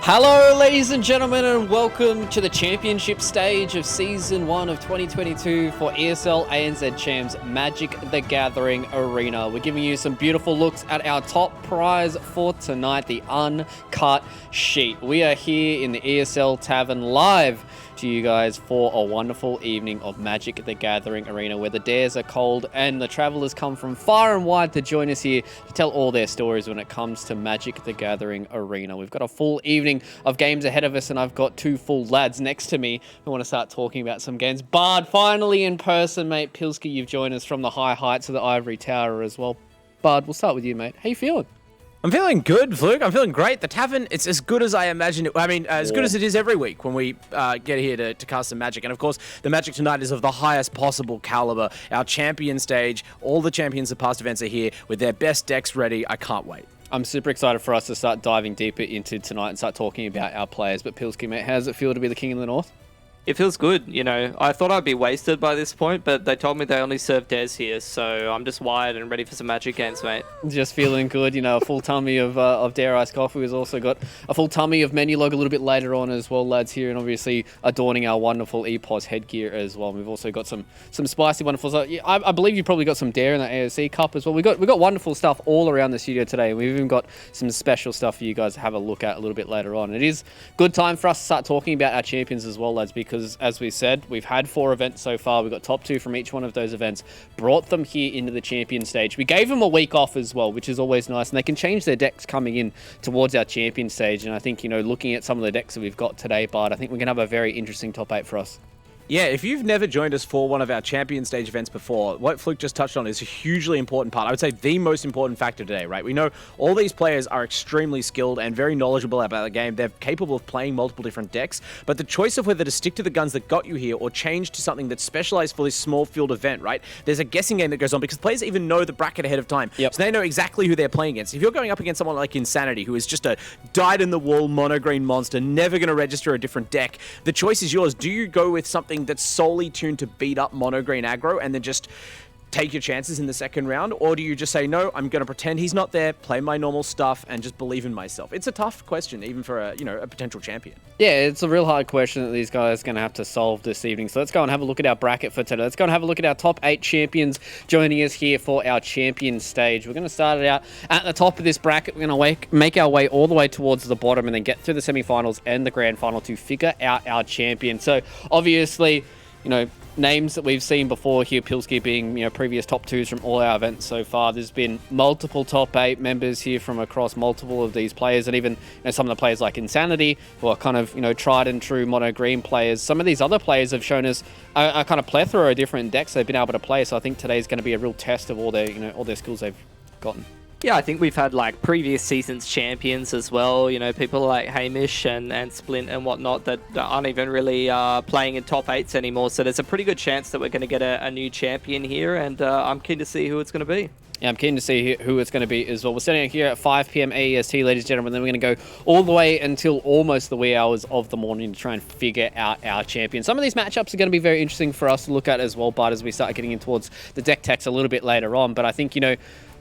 Hello, ladies and gentlemen, and welcome to the championship stage of Season 1 of 2022 for ESL ANZ Champs Magic the Gathering Arena. We're giving you some beautiful looks at our top prize for tonight, the Uncut Sheet. We are here in the ESL Tavern live to you guys for a wonderful evening of Magic the Gathering Arena, where the dares are cold and the travelers come from far and wide to join us here to tell all their stories when it comes to Magic the Gathering Arena. We've got a full evening of games ahead of us, and I've got two full lads next to me who want to start talking about some games. Bard, finally in person, mate. Pilski, you've joined us from the high heights of the Ivory Tower as well. Bard, we'll start with you, mate. How you feeling? I'm feeling good, Fluke. I'm feeling great. The tavern, it's as good as I imagine it. I mean, as good as it is every week when we get here to cast some Magic. And of course, the Magic tonight is of the highest possible caliber. Our champion stage, all the champions of past events are here with their best decks ready. I can't wait. I'm super excited for us to start diving deeper into tonight and start talking about our players. But Pilski, mate, how does it feel to be the King of the North? It feels good, you know. I thought I'd be wasted by this point, but they told me they only serve dares here, so I'm just wired and ready for some Magic games, mate. Just feeling good, you know, a full tummy of Dare Ice Coffee. We've also got a full tummy of Menu Log a little bit later on as well, lads, here, and obviously adorning our wonderful EPOS headgear as well. And we've also got some spicy, wonderful stuff. Yeah, I believe you probably got some Dare in that AOC cup as well. We've got wonderful stuff all around the studio today, and we've even got some special stuff for you guys to have a look at a little bit later on. It is good time for us to start talking about our champions as well, lads, because as we said, we've had 4 events so far. We've got top 2 from each one of those events. Brought them here into the champion stage. We gave them a week off as well, which is always nice. And they can change their decks coming in towards our champion stage. And I think, you know, looking at some of the decks that we've got today, Bart, I think we're going to have a very interesting top 8 for us. Yeah, if you've never joined us for one of our champion stage events before, what Fluke just touched on is a hugely important part. I would say the most important factor today, right? We know all these players are extremely skilled and very knowledgeable about the game. They're capable of playing multiple different decks, but the choice of whether to stick to the guns that got you here or change to something that's specialized for this small field event, right? There's a guessing game that goes on because players even know the bracket ahead of time. Yep. So they know exactly who they're playing against. If you're going up against someone like Insanity, who is just a dyed-in-the-wall mono-green monster, never going to register a different deck, the choice is yours. Do you go with something that's solely tuned to beat up mono-green aggro and then just take your chances in the second round? Or do you just say, no, I'm going to pretend he's not there, play my normal stuff, and just believe in myself? It's a tough question, even for a potential champion. Yeah, it's a real hard question that these guys are going to have to solve this evening. So let's go and have a look at our bracket for today. Let's go and have a look at our top 8 champions joining us here for our champion stage. We're going to start it out at the top of this bracket. We're going to make our way all the way towards the bottom and then get through the semi-finals and the grand final to figure out our champion. So obviously, you know, names that we've seen before here, Pilski being, you know, previous top 2s from all our events so far. There's been multiple top 8 members here from across multiple of these players, and even, you know, some of the players like Insanity, who are kind of, you know, tried and true mono green players. Some of these other players have shown us a kind of plethora of different decks they've been able to play. So I think today's going to be a real test of all their, you know, all their skills they've gotten. Yeah, I think we've had like previous seasons champions as well, you know, people like Hamish and Splint and whatnot that aren't even really playing in top 8s anymore. So there's a pretty good chance that we're going to get a new champion here, and I'm keen to see who it's going to be. Yeah, I'm keen to see who it's going to be as well. We're starting out here at 5 p.m. AEST, ladies and gentlemen. Then we're going to go all the way until almost the wee hours of the morning to try and figure out our champion. Some of these matchups are going to be very interesting for us to look at as well, but as we start getting in towards the deck techs a little bit later on. But I think, you know,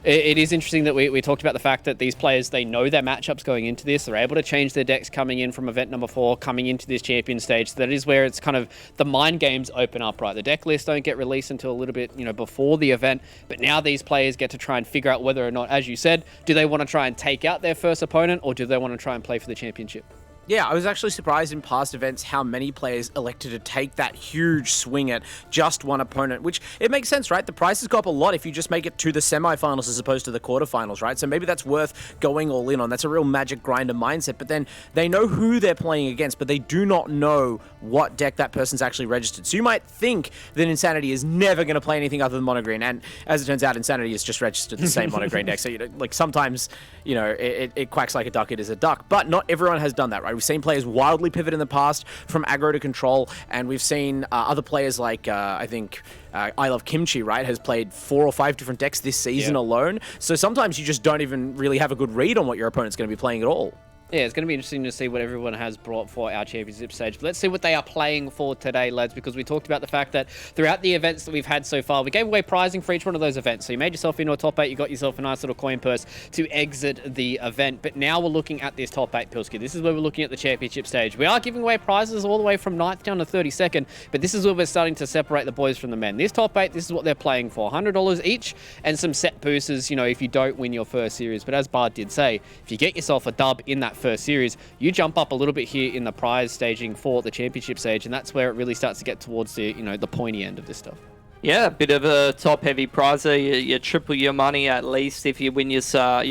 it is interesting that we talked about the fact that these players, they know their matchups going into this. They're able to change their decks coming in from event number 4, coming into this champion stage. So that is where it's kind of the mind games open up, right? The deck lists don't get released until a little bit, you know, before the event. But now these players get to try and figure out whether or not, as you said, do they want to try and take out their first opponent, or do they want to try and play for the championship? Yeah, I was actually surprised in past events how many players elected to take that huge swing at just one opponent, which it makes sense, right? The prices go up a lot if you just make it to the semifinals as opposed to the quarterfinals, right? So maybe that's worth going all in on. That's a real Magic grinder mindset. But then they know who they're playing against, but they do not know what deck that person's actually registered. So you might think that Insanity is never going to play anything other than mono green, and as it turns out, Insanity has just registered the same mono green deck. So, you know, like sometimes, you know, it quacks like a duck, it is a duck. But not everyone has done that, right? We've seen players wildly pivot in the past from aggro to control, and we've seen other players like, I think, I Love Kimchi, right, has played 4 or 5 different decks this season alone. So sometimes you just don't even really have a good read on what your opponent's going to be playing at all. Yeah, it's going to be interesting to see what everyone has brought for our championship stage. But let's see what they are playing for today, lads, because we talked about the fact that throughout the events that we've had so far, we gave away prizing for each one of those events. So you made yourself into a top 8, you got yourself a nice little coin purse to exit the event. But now we're looking at this top 8, Pilski. This is where we're looking at the championship stage. We are giving away prizes all the way from 9th down to 32nd, but this is where we're starting to separate the boys from the men. This top 8, this is what they're playing for. $100 each and some set boosters, if you don't win your first series. But as Bard did say, if you get yourself a dub in that first series, you jump up a little bit here in the prize staging for the championship stage, and that's where it really starts to get towards the, the pointy end of this stuff. Yeah, a bit of a top-heavy prizer. You triple your money at least if you win your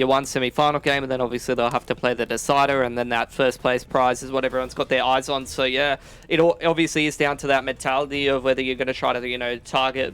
one semi-final game, and then obviously they'll have to play the decider, and then that first-place prize is what everyone's got their eyes on. So yeah, it obviously is down to that mentality of whether you're going to try to target,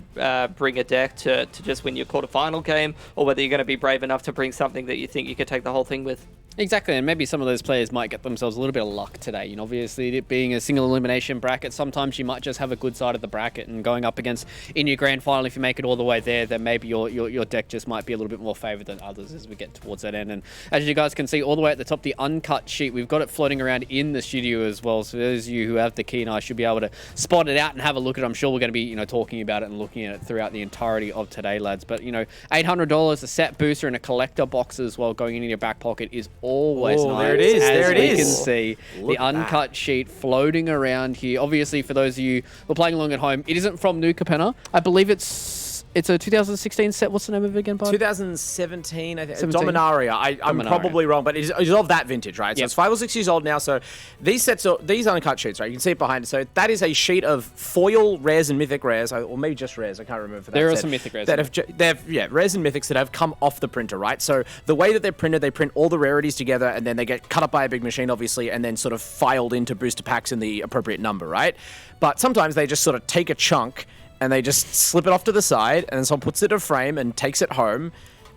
bring a deck to just win your quarterfinal game, or whether you're going to be brave enough to bring something that you think you could take the whole thing with. Exactly, and maybe some of those players might get themselves a little bit of luck today. Obviously, it being a single elimination bracket, sometimes you might just have a good side of the bracket, and going up against in your grand final, if you make it all the way there, then maybe your deck just might be a little bit more favoured than others as we get towards that end. And as you guys can see, all the way at the top, the uncut sheet, we've got it floating around in the studio as well. So those of you who have the keen eye should be able to spot it out and have a look at it. I'm sure we're going to be talking about it and looking at it throughout the entirety of today, lads. But $800, a set booster, and a collector box as well going in your back pocket is always nice. There it is. As there it we is. can see the uncut sheet floating around here. Obviously, for those of you who are playing along at home, it isn't from New Capenna. I believe it's a 2016 set. What's the name of it again, Bud? 2017, I think. 17? Dominaria. I'm probably wrong, but it's of that vintage, right? So it's 5 or 6 years old now. So these uncut sheets, right? You can see it behind it. So that is a sheet of foil rares and mythic rares, or maybe just rares. I can't remember for that. There are some mythic rares. That rares and mythics that have come off the printer, right? So the way that they're printed, they print all the rarities together, and then they get cut up by a big machine, obviously, and then sort of filed into booster packs in the appropriate number, right? But sometimes they just sort of take a chunk and they just slip it off to the side, and then someone puts it in a frame and takes it home.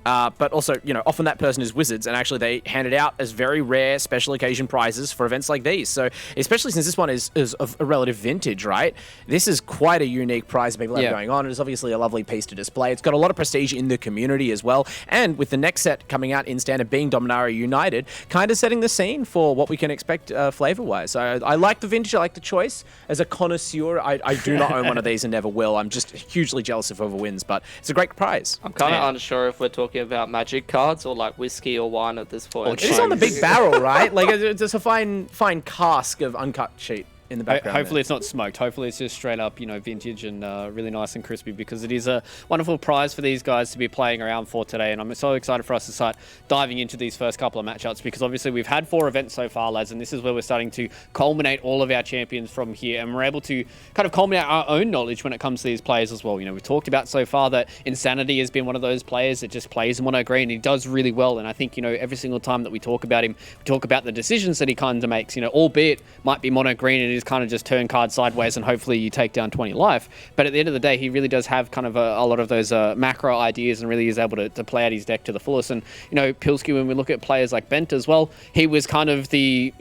But also, often that person is Wizards, and actually they hand it out as very rare special occasion prizes for events like these. So, especially since this one is of a relative vintage, right? This is quite a unique prize people have going on. It is obviously a lovely piece to display. It's got a lot of prestige in the community as well. And with the next set coming out in Standard being Dominaria United, kind of setting the scene for what we can expect flavor-wise. So I like the vintage. I like the choice. As a connoisseur, I do not own one of these and never will. I'm just hugely jealous if whoever wins, but it's a great prize. I'm kind of unsure if we're talking about Magic cards or like whiskey or wine at this point. It's on the big barrel, right? Like it's a fine cask of uncut sheet in the background. Hopefully it's not smoked. Hopefully it's just straight up, vintage and really nice and crispy, because it is a wonderful prize for these guys to be playing around for today. And I'm so excited for us to start diving into these first couple of matchups, because obviously we've had 4 events so far, lads, and this is where we're starting to culminate all of our champions from here. And we're able to kind of culminate our own knowledge when it comes to these players as well. We've talked about so far that Insanity has been one of those players that just plays mono green, and he does really well. And I think, every single time that we talk about him, we talk about the decisions that he kind of makes, albeit might be mono green and it is kind of just turn cards sideways and hopefully you take down 20 life. But at the end of the day, he really does have kind of a lot of those macro ideas and really is able to play out his deck to the fullest. And, Pilski, when we look at players like banter as well, he was kind of the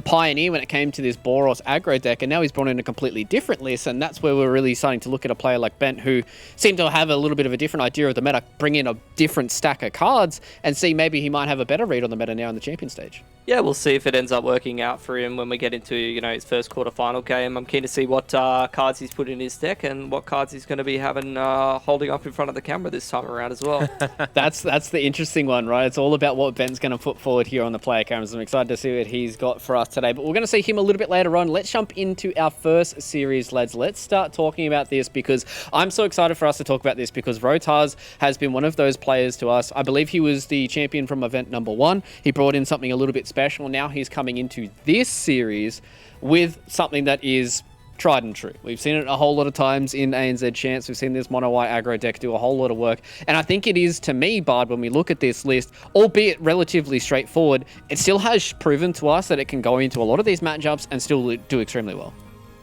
pioneer when it came to this Boros aggro deck, and now he's brought in a completely different list, and that's where we're really starting to look at a player like Bent, who seemed to have a little bit of a different idea of the meta, bring in a different stack of cards, and see maybe he might have a better read on the meta now in the champion stage. Yeah, we'll see if it ends up working out for him when we get into, his first quarterfinal game. I'm keen to see what cards he's put in his deck and what cards he's going to be having holding up in front of the camera this time around as well. That's the interesting one, right? It's all about what Ben's going to put forward here on the player cameras. I'm excited to see what he's got for us today, but we're going to see him a little bit later on. Let's jump into our first series, lads. Let's start talking about this, because I'm so excited for us to talk about this, because Rotaz has been one of those players to us. I believe he was the champion from event number 1. He brought in something a little bit special. Now he's coming into this series with something that is tried and true. We've seen it a whole lot of times in ANZ Chance. We've seen this mono white aggro deck do a whole lot of work. And I think it is, to me, Bard, when we look at this list, albeit relatively straightforward, it still has proven to us that it can go into a lot of these matchups and still do extremely well.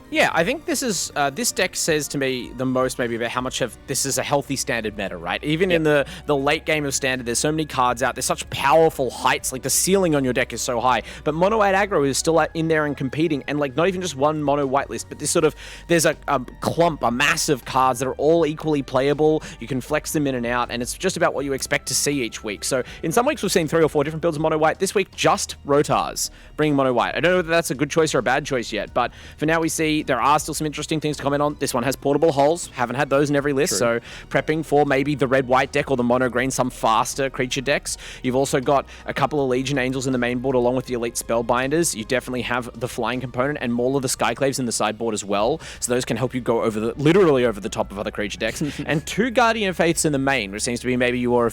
Yeah, I think this deck says to me the most maybe about how much of this is a healthy standard meta, right? Even in the late game of standard, there's so many cards out. There's such powerful heights, like the ceiling on your deck is so high. But mono white aggro is still in there and competing, and like not even just one mono white list, but there's a clump, a mass of cards that are all equally playable. You can flex them in and out, and it's just about what you expect to see each week. So in some weeks we've seen 3 or 4 different builds of mono white. This week just Rotars bringing mono white. I don't know whether that's a good choice or a bad choice yet, but for now we see there are still some interesting things to comment on. This one has portable hulls. Haven't had those in every list, so prepping for maybe the red-white deck or the mono-green, some faster creature decks. You've also got a couple of Legion Angels in the main board along with the Elite Spellbinders. You definitely have the flying component and more of the Skyclaves in the sideboard as well, so those can help you go literally over the top of other creature decks. And 2 Guardian of Faiths in the main, which seems to be maybe your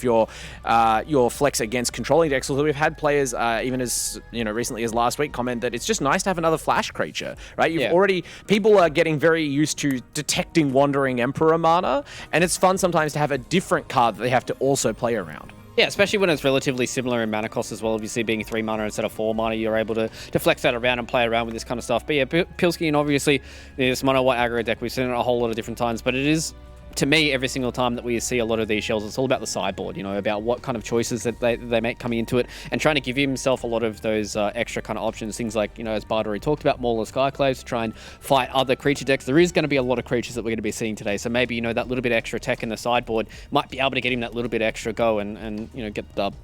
flex against controlling decks. Although we've had players, even as recently as last week, comment that it's just nice to have another flash creature, right? People are getting very used to detecting Wandering Emperor mana, and it's fun sometimes to have a different card that they have to also play around. Yeah, especially when it's relatively similar in mana cost as well. Obviously, being 3 mana instead of 4 mana, you're able to flex that around and play around with this kind of stuff. But yeah, Pilski, and obviously this mono white aggro deck, we've seen it a whole lot of different times, but it is, to me, every single time that we see a lot of these shells, it's all about the sideboard, about what kind of choices that they make coming into it, and trying to give himself a lot of those extra kind of options. Things like, as Bard already talked about, Mauler Skyclaves to try and fight other creature decks. There is going to be a lot of creatures that we're going to be seeing today, so maybe, that little bit extra tech in the sideboard might be able to get him that little bit extra go and get the dub.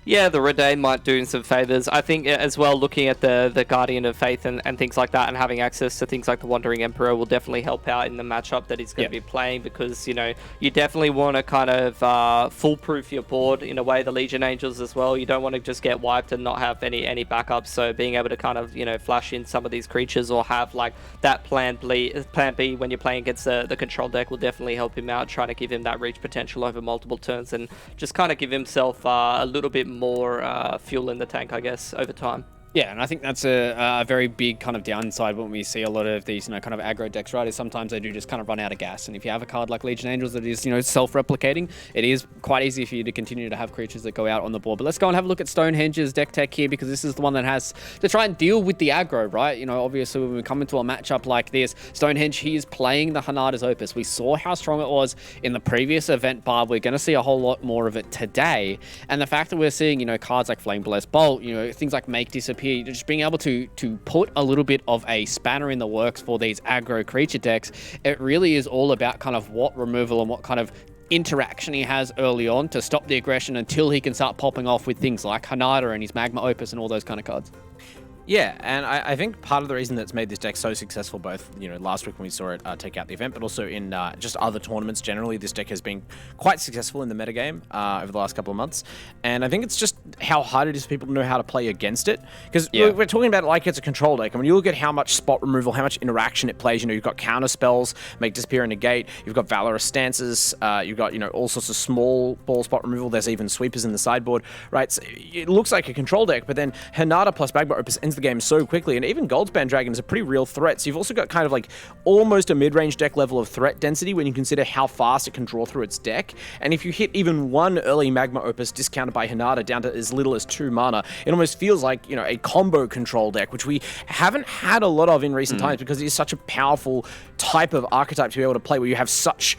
Yeah, the Redain might do him some favors. I think as well, looking at the Guardian of Faith and things like that, and having access to things like the Wandering Emperor will definitely help out in the matchup that he's going to be playing, because, you definitely want to kind of foolproof your board in a way, the Legion Angels as well. You don't want to just get wiped and not have any backups, so being able to kind of, flash in some of these creatures or have like that plan B when you're playing against the control deck will definitely help him out, trying to give him that reach potential over multiple turns and just kind of give himself a little bit more fuel in the tank, I guess, over time. Yeah, and I think that's a very big kind of downside when we see a lot of these, kind of aggro decks, right? Is sometimes they do just kind of run out of gas. And if you have a card like Legion Angels that is, self-replicating, it is quite easy for you to continue to have creatures that go out on the board. But let's go and have a look at Stonehenge's deck tech here, because this is the one that has to try and deal with the aggro, right? Obviously when we come into a matchup like this, Stonehenge, he is playing the Hanada's Opus. We saw how strong it was in the previous event, Barb. We're going to see a whole lot more of it today. And the fact that we're seeing, cards like Flame Blessed Bolt, things like Make Disappear, just being able to put a little bit of a spanner in the works for these aggro creature decks, it really is all about kind of what removal and what kind of interaction he has early on to stop the aggression until he can start popping off with things like Hanada and his Magma Opus and all those kind of cards. Yeah, and I think part of the reason that's made this deck so successful, both last week when we saw it take out the event, but also in just other tournaments generally, this deck has been quite successful in the metagame over the last couple of months. And I think it's just how hard it is for people to know how to play against it. Because we're talking about it like it's a control deck. I mean, you look at how much spot removal, how much interaction it plays. You've got counter spells, Make Disappear and Negate. You've got Valorous Stances. You've got all sorts of small ball spot removal. There's even sweepers in the sideboard, right? So it looks like a control deck, but then Hanada plus Magma Opus ends the game so quickly, and even Goldspan Dragon is a pretty real threat. So you've also got kind of like almost a mid-range deck level of threat density when you consider how fast it can draw through its deck. And if you hit even one early Magma Opus discounted by Hanada down to as little as 2 mana, it almost feels like a combo control deck, which we haven't had a lot of in recent times, because it is such a powerful type of archetype to be able to play where you have such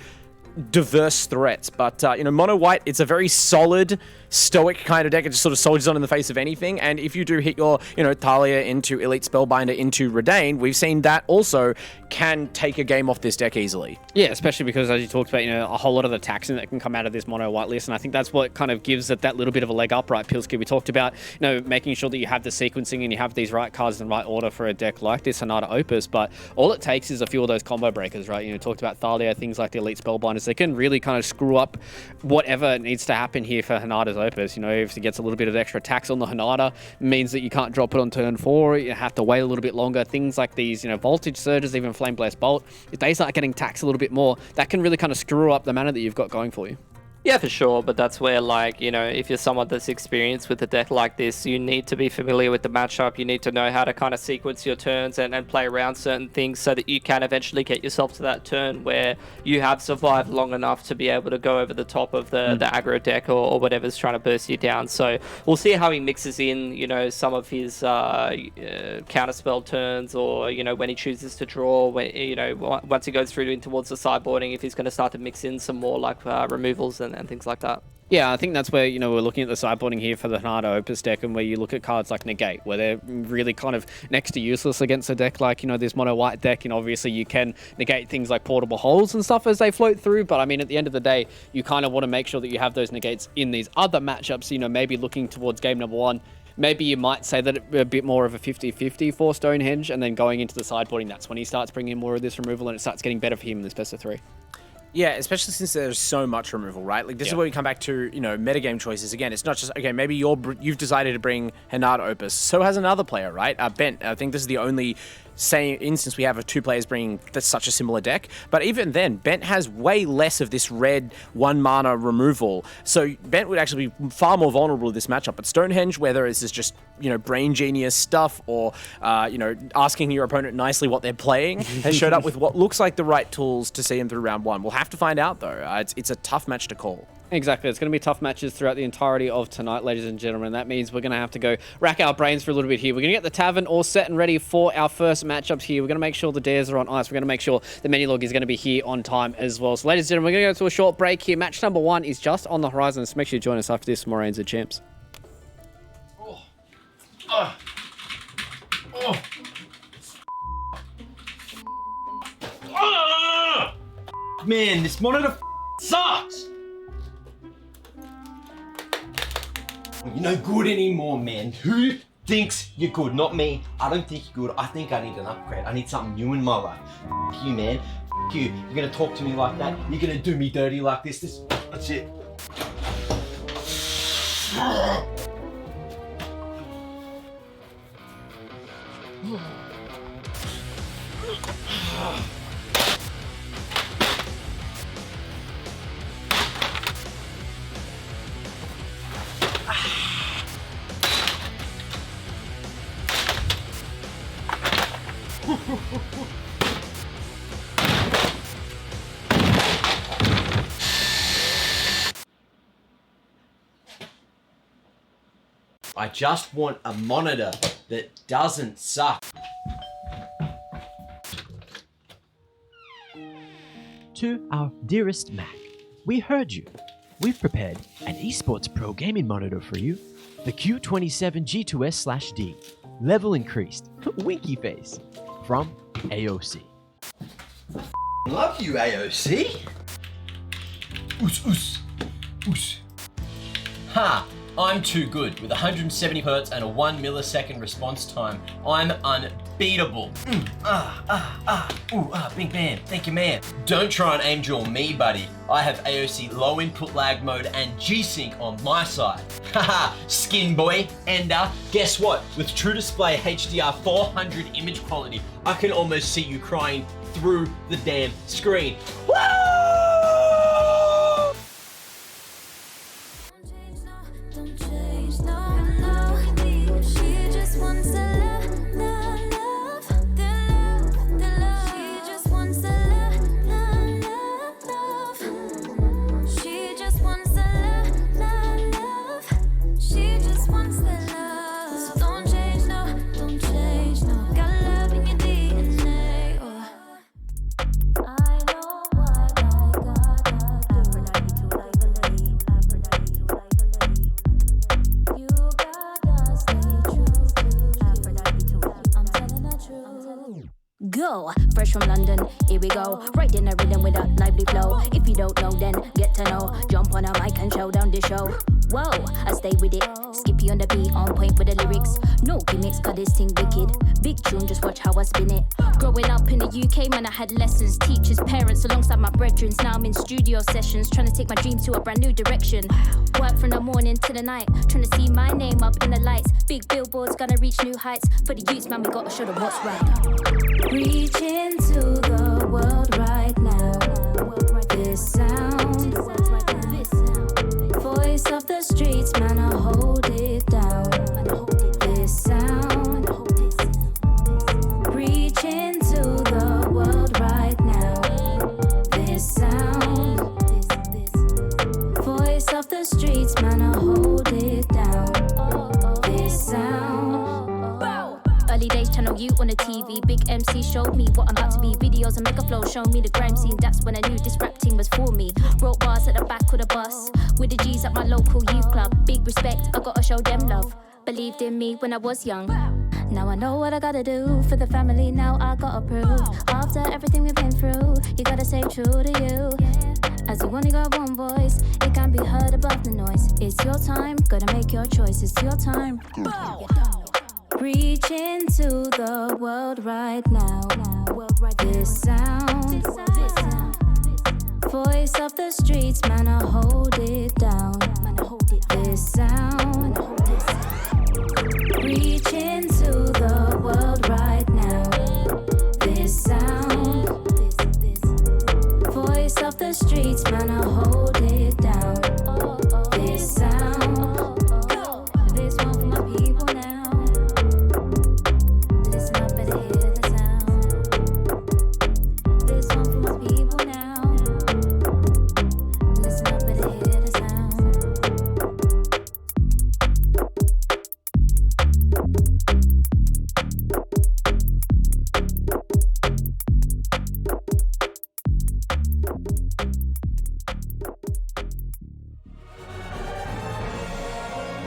diverse threats. But mono white, it's a very solid, stoic kind of deck. It just sort of soldiers on in the face of anything. And if you do hit your Thalia into Elite Spellbinder into Redain, we've seen that also can take a game off this deck easily. Yeah, especially because, as you talked about, a whole lot of the taxing that can come out of this mono white list, and I think that's what kind of gives it that little bit of a leg up, right, Pilski? We talked about making sure that you have the sequencing and you have these right cards in the right order for a deck like this Hanada Opus, but all it takes is a few of those combo breakers, right? Talked about Thalia, things like the Elite Spellbinders. They can really kind of screw up whatever needs to happen here for Hanada's Opus. If it gets a little bit of extra tax on the Hanada, means that you can't drop it on turn 4, you have to wait a little bit longer. Things like these, Voltage Surges, even Flame Blessed Bolt, if they start getting taxed a little bit more, that can really kind of screw up the mana that you've got going for you. Yeah, for sure, but that's where, like, if you're someone that's experienced with a deck like this, you need to be familiar with the matchup. You need to know how to kind of sequence your turns and play around certain things so that you can eventually get yourself to that turn where you have survived long enough to be able to go over the top of the aggro deck or whatever's trying to burst you down. So we'll see how he mixes in, some of his counterspell turns, or, when he chooses to draw, once he goes through in towards the sideboarding, if he's going to start to mix in some more like removals and things like that. Yeah, I think that's where, we're looking at the sideboarding here for the Hanato Opus deck, and where you look at cards like Negate, where they're really kind of next to useless against a deck like, this mono white deck, and obviously you can negate things like portable holes and stuff as they float through, but I mean, at the end of the day, you kind of want to make sure that you have those negates in these other matchups, maybe looking towards game number 1. Maybe you might say that a bit more of a 50-50 for Stonehenge, and then going into the sideboarding, that's when he starts bringing in more of this removal, and it starts getting better for him in this best of 3. Yeah, especially since there's so much removal, right? Like, this is where we come back to, metagame choices again. It's not just, okay, maybe you've decided to bring Hanato Opus. So has another player, right? Bent. I think this is the only same instance we have of 2 players bringing such a similar deck. But even then, Bent has way less of this red 1 mana removal. So Bent would actually be far more vulnerable to this matchup. But Stonehenge, whether it's just, brain genius stuff or, asking your opponent nicely what they're playing, has showed up with what looks like the right tools to see him through round 1. We'll have to find out, though. It's a tough match to call. Exactly. It's going to be tough matches throughout the entirety of tonight, ladies and gentlemen. That means we're going to have to go rack our brains for a little bit here. We're going to get the tavern all set and ready for our first matchups here. We're going to make sure the dares are on ice. We're going to make sure the menu log is going to be here on time as well. So, ladies and gentlemen, we're going to go to a short break here. Match number 1 is just on the horizon. So make sure you join us after this for more ANZ Champs. Man, this monitor sucks! You're no good anymore, man. Who thinks you're good? Not me. I don't think you're good. I think I need an upgrade. I need something new in my life. F you, man. F you. You're gonna talk to me like that? You're gonna do me dirty like this? That's it. I just want a monitor that doesn't suck. To our dearest Mac, we heard you. We've prepared an esports pro gaming monitor for you, the Q27 G2S/D, level increased, winky face, from AOC. Love you, AOC. Oos, oos, oos. Ha! I'm too good. With 170 Hz and a 1 millisecond response time, I'm unbeatable. Big man. Thank you, man. Don't try and aim duel me, buddy. I have AOC low input lag mode and G-Sync on my side. Haha, skin boy. And guess what? With True Display HDR 400 image quality, I can almost see you crying through the damn screen. Woo! Go, fresh from London, here we go. Right in the rhythm with a lively flow. If you don't know, then get to know. Jump on a mic and show down the show. Whoa, I stay with it. Skippy on the beat, on point with the lyrics. No gimmicks, got this thing wicked. Big tune, just watch how I spin it. Growing up in the UK, man, I had lessons, teachers, parents, alongside my brethren. Now I'm in studio sessions, trying to take my dream to a brand new direction. Work from the morning to the night, trying to see my name up in the lights. Big billboards, gonna reach new heights. For the youths, man, we gotta show them what's right. Reach into the world right now. This sound. of the streets, man, I hold it down. This sound, reach into the world right now. This sound, voice of the streets, man, I hold it down. This sound. Early days, channel you on the TV. Big MC showed me what I'm about to be. Videos and mega flow showed me the grime scene. That's when I knew this rap team was for me. Wrote bars at the back of the bus with the G's at my local youth club. Big respect, I gotta show them love. Believed in me when I was young. Now I know what I gotta do for the family. Now I gotta prove. After everything we've been through, you gotta stay true to you. As you only got one voice, it can't be heard above the noise. It's your time, gotta make your choice. It's your time. Reach into the world right now. This sound, voice of the streets, man, I hold it down. This sound, reach into the world right now. This sound, voice of the streets, man, I hold it down. This sound, this one for my people now. Listen up, better hear the sound. This one for my people now. Listen up, better hear the sound.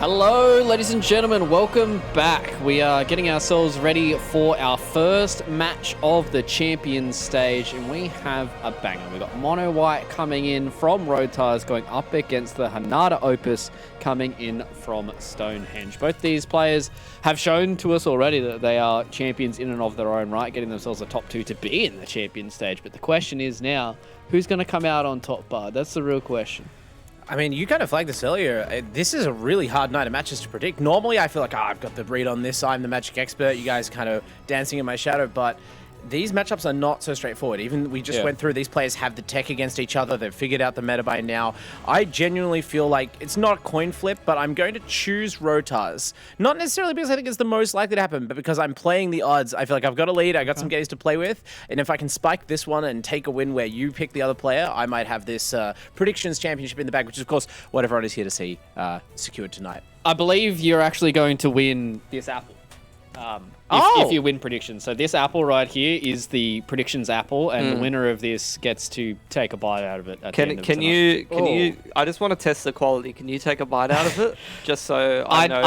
Hello, ladies and gentlemen, welcome back. We are getting ourselves ready for our first match of the Champions stage, and we have a banger. We've got Mono White coming in from Rotars, going up against the Hanada Opus coming in from Stonehenge. Both these players have shown to us already that they are champions in and of their own right, getting themselves a top 2 to be in the Champions stage. But the question is now, who's going to come out on top, Bard? That's the real question. I mean, you kind of flagged this earlier. This is a really hard night of matches to predict. Normally, I feel like, I've got the read on this. I'm the Magic expert. You guys kind of dancing in my shadow. But these matchups are not so straightforward. Even we just went through, these players have the tech against each other. They've figured out the meta by now. I genuinely feel like it's not a coin flip, but I'm going to choose Rotars. Not necessarily because I think it's the most likely to happen, but because I'm playing the odds. I feel like I've got a lead. I got some games to play with. And if I can spike this one and take a win where you pick the other player, I might have this predictions championship in the bag, which is, of course, what everyone is here to see secured tonight. I believe you're actually going to win this apple. If you win predictions. So this apple right here is the predictions apple, and the winner of this gets to take a bite out of it. Can you? I just want to test the quality. Can you take a bite out of it, just so I know?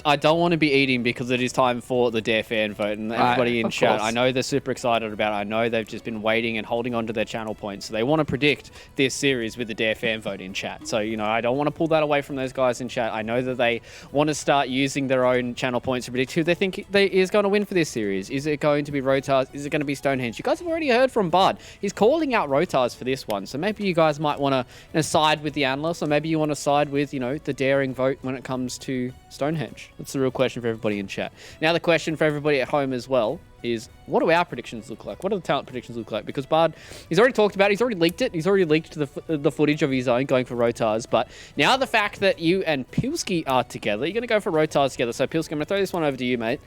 I don't want to be eating because it is time for the Dare fan vote, and everybody in chat, I know they're super excited about it. I know they've just been waiting and holding on to their channel points, so they want to predict this series with the Dare fan vote in chat. So I don't want to pull that away from those guys in chat. I know that they want to start using their own channel points to predict who they think is going to win for this series. Is it going to be Rotars? Is it going to be Stonehenge? You guys have already heard from Bard. He's calling out Rotars for this one. So maybe you guys might want to side with the analysts, or maybe you want to side with, the daring vote when it comes to Stonehenge. That's the real question for everybody in chat. Now the question for everybody at home as well is, what do our predictions look like? What do the talent predictions look like? Because Bard, he's already talked about it. He's already leaked it. He's already leaked the footage of his own going for Rotars. But now the fact that you and Pilski are together, you're going to go for Rotars together. So Pilski, I'm going to throw this one over to you, mate.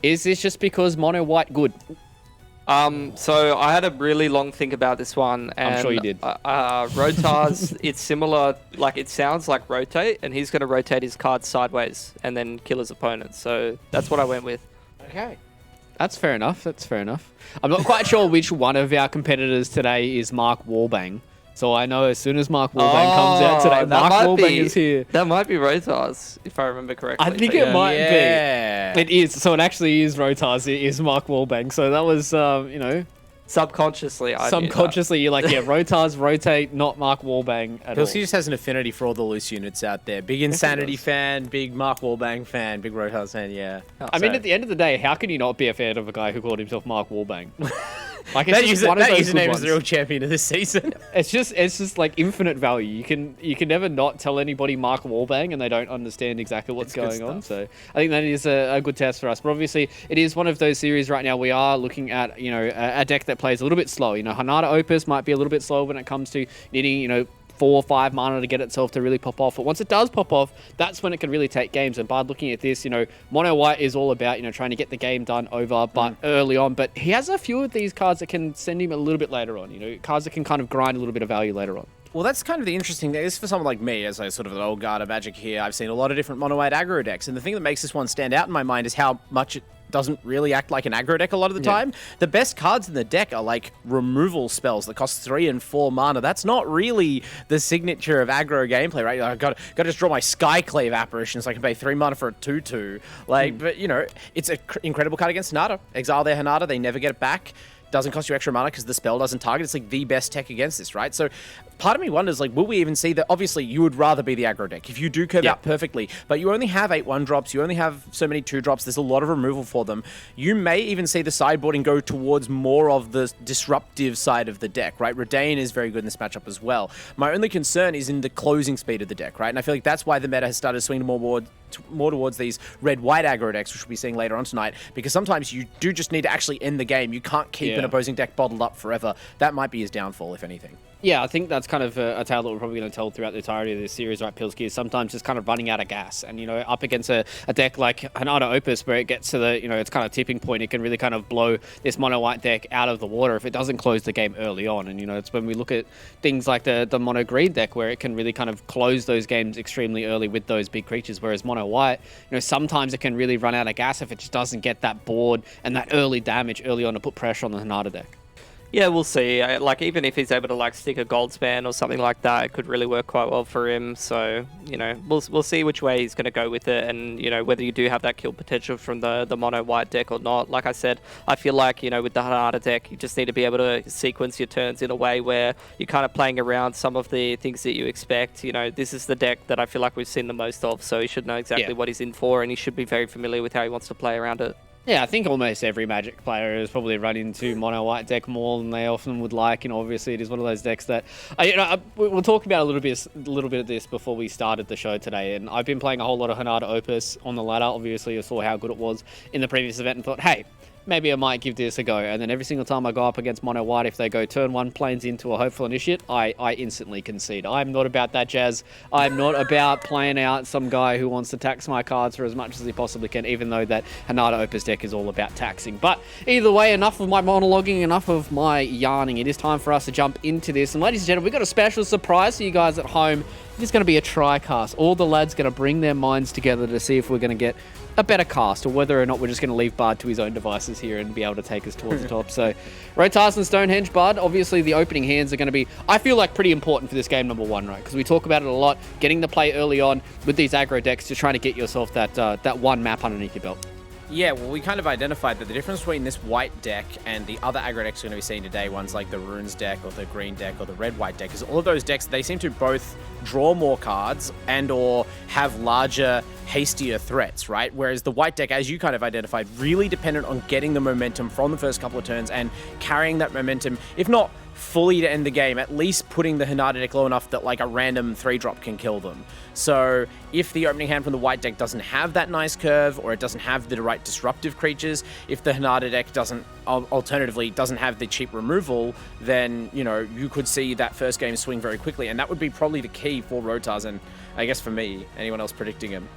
Is this just because Mono White good? So I had a really long think about this one, and I'm sure you did. Rotars, it's similar, like it sounds like rotate, and he's going to rotate his cards sideways and then kill his opponent. So that's what I went with. Okay. That's fair enough. That's fair enough. I'm not quite sure which one of our competitors today is Mark Wallbang. So I know as soon as Mark Wallbang comes out today, Mark Wallbang is here. That might be Rotars, if I remember correctly. I think it might be. It is. So it actually is Rotars. It is Mark Wallbang. So that was, subconsciously, you're like, Rotars rotate, not Mark Wallbang at all. Pilski just has an affinity for all the loose units out there. Big Insanity fan, big Mark Wallbang fan, big Rotars fan, yeah. I mean, at the end of the day, how can you not be a fan of a guy who called himself Mark Wallbang? Like, that username is the real champion of this season. It's just like infinite value. You can never not tell anybody Mark Wallbang and they don't understand exactly what's going on. So I think that is a good test for us. But obviously, it is one of those series right now. We are looking at a deck that plays a little bit slow. Hanada Opus might be a little bit slow when it comes to needing 4 or 5 mana to get itself to really pop off. But once it does pop off, that's when it can really take games. And by looking at this, mono white is all about, trying to get the game done over, but early on. But he has a few of these cards that can send him a little bit later on, cards that can kind of grind a little bit of value later on. Well, that's kind of the interesting thing. This for someone like me, as a sort of an old guard of Magic here, I've seen a lot of different mono white aggro decks. And the thing that makes this one stand out in my mind is how much it doesn't really act like an aggro deck a lot of the time. The best cards in the deck are like removal spells that cost 3 and 4 mana. That's not really the signature of aggro gameplay, right? I've got to just draw my Skyclave Apparition so I can pay 3 mana for a 2/2. But it's an incredible card against Hanada. Exile their Hanada, they never get it back. Doesn't cost you extra mana because the spell doesn't target. It's like the best tech against this, right? So part of me wonders, will we even see that? Obviously, you would rather be the aggro deck if you do curve out perfectly, but you only have 8 1-drops, you only have so many 2-drops, there's a lot of removal for them. You may even see the sideboarding go towards more of the disruptive side of the deck, right? Redain is very good in this matchup as well. My only concern is in the closing speed of the deck, right? And I feel like that's why the meta has started swinging more towards these red-white aggro decks, which we'll be seeing later on tonight, because sometimes you do just need to actually end the game. You can't keep an opposing deck bottled up forever. That might be his downfall, if anything. Yeah, I think that's kind of a tale that we're probably going to tell throughout the entirety of this series, right, Pilski, is sometimes just kind of running out of gas. And, up against a deck like Hanada Opus, where it gets to the, it's kind of tipping point, it can really kind of blow this mono-white deck out of the water if it doesn't close the game early on. And, it's when we look at things like the mono-green deck, where it can really kind of close those games extremely early with those big creatures, whereas mono-white, sometimes it can really run out of gas if it just doesn't get that board and that early damage early on to put pressure on the Hanada deck. Yeah, we'll see. Even if he's able to stick a gold span or something like that, it could really work quite well for him. So, we'll see which way he's going to go with it, and whether you do have that kill potential from the mono white deck or not. Like I said, I feel like with the Hanada deck, you just need to be able to sequence your turns in a way where you're kind of playing around some of the things that you expect. This is the deck that I feel like we've seen the most of, so he should know exactly what he's in for, and he should be very familiar with how he wants to play around it. Yeah, I think almost every Magic player has probably run into mono-white deck more than they often would like. Obviously, it is one of those decks that we'll talk about a little bit of this before we started the show today. And I've been playing a whole lot of Hanada Opus on the ladder. Obviously, I saw how good it was in the previous event and thought, hey, maybe I might give this a go. And then every single time I go up against mono white, if they go turn 1 planes into a hopeful initiate, I instantly concede. I'm not about that jazz. I'm not about playing out some guy who wants to tax my cards for as much as he possibly can, even though that Hanada Opus deck is all about taxing. But either way, enough of my monologuing, enough of my yarning. It is time for us to jump into this. And ladies and gentlemen, we've got a special surprise for you guys at home. It is going to be a tri-cast. All the lads going to bring their minds together to see if we're going to get a better cast, or whether or not we're just going to leave Bard to his own devices here and be able to take us towards the top. So, Rotas and Stonehenge, Bard, obviously the opening hands are going to be, I feel like, pretty important for this game number 1, right? Because we talk about it a lot, getting the play early on with these aggro decks, just trying to get yourself that one map underneath your belt. Yeah, well, we kind of identified that the difference between this white deck and the other aggro decks we're going to be seeing today, ones like the Runes deck or the green deck or the red-white deck, is all of those decks, they seem to both draw more cards and or have larger, hastier threats, right? Whereas the white deck, as you kind of identified, really dependent on getting the momentum from the first couple of turns and carrying that momentum, if not fully to end the game, at least putting the Hanada deck low enough that a random 3-drop can kill them. So if the opening hand from the white deck doesn't have that nice curve, or it doesn't have the right disruptive creatures, if the Hanada deck alternatively doesn't have the cheap removal, then, you could see that first game swing very quickly, and that would be probably the key for Rotas, and I guess for me, anyone else predicting him.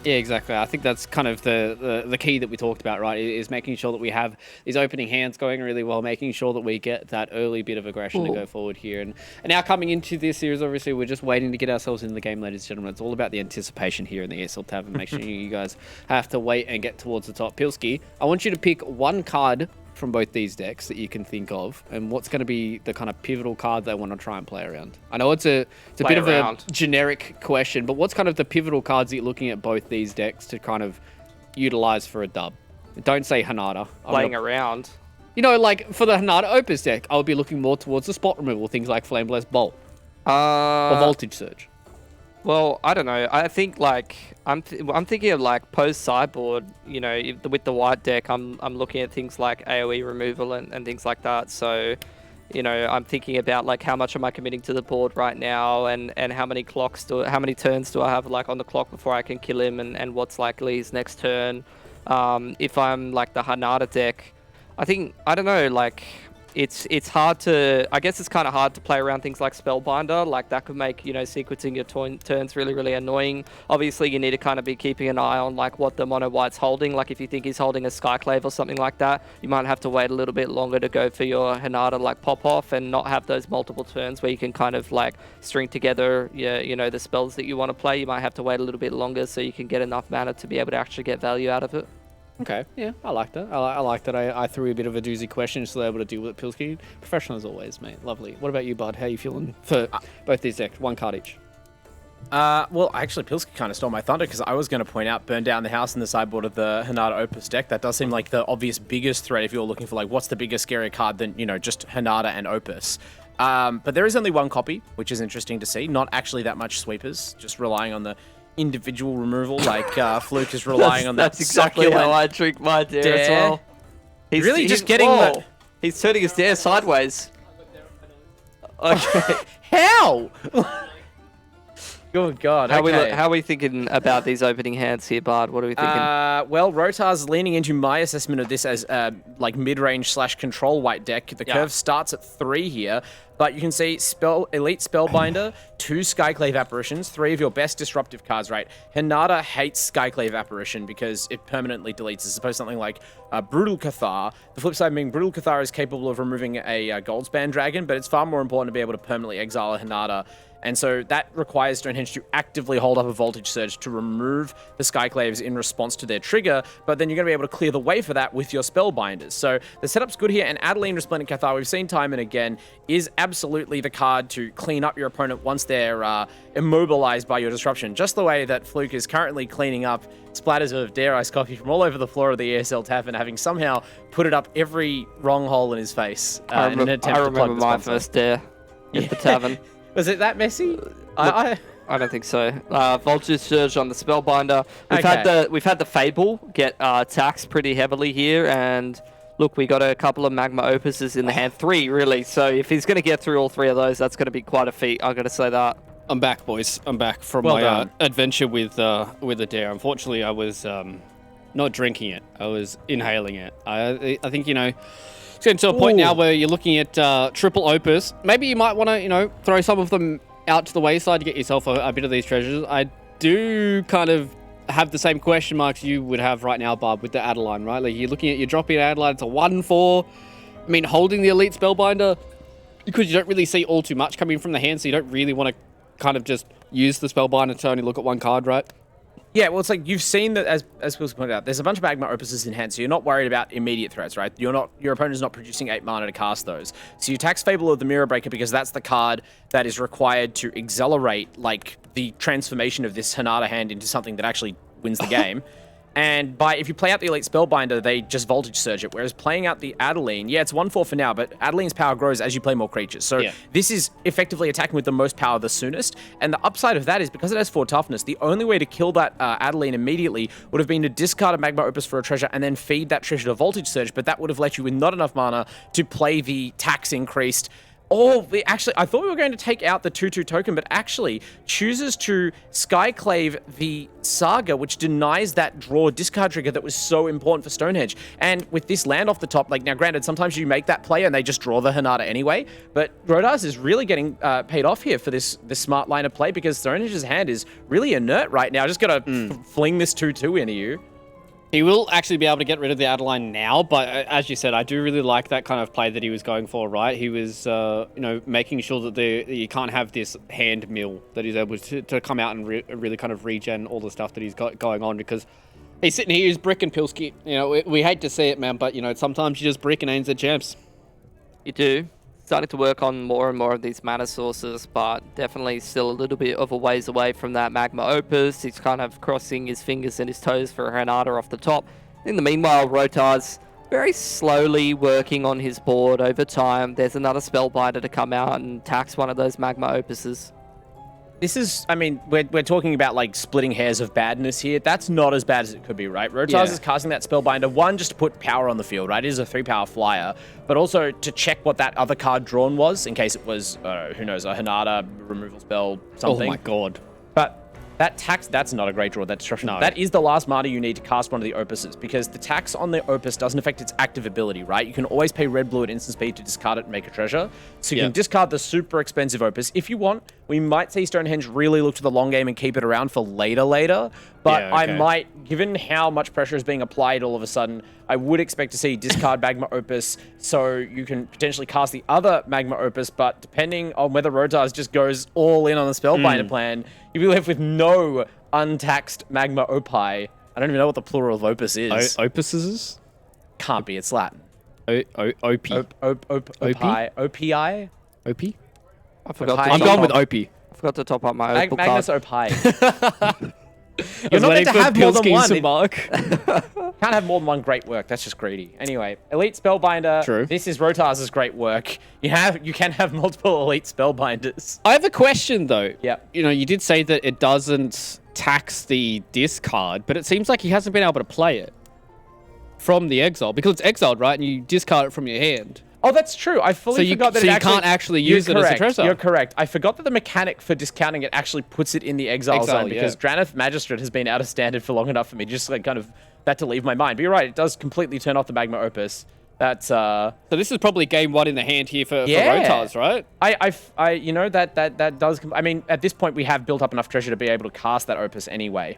Yeah, exactly. I think that's kind of the key that we talked about, right, is making sure that we have these opening hands going really well, making sure that we get that early bit of aggression to go forward here. And now coming into this series, obviously, we're just waiting to get ourselves into the game, ladies and gentlemen. It's all about the anticipation here in the ESL Tavern. Make sure you guys have to wait and get towards the top. Pilski, I want you to pick one card from both these decks that you can think of, and what's going to be the kind of pivotal card they want to try and play around. I know it's a bit of a generic question, but what's kind of the pivotal cards that you're looking at both these decks to kind of utilize for a dub? Don't say Hanada. Playing around. For the Hanada Opus deck, I would be looking more towards the spot removal, things like Flame Blessed Bolt or Voltage Surge. Well, I don't know. I think I'm thinking of post sideboard. With the white deck, I'm looking at things like AOE removal and things like that. So, I'm thinking about how much am I committing to the board right now, and how many turns do I have on the clock before I can kill him, and what's likely his next turn. If I'm the Hanada deck, I don't know. it's hard to, I guess it's kind of hard to play around things like Spellbinder. Like that could make, sequencing your turns really, really annoying. Obviously, you need to kind of be keeping an eye on like what the mono white's holding. Like if you think he's holding a Skyclave or something like that, you might have to wait a little bit longer to go for your Hinata like pop off and not have those multiple turns where you can kind of like string together, the spells that you want to play. You might have to wait a little bit longer so you can get enough mana to be able to actually get value out of it. Okay, yeah, I like that. I like that. I threw a bit of a doozy question so they're able to deal with it. Pilski, professional as always, mate. Lovely. What about you, Bud? How are you feeling for both these decks? One card each. Well, actually, Pilski kind of stole my thunder because I was going to point out Burn Down the House in the sideboard of the Hinata Opus deck. That does seem like the obvious biggest threat if you're looking for, like, what's the biggest, scarier card than, just Hinata and Opus. But there is only one copy, which is interesting to see. Not actually that much sweepers, just relying on the individual removal, like Fluke is relying on that. That's exactly how I treat my dare as well. He's really just getting the... He's turning his dare sideways. Okay. How? Good God. Okay. How are we thinking about these opening hands here, Bard? What are we thinking? Well, Rotar's leaning into my assessment of this as like mid-range / control white deck. The curve starts at 3 here, but you can see Elite Spellbinder, 2 Skyclave Apparitions, 3 of your best disruptive cards, right? Hinata hates Skyclave Apparition because it permanently deletes. As opposed to something like Brutal Cathar. The flip side being Brutal Cathar is capable of removing a Goldspan Dragon, but it's far more important to be able to permanently exile a Hinata. And so that requires Stonehenge to actively hold up a Voltage Surge to remove the Skyclaves in response to their trigger, but then you're going to be able to clear the way for that with your Spellbinders. So the setup's good here, and Adeline Resplendent Cathar, we've seen time and again, is absolutely the card to clean up your opponent once they're immobilized by your disruption, just the way that Fluke is currently cleaning up splatters of Dare Ice Coffee from all over the floor of the ESL Tavern, having somehow put it up every wrong hole in his face in an attempt to plug the remember my sponsor. first dare at the tavern. Was it that messy? I don't think so. Voltage Surge on the Spellbinder. We've had the Fable get taxed pretty heavily here, and look, we got a couple of Magma Opuses in the hand, 3 really. So if he's going to get through all 3 of those, that's going to be quite a feat. I got to say that. I'm back, boys. I'm back from my adventure with the dare. Unfortunately, I was not drinking it. I was inhaling it. I think it's getting to a point now where you're looking at triple opus. Maybe you might want to throw some of them out to the wayside to get yourself a bit of these treasures. I do kind of have the same question marks you would have right now, Barb, with the Adeline, right? Like you're dropping an Adeline, it's a 1/4. I mean, holding the Elite Spellbinder, because you don't really see all too much coming from the hand, so you don't really want to kind of just use the Spellbinder to only look at one card, right? Yeah, well, it's like you've seen that, as Will's pointed out, there's a bunch of Magma Opuses in hand, so you're not worried about immediate threats, right? Your opponent's not producing 8 mana to cast those. So you tax Fable of the Mirror Breaker because that's the card that is required to accelerate, like, the transformation of this Hinata hand into something that actually wins the game. And if you play out the Elite Spellbinder, they just Voltage Surge it. Whereas playing out the Adeline, it's 1/4 for now, but Adeline's power grows as you play more creatures. So this is effectively attacking with the most power the soonest. And the upside of that is because it has 4 toughness, the only way to kill that Adeline immediately would have been to discard a Magma Opus for a treasure and then feed that treasure to Voltage Surge, but that would have left you with not enough mana to play the tax increased. I thought we were going to take out the 2/2 token, but actually chooses to Skyclave the Saga, which denies that draw discard trigger that was so important for Stonehenge. And with this land off the top, like, now granted, sometimes you make that play and they just draw the Hinata anyway, but Rodars is really getting paid off here for this smart line of play because Stonehenge's hand is really inert right now. Just gotta fling this 2/2 into you. He will actually be able to get rid of the Adeline now, but as you said, I do really like that kind of play that he was going for, right? He was, making sure that you can't have this hand mill, that he's able to come out and really kind of regen all the stuff that he's got going on, because he's sitting here, he's brick and Pilski. We hate to see it, man, but, sometimes you just brick and ANZ champs. You do. Starting to work on more and more of these mana sources, but definitely still a little bit of a ways away from that Magma Opus. He's kind of crossing his fingers and his toes for Hinata off the top. In the meanwhile, Rotar's very slowly working on his board over time. There's another Spellbinder to come out and tax one of those Magma Opuses. This is, we're talking about, like, splitting hairs of badness here. That's not as bad as it could be, right? Rotars is casting that Spellbinder, one, just to put power on the field, right? It is a 3-power flyer, but also to check what that other card drawn was, in case it was, who knows, a Hinata removal spell, something. Oh my god. But That tax, that's not a great draw, that destruction. No. That is the last mana you need to cast one of the opuses, because the tax on the opus doesn't affect its active ability, right? You can always pay red, blue at instant speed to discard it and make a treasure. So you can discard the super expensive opus. If you want, we might see Stonehenge really look to the long game and keep it around for later. But I might, given how much pressure is being applied all of a sudden, I would expect to see discard Magma Opus so you can potentially cast the other Magma Opus, but depending on whether Rotars just goes all in on the Spellbinder plan, you'll be left with no untaxed Magma Opie. I don't even know what the plural of Opus is. Opuses? Can't be, it's Latin. OP. Opie? OPI? OP? I forgot. Opie. I'm going with OP. I forgot to top up my Opal Magnus card. Opie. You're not meant to have more than one. Mark. Can't have more than one great work. That's just greedy. Anyway, Elite Spellbinder. True. This is Rotars' great work. You can have multiple Elite Spellbinders. I have a question though. Yep. You know, you did say that it doesn't tax the discard, but it seems like he hasn't been able to play it from the exile because it's exiled, right? And you discard it from your hand. Oh, that's true. I fully forgot that so it you actually... can't actually use it as a treasure. You're correct. I forgot that the mechanic for discounting it actually puts it in the exile zone because Drannith Magistrate has been out of standard for long enough for me just like kind of that to leave my mind. But you're right. It does completely turn off the Magma Opus. That's So this is probably game one in the hand here for Rotars, right? I you know that does. I mean, at this point we have built up enough treasure to be able to cast that Opus anyway.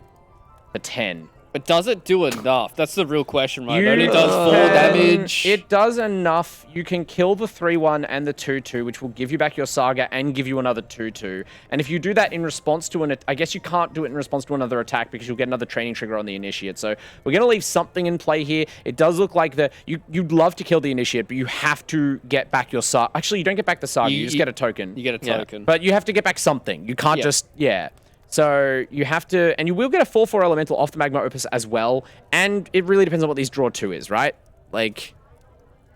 For 10. But does it do enough? That's the real question, right? It only does 4 damage. It does enough. You can kill the 3/1 and the 2/2, which will give you back your Saga and give you another 2/2. And if you do that in response to I guess you can't do it in response to another attack because you'll get another training trigger on the Initiate. So we're going to leave something in play here. It does look like you'd love to kill the Initiate, but you have to get back your Saga. Actually, you don't get back the Saga. You just get a token. You get a token. But you have to get back something. You can't just... So you have to, and you will get a 4/4 elemental off the Magma Opus as well. And it really depends on what these draw 2 is, right? Like,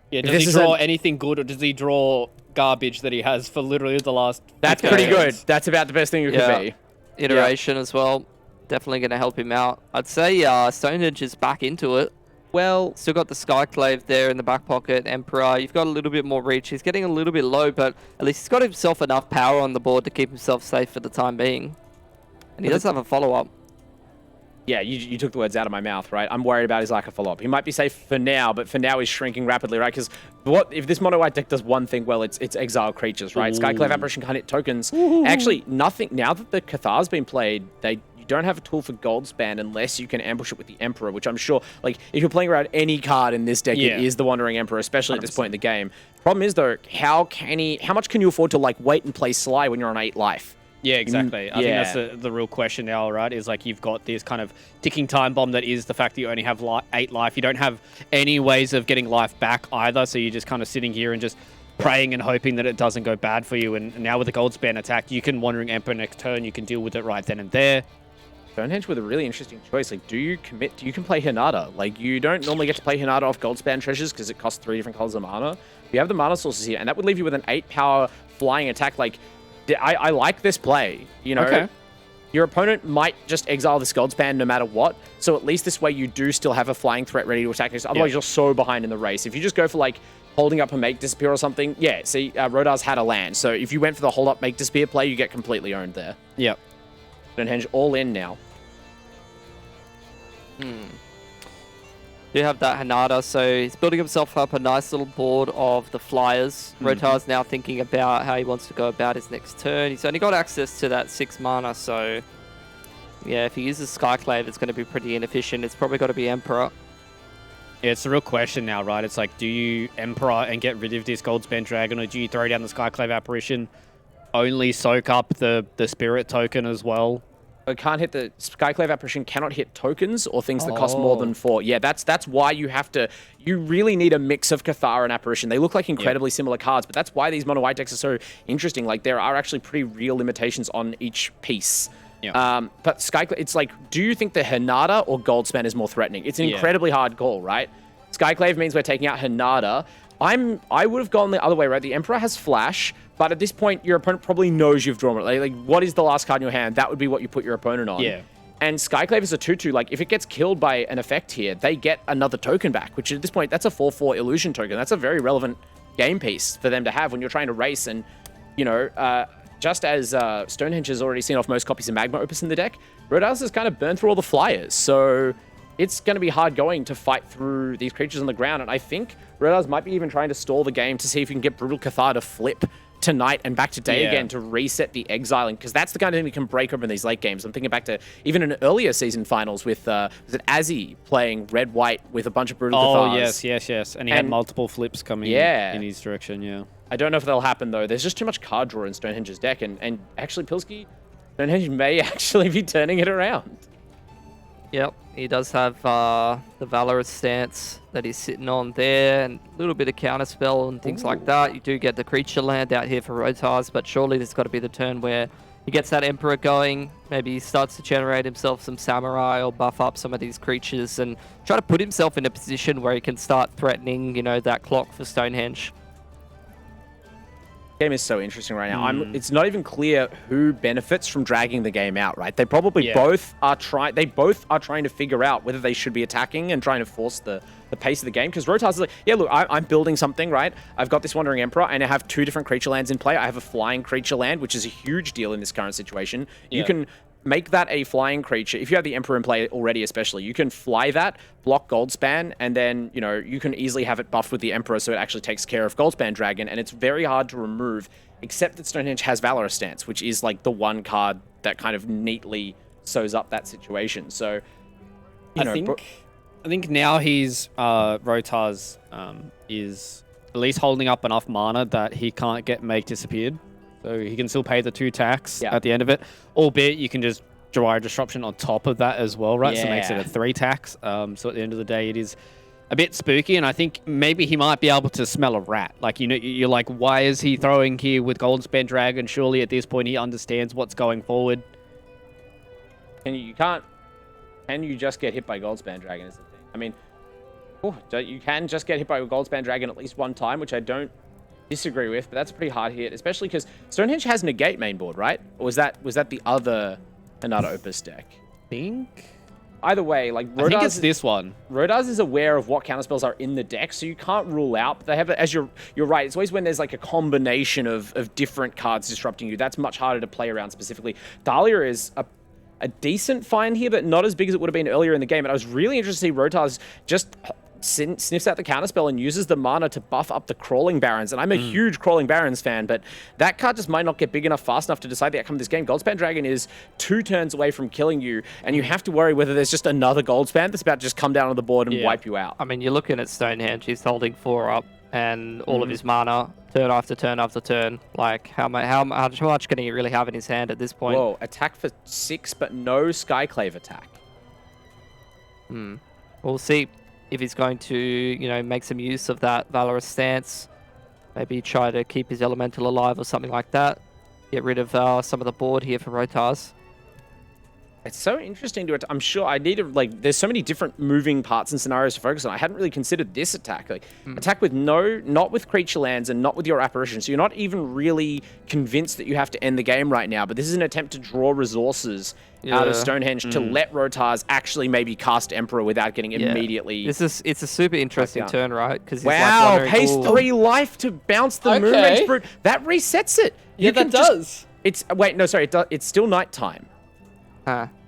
yeah, does he draw anything good or does he draw garbage that he has for literally the last... That's pretty good. That's about the best thing it could be. Iteration as well. Definitely going to help him out. I'd say Stonehenge is back into it. Well, still got the Skyclave there in the back pocket. Emperor, you've got a little bit more reach. He's getting a little bit low, but at least he's got himself enough power on the board to keep himself safe for the time being. And he does have a follow-up. Yeah, you took the words out of my mouth, right? I'm worried about his lack of follow-up. He might be safe for now, but for now he's shrinking rapidly, right? Because if this mono white deck does one thing well, it's exile creatures, right? Skyclave Apparition can't hit tokens. Actually, nothing. Now that the Cathar's been played, you don't have a tool for Goldspan unless you can ambush it with the Emperor, which I'm sure, like, if you're playing around any card in this deck, it is the Wandering Emperor, especially 100%. At this point in the game. Problem is, though, how much can you afford to, like, wait and play Sly when you're on 8 life? Yeah, exactly. I think that's the real question now, right? Is like you've got this kind of ticking time bomb that is the fact that you only have 8 life. You don't have any ways of getting life back either, so you're just kind of sitting here and just praying and hoping that it doesn't go bad for you. And now with the Goldspan attack, you can Wandering Emperor next turn. You can deal with it right then and there. Stonehenge with a really interesting choice. Like, do you can play Hinata? Like, you don't normally get to play Hinata off Goldspan treasures because it costs 3 different colors of mana. You have the mana sources here, and that would leave you with an 8 power flying attack. Like, I like this play, you know. Your opponent might just exile this Goldspan no matter what, so at least this way you do still have a flying threat ready to attack. Otherwise, you're so behind in the race. If you just go for, like, holding up and make disappear or something, see, Rodar's had a land, so if you went for the hold up, make disappear play, you get completely owned there. Yep. Stonehenge all in now. You have that Hinata, so he's building himself up a nice little board of the flyers. Rotar's now thinking about how he wants to go about his next turn. He's only got access to that 6 mana, so yeah, if he uses Skyclave, it's going to be pretty inefficient. It's probably got to be Emperor. Yeah, it's the real question now, right? It's like, do you Emperor and get rid of this Goldspan Dragon, or do you throw down the Skyclave Apparition, only soak up the Spirit token as well? It can't hit the Skyclave Apparition, cannot hit tokens or things that cost more than 4. Yeah, that's why you have to... You really need a mix of Cathar and Apparition. They look like incredibly similar cards, but that's why these mono white decks are so interesting. Like, there are actually pretty real limitations on each piece. Yeah. But Skyclave, it's like, do you think the Hinata or Goldspan is more threatening? It's an incredibly hard call, right? Skyclave means we're taking out Hinata. I would have gone the other way, right? The Emperor has Flash, but at this point, your opponent probably knows you've drawn it. Like, what is the last card in your hand? That would be what you put your opponent on. Yeah. And Skyclave is a 2/2. Like, if it gets killed by an effect here, they get another token back, which at this point, that's a 4/4 illusion token. That's a very relevant game piece for them to have when you're trying to race and, you know, just as Stonehenge has already seen off most copies of Magma Opus in the deck, Roadhouse has kind of burned through all the flyers. So it's going to be hard going to fight through these creatures on the ground. And I think Roadhouse might be even trying to stall the game to see if you can get Brutal Cathar to flip tonight and back to day again to reset the exiling, because that's the kind of thing that can break open these late games. I'm thinking back to even an earlier season finals with was it Azzy playing red-white with a bunch of Brutal Cathars. Yes. And he had multiple flips coming in his direction, yeah. I don't know if that'll happen, though. There's just too much card draw in Stonehenge's deck, and actually, Pilski, Stonehenge may actually be turning it around. Yep, he does have the Valorous stance that he's sitting on there, and a little bit of counterspell and things like that. You do get the creature land out here for Rotas, but surely there's got to be the turn where he gets that Emperor going. Maybe he starts to generate himself some Samurai or buff up some of these creatures and try to put himself in a position where he can start threatening, you know, that clock for Stonehenge. Game is so interesting right now. It's not even clear who benefits from dragging the game out, right? They probably both are trying to figure out whether they should be attacking and trying to force the pace of the game. Because Rotas is like, yeah, look, I'm building something, right? I've got this Wandering Emperor, and I have 2 different creature lands in play. I have a flying creature land, which is a huge deal in this current situation. You can make that a flying creature. If you have the Emperor in play already, especially, you can fly that, block Goldspan, and then, you know, you can easily have it buffed with the Emperor so it actually takes care of Goldspan Dragon, and it's very hard to remove, except that Stonehenge has Valorous Stance, which is like the one card that kind of neatly sews up that situation. So, I think now he's Rotas is at least holding up enough mana that he can't get Make Disappeared. So he can still pay the 2 tax at the end of it, albeit you can just Jawari Disruption on top of that as well, right? So it makes it a 3 tax. So at the end of the day, it is a bit spooky, and I think maybe he might be able to smell a rat. Like, you know, you're like, why is he throwing here with Goldspan Dragon? Surely at this point he understands what's going forward. And can you just get hit by Goldspan Dragon is the thing. I mean, you can just get hit by a Goldspan Dragon at least one time, which I don't disagree with, but that's a pretty hard hit, especially because Stonehenge has Negate mainboard, right? Or was that the other Another Opus deck? Either way, like I think it's this one. Rotas is aware of what counterspells are in the deck, so you can't rule out. But they have it as you're right. It's always when there's like a combination of different cards disrupting you. That's much harder to play around specifically. Dahlia is a decent find here, but not as big as it would have been earlier in the game. And I was really interested to see Rotas just sniffs out the counterspell and uses the mana to buff up the Crawling Barons. And I'm a huge Crawling Barons fan, but that card just might not get big enough fast enough to decide the outcome of this game. Goldspan Dragon is 2 turns away from killing you, and you have to worry whether there's just another Goldspan that's about to just come down on the board and wipe you out. I mean, you're looking at Stonehenge, he's holding 4 up, and all of his mana, turn after turn after turn. Like, how much can he really have in his hand at this point? Whoa, attack for 6, but no Skyclave attack. We'll see if he's going to, you know, make some use of that Valorous Stance. Maybe try to keep his Elemental alive or something like that. Get rid of some of the board here for Rotas. It's so interesting to it. I'm sure I need to, like, there's so many different moving parts and scenarios to focus on. I hadn't really considered this attack. Like, attack with not with creature lands and not with your apparition. So you're not even really convinced that you have to end the game right now. But this is an attempt to draw resources out of Stonehenge to let Rotas actually maybe cast Emperor without getting immediately. It's a super interesting turn, right? Because wow, pays 3 life to bounce the Moonrage Brute. That resets it. Yeah, that does. It's it's still nighttime.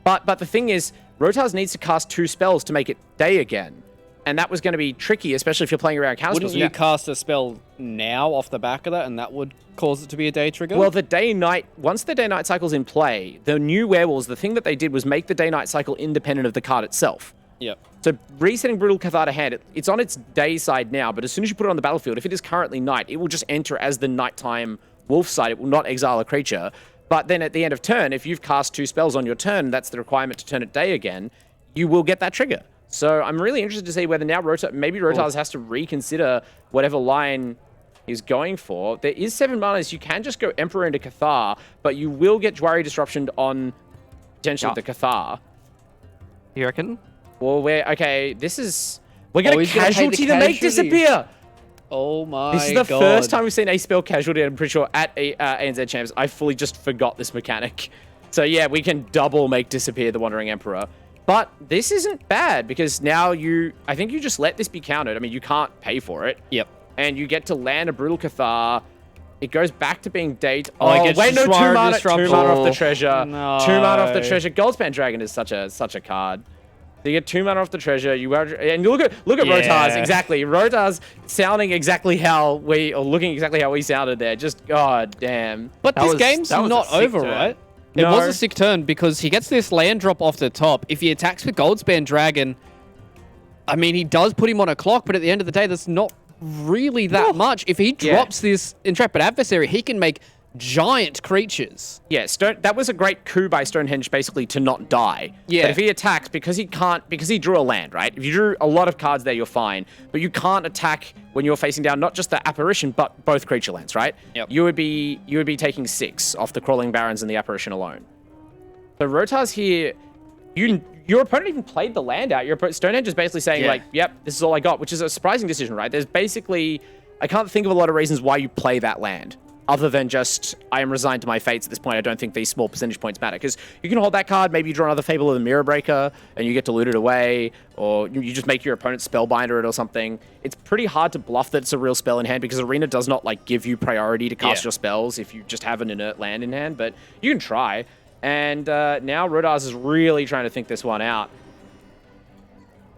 But the thing is, Rotas needs to cast 2 spells to make it day again. And that was going to be tricky, especially if you're playing around counterspells. Wouldn't you cast a spell now off the back of that, and that would cause it to be a day trigger? Well, once the day-night cycle's in play, the new werewolves, the thing that they did was make the day-night cycle independent of the card itself. Yep. So resetting Brutal Cathar to hand, it's on its day side now, but as soon as you put it on the battlefield, if it is currently night, it will just enter as the nighttime wolf side. It will not exile a creature. But then at the end of turn, if you've cast 2 spells on your turn, that's the requirement to turn it day again, you will get that trigger. So I'm really interested to see whether now Rotas has to reconsider whatever line he's going for. There is 7 mana, so you can just go Emperor into Cathar, but you will get Jwari Disruption on potentially the Cathar. You reckon? Well, we're going to casualty to make disappear. Oh my god. This is the first time we've seen a spell casualty, I'm pretty sure, at ANZ Champs. I fully just forgot this mechanic. So yeah, we can double make disappear the Wandering Emperor. But this isn't bad, because now I think you just let this be countered. I mean, you can't pay for it. Yep. And you get to land a Brutal Cathar, It goes back to being date. Oh, he Oh, gets wait, no, 2 Shwara mana, Disruptor. 2 mana off the treasure. No. 2 mana off the treasure. Goldspan Dragon is such a card. So you get 2 mana off the treasure. And look at Yeah. Rotars, exactly. Rotars sounding exactly looking exactly how we sounded there. Just, god damn. But That this was- game's that was a not sick over, turn. right? It No. was a sick turn because he gets this land drop off the top. If he attacks with Goldspan Dragon, I mean, he does put him on a clock, but at the end of the day, that's not really that much. If he drops this Intrepid Adversary, he can make giant creatures. Yeah, that was a great coup by Stonehenge, basically, to not die. Yeah. But if he attacks, because he drew a land, right? If you drew a lot of cards there, you're fine. But you can't attack when you're facing down not just the Apparition, but both creature lands, right? Yep. You would be taking 6 off the Crawling Barrens and the Apparition alone. So Rotar's here, your opponent even played the land out. Stonehenge is basically saying, like, yep, this is all I got, which is a surprising decision, right? There's basically, I can't think of a lot of reasons why you play that land. Other than just, I am resigned to my fates at this point. I don't think these small percentage points matter. Because you can hold that card, maybe you draw another Fable of the Mirror Breaker, and you get to loot it away, or you just make your opponent Spellbinder it or something. It's pretty hard to bluff that it's a real spell in hand, because Arena does not, like, give you priority to cast your spells if you just have an inert land in hand, but you can try. And now Rodars is really trying to think this one out.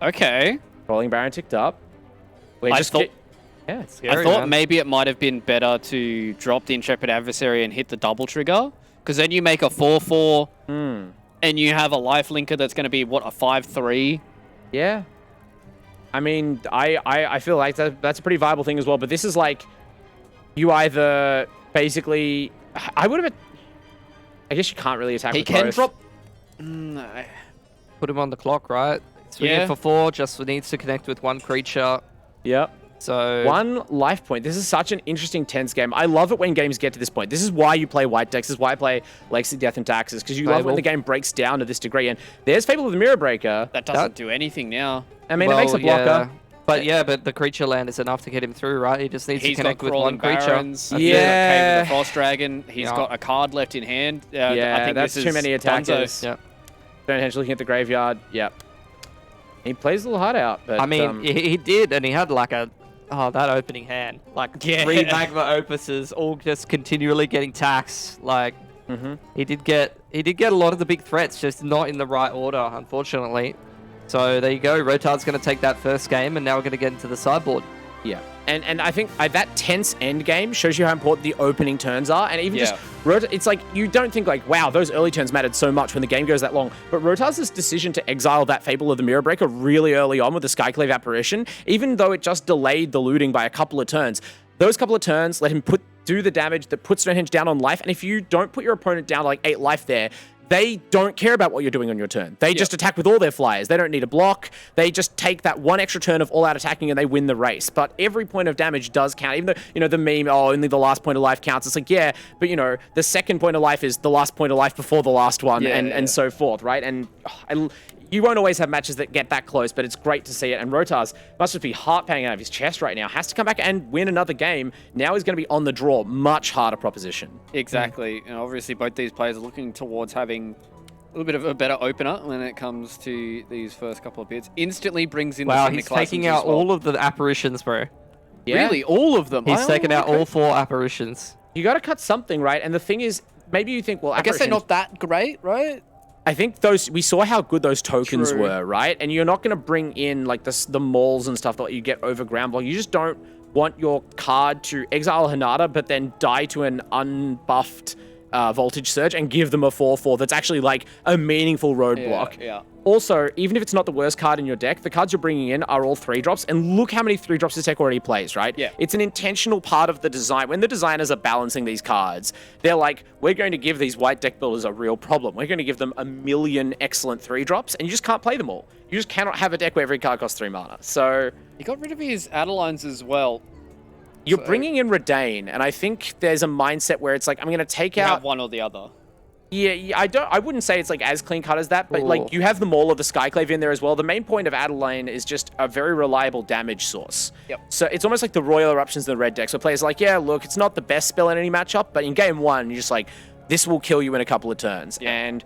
Okay. Crawling Baron ticked up. Yeah. I thought maybe it might have been better to drop the Intrepid Adversary and hit the double trigger, because then you make a 4/4, and you have a life linker that's going to be, what, a 5/3? Yeah. I mean, I feel like that's a pretty viable thing as well, but this is like, you either basically, I guess you can't really attack He with can both. drop... Put him on the clock, right? Swing Yeah. it for 4, just needs to connect with 1 creature. Yep. So 1 life point. This is such an interesting tense game. I love it when games get to this point. This is why you play white decks. This is why I play Legacy Death and Taxes, because you love when the game breaks down to this degree. And there's Fable of the Mirror Breaker. That doesn't do anything now. I mean, it makes a blocker. But the creature land is enough to get him through, right? He just needs to He's connect got with Crawling 1 creature. Barrens. Yeah. Cave of the Frost Dragon. He's Yeah. got a card left in hand. Yeah, I think that's this too is many attackers. Dunzo. Yeah. Stonehenge looking at the graveyard. Yep. He plays a little hard out, but I mean, he did, and he had like that opening hand, like 3 Magma Opuses, all just continually getting taxed. Like, he did get a lot of the big threats, just not in the right order, unfortunately. So there you go. Rotard's going to take that first game, and now we're going to get into the sideboard. yeah. And I think that tense end game shows you how important the opening turns are. And even just it's like, you don't think like, wow, those early turns mattered so much when the game goes that long. But Rotar's decision to exile that Fable of the Mirror Breaker really early on with the Skyclave Apparition, even though it just delayed the looting by a couple of turns, those couple of turns let him do the damage that puts Stonehenge down on life. And if you don't put your opponent down to like 8 life there, they don't care about what you're doing on your turn. They just attack with all their flyers. They don't need a block. They just take that 1 extra turn of all-out attacking and they win the race. But every point of damage does count. Even though, the meme, only the last point of life counts. It's like, yeah, but, the second point of life is the last point of life before the last one and so forth, right? And you won't always have matches that get that close, but it's great to see it. And Rotars must just be heart pounding out of his chest right now. Has to come back and win another game. Now he's going to be on the draw. Much harder proposition. Exactly. And obviously both these players are looking towards having a little bit of a better opener when it comes to these first couple of bits. Instantly brings in Wow, the he's taking out all of the apparitions, bro. Yeah. Really? All of them? He's taken out all 4 apparitions. You got to cut something, right? And the thing is, maybe you think, well, I guess they're not that great, right? I think we saw how good those tokens were, right? And you're not going to bring in like the mauls and stuff that you get over ground block. You just don't want your card to exile Hanada, but then die to an unbuffed Voltage Surge and give them a 4/4 that's actually like a meaningful roadblock. Yeah. Also, even if it's not the worst card in your deck, the cards you're bringing in are all 3-drops, and look how many 3-drops this deck already plays, right? Yeah. It's an intentional part of the design. When the designers are balancing these cards, they're like, we're going to give these white deck builders a real problem. We're going to give them a million excellent 3-drops, and you just can't play them all. You just cannot have a deck where every card costs 3 mana. So He got rid of his Adelines as well. you're bringing in Redain, and I think there's a mindset where it's like, I'm going to take You out... have one or the other. Yeah, I wouldn't say it's like as clean cut as that, but like you have the Maul of the Skyclave in there as well. The main point of Adeline is just a very reliable damage source. Yep. So it's almost like the Royal Eruptions in the red deck. So players are like, yeah, look, it's not the best spell in any matchup, but in game 1, you're just like, this will kill you in a couple of turns. Yeah. And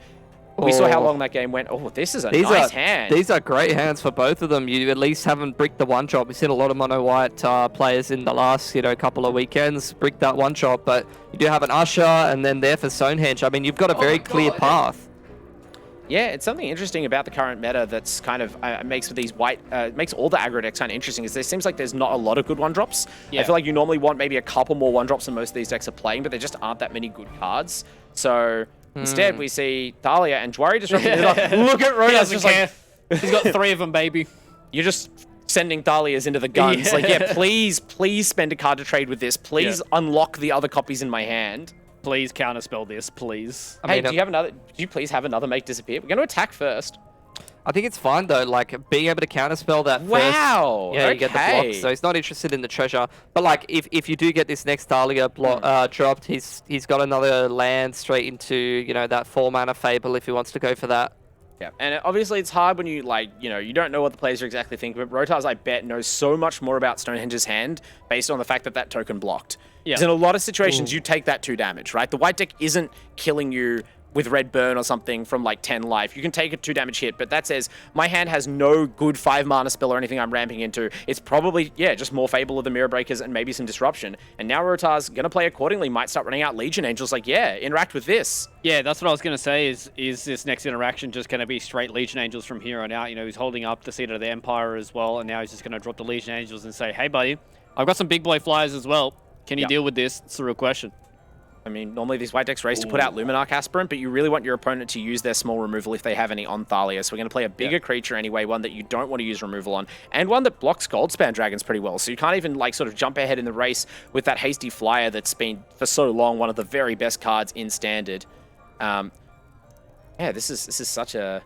We saw how long that game went. Oh, this is a nice hand. These are great hands for both of them. You at least haven't bricked the one shot. We've seen a lot of mono white players in the last couple of weekends brick that one shot, but you do have an Usher and then there for Stonehenge. I mean, you've got a very clear path. Yeah, it's something interesting about the current meta that's kind of makes these white makes all the aggro decks kind of interesting. Is there seems like there's not a lot of good one drops. Yeah. I feel like you normally want maybe a couple more one drops than most of these decks are playing, but there just aren't that many good cards. So instead, we see Thalia and Jwari disrupting. Look at Roda. He's got 3 of them, baby. You're just sending Thalias into the guns. Please spend a card to trade with this. Please unlock the other copies in my hand. Please counterspell this, please. Hey, do you please have another make disappear? We're going to attack first. I think it's fine though, like being able to counterspell that first. Wow. Yeah, you get the block. So he's not interested in the treasure. But like, if you do get this next Thalia block dropped, he's got another land straight into that 4-mana Fable if he wants to go for that. Yeah, and obviously it's hard when you you don't know what the players are exactly thinking. But Rotars, I bet, knows so much more about Stonehenge's hand based on the fact that that token blocked. Because in a lot of situations, you take that 2 damage, right? The white deck isn't killing you with red burn or something from like 10 life. You can take a 2 damage hit, but that says my hand has no good 5-mana spell or anything I'm ramping into. It's probably, just more Fable of the Mirror Breakers and maybe some disruption. And now Rotar's going to play accordingly, might start running out Legion Angels like, interact with this. Yeah, that's what I was going to say is this next interaction just going to be straight Legion Angels from here on out? He's holding up the Seat of the Empire as well, and now he's just going to drop the Legion Angels and say, hey, buddy, I've got some big boy flyers as well. Can you deal with this? It's a real question. I mean, normally these white decks race to put out Luminarch Aspirant, but you really want your opponent to use their small removal if they have any on Thalia. So we're going to play a bigger creature anyway, one that you don't want to use removal on, and one that blocks Goldspan Dragons pretty well. So you can't even sort of jump ahead in the race with that hasty flyer that's been for so long one of the very best cards in Standard. This is such a...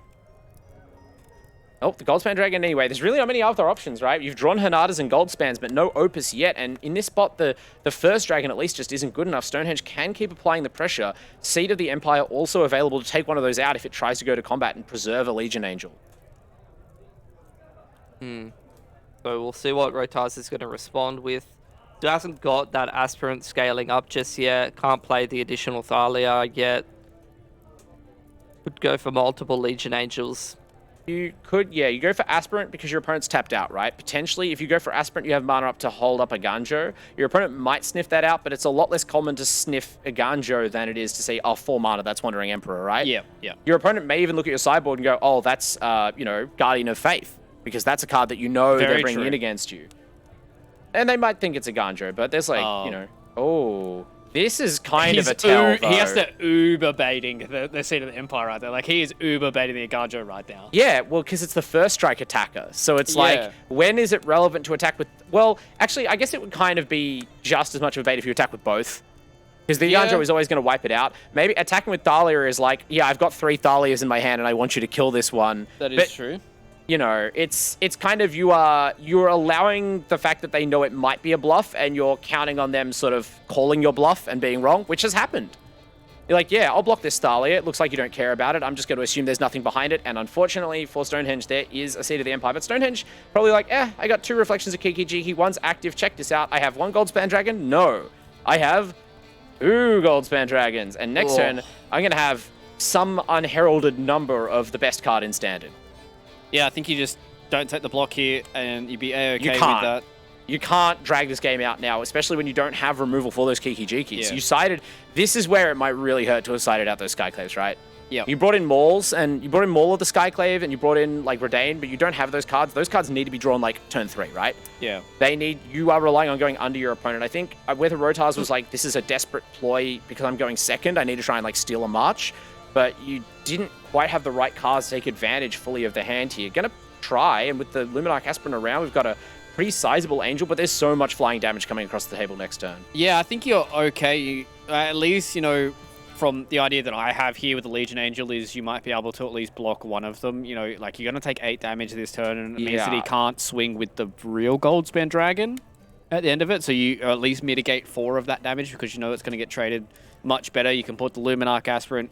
Oh, the Goldspan Dragon anyway. There's really not many other options, right? You've drawn Hanadas and Goldspans, but no Opus yet. And in this spot, the first dragon at least just isn't good enough. Stonehenge can keep applying the pressure. Seed of the Empire also available to take one of those out if it tries to go to combat and preserve a Legion Angel. So we'll see what Rotars is going to respond with. Hasn't got that Aspirant scaling up just yet. Can't play the additional Thalia yet. Could go for multiple Legion Angels. You could, you go for Aspirant because your opponent's tapped out, right? Potentially, if you go for Aspirant, you have mana up to hold up a Ganjo. Your opponent might sniff that out, but it's a lot less common to sniff a Ganjo than it is to say, 4 mana, that's Wandering Emperor, right? Yeah. Your opponent may even look at your sideboard and go, oh, that's, Guardian of Faith, because that's a card that they're bringing in against you. And they might think it's a Ganjo, but there's this is kind of a tell, though. He has to uber baiting the Seat of the Empire right there. Like, he is uber baiting the Ganjo right now. Yeah, well, because it's the first strike attacker. So it's like, when is it relevant to attack with... Well, actually, I guess it would kind of be just as much of a bait if you attack with both. Because the Ganjo is always going to wipe it out. Maybe attacking with Thalia is like, I've got 3 Thalias in my hand and I want you to kill this one. That is true. It's kind of you're allowing the fact that they know it might be a bluff and you're counting on them sort of calling your bluff and being wrong, which has happened. You're like, I'll block this Thalia. It looks like you don't care about it. I'm just going to assume there's nothing behind it. And unfortunately for Stonehenge, there is a Seat of the Empire. But Stonehenge probably like, I got 2 reflections of Kiki Jiki. One's active. Check this out. I have 1 Goldspan Dragon. No. I have 2 Goldspan Dragons. And next turn, I'm going to have some unheralded number of the best card in Standard. Yeah, I think you just don't take the block here and you'd be A-okay with that. You can't drag this game out now, especially when you don't have removal for those Kiki Jikis. You sided... This is where it might really hurt to have sided out those Skyclaves, right? Yeah. You brought in Mauls, and you brought in Maul of the Skyclave, and you brought in, Redain, but you don't have those cards. Those cards need to be drawn, turn 3, right? Yeah. You are relying on going under your opponent. I think whether Rotars was like, this is a desperate ploy because I'm going second, I need to try and, steal a march. But you didn't quite have the right cards to take advantage fully of the hand here. Gonna try, and with the Luminarch Aspirant around, we've got a pretty sizable Angel, but there's so much flying damage coming across the table next turn. Yeah, I think you're okay. At least, from the idea that I have here with the Legion Angel is you might be able to at least block one of them. You're going to take 8 damage this turn, and it means that he can't swing with the real Goldspan Dragon at the end of it. So you at least mitigate 4 of that damage because it's going to get traded much better. You can put the Luminarch Aspirant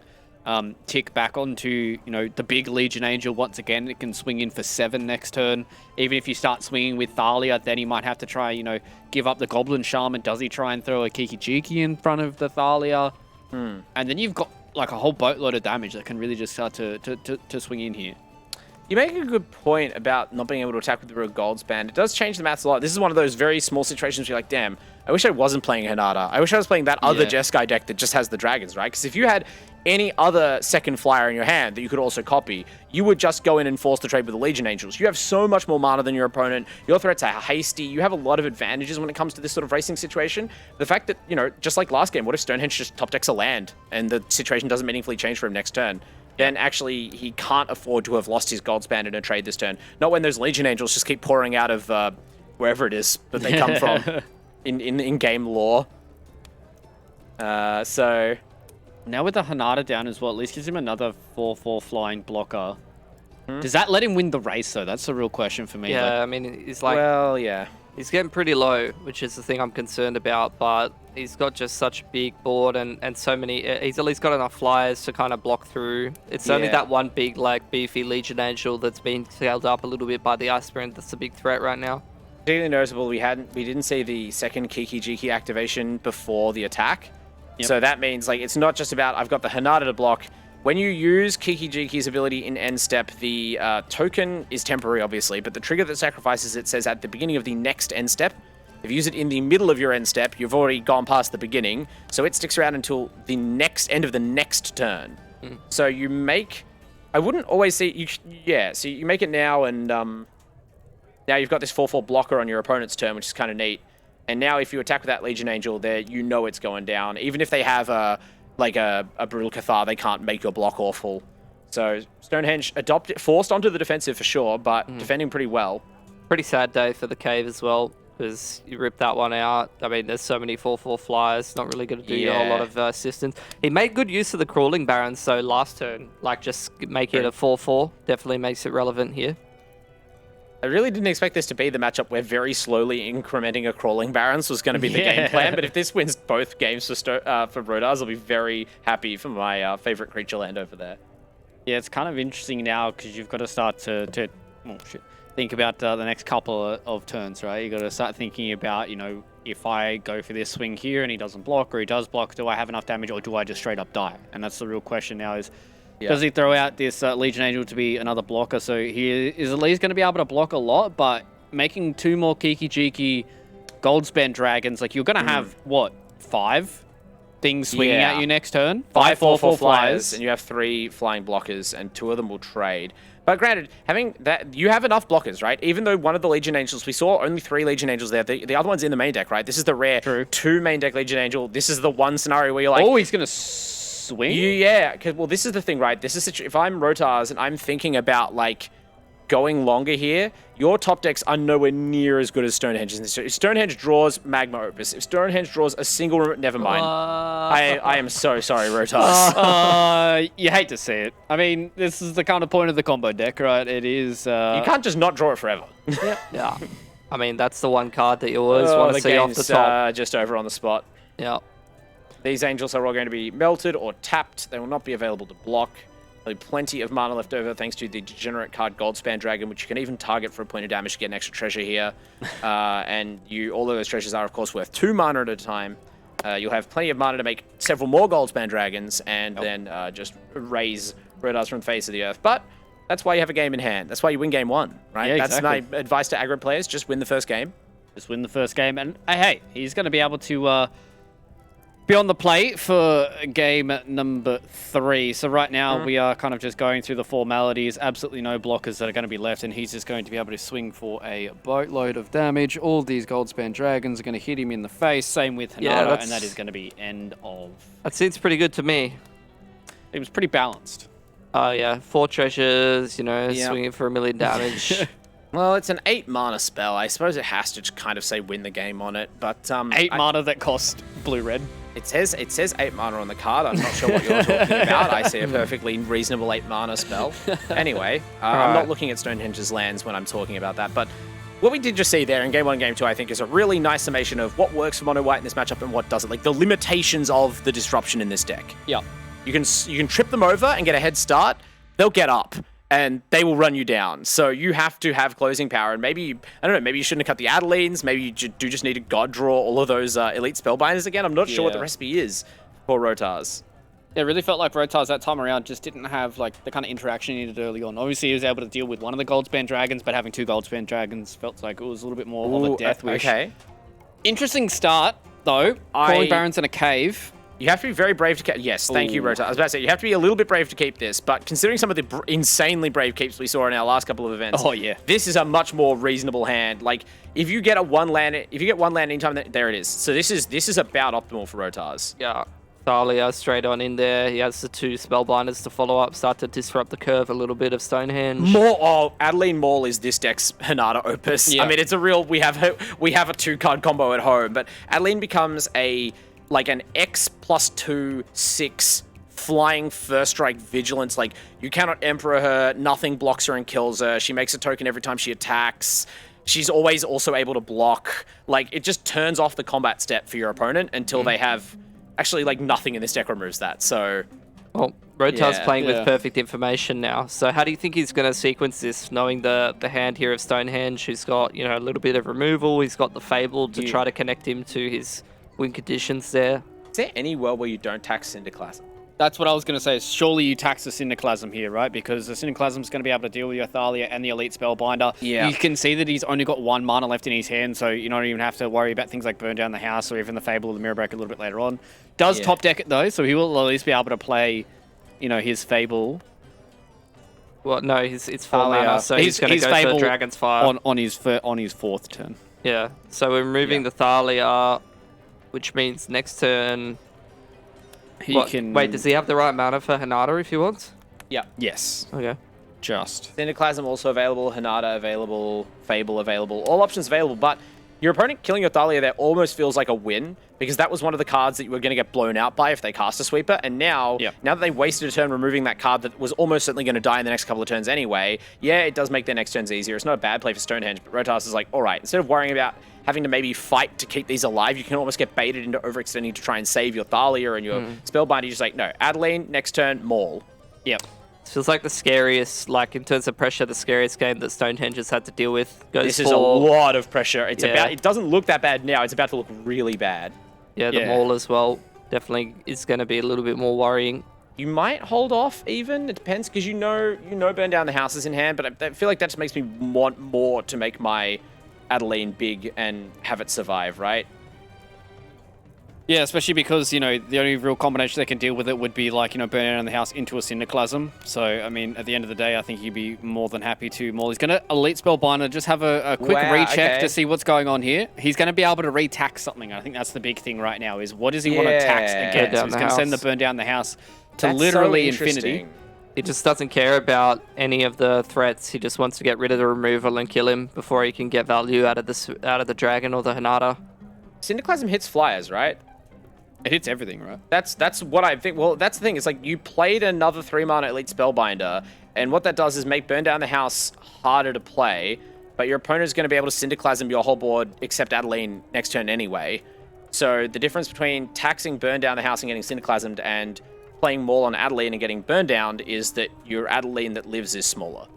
tick back onto, the big Legion Angel once again. It can swing in for 7 next turn. Even if you start swinging with Thalia, then he might have to try, give up the Goblin Shaman. Does he try and throw a Kiki Jiki in front of the Thalia? And then you've got, like a whole boatload of damage that can really just start to swing in here. You make a good point about not being able to attack with the real Gold's Band. It does change the maths a lot. This is one of those very small situations where you're like, damn, I wish I wasn't playing Hinata. I wish I was playing that other Jeskai deck that just has the dragons, right? Because if you had any other second flyer in your hand that you could also copy, you would just go in and force the trade with the Legion Angels. You have so much more mana than your opponent. Your threats are hasty. You have a lot of advantages when it comes to this sort of racing situation. The fact that, you know, just like last game, what if Stonehenge just top decks a land and the situation doesn't meaningfully change for him next turn? Then actually he can't afford to have lost his Gold Span in a trade this turn. Not when those Legion Angels just keep pouring out of wherever it is that they come from in game lore. So now with the Hinata down as well, at least gives him another 4/4 flying blocker. Does that let him win the race though? That's the real question for me. Yeah, Like, I mean, he's like, well, yeah. he's getting pretty low, which is the thing I'm concerned about, but he's got just such a big board and so many, he's at least got enough flyers to kind of block through. It's only Yeah. that one big, like, beefy Legion Angel that's been scaled up a little bit by the Ice Sprint that's a big threat right now. Particularly noticeable, we didn't see the second Kiki Jiki activation before the attack. Yep. So that means, like, it's not just about, I've got the Hinata to block. When you use Kiki Jiki's ability in end step, the token is temporary, obviously, but the trigger that sacrifices it says at the beginning of the next end step. If you use it in the middle of your end step, you've already gone past the beginning, so it sticks around until the next end of the next turn. So you make, I wouldn't always see, so you make it now, and now you've got this 4/4 blocker on your opponent's turn, which is kind of neat. And now if you attack with that Legion Angel, there you know it's going down. Even if they have a Brutal Cathar, they can't make your block awful. So Stonehenge forced onto the defensive for sure, but defending pretty well. Pretty sad day for the cave as well, because you rip that one out. I mean, there's so many 4/4 flyers, not really going to do you a whole lot of assistance. He made good use of the Crawling Barons, so last turn, like just make it a 4/4, definitely makes it relevant here. I really didn't expect this to be the matchup where very slowly incrementing a Crawling Barons was going to be the game plan, but if this wins both games for Rodars, I'll be very happy for my favorite creature land over there. yeah, it's kind of interesting now because you've got to start to think about the next couple of turns, right? You got to start thinking about, you know, if I go for this swing here and he doesn't block, or he does block, do I have enough damage, or do I just straight up die? And that's the real question now is, does he throw out this Legion Angel to be another blocker? So he is at least going to be able to block a lot, but making 2 more Kiki Jiki Goldspan Dragons, like you're going to have, what, 5 things swinging at you next turn? 5 4/4 flyers, and you have 3 flying blockers, and 2 of them will trade. But granted, having that, you have enough blockers, right? Even though one of the Legion Angels, we saw only 3 Legion Angels there. The other one's in the main deck, right? This is the rare 2 main deck Legion Angel. This is the one scenario where you're like, oh, he's going to swing? Yeah, because, well, this is the thing, right? This is if I'm Rotars and I'm thinking about, like, going longer here, your top decks are nowhere near as good as Stonehenge's. If Stonehenge draws Magma Opus, if Stonehenge draws a single... Never mind. I am so sorry, Rotars. You hate to see it. I mean, this is the kind of point of the combo deck, right? It is... You can't just not draw it forever. Yeah. I mean, that's the one card that you always want to see off the top. Just over on the spot. Yeah. These Angels are all going to be melted or tapped. They will not be available to block. There'll be plenty of mana left over thanks to the Degenerate card Goldspan Dragon, which you can even target for a point of damage to get an extra treasure here. And all of those treasures are, of course, worth 2 mana at a time. You'll have plenty of mana to make several more Goldspan Dragons and then just raise Rodars from the face of the earth. But that's why you have a game in hand. That's why you win game 1, right? Yeah, That's my advice to aggro players. Just win the first game. Just win the first game. And hey, he's going to be able to be on the plate for game number 3. So right now we are kind of just going through the formalities. Absolutely no blockers that are going to be left, and he's just going to be able to swing for a boatload of damage. All these Goldspan Dragons are going to hit him in the face. Same with Hinata, and that is going to be end of. That seems pretty good to me. It was pretty balanced. Oh, yeah. 4 treasures, you know, swinging for 1 million damage. Well, it's an 8 mana spell. I suppose it has to kind of say win the game on it, but 8 mana that cost blue-red. It says 8 mana on the card. I'm not sure what you're talking about. I see a perfectly reasonable 8 mana spell. Anyway, I'm not looking at Stonehenge's lands when I'm talking about that, but what we did just see there in game 1 and game 2, I think, is a really nice summation of what works for mono white in this matchup and what doesn't. Like the limitations of the disruption in this deck. Yeah. You can trip them over and get a head start. They'll get up and they will run you down. So you have to have closing power. And maybe, I don't know, maybe you shouldn't have cut the Adelines. Maybe you do just need to god draw all of those elite spellbinders again. I'm not sure what the recipe is for Rotars. It really felt like Rotas that time around just didn't have like the kind of interaction he needed early on. Obviously, he was able to deal with one of the Goldspan Dragons, but having 2 Goldspan Dragons felt like it was a little bit more of a death wish. Okay. Interesting start, though. Calling Barons in a cave. You have to be very brave to keep. Yes, thank you, Rotas. I was about to say, you have to be a little bit brave to keep this, but considering some of the insanely brave keeps we saw in our last couple of events, this is a much more reasonable hand. Like, if you get one land anytime, there it is. So this is about optimal for Rotas. Yeah. Thalia straight on in there. He has the 2 Spellbinders to follow up, start to disrupt the curve a little bit of Stonehenge. Adeline Maul is this deck's Hinata opus. Yeah. I mean, it's a real, we have a 2-card combo at home, but Adeline becomes an X+2/6 flying first strike vigilance. Like, you cannot Emperor her, nothing blocks her and kills her. She makes a token every time she attacks. She's always also able to block. Like, it just turns off the combat step for your opponent until they have... Actually, like, nothing in this deck removes that, so... Well, Rotar's playing with perfect information now. So how do you think he's going to sequence this, knowing the hand here of Stonehenge, who's got, you know, a little bit of removal, he's got the Fable to try to connect him to his win conditions there. Is there any world where you don't tax Syndiclasm? That's what I was going to say. Surely you tax the Syndiclasm here, right? Because the Syndiclasm is going to be able to deal with your Thalia and the Elite Spellbinder. Yeah. You can see that he's only got 1 mana left in his hand, so you don't even have to worry about things like Burn Down the House or even the Fable or the Mirror Break a little bit later on. Does top deck it, though, so he will at least be able to play, you know, his Fable. Well, no, it's 4 mana, so he's going to go Fable for Dragon's Fire. On his 4th turn. Yeah, so we're removing the Thalia, which means next turn... Wait, does he have the right mana for Hinata if he wants? Yeah. Yes. Okay. Just. Syndiclasm also available, Hinata available, Fable available, all options available, but your opponent killing your Thalia there almost feels like a win, because that was one of the cards that you were going to get blown out by if they cast a sweeper, and now that they wasted a turn removing that card that was almost certainly going to die in the next couple of turns anyway, it does make their next turns easier. It's not a bad play for Stonehenge, but Rotas is like, alright, instead of worrying about having to maybe fight to keep these alive, you can almost get baited into overextending to try and save your Thalia and your Spellbinder. You're just like, no, Adeline, next turn, Maul. Yep. This feels like the scariest, like in terms of pressure, the scariest game that Stonehenge has had to deal with. This is a lot of pressure. It's it doesn't look that bad now. It's about to look really bad. Yeah, the Maul as well definitely is going to be a little bit more worrying. You might hold off even. It depends, because you know Burn Down the House is in hand, but I feel like that just makes me want more to make my Adeline big and have it survive, right? Yeah, especially because, you know, the only real combination they can deal with it would be like, you know, Burn Down the House into a Syndiclasm. So, I mean, at the end of the day, I think he'd be more than happy to Maul. He's going to Elite Spellbinder, just have a quick recheck to see what's going on here. He's going to be able to re-tax something. I think that's the big thing right now, is what does he want to tax again? So he's going to send the Burn Down the House to literally infinity. He just doesn't care about any of the threats. He just wants to get rid of the removal and kill him before he can get value out of the dragon or the Hinata. Syndiclasm hits flyers, right? It hits everything, right? That's what I think. Well, that's the thing. It's like you played another 3-mana Elite Spellbinder, and what that does is make Burn Down the House harder to play, but your opponent's going to be able to Syndiclasm your whole board except Adeline next turn anyway. So the difference between taxing Burn Down the House and getting Syndiclasmed and playing Maul on Adeline and getting burned down is that your Adeline that lives is smaller.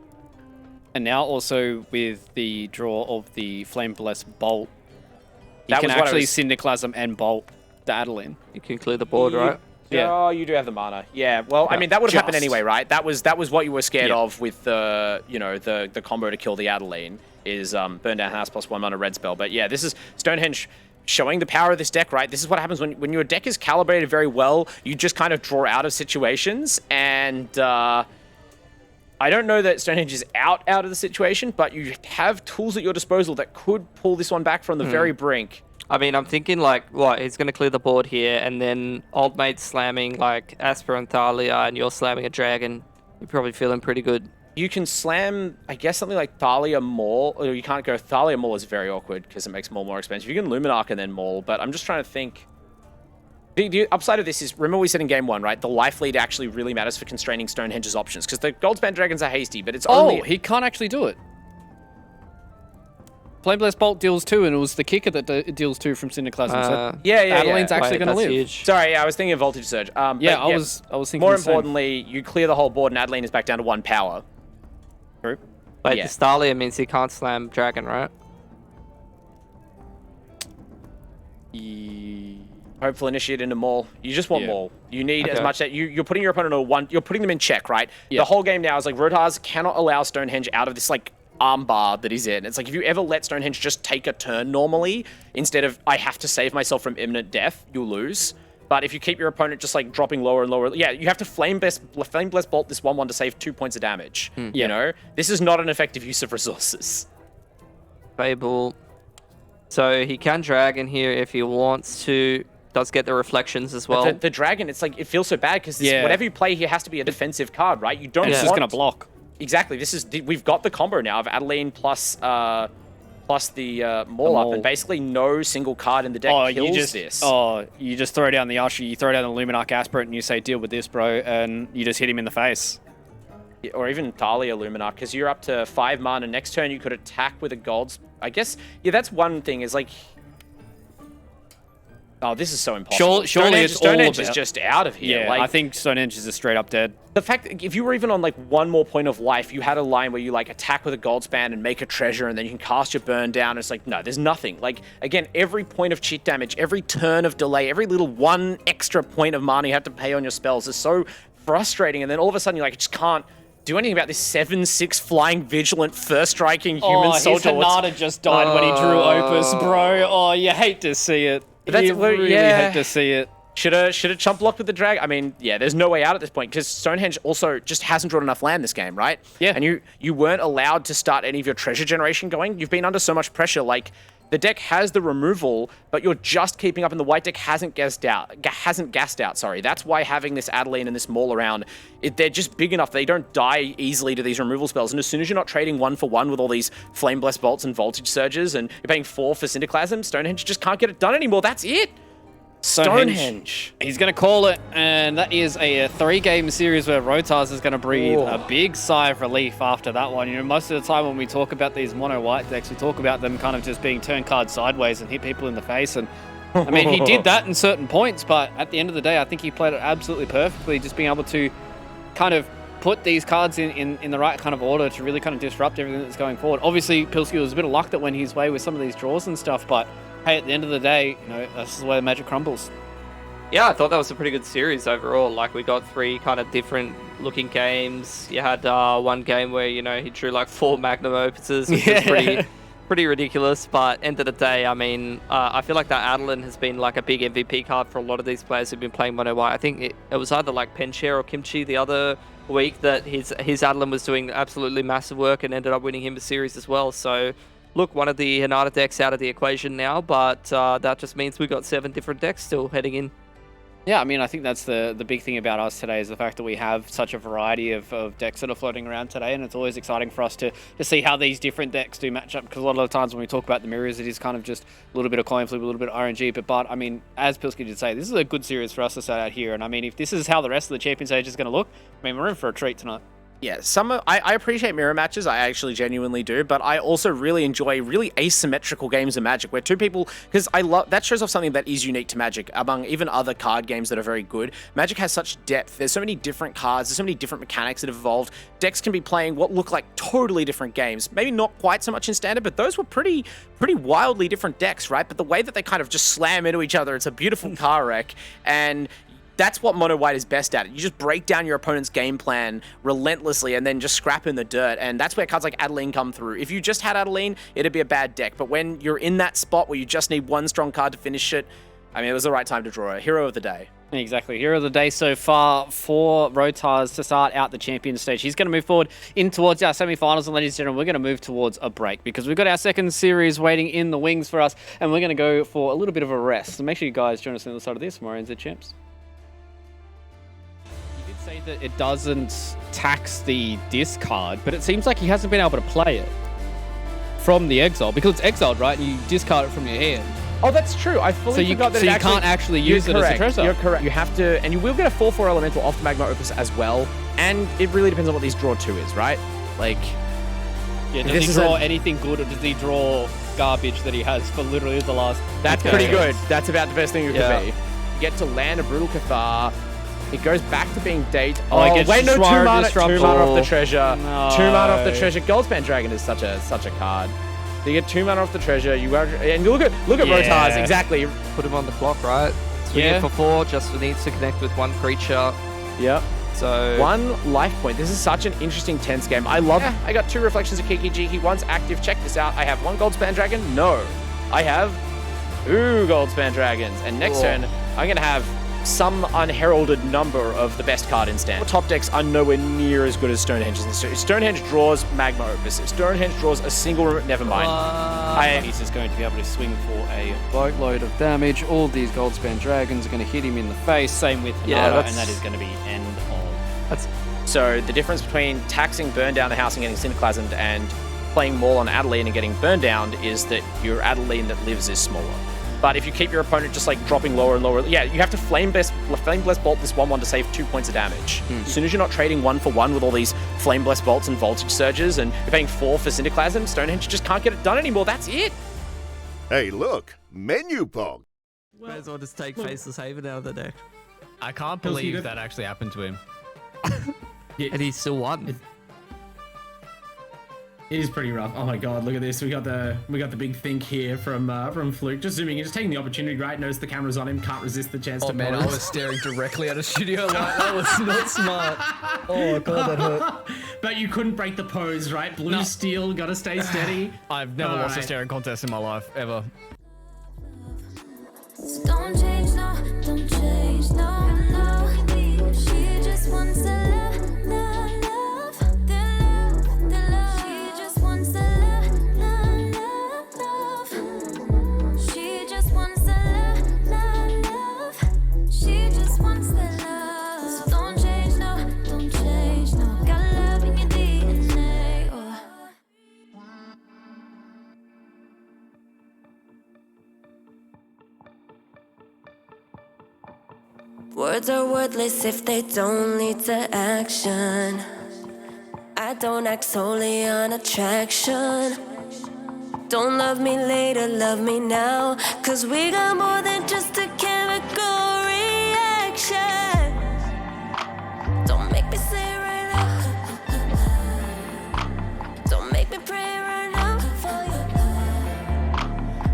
And now also with the draw of the Flame Blessed Bolt, you can actually Syndiclasm and Bolt the Adeline. You can clear the board, right? Yeah. Oh, you do have the mana. Yeah. Well, I mean, that would have happened anyway, right? That was what you were scared of with the, you know, the combo to kill the Adeline is Burn Down House plus 1 mana red spell. But yeah, this is Stonehenge showing the power of this deck, right? This is what happens when your deck is calibrated very well. You just kind of draw out of situations, and I don't know that Stonehenge is out of the situation, but you have tools at your disposal that could pull this one back from the very brink. I mean, I'm thinking like, what, he's going to clear the board here, and then Old Mate's slamming like Asper and Thalia, and you're slamming a dragon. You're probably feeling pretty good. You can slam, I guess, something like Thalia Maul, or you can't go. Thalia Maul is very awkward because it makes Maul more expensive. You can Luminarch and then Maul, but I'm just trying to think. The upside of this is, remember we said in game 1, right? The life lead actually really matters for constraining Stonehenge's options, because the Goldspan Dragons are hasty, but it's only... Oh, he can't actually do it. Flame Blessed Bolt deals 2, and it was the kicker that deals 2 from Syndiclasm. So Adeline's actually going to live. Huge. Sorry, I was thinking of Voltage Surge. I was thinking more the same. importantly, you clear the whole board, and Adeline is back down to 1 power. True. Wait, the Thalia means he can't slam dragon, right? Hopeful initiate into Maul. You just want Maul. You need as Okay. much that you're putting your opponent on one. You're putting them in check, right? Yeah. The whole game now is like Rotars cannot allow Stonehenge out of this like arm bar that he's in. It's like if you ever let Stonehenge just take a turn normally, instead of I have to save myself from imminent death, you'll lose. But if you keep your opponent just like dropping lower and lower, yeah, you have to Flame Blessed Bolt this 1/1 to save 2 points of damage. You know, this is not an effective use of resources. Fable. So he can drag in here if he wants to. Does get the reflections as well. But the dragon, it's like it feels so bad because Yeah. whatever you play here has to be a defensive card, right? You don't. It's want... just going to block. Exactly. We've got the combo now of Adeline plus the Maul up, Maul. and basically no single card in the deck kills this. You just throw down the Usher, you throw down the Luminarch Aspirate, and you say, deal with this, bro, and you just hit him in the face. Or even Thalia Luminarch, because you're up to 5 mana. Next turn you could attack with a gold. I guess, yeah, that's one thing. Is like, oh, this is so impossible. Surely Stonehenge is just out of here. Yeah, like, I think Stonehenge is just straight up dead. the fact that if you were even on like one more point of life, you had a line where you like attack with a gold span and make a treasure, and then you can cast your burn down. It's like, no, there's nothing. Like, again, every point of cheat damage, every turn of delay, every little one extra point of mana you have to pay on your spells is so frustrating. And then all of a sudden you like just can't do anything about this 7/6 flying vigilant first striking human his soldier. Hanada just died when he drew Opus, bro. Oh, you hate to see it. That's You where- really yeah. hate to see it. Should have chump blocked with the drag. I mean, yeah, there's no way out at this point because Stonehenge also just hasn't drawn enough land this game, right? Yeah. And you weren't allowed to start any of your treasure generation going. You've been under so much pressure. Like, the deck has the removal, but you're just keeping up, and the white deck hasn't gassed out. Sorry, that's why having this Adeline and this Maul around, they're just big enough. They don't die easily to these removal spells. And as soon as you're not trading 1-for-1 with all these Flame Blessed Bolts and Voltage Surges, and you're paying 4 for Syndiclasm, Stonehenge just can't get it done anymore. That's it. Stonehenge. He's going to call it, and that is a 3-game series where Rotars is going to breathe a big sigh of relief after that one. You know, most of the time when we talk about these mono white decks, we talk about them kind of just being turn cards sideways and hit people in the face. And I mean, he did that in certain points, but at the end of the day, I think he played it absolutely perfectly, just being able to kind of put these cards in the right kind of order to really kind of disrupt everything that's going forward. Obviously, Pilski was a bit of luck that went his way with some of these draws and stuff, but hey, at the end of the day, you know, this is where the magic crumbles. Yeah, I thought that was a pretty good series overall. Like, we got 3 kind of different looking games. You had one game where, you know, he drew like 4 Magnum Opuses, which was pretty ridiculous. But end of the day, I mean, I feel like that Adeline has been like a big MVP card for a lot of these players who've been playing mono white. I think it was either like Penshare or Kimchi the other week that his Adeline was doing absolutely massive work and ended up winning him the series as well. So look, one of the Hanada decks out of the equation now, but that just means we got 7 different decks still heading in. Yeah, I mean, I think that's the big thing about us today is the fact that we have such a variety of decks that are floating around today, and it's always exciting for us to see how these different decks do match up, because a lot of the times when we talk about the mirrors, it is kind of just a little bit of coin flip, a little bit of RNG, but I mean, as Pilski did say, this is a good series for us to start out here, and I mean, if this is how the rest of the champion stage is going to look, I mean, we're in for a treat tonight. Yeah, I appreciate mirror matches, I actually genuinely do, but I also really enjoy really asymmetrical games of Magic where 2 people, because that shows off something that is unique to Magic among even other card games that are very good. Magic has such depth, there's so many different cards, there's so many different mechanics that have evolved. Decks can be playing what look like totally different games, maybe not quite so much in Standard, but those were pretty wildly different decks, right? But the way that they kind of just slam into each other, it's a beautiful car wreck, and that's what mono white is best at. You just break down your opponent's game plan relentlessly and then just scrap in the dirt. And that's where cards like Adeline come through. If you just had Adeline, it'd be a bad deck. But when you're in that spot where you just need one strong card to finish it, I mean, it was the right time to draw a hero of the day. Exactly. Hero of the day so far for Rotars to start out the champion stage. He's going to move forward in towards our semi-finals, and ladies and gentlemen, we're going to move towards a break because we've got our second series waiting in the wings for us, and we're going to go for a little bit of a rest. So make sure you guys join us on the other side of this from our NZ Champs. Say that it doesn't tax the discard, but it seems like he hasn't been able to play it from the exile because it's exiled, right? And you discard it from your hand. Oh, that's true. I fully forgot that so you can't actually use it as a treasure. You're correct. You have to, and you will get a 4/4 elemental off the Magma Opus as well. And it really depends on what these draw 2 is, right? Like, yeah, does he draw anything good, or does he draw garbage that he has for literally the last? That's pretty good. That's about the best thing you can be. You get to land a Brutal Cathar. It goes back to being date. Oh, wait, no, 2 mana off the treasure. No. 2 mana off the treasure. Goldspan Dragon is such a card. So you get 2 mana off the treasure. And look at Rotars, exactly. Put him on the clock, right? Swing Yeah. it for 4, just needs to connect with 1 creature. Yep. So 1 life point. This is such an interesting tense game. I love it. I got 2 reflections of Kiki Jiki. One's active. Check this out. I have 1 gold span dragon. No. I have 2 gold span dragons. And next turn, I'm going to have some unheralded number of the best card in stand. Top decks are nowhere near as good as Stonehenge's. Stonehenge draws Magma Opus. Stonehenge draws a single... Never mind. He's just going to be able to swing for a boatload of damage. All these Goldspan Dragons are going to hit him in the face. Same with Hanada, and that is going to be end of... So the difference between taxing Burn Down the House and getting Synclasmed and playing Maul on Adeline and getting burned down is that your Adeline that lives is smaller. But if you keep your opponent just like dropping lower and lower, yeah, you have to Flame Bless Bolt this 1/1 to save 2 points of damage. As soon as you're not trading 1 for 1 with all these Flame Bless Bolts and Voltage Surges and you're paying 4 for Syndiclasm, Stonehenge just can't get it done anymore. That's it. Hey, look, menu pog. May as well just take Faceless Haven out of the deck. I can't believe that actually happened to him. And he still won. It is pretty rough. Oh my god, look at this. We got the big think here from Fluke. Just zooming in, just taking the opportunity, right? Notice the camera's on him, can't resist the chance to Oh man, I was staring directly at a studio light. That was not smart. Oh god, that hurt. But you couldn't break the pose, right? Blue steel, gotta stay steady. I've never lost a staring contest in my life, ever. Don't change, no, don't change, no, no. She just wants the love, love, the love. She just wants the love, love. She just wants the love, love. She just wants the love. So don't change, no, don't change, no. Got love in your DNA. Oh. Words are worthless if they don't lead to action. I don't act solely on attraction. Don't love me later, love me now. 'Cause we got more than just a chemical reaction. Don't make me say it right now. Don't make me pray right now for you.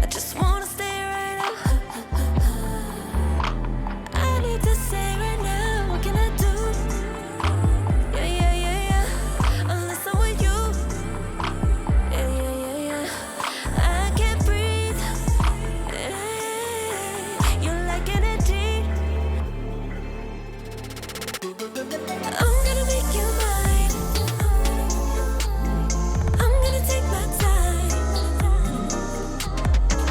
I just wanna stay right now. I need to say right now, what can I do? Yeah. Unless I'm with you. Yeah. I can't breathe. You're like energy. I'm gonna make you mine. I'm gonna take my time.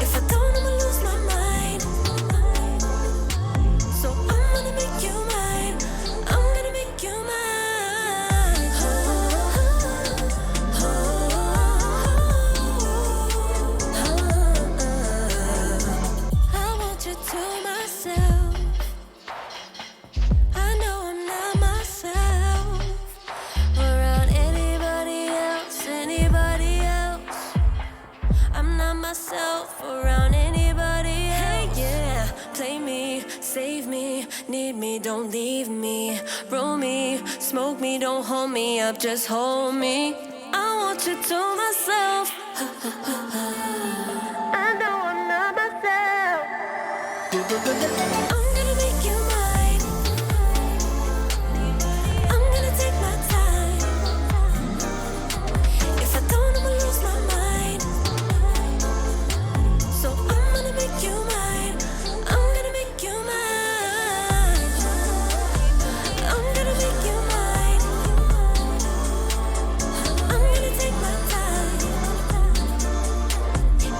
If I don't, I'ma lose my mind. So I'm gonna make you mine. I'm gonna make you mine. I want you to myself. I know I'm not myself around anybody else, I'm not myself around anybody else. Hey, yeah, play me, save me, need me, don't leave me, roll me, smoke me, don't hold me up, just hold me. I want you to myself. I know I'm not myself. I'm gonna make you mine. I'm gonna take my time. If I don't, I'ma lose my mind. So I'm gonna make you mine. I'm gonna make you mine. I'm gonna make you mine. I'm gonna take my time.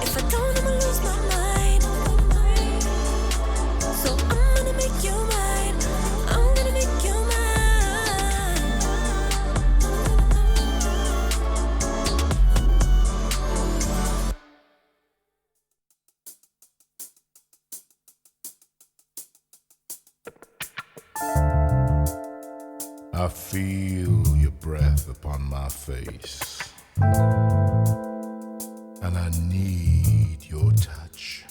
If I don't, I'ma lose my mind. So I'm gonna make you mine. I'm gonna make you mine. I feel your breath upon my face, and I need your touch.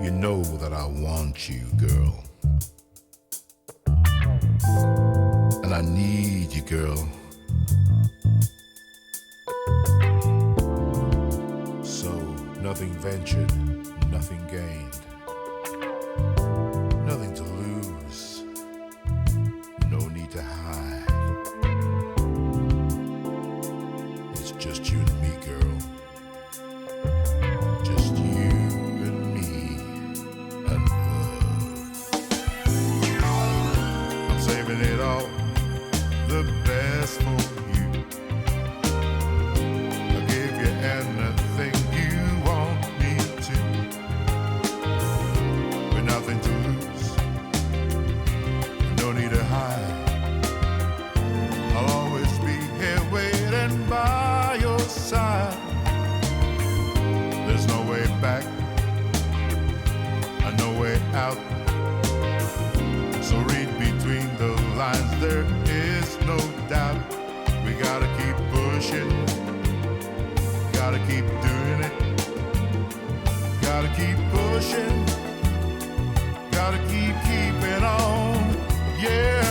You know that I want you, girl, and I need you, girl. So, nothing ventured, nothing gained. nothing to lose. No need to hide. It's just you and me, girl. Just you and me and love. I'm saving it all, the best for you. I'll give you anything you want me to. With nothing to lose, no need to hide. I'll always be here waiting by your side. There's no way back and no way out. So read between the lines, there is no doubt. We gotta keep pushing, gotta keep doing it. Gotta keep pushing, gotta keep keeping on, yeah.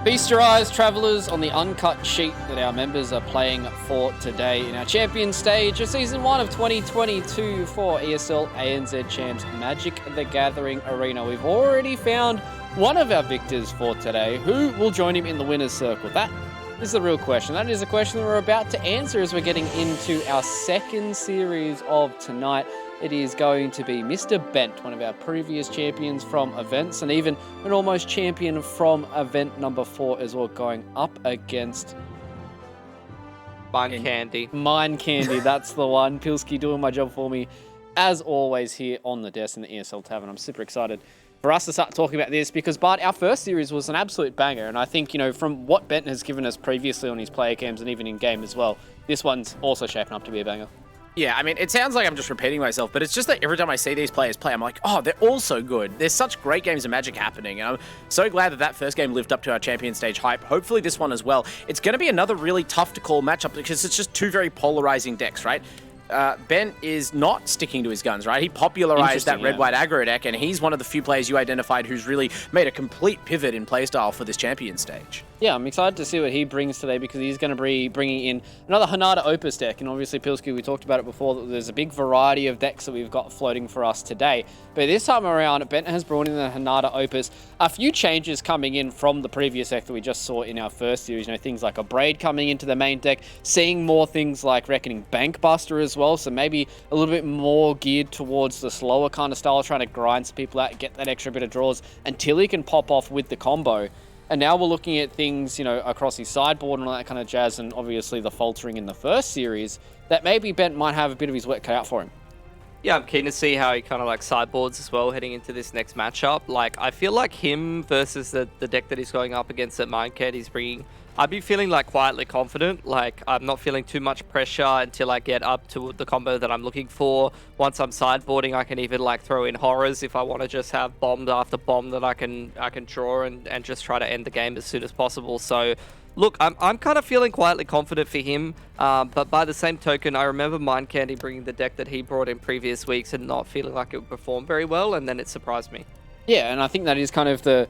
Feast your eyes, travellers, on the uncut sheet that our members are playing for today in our champion stage of Season 1 of 2022 for ESL ANZ Champs Magic the Gathering Arena. We've already found one of our victors for today. Who will join him in the winner's circle? That is the real question. That is a question that we're about to answer as we're getting into our second series of tonight. It is going to be Mr. Bent, one of our previous champions from events, and even an almost champion from event number 4 as well, going up against Mind Candy. Mind Candy, that's the one. Pilski doing my job for me, as always, here on the desk in the ESL Tavern. I'm super excited for us to start talking about this because, Bart, our first series was an absolute banger, and I think, you know, from what Bent has given us previously on his player cams and even in-game as well, this one's also shaping up to be a banger. Yeah, I mean, it sounds like I'm just repeating myself, but it's just that every time I see these players play, I'm like, oh, they're all so good. There's such great games of Magic happening, and I'm so glad that that first game lived up to our champion stage hype. Hopefully this one as well. It's going to be another really tough to call matchup because it's just two very polarizing decks, right? Ben is not sticking to his guns, right? He popularized that red-white aggro deck, and he's one of the few players you identified who's really made a complete pivot in playstyle for this champion stage. Yeah, I'm excited to see what he brings today because he's going to be bringing in another Hanada Opus deck. And obviously, Pilski, we talked about it before, that there's a big variety of decks that we've got floating for us today. But this time around, Bent has brought in the Hanada Opus. A few changes coming in from the previous deck that we just saw in our first series. You know, things like a Braid coming into the main deck, seeing more things like Reckoning Bankbuster as well. So maybe a little bit more geared towards the slower kind of style, trying to grind some people out, get that extra bit of draws until he can pop off with the combo. And now we're looking at things, you know, across his sideboard and all that kind of jazz, and obviously the faltering in the first series, that maybe Bent might have a bit of his work cut out for him. Yeah, I'm keen to see how he kind of like sideboards as well heading into this next matchup. Like, I feel like him versus the deck that he's going up against at Mindcat, he's bringing... I'd be feeling like quietly confident. Like, I'm not feeling too much pressure until I get up to the combo that I'm looking for. Once I'm sideboarding, I can even like throw in horrors if I want to just have bomb after bomb that I can draw and just try to end the game as soon as possible. So, look, I'm kind of feeling quietly confident for him. But by the same token, I remember Mind Candy bringing the deck that he brought in previous weeks and not feeling like it would perform very well, and then it surprised me. Yeah, and I think that is kind of the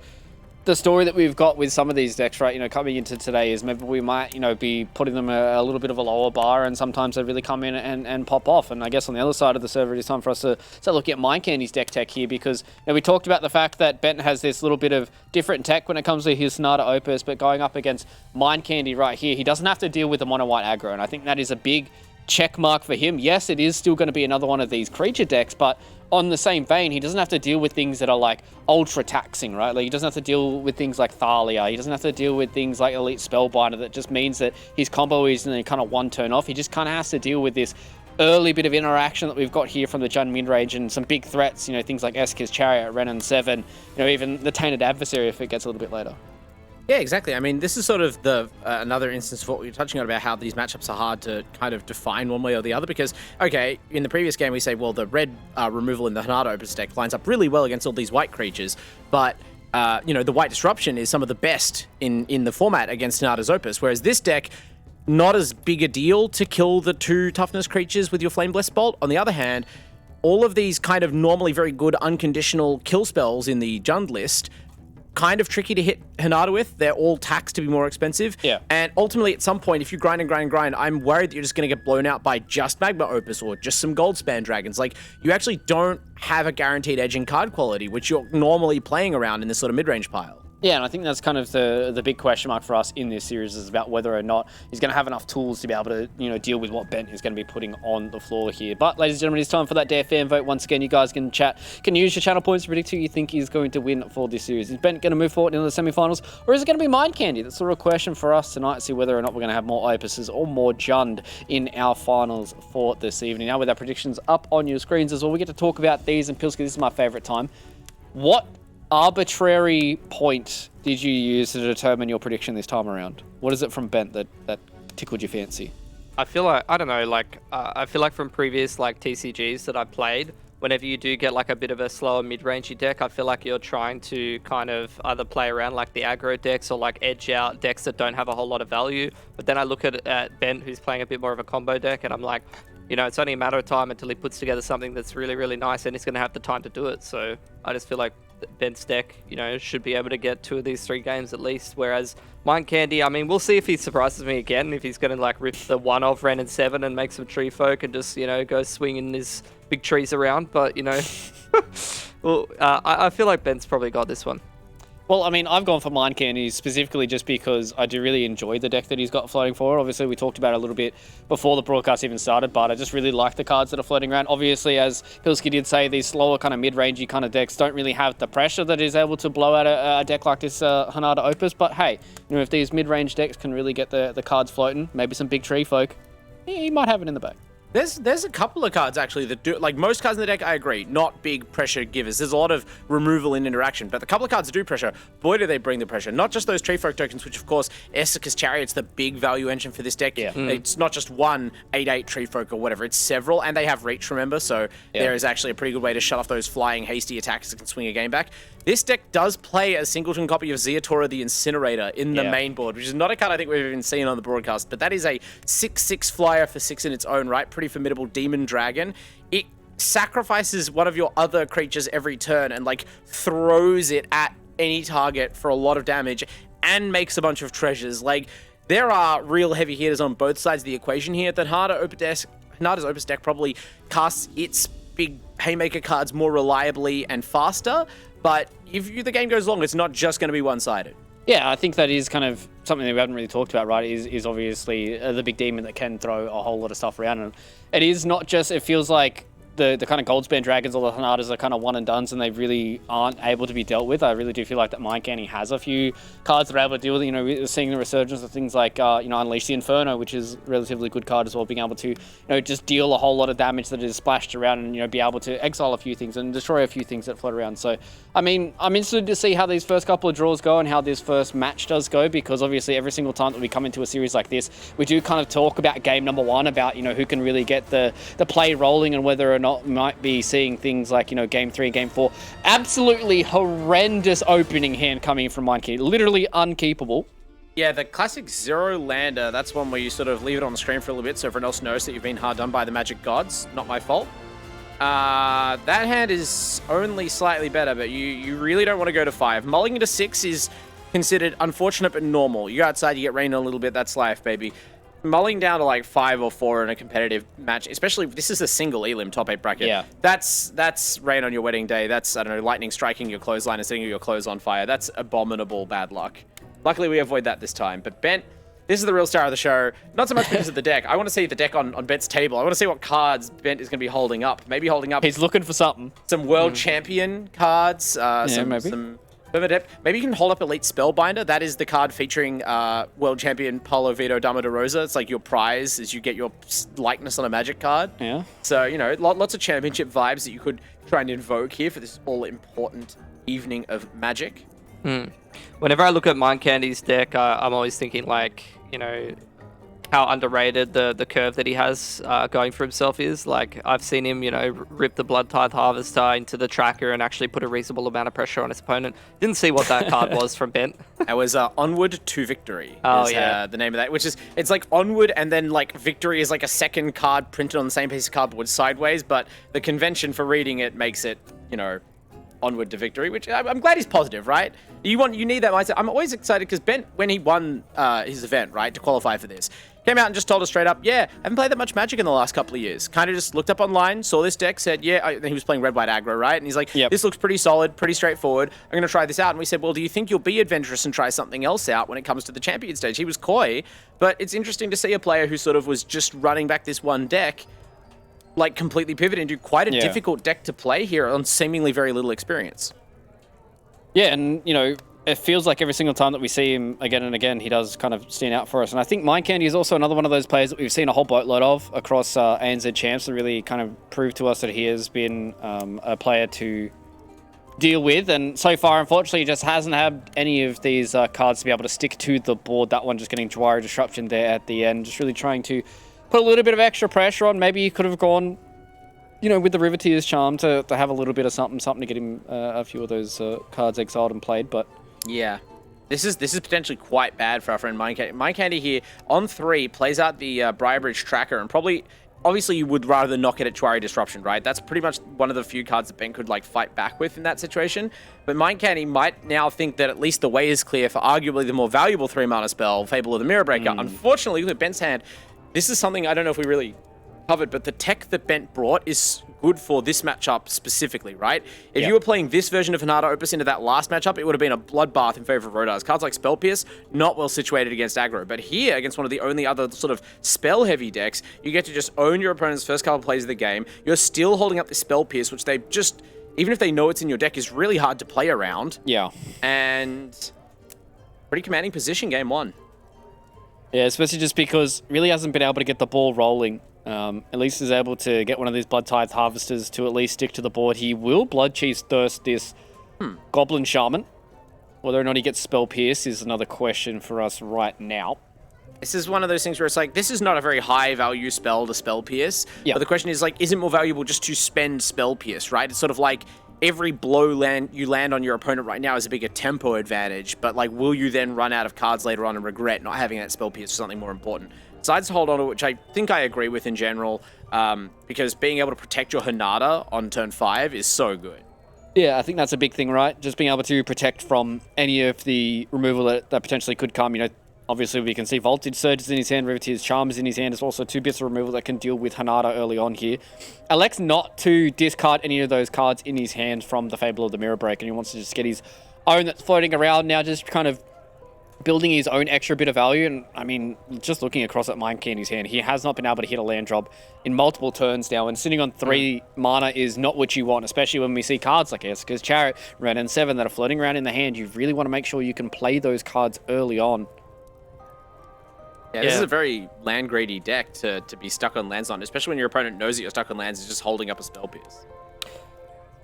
story that we've got with some of these decks, right? You know, coming into today is maybe we might, you know, be putting them a little bit of a lower bar, and sometimes they really come in and pop off. And I guess on the other side of the server, it is time for us to start looking at Mind Candy's deck tech here, because, you know, we talked about the fact that Bent has this little bit of different tech when it comes to his Sonata Opus, but going up against Mind Candy right here, he doesn't have to deal with the mono white aggro, and I think that is a big check mark for him. Yes, it is still going to be another one of these creature decks, but on the same vein, he doesn't have to deal with things that are like ultra taxing, right? Like, he doesn't have to deal with things like Thalia. He doesn't have to deal with things like Elite Spellbinder. That just means that his combo is kind of one turn off. He just kind of has to deal with this early bit of interaction that we've got here from the Jund mid-range and some big threats, you know, things like Eskir's Chariot, Renan 7, you know, even the Tainted Adversary if it gets a little bit later. Yeah, exactly. I mean, this is sort of the another instance of what we were touching on about how these matchups are hard to kind of define one way or the other because, okay, in the previous game we say, well, the red removal in the Hanada Opus deck lines up really well against all these white creatures, but, the white disruption is some of the best in the format against Hanada's Opus, whereas this deck, not as big a deal to kill the 2 toughness creatures with your Flame Blessed Bolt. On the other hand, all of these kind of normally very good unconditional kill spells in the Jund list kind of tricky to hit Hanada with. They're all taxed to be more expensive. Yeah. And ultimately, at some point, if you grind and grind and grind, I'm worried that you're just going to get blown out by just Magma Opus or just some Goldspan Dragons. Like, you actually don't have a guaranteed edge in card quality, which you're normally playing around in this sort of mid-range pile. Yeah, and I think that's kind of the big question mark for us in this series is about whether or not he's going to have enough tools to be able to, deal with what Bent is going to be putting on the floor here. But, ladies and gentlemen, it's time for that Dare fan vote. Once again, you guys can use your channel points to predict who you think is going to win for this series. Is Bent going to move forward into the semi-finals, or is it going to be Mind Candy? That's sort of a question for us tonight, see whether or not we're going to have more Opuses or more Jund in our finals for this evening. Now, with our predictions up on your screens as well, we get to talk about these, and Pilski, this is my favourite time. What arbitrary point did you use to determine your prediction this time around? What is it from Bent that tickled your fancy? I feel like, I don't know, I feel like from previous TCGs that I played, whenever you do get a bit of a slower mid-rangey deck, I feel like you're trying to kind of either play around the aggro decks or edge out decks that don't have a whole lot of value. But then I look at Bent, who's playing a bit more of a combo deck, and I'm like, it's only a matter of time until he puts together something that's really, really nice, and he's going to have the time to do it. So I just feel like Bent's deck, should be able to get 2 of these 3 games at least. Whereas Mind Candy, I mean, we'll see if he surprises me again, if he's going to rip the 1 of Ren and 7 and make some tree folk and just, go swinging his big trees around. But, well, I feel like Bent's probably got this one. Well, I mean, I've gone for Mind Candy specifically just because I do really enjoy the deck that he's got floating forward. Obviously, we talked about it a little bit before the broadcast even started, but I just really like the cards that are floating around. Obviously, as Pilski did say, these slower kind of mid-rangey kind of decks don't really have the pressure that is able to blow out a deck like this Hanada Opus. But hey, if these mid-range decks can really get the cards floating, maybe some big tree folk, he might have it in the bag. There's a couple of cards actually that do, most cards in the deck, I agree, not big pressure givers. There's a lot of removal and interaction, but the couple of cards that do pressure, boy do they bring the pressure. Not just those Tree Folk tokens, which of course, Essica's Chariot's the big value engine for this deck. Yeah. It's not just one 8/8 Tree Folk or whatever, it's several, and they have reach, remember, so there is actually a pretty good way to shut off those flying hasty attacks that can swing a game back. This deck does play a singleton copy of Zeatora the Incinerator in the main board, which is not a card I think we've even seen on the broadcast, but that is a 6/6 flyer for 6 in its own right, pretty formidable demon dragon. It sacrifices one of your other creatures every turn and throws it at any target for a lot of damage and makes a bunch of treasures. There are real heavy hitters on both sides of the equation here. That Hanada's Opus deck probably casts its big haymaker cards more reliably and faster, but if the game goes long, it's not just going to be one-sided. Yeah, I think that is kind of something that we haven't really talked about, right, is obviously the big demon that can throw a whole lot of stuff around. And it is not just, it feels like the kind of Goldspan Dragons or the Hanadas are kind of one and dones and they really aren't able to be dealt with. I really do feel like that Mind Candy has a few cards that are able to deal with it. We're seeing the resurgence of things like, Unleash the Inferno, which is a relatively good card as well, being able to, just deal a whole lot of damage that is splashed around and, be able to exile a few things and destroy a few things that float around. So, I mean, I'm interested to see how these first couple of draws go and how this first match does go, because obviously every single time that we come into a series like this, we do kind of talk about game number 1, about, who can really get the play rolling and whether or not we might be seeing things like, game 3, game 4. Absolutely horrendous opening hand coming from Mind Candy. Literally unkeepable. Yeah, the classic Zero Lander, that's one where you sort of leave it on the screen for a little bit so everyone else knows that you've been hard done by the Magic Gods. Not my fault. That hand is only slightly better, but you really don't want to go to 5. Mulling into 6 is considered unfortunate but normal. You go outside, you get rained on a little bit, that's life, baby. Mulling down to 5 or 4 in a competitive match, especially if this is a single Elim top 8 bracket. Yeah. That's rain on your wedding day. That's, I don't know, lightning striking your clothesline and setting your clothes on fire. That's abominable bad luck. Luckily, we avoid that this time. But Bent, this is the real star of the show. Not so much because of the deck. I want to see the deck on Bent's table. I want to see what cards Bent is going to be holding up. Maybe holding up... He's looking for something. Some world champion cards. Maybe. Some maybe you can hold up Elite Spellbinder. That is the card featuring world champion Paulo Vitor Dama de Rosa. It's like your prize is you get your likeness on a Magic card. Yeah. So, lots of championship vibes that you could try and invoke here for this all-important evening of Magic. Whenever I look at Mind Candy's deck, I'm always thinking like, you know, how underrated the curve that he has going for himself is. Like, I've seen him, you know, rip the Blood Tithe Harvester into the tracker and actually put a reasonable amount of pressure on his opponent. Didn't see what that card was from Bent. It was Onward to Victory. Oh, is, yeah. the name of that, which is, it's like Onward and then like Victory is like a second card printed on the same piece of cardboard sideways, but the convention for reading it makes it, you know, Onward to Victory, which I'm glad he's positive, right? You need that mindset. I'm always excited because Bent, when he won his event, right, to qualify for this, came out and just told us straight up, yeah, haven't played that much Magic in the last couple of years. Kind of just looked up online, saw this deck, said, yeah, he was playing red, white, aggro, right? And he's like, this looks pretty solid, pretty straightforward. I'm going to try this out. And we said, well, do you think you'll be adventurous and try something else out when it comes to the champion stage? He was coy, but it's interesting to see a player who sort of was just running back this one deck, like completely pivot into quite a difficult deck to play here on seemingly very little experience. Yeah, and, you know, it feels like every single time that we see him again and again, he does kind of stand out for us. And I think Mind Candy is also another one of those players that we've seen a whole boatload of across ANZ Champs and really kind of prove to us that he has been a player to deal with. And so far, unfortunately, he just hasn't had any of these cards to be able to stick to the board. That one just getting Dwyer Disruption there at the end, just really trying to put a little bit of extra pressure on. Maybe he could have gone, you know, with the Riveteer's Charm to have a little bit of something to get him a few of those cards exiled and played, but... Yeah. This is potentially quite bad for our friend Mind Candy. Mind Candy here, on 3, plays out the Briarbridge Tracker, and probably... Obviously, you would rather not get a Chwari Disruption, right? That's pretty much one of the few cards that Ben could, like, fight back with in that situation. But Mind Candy might now think that at least the way is clear for arguably the more valuable 3-mana spell, Fable of the Mirror Breaker. Unfortunately, with Ben's hand, this is something I don't know if we really covered, but the tech that Bent brought is good for this matchup specifically, right? If you were playing this version of Hanada Opus into that last matchup, it would have been a bloodbath in favor of Rodars. Cards like Spell Pierce, not well situated against aggro. But here, against one of the only other sort of spell-heavy decks, you get to just own your opponent's first couple of plays of the game. You're still holding up the Spell Pierce, which they just, even if they know it's in your deck, is really hard to play around. Yeah. And pretty commanding position game 1. Yeah, especially just because really hasn't been able to get the ball rolling. At least is able to get one of these Blood Tithe Harvesters to at least stick to the board. He will Blood Cheese Thirst this Goblin Shaman. Whether or not he gets Spell Pierce is another question for us right now. This is one of those things where it's like, this is not a very high value spell to Spell Pierce. But the question is, like, is it more valuable just to spend Spell Pierce, right? It's sort of like every blow you land on your opponent right now is a bigger tempo advantage, but like, will you then run out of cards later on and regret not having that Spell Pierce for something more important? Decides to hold on to, which I think I agree with in general, because being able to protect your Hanada on turn 5 is so good. Yeah, I think that's a big thing, right? Just being able to protect from any of the removal that potentially could come. You know, obviously we can see Voltage Surge is in his hand, Riveteer's Charm is in his hand. There's also 2 bits of removal that can deal with Hanada early on here. Elects not to discard any of those cards in his hand from the Fable of the Mirror Break, and he wants to just get his own that's floating around now, just kind of building his own extra bit of value. And I mean, just looking across at Mind Candy's hand, he has not been able to hit a land drop in multiple turns now, and sitting on 3 mana is not what you want, especially when we see cards like Esika's Chariot, Ren and 7 that are floating around in the hand. You really want to make sure you can play those cards early on. Yeah, this is a very land greedy deck to be stuck on lands on, especially when your opponent knows that you're stuck on lands and is just holding up a Spell Pierce.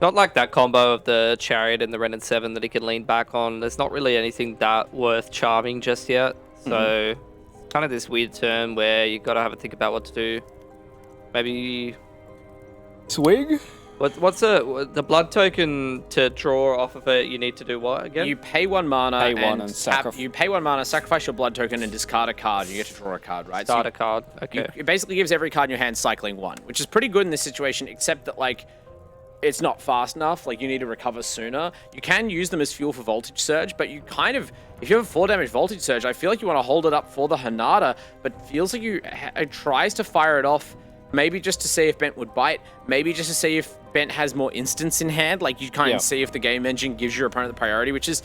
Not like that combo of the Chariot and the Ren and 7 that he can lean back on. There's not really anything that worth charming just yet. So, kind of this weird turn where you got to have a think about what to do. Maybe... Swig? What's the blood token to draw off of it? You need to do what again? You pay 1 mana you pay 1 mana, sacrifice your blood token, and discard a card. You get to draw a card, right? Start a card. Okay. It basically gives every card in your hand cycling 1, which is pretty good in this situation, except that, like, it's not fast enough. Like, you need to recover sooner. You can use them as fuel for Voltage Surge, but you kind of, if you have a 4 damage Voltage Surge, I feel like you want to hold it up for the Hanada, but feels like it tries to fire it off, maybe just to see if Bent would bite, maybe just to see if Bent has more instants in hand. Like, you kind of see if the game engine gives your opponent the priority, which is,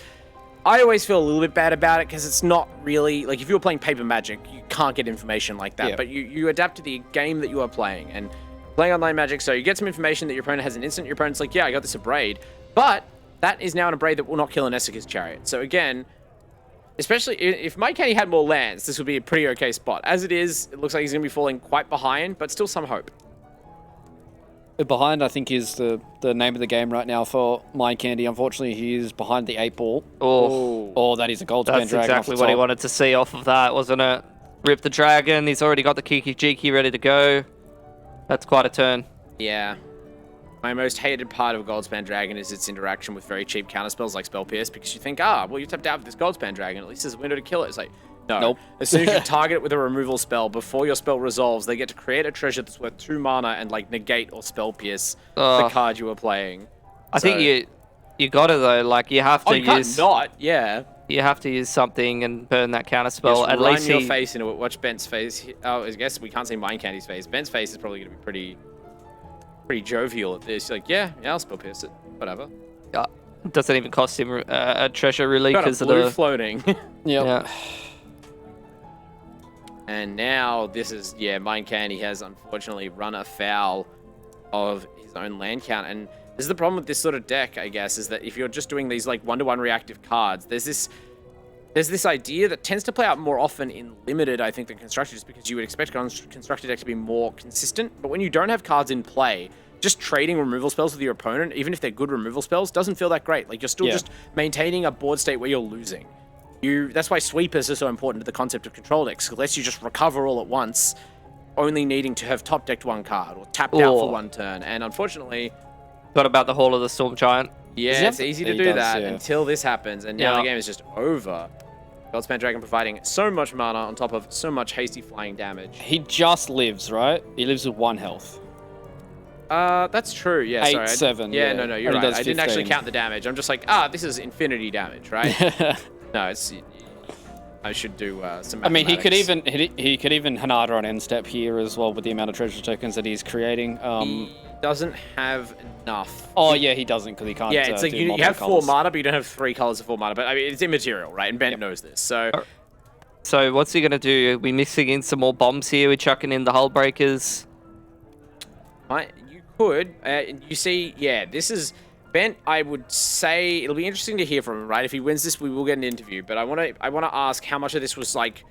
I always feel a little bit bad about it because it's not really, like, if you were playing Paper Magic, you can't get information like that, but you adapt to the game that you are playing, and playing online Magic, so you get some information that your opponent has an instant, your opponent's like, yeah, I got this Abrade, but that is now an Abrade that will not kill an Esika's Chariot. So again, especially if Mind Candy had more lands, this would be a pretty okay spot. As it is, it looks like he's going to be falling quite behind, but still some hope. Behind, I think, is the name of the game right now for Mind Candy. Unfortunately, he is behind the 8-ball. Oh, that is a gold that's dragon. exactly what he wanted to see off of that, wasn't it? Rip the dragon. He's already got the Kiki Jiki ready to go. That's quite a turn. Yeah. My most hated part of Goldspan Dragon is its interaction with very cheap counterspells like Spell Pierce, because you think, well, you tapped out with this Goldspan Dragon, at least there's a window to kill it. It's like, no. Nope. As soon as you target it with a removal spell, before your spell resolves, they get to create a treasure that's worth 2 mana and like negate or Spell Pierce the card you were playing. I think you got it though. Like you have to you use. Can't not, yeah. You have to use something and burn that counterspell. Just At run least your face into it. Watch Bent's face. Oh, I guess we can't see Mind Candy's face. Bent's face is probably going to be pretty jovial at this. Like, yeah, I'll Spell Pierce it. Whatever. Doesn't even cost him a treasure really because of the floating. Yeah. And now this is, Mind Candy has unfortunately run afoul of his own land count. And this is the problem with this sort of deck, I guess, is that if you're just doing these like 1-to-1 reactive cards, there's this idea that tends to play out more often in limited, I think, than constructed, just because you would expect constructed deck to be more consistent. But when you don't have cards in play, just trading removal spells with your opponent, even if they're good removal spells, doesn't feel that great. Like you're still just maintaining a board state where you're losing. That's why sweepers are so important to the concept of control decks. It lets you just recover all at once, only needing to have top decked 1 card or tapped out for 1 turn. And unfortunately, got about the Hall of the Storm Giant. Yeah, it's easy to do that until this happens, and now the game is just over. Goldspan Dragon providing so much mana on top of so much hasty flying damage. He just lives, right? He lives with 1 health. That's true. Yeah, 8, sorry. 7. No, you're right. I didn't actually 15. count the damage. I'm just like, this is infinity damage, right? No, it's. I should do some. I mean, he could even Hanada on end step here as well with the amount of treasure tokens that he's creating. He doesn't have enough. Oh yeah, he doesn't because he can't. Yeah, it's like you have 4 mana, but you don't have 3 colors of 4 mana. But I mean, it's immaterial, right? And Bent knows this. So what's he gonna do? Are we mixing in some more bombs here? We're chucking in the hull breakers. You could. You see, this is. Bent, I would say it'll be interesting to hear from him, right? If he wins this, we will get an interview. But I want to ask how much of this was like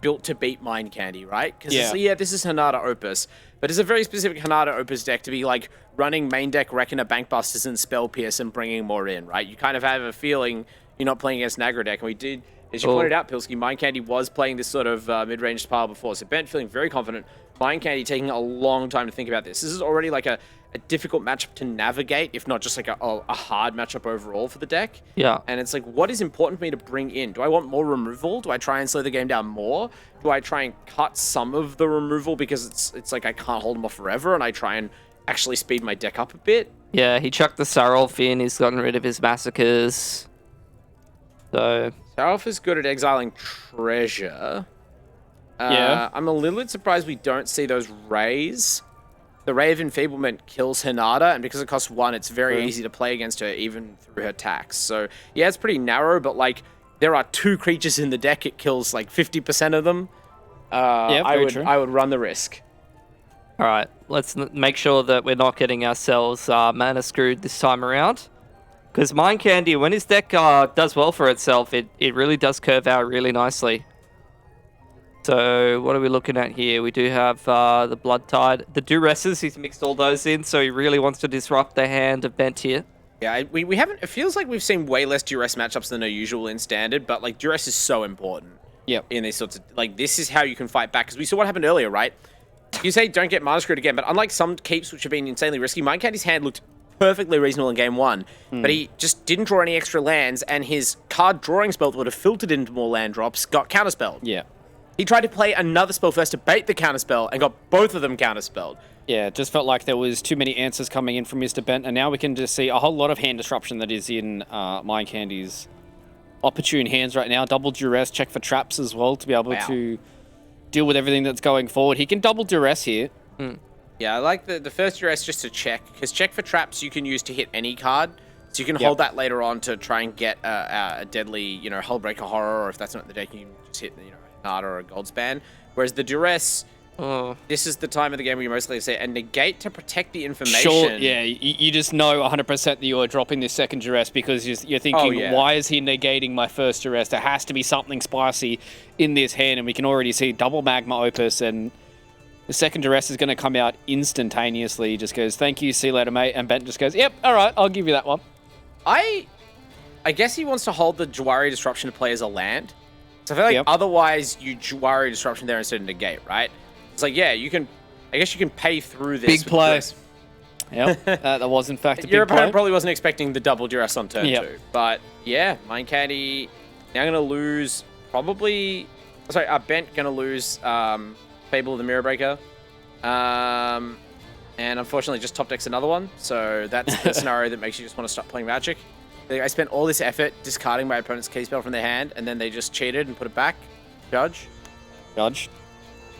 built to beat Mind Candy, right? Because this is Hanada Opus, but it's a very specific Hanada Opus deck to be like running main deck Reckoner, Bankbusters, and Spell Pierce and bringing more in, right? You kind of have a feeling you're not playing against an aggro deck, and we did. As you pointed out, Pilski, Mind Candy was playing this sort of mid-range pile before, so Bent feeling very confident. Mind Candy taking a long time to think about this. This is already like a difficult matchup to navigate, if not just like a hard matchup overall for the deck. Yeah. And it's like, what is important for me to bring in? Do I want more removal? Do I try and slow the game down more? Do I try and cut some of the removal because it's like I can't hold them off forever, and I try and actually speed my deck up a bit? Yeah, he chucked the Sarolf in. He's gotten rid of his massacres. So Sarolf is good at exiling treasure. I'm a little bit surprised we don't see those rays. The Ray of Enfeeblement kills Hanada, and because it costs 1, it's very easy to play against her, even through her tax. So, yeah, it's pretty narrow, but, like, there are 2 creatures in the deck. It kills, like, 50% of them. I would run the risk. All right, let's make sure that we're not getting ourselves mana screwed this time around. Because Mind Candy, when his deck does well for itself, it really does curve out really nicely. So what are we looking at here? We do have the Blood Tide. The Duresses, he's mixed all those in, so he really wants to disrupt the hand of Bent here. Yeah, we haven't... It feels like we've seen way less Duress matchups than are usual in Standard, but, like, Duress is so important. Yep. In these sorts of... Like, this is how you can fight back, because we saw what happened earlier, right? You say don't get mana screwed again, but unlike some keeps which have been insanely risky, Mind Candy's hand looked perfectly reasonable in game 1, but he just didn't draw any extra lands, and his card drawing spell that would have filtered into more land drops got counterspelled. Yeah. He tried to play another spell first to bait the counterspell and got both of them counterspelled. Yeah, it just felt like there was too many answers coming in from Mr. Bent, and now we can just see a whole lot of hand disruption that is in Mind Candy's opportune hands right now. Double Duress, check for traps as well to be able to deal with everything that's going forward. He can double Duress here. Yeah, I like the first Duress just to check, because check for traps you can use to hit any card. So you can hold that later on to try and get a deadly, Hullbreaker Horror, or if that's not the deck, you can just hit, or a Goldspan. Whereas the Duress, this is the time of the game where you mostly say, and negate to protect the information. Sure, yeah, you just know 100% that you are dropping this second Duress because you're thinking, why is he negating my first Duress? There has to be something spicy in this hand, and we can already see double Magma Opus, and The second duress is going to come out instantaneously. He just goes, thank you, see you later, mate. And Bent just goes, yep, all right, I'll give you that one. I guess he wants to hold the Jwari Disruption to play as a land. So I feel like otherwise you Jwari Disruption there instead of negate, right? It's like, yeah, I guess you can pay through this. Big play. Yep, that was in fact a big play. Your opponent probably wasn't expecting the double duress on turn 2. But yeah, Mind Candy now going to lose probably... Sorry, Bent going to lose Fable of the Mirror Breaker. And unfortunately just top decks another one. So that's the scenario that makes you just want to stop playing Magic. I spent all this effort discarding my opponent's key spell from their hand, and then they just cheated and put it back. Judge?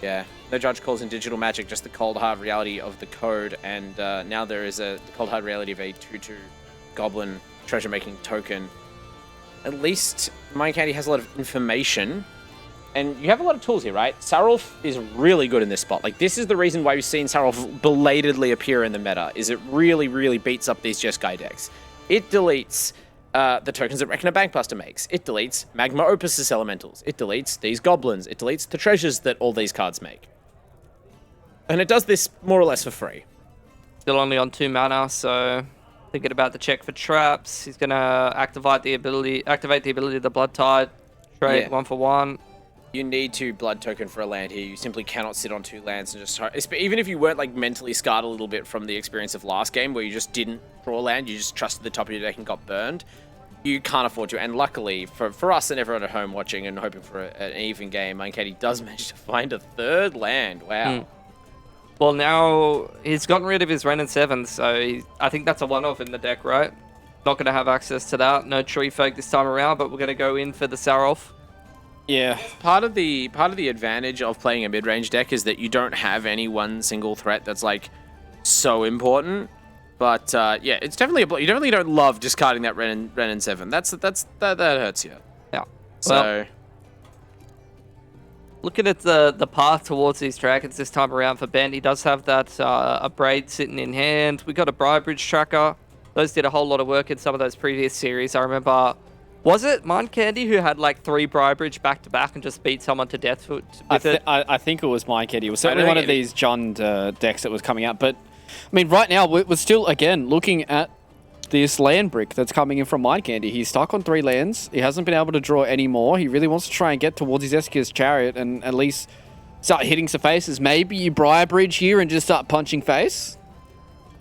Yeah. No judge calls in digital Magic, just the cold hard reality of the code, and now there is the cold hard reality of a 2/2 goblin treasure making token. At least Mind Candy has a lot of information, and you have a lot of tools here, right? Sarulf is really good in this spot. Like, this is the reason why we've seen Sarulf belatedly appear in the meta, is it really, really beats up these Jeskai decks. It deletes the tokens that Reckoner Bankbuster makes. It deletes Magma Opus's elementals. It deletes these goblins. It deletes the treasures that all these cards make. And it does this more or less for free. Still only on 2 mana, so thinking about the check for traps. He's gonna activate the ability of the Blood Tide. Trade 1 for 1. You need to blood token for a land here. You simply cannot sit on 2 lands and just try. Even if you weren't like mentally scarred a little bit from the experience of last game where you just didn't draw land, you just trusted the top of your deck and got burned. You can't afford to. And luckily for us and everyone at home watching and hoping for an even game, Mind Candy does manage to find a 3rd land. Wow. Well, now he's gotten rid of his Ren and 7, so I think that's a one-off in the deck, right? Not going to have access to that. No Tree Folk this time around, but we're going to go in for the Sarulf. Yeah. Part of the advantage of playing a mid-range deck is that you don't have any one single threat that's like so important. But yeah, it's definitely you definitely don't love discarding that Ren and 7. That hurts you. Yeah. So well, looking at the path towards these dragons this time around for Ben, he does have that a Braid sitting in hand. We got a Brybridge tracker. Those did a whole lot of work in some of those previous series. I remember, was it Mind Candy who had like 3 Brybridge back to back and just beat someone to death with it? I think it was Mind Candy. It was certainly one of these Jund decks that was coming out. But I mean, right now we're still again looking at this land brick that's coming in from Mind Candy. He's stuck on 3 lands. He hasn't been able to draw any more. He really wants to try and get towards his Eskier's Chariot and at least start hitting some faces. Maybe you Brybridge here and just start punching face.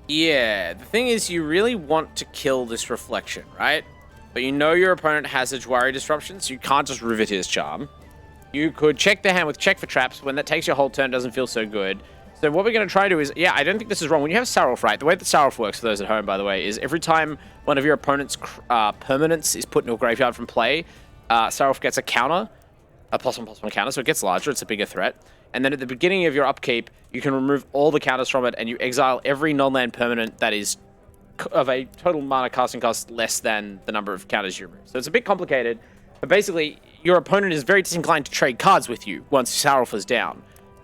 Yeah, the thing is you really want to kill this reflection, right? But you know your opponent has a Jwari Disruption, so you can't just Rivet his Charm. You could check the hand with check for traps. When that takes your whole turn, doesn't feel so good. So what we're going to try to do is, yeah, I don't think this is wrong. When you have Sarulf, right, the way that Sarulf works, for those at home, by the way, is every time one of your opponent's permanents is put into a graveyard from play, Sarulf gets a counter, a +1/+1 counter, so it gets larger, it's a bigger threat. And then at the beginning of your upkeep, you can remove all the counters from it, and you exile every non-land permanent that is of a total mana casting cost less than the number of counters you remove. So it's a bit complicated, but basically, your opponent is very disinclined to trade cards with you once Sarulf is down.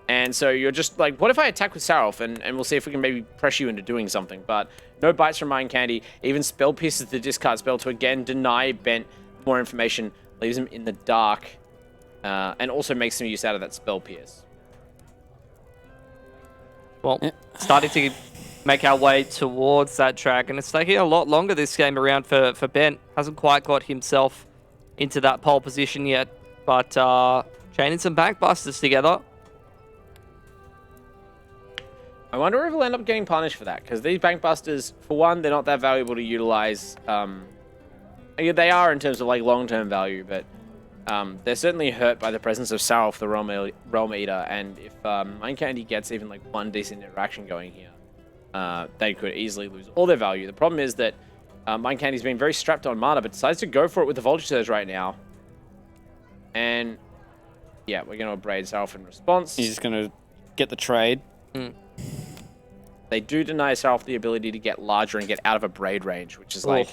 And so you're just like, what if I attack with Sarulf and we'll see if we can maybe press you into doing something. But no bites from Mind Candy. Even Spell Pierces the discard spell to again deny Bent more information. Leaves him in the dark. And also makes some use out of that Spell Pierce. Well, starting to make our way towards that dragon. It's taking a lot longer this game around for Bent. Hasn't quite got himself into that pole position yet. But chaining some Bankbusters together. I wonder if we'll end up getting punished for that, because these Bankbusters, for one, they're not that valuable to utilize. They are in terms of like long-term value, but they're certainly hurt by the presence of Sarulf, the Realm Eater, and if Mind Candy gets even like one decent interaction going here, they could easily lose all their value. The problem is that Mind Candy's been very strapped on mana, but decides to go for it with the Vulture Surge right now. And yeah, we're going to Braid Sarulf in response. He's just going to get the trade. They do deny Sarulf the ability to get larger and get out of a Braid range, which is like...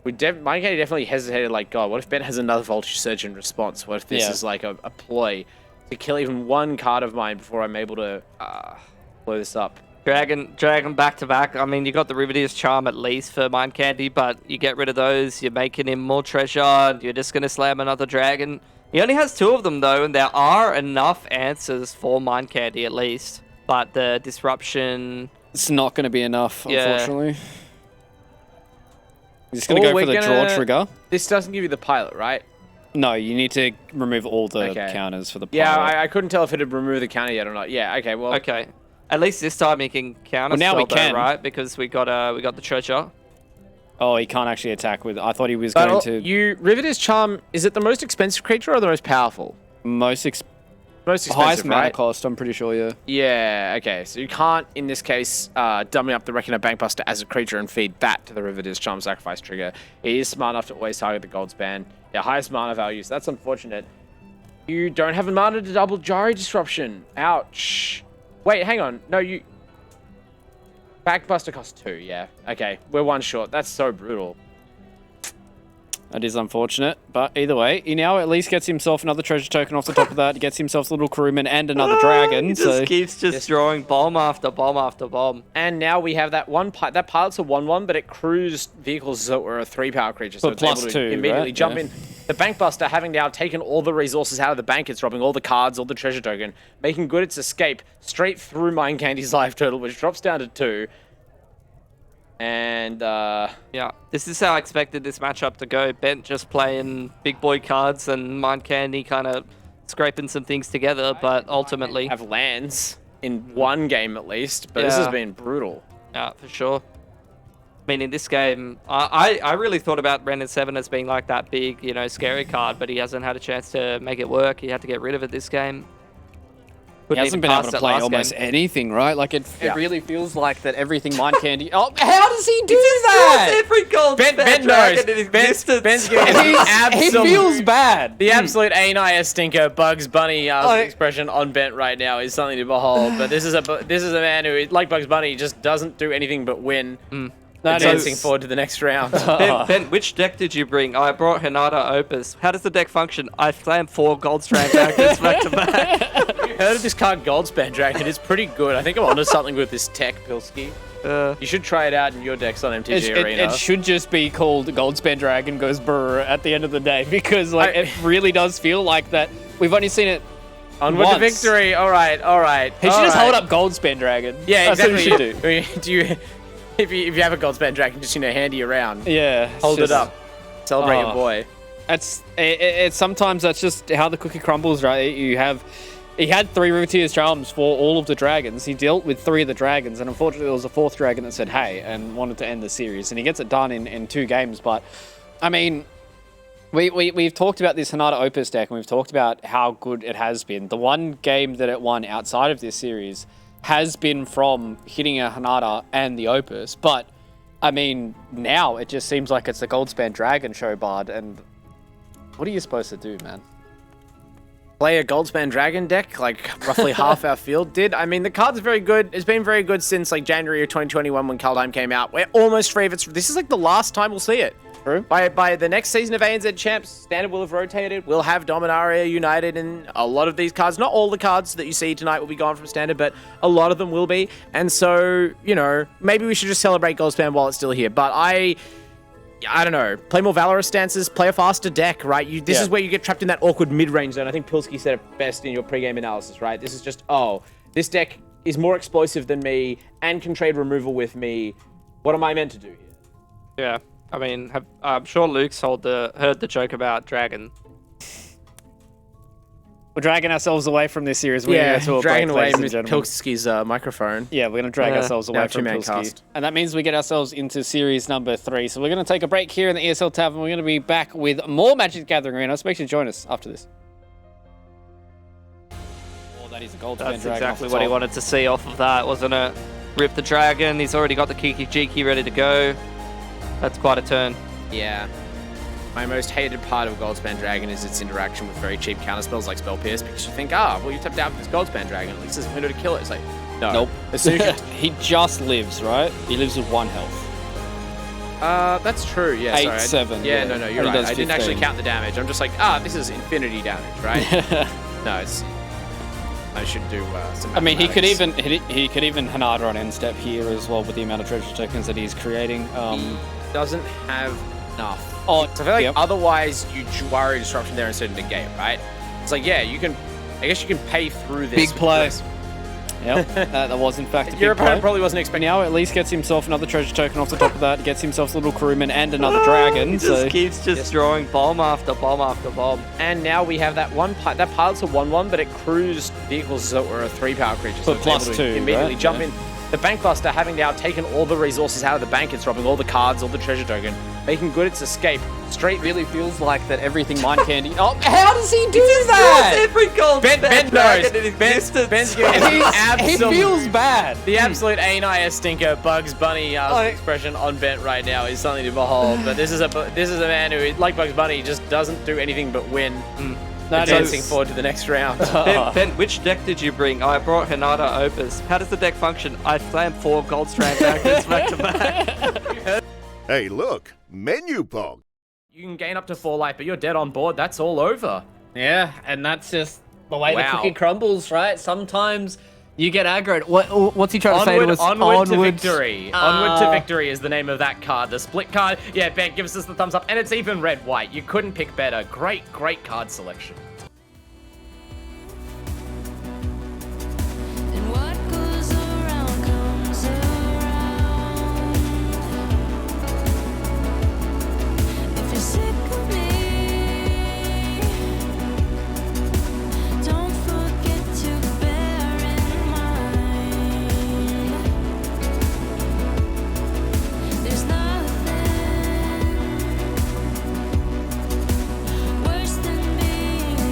Mind Candy definitely hesitated, like, God, what if Ben has another Vulture Surge in response? What if this is like a ploy to kill even one card of mine before I'm able to blow this up? Dragon back to back. I mean, you got the Rivetier's Charm at least for Mind Candy, but you get rid of those, you're making him more treasure, you're just going to slam another dragon. He only has 2 of them, though, and there are enough answers for Mind Candy, at least. But the disruption... It's not going to be enough, Yeah. unfortunately. He's just going to go for the draw trigger. This doesn't give you the pilot, right? No, you need to remove all the counters for the pilot. Yeah, I couldn't tell if it had removed the counter yet or not. Yeah, okay, well... Okay. At least this time he can counter now we can. right? Because we got the treasure. Oh, he can't actually attack with... I thought he was going to... Riveter's Charm, is it the most expensive creature or the most powerful? Most expensive, right? highest mana cost, I'm pretty sure, yeah. Yeah, okay. So you can't, in this case, dummy up the Reckoner Bankbuster as a creature and feed that to the Riveter's Charm Sacrifice trigger. He is smart enough to always target the gold span. Yeah, highest mana value, so that's unfortunate. You don't have a mana to double Jari Disruption. Ouch. Wait, hang on. No, you... Backbuster costs 2, yeah. Okay, we're 1 short. That's so brutal. That is unfortunate, but either way, he now at least gets himself another treasure token off the top of that. He gets himself a little crewman and another dragon. He just keeps drawing bomb after bomb after bomb. And now we have that one that pilot's a 1/1, but it crews vehicles that were a 3-power creature, so But it's able plus to 2, immediately right? jump Yeah. in. The Bankbuster, having now taken all the resources out of the bank, it's dropping all the cards, all the treasure token, making good its escape straight through Mind Candy's life total, which drops down to 2. And, yeah, this is how I expected this matchup to go. Bent just playing big boy cards and Mind Candy kind of scraping some things together, but ultimately... have lands in one game at least, but this has been brutal. Yeah, for sure. I mean, in this game, I really thought about Ren and 7 as being like that big, you know, scary card, but he hasn't had a chance to make it work. He had to get rid of it this game. He hasn't been able to play almost anything, right? Like, it really feels like that everything Mind Candy... Oh, how does he do that? Every gold Ben knows. Ben's giving He feels bad. The absolute ANIS stinker Bugs Bunny expression on Bent right now is something to behold. But this is a man who, like Bugs Bunny, just doesn't do anything but win. Advancing forward to the next round. Ben, which deck did you bring? I brought Hinata Opus. How does the deck function? I slammed 4 Gold Strand dragons back to back. You heard of this card Goldspan Dragon? It's pretty good. I think I'm onto something with this tech, Pilski. You should try it out in your decks on MTGA Arena. It should just be called Goldspan Dragon Goes Brr at the end of the day, because like it really does feel like that. We've only seen it onward to victory. All right. He should just hold up Goldspan Dragon. Yeah, exactly. That's what he should do. Do you, if you have a Goldspan Dragon, just hand you around. Yeah, hold it up. Celebrate your boy. It's sometimes that's just how the cookie crumbles, right? He had 3 Riveteer's Charms for all of the dragons. He dealt with 3 of the dragons, and unfortunately there was a 4th dragon that said, hey, and wanted to end the series. And he gets it done in 2 games. But, I mean, we've talked about this Hinata Opus deck, and we've talked about how good it has been. The one game that it won outside of this series has been from hitting a Hinata and the Opus. But, I mean, now it just seems like it's the Goldspan Dragon show bard, and what are you supposed to do, man? Play a Goldspan Dragon deck, like roughly half our field did. I mean, the card's very good. It's been very good since like January of 2021 when Kaldheim came out. We're almost free of its... This is like the last time we'll see it. True. By the next season of ANZ Champs, Standard will have rotated. We'll have Dominaria United and a lot of these cards. Not all the cards that you see tonight will be gone from Standard, but a lot of them will be. And so, you know, maybe we should just celebrate Goldspan while it's still here. But I don't know. Play more Valorous stances. Play a faster deck, right? This is where you get trapped in that awkward mid-range zone. I think Pilski said it best in your pre-game analysis, right? This is just, this deck is more explosive than me and can trade removal with me. What am I meant to do here? Yeah. I mean, I'm sure Luke's heard the joke about Dragon. We're dragging ourselves away from this series. We're going to go to a dragging break, away ladies and with gentlemen. Pilski's microphone. Yeah, we're going to drag ourselves away from two-man Pilski. cast. And that means we get ourselves into series number 3. So we're going to take a break here in the ESL Tavern. We're going to be back with more Magic the Gathering Arena. So make sure to join us after this. Oh, that is a Goldspan Dragon. That's exactly what he wanted to see off of that, wasn't it? Rip the Dragon. He's already got the Kiki Jiki ready to go. That's quite a turn. Yeah. My most hated part of Goldspan Dragon is its interaction with very cheap counterspells like Spell Pierce, because you think, well, you tapped out with this Goldspan Dragon, at least there's a window to kill it. It's like, no. Nope. As soon as he just lives, right? He lives with 1 health. That's true, yeah. 8, 7. Yeah, no, you're right. I didn't actually count the damage. I'm just like, this is infinity damage, right? No, it's... I should do some. I mean, he could even Hinata on end step here as well with the amount of treasure tokens that he's creating. He doesn't have enough. Oh, So I feel like yep. otherwise you worry disruption there instead of negate, right? It's like, yeah, you can. I guess you can pay through this. Big with play. this. Yep, that was in fact a Your big play. opponent probably wasn't expecting. Now at least gets himself another treasure token off the top of that, gets himself a little crewman and another dragon. He So just keeps just drawing bomb after bomb after bomb. And now we have that one pilot. That pilot's a 1/1, but it cruised vehicles that were a 3-power creature. So But it's able plus to 2, immediately right? jump Yeah. in. The Bank Buster, having now taken all the resources out of the bank, it's dropping all the cards, all the treasure token, making good its escape. Straight. really feels like that everything mind candy. Oh, how does he do that? Every gold Ben knows. dragon in Ben's existence. giving the He absolute, feels bad. the absolute ANIS stinker Bugs Bunny expression on Bent right now is something to behold. But this is a man who, like Bugs Bunny, just doesn't do anything but win. That Advancing is- forward to the next round. Ben, which deck did you bring? I brought Hinata Opus. How does the deck function? I slammed 4 gold strand daggers back to back. Hey, look, menu pog. You can gain up to 4 life, but you're dead on board. That's all over. Yeah, and that's just the way the Wow. cookie crumbles, right? Sometimes you get aggroed. What's he trying to say to us? Onward to victory. Onward to Ah. victory is the name of that card. The split card. Yeah, Ben gives us the thumbs up, and it's even red-white. You couldn't pick better. Great card selection. And what goes around comes around. If you're sick of me, don't forget to bear in mind. There's nothing worse than being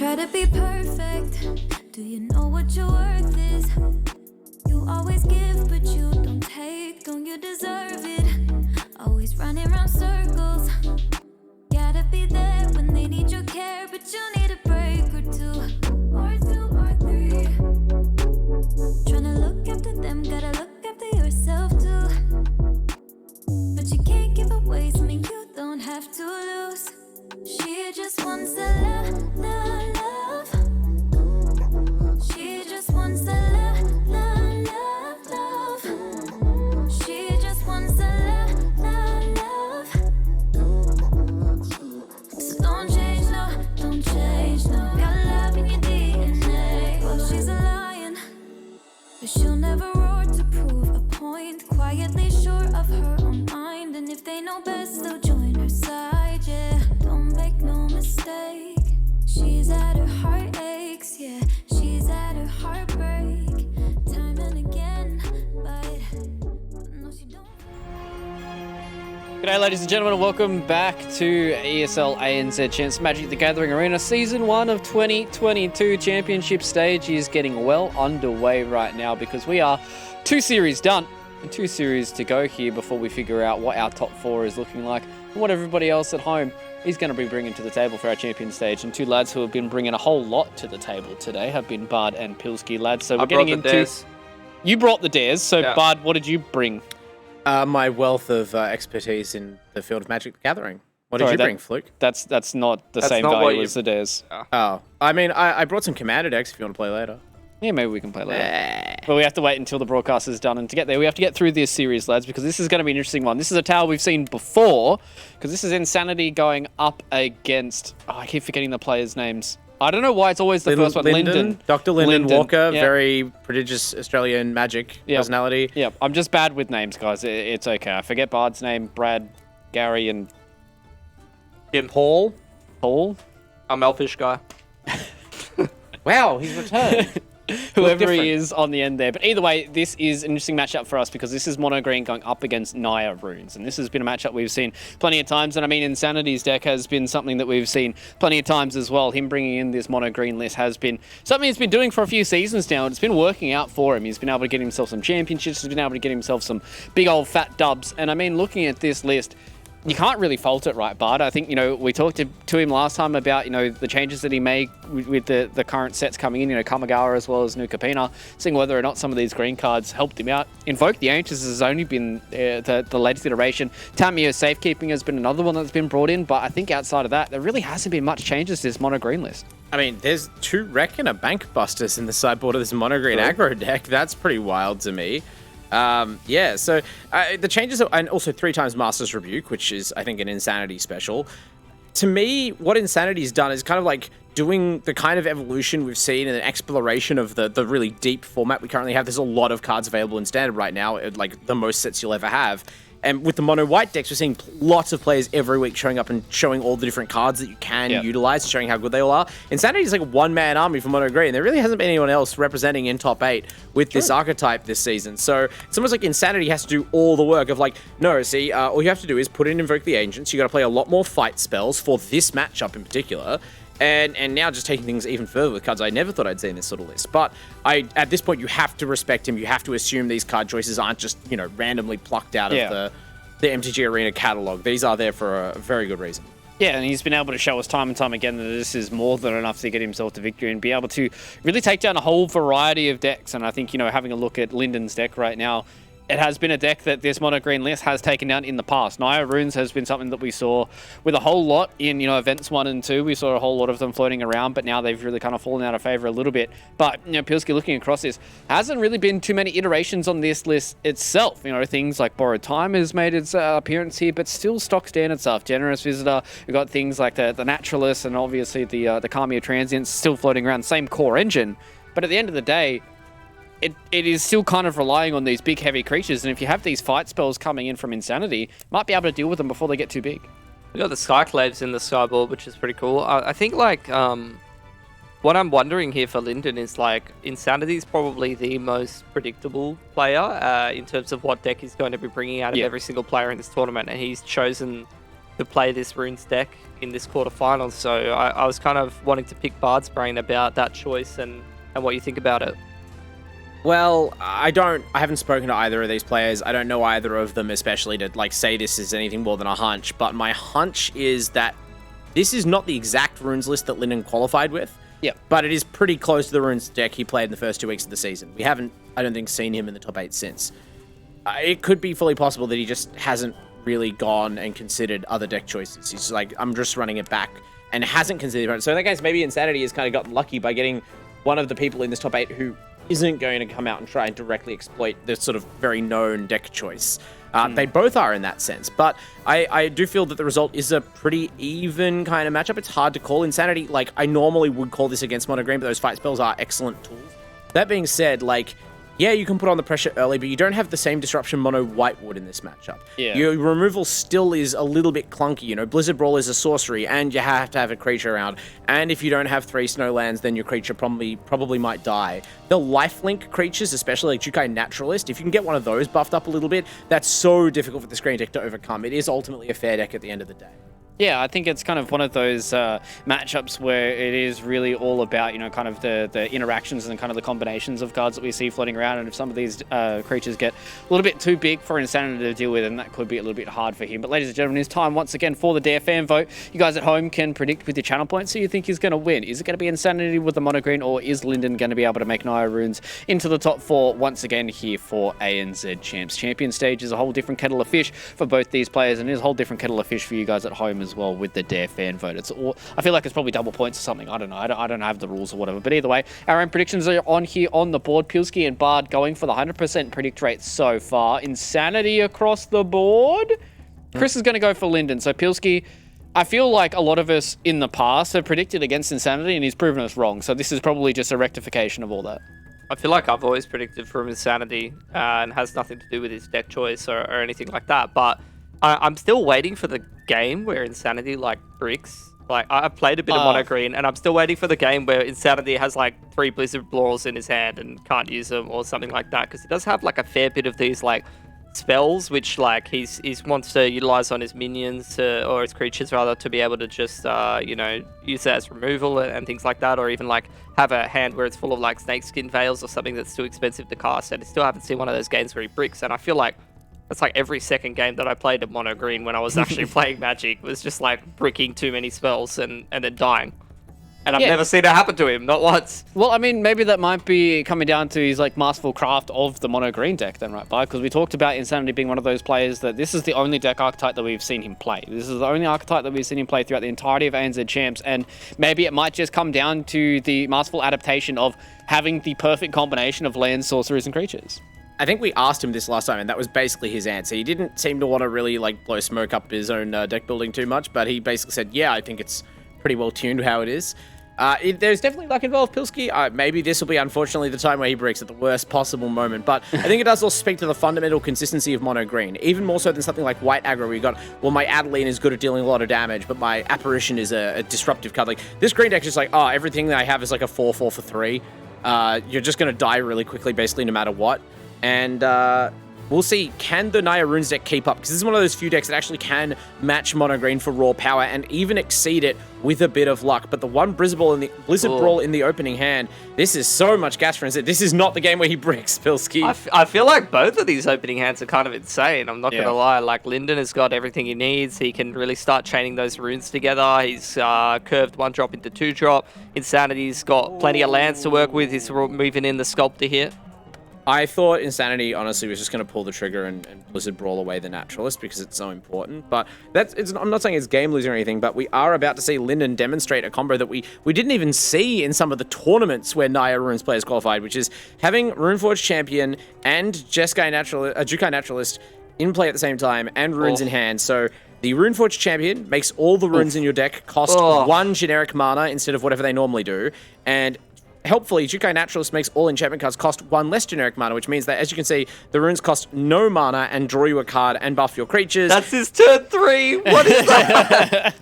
try to be perfect. Do you know what your worth is? You always give, but you don't take. Don't you deserve it? Always running around circles. Gotta be there when they need your care, but you need a break or two or three. Tryna look after them, gotta look after yourself too. But you can't give away something you don't have to lose. She just wants the love. She just wants the love. She just wants the love. So don't change, no. Got love in your DNA. Well, she's a lion, but she'll never roar to prove a point. Quietly sure of her own mind, and if they know best, they'll join her side. Yeah, don't make no mistake. She's at her heartaches, yeah. She's at her heartbreak, time and again, but no, she don't. G'day ladies and gentlemen, and welcome back to ESL ANZ Champs Magic the Gathering Arena. Season 1 of 2022 Championship stage is getting well underway right now because we are 2 series done and 2 series to go here before we figure out what our top 4 is looking like and what everybody else at home is going to be bringing to the table for our champion stage. And 2 lads who have been bringing a whole lot to the table today have been Bard and Pilski lads. So we're getting into... Dares. You brought the dares, so Yeah. Bard, what did you bring? My wealth of expertise in the field of Magic the Gathering. What did Sorry, you bring, Fluke? That's not the That's same not what value you- as the dares. Oh, I mean, I brought some Commander decks if you want to play later. Yeah, maybe we can play later. But we have to wait until the broadcast is done. And to get there, we have to get through this series, lads, because this is going to be an interesting one. This is a tale we've seen before, because this is Insanity going up against... Oh, I keep forgetting the players' names. I don't know why it's always the first one. Linden. Dr. Lyndon Walker, yeah. very prodigious Australian Magic personality. Yeah, I'm just bad with names, guys. It's okay. I forget Bard's name, Brad, Gary, and... Paul. I'm Elfish guy. Wow, he's returned. Whoever he is on the end there. But either way, this is an interesting matchup for us because this is mono green going up against Naya runes. And this has been a matchup we've seen plenty of times. And I mean, Insanity's deck has been something that we've seen plenty of times as well. Him bringing in this mono green list has been something he's been doing for a few seasons now. And it's been working out for him. He's been able to get himself some championships. He's been able to get himself some big old fat dubs. And I mean, looking at this list, you can't really fault it, right, Bard? I think, we talked to him last time about, the changes that he made with the current sets coming in, Kamigawa as well as Nukapina, seeing whether or not some of these green cards helped him out. Invoke the Ancients has only been the latest iteration. Tamio Safekeeping has been another one that's been brought in, but I think outside of that, there really hasn't been much changes to this mono green list. I mean, there's 2 Wreck and a Bank Busters in the sideboard of this mono green aggro deck. That's pretty wild to me. So the changes are, and also 3 times Master's Rebuke, which is, I think, an Insanity special. To me, what Insanity's done is kind of like doing the kind of evolution we've seen and an exploration of the really deep format we currently have. There's a lot of cards available in Standard right now, like the most sets you'll ever have. And with the mono white decks, we're seeing lots of players every week showing up and showing all the different cards that you can utilize, showing how good they all are. Insanity is like a one-man army for mono green. There really hasn't been anyone else representing in top 8 with this archetype this season. So it's almost like Insanity has to do all the work of like, no, see, all you have to do is put in Invoke the Ancients. You got to play a lot more fight spells for this matchup in particular. And now just taking things even further with cards I never thought I'd see in this sort of list. But at this point, you have to respect him. You have to assume these card choices aren't just, randomly plucked out of the MTGA Arena catalog. These are there for a very good reason. Yeah, and he's been able to show us time and time again that this is more than enough to get himself to victory and be able to really take down a whole variety of decks. And I think, having a look at Lyndon's deck right now, it has been a deck that this mono green list has taken down in the past. Naya Runes has been something that we saw with a whole lot in, events 1 and 2. We saw a whole lot of them floating around, but now they've really kind of fallen out of favor a little bit. But, Pilski looking across this, hasn't really been too many iterations on this list itself. Things like Borrowed Time has made its appearance here, but still stock standard stuff. Generous Visitor, we've got things like the Naturalist and obviously the Kamiya Transients still floating around, same core engine. But at the end of the day, it is still kind of relying on these big, heavy creatures. And if you have these fight spells coming in from Insanity, you might be able to deal with them before they get too big. We got the Cyclades in the sideboard, which is pretty cool. I think, what I'm wondering here for Lyndon is, Insanity is probably the most predictable player in terms of what deck he's going to be bringing out of every single player in this tournament. And he's chosen to play this Runes deck in this quarterfinals. So I was kind of wanting to pick Bard's brain about that choice and what you think about it. Well, I haven't spoken to either of these players. I don't know either of them, especially to like say this is anything more than a hunch. But my hunch is that this is not the exact Runes list that Linden qualified with. Yeah. But it is pretty close to the Runes deck he played in the first 2 weeks of the season. We haven't, I don't think, seen him in the top 8 since. It could be fully possible that he just hasn't really gone and considered other deck choices. He's like, I'm just running it back and hasn't considered it. So in that case, maybe Insanity has kind of gotten lucky by getting one of the people in this top 8 who isn't going to come out and try and directly exploit this sort of very known deck choice. They both are in that sense, but I do feel that the result is a pretty even kind of matchup. It's hard to call. Insanity, like, I normally would call this against Mono Green, but those fight spells are excellent tools. That being said, like, yeah, you can put on the pressure early, but you don't have the same disruption Mono White would in this matchup. Yeah. Your removal still is a little bit clunky. You know, Blizzard Brawl is a sorcery, and you have to have a creature around. And if you don't have 3 Snowlands, then your creature probably might die. The lifelink creatures, especially like Jukai Naturalist, if you can get one of those buffed up a little bit, that's so difficult for this green deck to overcome. It is ultimately a fair deck at the end of the day. Yeah, I think it's kind of one of those matchups where it is really all about, you know, kind of the interactions and kind of the combinations of cards that we see floating around. And if some of these creatures get a little bit too big for Insanity to deal with, then that could be a little bit hard for him. But ladies and gentlemen, it's time once again for the Dare fan vote. You guys at home can predict with your channel points who you think is going to win. Is it going to be Insanity with the mono green, or is Linden going to be able to make Naya Runes into the top 4 once again here for ANZ Champs? Champion stage is a whole different kettle of fish for both these players, and it is a whole different kettle of fish for you guys at home as well with the Dare fan vote. It's all, I feel like it's probably double points or something. I don't know. I don't have the rules or whatever. But either way, our own predictions are on here on the board. Pilski and Bard going for the 100% predict rate so far. Insanity across the board. Chris is going to go for Linden. So Pilski, I feel like a lot of us in the past have predicted against Insanity and he's proven us wrong. So this is probably just a rectification of all that. I feel like I've always predicted from Insanity and has nothing to do with his deck choice or anything like that. But I'm still waiting for the game where Insanity like bricks. Like, I've played a bit of Mono Green and I'm still waiting for the game where Insanity has like 3 Blizzard Brawls in his hand and can't use them or something like that. Because he does have like a fair bit of these like spells which like he wants to utilize on his minions or his creatures rather, to be able to just you know, use it as removal and things like that, or even like have a hand where it's full of like snakeskin veils or something that's too expensive to cast. And I still haven't seen one of those games where he bricks, and I feel like it's like every second game that I played at Mono Green when I was actually playing Magic was just like bricking too many spells and then dying. And I've never seen it happen to him, not once. Well, I mean, maybe that might be coming down to his like masterful craft of the mono green deck then, right, Because we talked about Insanity being one of those players that this is the only deck archetype that we've seen him play. This is the only archetype that we've seen him play throughout the entirety of ANZ Champs, and maybe it might just come down to the masterful adaptation of having the perfect combination of lands, sorceries, and creatures. I think we asked him this last time, and that was basically his answer. He didn't seem to want to really like blow smoke up his own deck building too much, but he basically said, yeah, I think it's pretty well tuned how it is. There's definitely luck involved, Pilski. Maybe this will be, unfortunately, the time where he breaks at the worst possible moment, but I think it does also speak to the fundamental consistency of mono green, even more so than something like white aggro, where you got, well, my Adeline is good at dealing a lot of damage, but my Apparition is a disruptive card. Like, this green deck is just like, oh, everything that I have is like a 4/4 for 3. You're just going to die really quickly, basically, no matter what. And we'll see, can the Naya Runes deck keep up? Because this is one of those few decks that actually can match mono green for raw power and even exceed it with a bit of luck. But the one Blizzard Brawl in the opening hand, this is so much gas for him. This is not the game where he bricks, Pilski. I feel like both of these opening hands are kind of insane. I'm not going to lie. Like, Linden has got everything he needs. He can really start chaining those runes together. He's curved 1-drop into 2-drop. Insanity's got plenty of lands to work with. He's moving in the Sculptor here. I thought Insanity, honestly, was just going to pull the trigger and Blizzard Brawl away the Naturalist because it's so important. But I'm not saying it's game losing or anything, but we are about to see Linden demonstrate a combo that we didn't even see in some of the tournaments where Naya Runes players qualified, which is having Runeforge Champion and Jukai Naturalist in play at the same time and Runes in hand. So the Runeforge Champion makes all the runes in your deck cost 1 generic mana instead of whatever they normally do. And helpfully, Jukai Naturalist makes all enchantment cards cost 1 less generic mana, which means that, as you can see, the runes cost no mana and draw you a card and buff your creatures. That's his turn 3! What is that?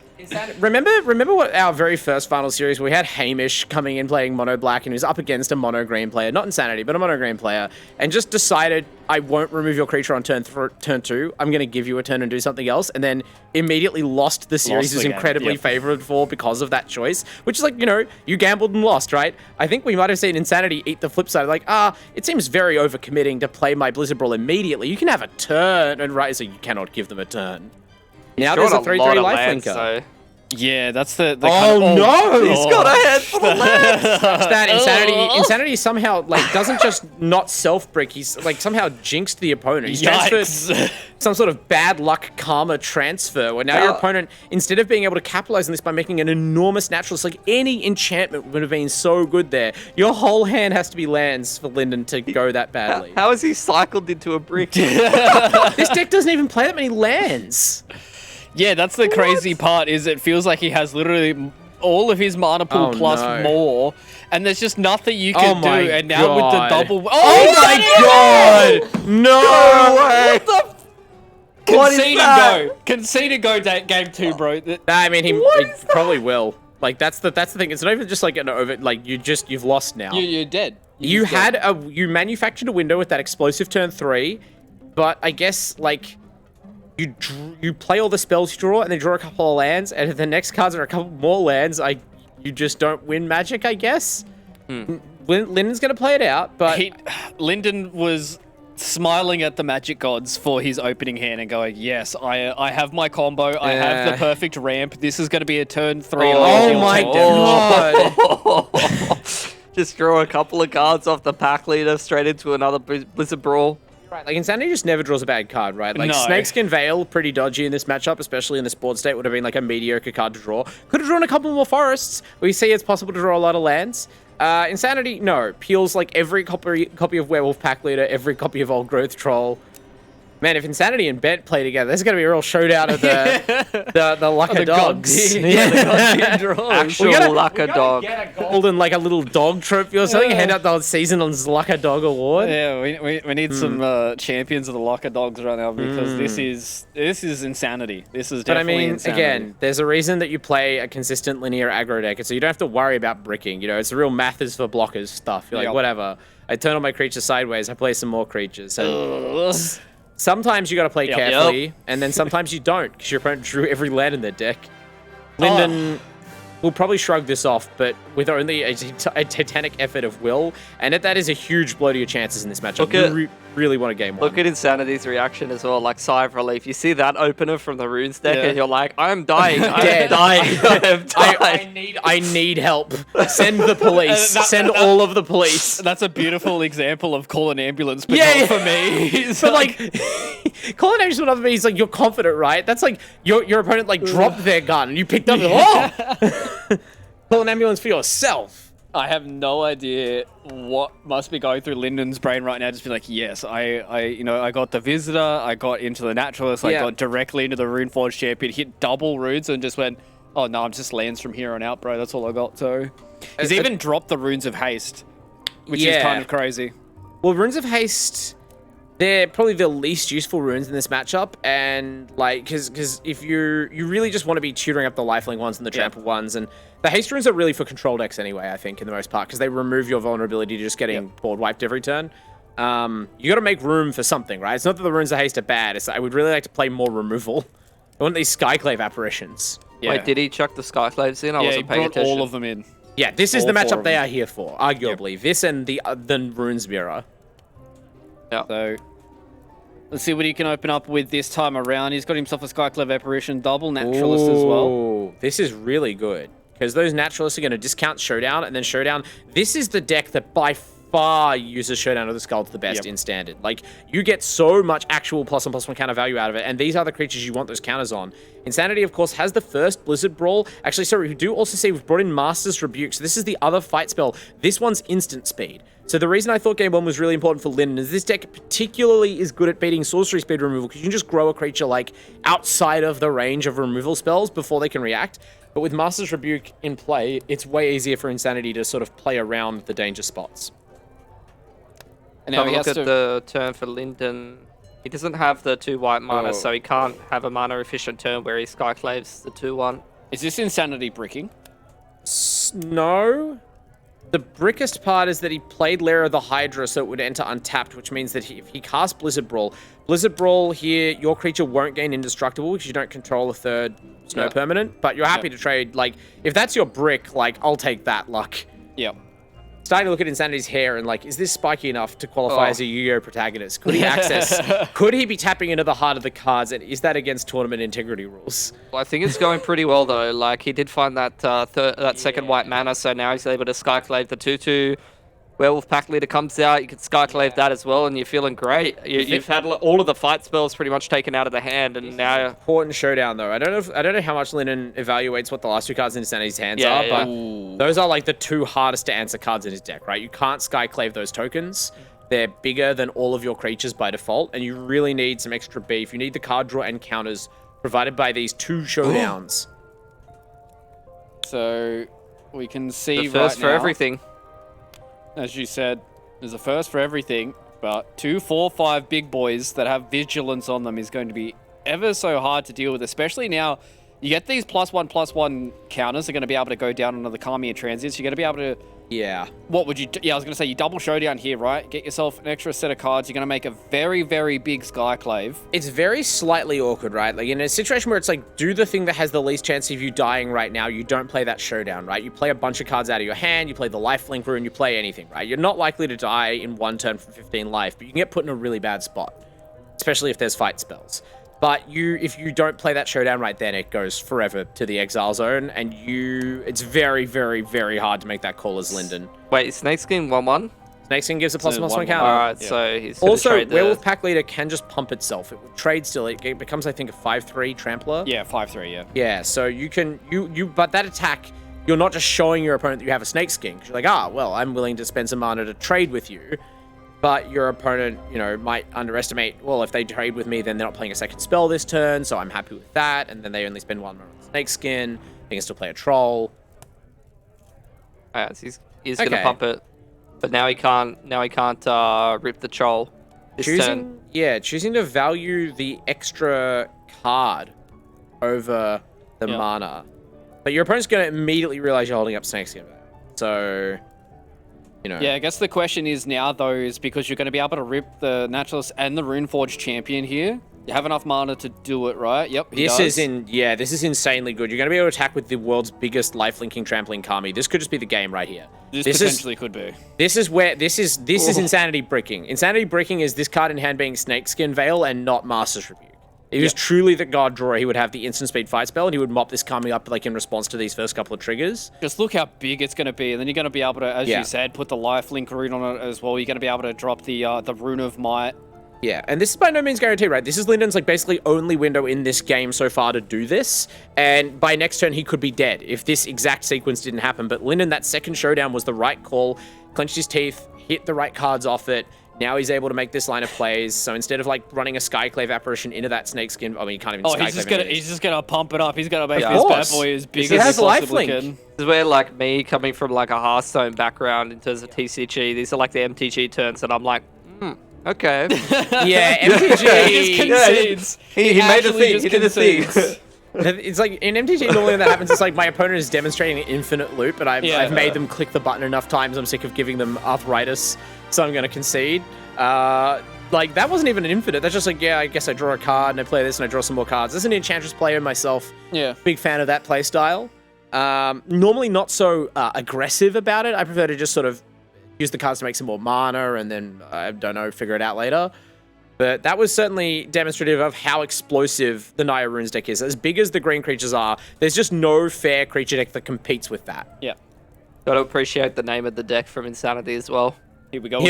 Remember what our very first final series, we had Hamish coming in playing mono black and he was up against a mono green player, not Insanity, but a mono green player, and just decided, I won't remove your creature on turn 2, I'm going to give you a turn and do something else, and then immediately lost the series. Is incredibly favored for because of that choice, which is like, you know, you gambled and lost, right? I think we might have seen Insanity eat the flip side, like, it seems very overcommitting to play my Blizzard Brawl immediately. You can have a turn, and right, so you cannot give them a turn. Now there's a 3/3 lifelinker. Yeah, that's the oh no! He's got a head full of lands. That Insanity somehow like doesn't just not self-brick. He's like somehow jinxed the opponent. He's transferred some sort of bad luck karma transfer, where now your opponent, instead of being able to capitalize on this by making an enormous naturalist, like any enchantment would have been so good there. Your whole hand has to be lands for Linden to go that badly. How has he cycled into a brick? This deck doesn't even play that many lands. Yeah, that's the crazy part, is it feels like he has literally all of his mana pool plus more, and there's just nothing you can do, and now with the double... Oh my god! No way! Concede and go game 2, bro. I mean, he probably will. Like, that's the thing. It's not even just like an over... Like, you've lost now. You're dead. You manufactured a window with that explosive turn 3, but I guess, like... You play all the spells you draw, and then draw a couple of lands, and if the next cards are a couple more lands, you just don't win Magic, I guess. Linden's gonna play it out, but Linden was smiling at the Magic gods for his opening hand and going, "Yes, I have my combo. I have the perfect ramp. This is gonna be a turn 3." Oh my god! Just draw a couple of cards off the pack leader straight into another Blizzard Brawl. Right, like Insanity just never draws a bad card, right? Like Snakeskin Veil, pretty dodgy in this matchup, especially in the Sport State, would have been like a mediocre card to draw. Could have drawn a couple more forests. We see it's possible to draw a lot of lands. Insanity, no. Peels like every copy of Werewolf Pack Leader, every copy of Old Growth Troll. Man, if Insanity and Bent play together, there's going to be a real showdown of the luck of dogs. Yeah, the goddamn draws. Actual luck of dog. Get a golden, like a little dog trophy or something, hand out the season on luck of dog award. Yeah, we need some champions of the luck of dogs right now, because this is insanity. This is definitely insanity. Again, there's a reason that you play a consistent linear aggro deck, so you don't have to worry about bricking. You know, it's a real mathers for blockers stuff. You're like, whatever. I turn all my creatures sideways, I play some more creatures. And sometimes you got to play carefully, and then sometimes you don't, because your opponent drew every land in their deck. Linden will probably shrug this off, but with only a titanic effort of will, and that is a huge blow to your chances in this matchup. You really want a game 1. Look at Insanity's reaction as well, like sigh of relief. You see that opener from the Runes deck, and you're like, I'm dying, I'm dying, I'm dying. I need help. Send the police. Send all of the police. That's a beautiful example of call an ambulance, but not for me. But like, call an ambulance, but not for me. He's like, you're confident, right? That's like your opponent like dropped their gun and you picked up. Call an ambulance for yourself. I have no idea what must be going through Linden's brain right now. Just be like, yes, I got the Visitor, I got into the Naturalist, I got directly into the Runeforge Champion, hit double runes, and just went, oh no, I'm just lands from here on out, bro. That's all I got. So he's even dropped the Runes of Haste, which is kind of crazy. Well, Runes of Haste, they're probably the least useful runes in this matchup, and like, because if you really just want to be tutoring up the lifelink ones and the trample ones, and the haste runes are really for control decks anyway, I think, in the most part, because they remove your vulnerability to just getting board wiped every turn. You got to make room for something, right? It's not that the runes of haste are bad. It's I would really like to play more removal. I want these Skyclave apparitions. Yeah. Wait, did he chuck the Skyclaves in? I wasn't paying attention. All of them in. Yeah, this is the matchup they are here for, arguably. This and the Runes Mirror. Yeah. So let's see what he can open up with this time around. He's got himself a Skyclave apparition, double Naturalist as well. This is really good, because those Naturalists are going to discount Showdown, and then Showdown. This is the deck that by far uses Showdown of the Skull to the best in Standard. Like, you get so much actual +1/+1 counter value out of it, and these are the creatures you want those counters on. Insanity, of course, has the first Blizzard Brawl. Actually, sorry, we do also see we've brought in Master's Rebuke, so this is the other fight spell. This one's instant speed. So the reason I thought game 1 was really important for Linden is this deck particularly is good at beating sorcery speed removal, because you can just grow a creature like outside of the range of removal spells before they can react. But with Master's Rebuke in play, it's way easier for Insanity to sort of play around the danger spots. And now look at the turn for Linden. He doesn't have the 2 white mana, so he can't have a mana efficient turn where he Skyclaves the 2/1. Is this Insanity bricking? No. The brickest part is that he played Lair of the Hydra, so it would enter untapped, which means that if he casts Blizzard Brawl here, your creature won't gain Indestructible because you don't control a third snow permanent, but you're happy to trade. Like, if that's your brick, like, I'll take that luck. Yep. Starting to look at Insanity's hair and like, is this spiky enough to qualify as a Yu-Gi-Oh protagonist? Could he access? Could he be tapping into the heart of the cards? And is that against tournament integrity rules? Well, I think it's going pretty well though. Like he did find that second white mana, so now he's able to Skyclave the 2/2. Werewolf Pack Leader comes out, you can Skyclave that as well, and you're feeling great. You've had all of the fight spells pretty much taken out of the hand, and now important showdown though. I don't know how much Linden evaluates what the last two cards in Insanity's hands are, but those are like the two hardest to answer cards in his deck, right? You can't Skyclave those tokens. They're bigger than all of your creatures by default, and you really need some extra beef. You need the card draw and counters provided by these two showdowns. So we can see the first right for now, everything. as you said, there's a first for everything, but 2, 4, 5 big boys that have vigilance on them is going to be ever so hard to deal with, especially now. You get these +1/+1 counters are going to be able to go down onto the Kamiya transits. You're going to be able to... Yeah. What would you... I was going to say, you double showdown here, right? Get yourself an extra set of cards. You're going to make a very, very big Skyclave. It's very slightly awkward, right? Like in a situation where it's like, do the thing that has the least chance of you dying right now, you don't play that showdown, right? You play a bunch of cards out of your hand, you play the lifelink rune, you play anything, right? You're not likely to die in one turn for 15 life, but you can get put in a really bad spot, especially if there's fight spells. But if you don't play that showdown right then, it goes forever to the exile zone, and it's very, very, very hard to make that call as Linden. Wait, is Snakeskin 1/1? Snakeskin gives a +1/+1 counter. Alright, so he's also, trade Werewolf Pack Leader can just pump itself. It will trade still. It becomes, I think, a 5/3 trampler. Yeah, 5/3, yeah. Yeah, so you can, but that attack, you're not just showing your opponent that you have a Snakeskin. You're like, well, I'm willing to spend some mana to trade with you. But your opponent, might underestimate, well, if they trade with me, then they're not playing a second spell this turn, so I'm happy with that. And then they only spend 1 mana on Snakeskin. They can still play a Troll. Alright, so he's gonna pump it. But now he can't rip the Troll this turn. Yeah, choosing to value the extra card over the mana. But your opponent's gonna immediately realize you're holding up Snakeskin. So... Yeah, I guess the question is now, though, is because you're going to be able to rip the Naturalist and the Runeforged champion here. You have enough mana to do it, right? Yep, this is insanely good. You're going to be able to attack with the world's biggest life-linking trampling Kami. This could just be the game right here. This potentially could be. This is Insanity Bricking. Insanity Bricking is this card in hand being Snakeskin Veil and not Master's Rebuke. If he was truly the God Drawer, he would have the instant speed fight spell, and he would mop this Kami up like in response to these first couple of triggers. Just look how big it's going to be, and then you're going to be able to, as you said, put the lifelink rune on it as well. You're going to be able to drop the Rune of Might. Yeah, and this is by no means guaranteed, right? This is Linden's basically only window in this game so far to do this, and by next turn he could be dead if this exact sequence didn't happen. But Linden, that second showdown was the right call, clenched his teeth, hit the right cards off it. Now he's able to make this line of plays. So instead of running a Skyclave apparition into that Snakeskin, you can't even Skyclave. He's just gonna pump it up. He's gonna make this bad boy as big as he possibly can. This is where me coming from a Hearthstone background in terms of TCG, these are the MTG turns, and I'm like, okay. Yeah, MTG. He just concedes. He made a thing. He did a thing. It's like in MTG normally when that happens, it's like my opponent is demonstrating an infinite loop, and I've made them click the button enough times. I'm sick of giving them arthritis, so I'm going to concede. That wasn't even an infinite. That's just I guess I draw a card and I play this and I draw some more cards. As an Enchantress player myself, big fan of that play style. Normally not so aggressive about it. I prefer to just sort of use the cards to make some more mana and then, I don't know, figure it out later. But that was certainly demonstrative of how explosive the Naya Runes deck is. As big as the green creatures are, there's just no fair creature deck that competes with that. Yeah. Got to appreciate the name of the deck from Insanity as well. Here we go.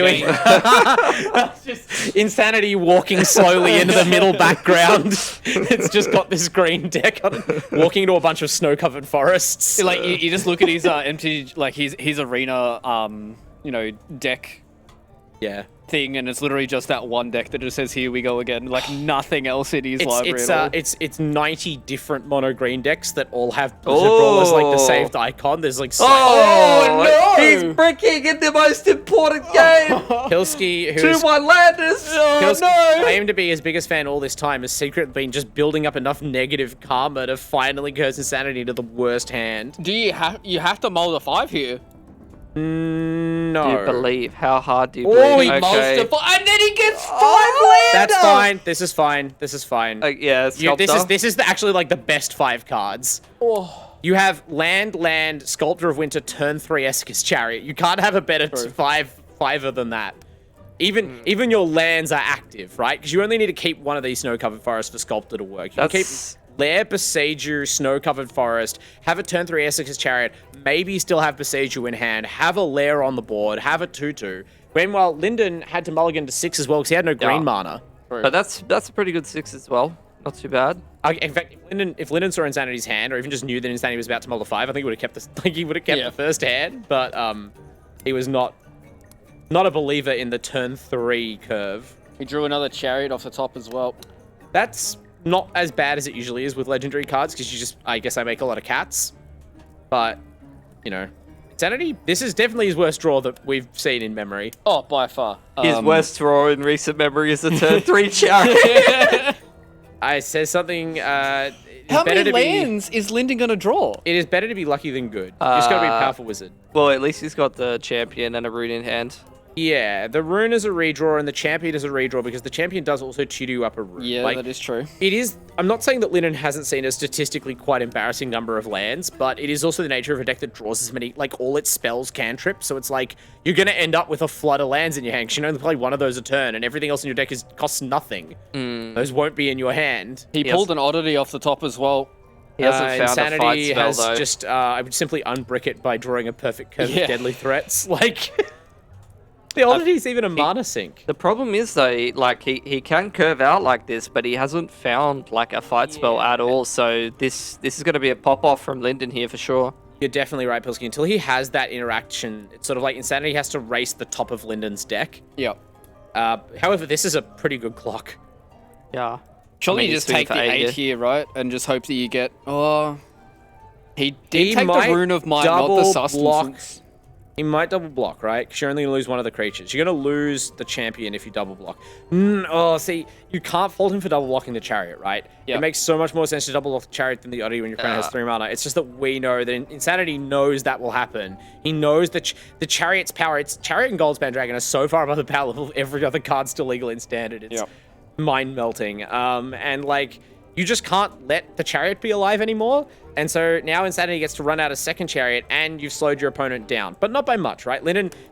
Just Insanity walking slowly into the middle background. It's just got this green deck on it, walking into a bunch of snow-covered forests. You just look at his MTG, his arena, deck. Yeah. thing, and it's literally just that one deck that just says "Here we go again," like nothing else in his library at all. It's 90 different mono green decks that all have Blizzard Brawl as like the saved icon. There's like no! He's breaking in the most important game. Pilski, who's 2-1 Landers. Pilski claimed to be his biggest fan all this time, has secretly been just building up enough negative karma to finally curse Insanity into the worst hand. Do you have to mull the 5 here? No. Do you believe? How hard do you Oh, believe? he mulls the 5, and then he gets 5 land. That's fine. This is fine. This is fine. Yeah, this is actually like the best 5 cards. Oh. You have land, Sculptor of Winter, turn 3 Esika's Chariot. You can't have a better 5-5er than that. Even your lands are active, right? Because you only need to keep one of these snow-covered forests for Sculptor to work. You can keep Lair, Boseiju, Snow-Covered Forest, have a turn 3 Esika's Chariot, maybe still have Boseiju in hand, have a Lair on the board, have a 2-2. Meanwhile, Linden had to mulligan to 6 as well because he had no green mana. But that's a pretty good 6 as well. Not too bad. In fact, if Linden saw Insanity's hand, or even just knew that Insanity was about to mull the 5, I think he would have kept this. Like he would have kept the first hand, but he was not a believer in the turn 3 curve. He drew another Chariot off the top as well. That's not as bad as it usually is with legendary cards, because I guess I make a lot of cats. But, you know, Insanity, this is definitely his worst draw that we've seen in memory. Oh, by far. His worst draw in recent memory is a turn 3 Chariot. I says something, how many lands is Linden going to draw? It is better to be lucky than good. You just got to be a powerful wizard. Well, at least he's got the champion and a rune in hand. Yeah, the rune is a redraw and the champion is a redraw because the champion does also tutor you up a rune. Yeah, that is true. It is. I'm not saying that Linden hasn't seen a statistically quite embarrassing number of lands, but it is also the nature of a deck that draws as many, like all its spells cantrip. So it's like you're going to end up with a flood of lands in your hand because you can only play one of those a turn and everything else in your deck costs nothing. Those won't be in your hand. He pulled an oddity off the top as well. He hasn't found Insanity a fight spell, has though. just, I would simply unbrick it by drawing a perfect curve of deadly threats. Like... The oddity's even a mana sink. The problem is though, like he can curve out like this, but he hasn't found like a fight spell at all. So this is going to be a pop off from Linden here for sure. You're definitely right, Pilski. Until he has that interaction, it's sort of like Insanity has to race the top of Linden's deck. Yep. However, this is a pretty good clock. Yeah. Surely you just take the 8 here, right, and just hope that you get. Oh, he did take the Rune of Might, not the Sustenance. He might double block, right? Because you're only going to lose one of the creatures. You're going to lose the champion if you double block. See, you can't fault him for double blocking the chariot, right? Yep. It makes so much more sense to double block the chariot than the oddity when your opponent has 3 mana. It's just that we know that Insanity knows that will happen. He knows that the chariot's power, its chariot and Goldspan Dragon are so far above the power level of every other card still legal in standard. It's mind-melting. And like, you just can't let the chariot be alive anymore. And so now Insanity gets to run out a second chariot and you've slowed your opponent down. But not by much, right?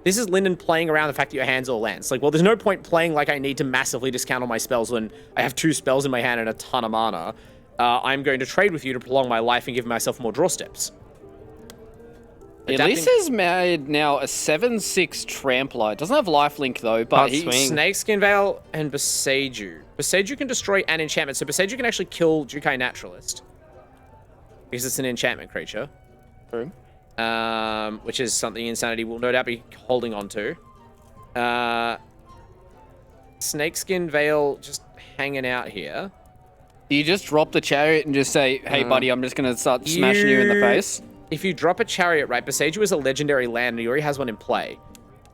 This is Linden playing around the fact that your hand's all lands. Like, well, there's no point playing like I need to massively discount all my spells when I have 2 spells in my hand and a ton of mana. I'm going to trade with you to prolong my life and give myself more draw steps. Elisa's made now a 7/6 Trampler. Doesn't have lifelink though, but Snakeskin Veil and Boseiju. Boseiju can destroy an enchantment, so Boseiju can actually kill Jukai Naturalist. Because it's an enchantment creature. True. Which is something Insanity will no doubt be holding on to. Snakeskin Veil just hanging out here. Do you just drop the chariot and just say, hey buddy, I'm just going to start smashing you in the face? If you drop a chariot, right, Boseiju is a legendary land and he already has one in play.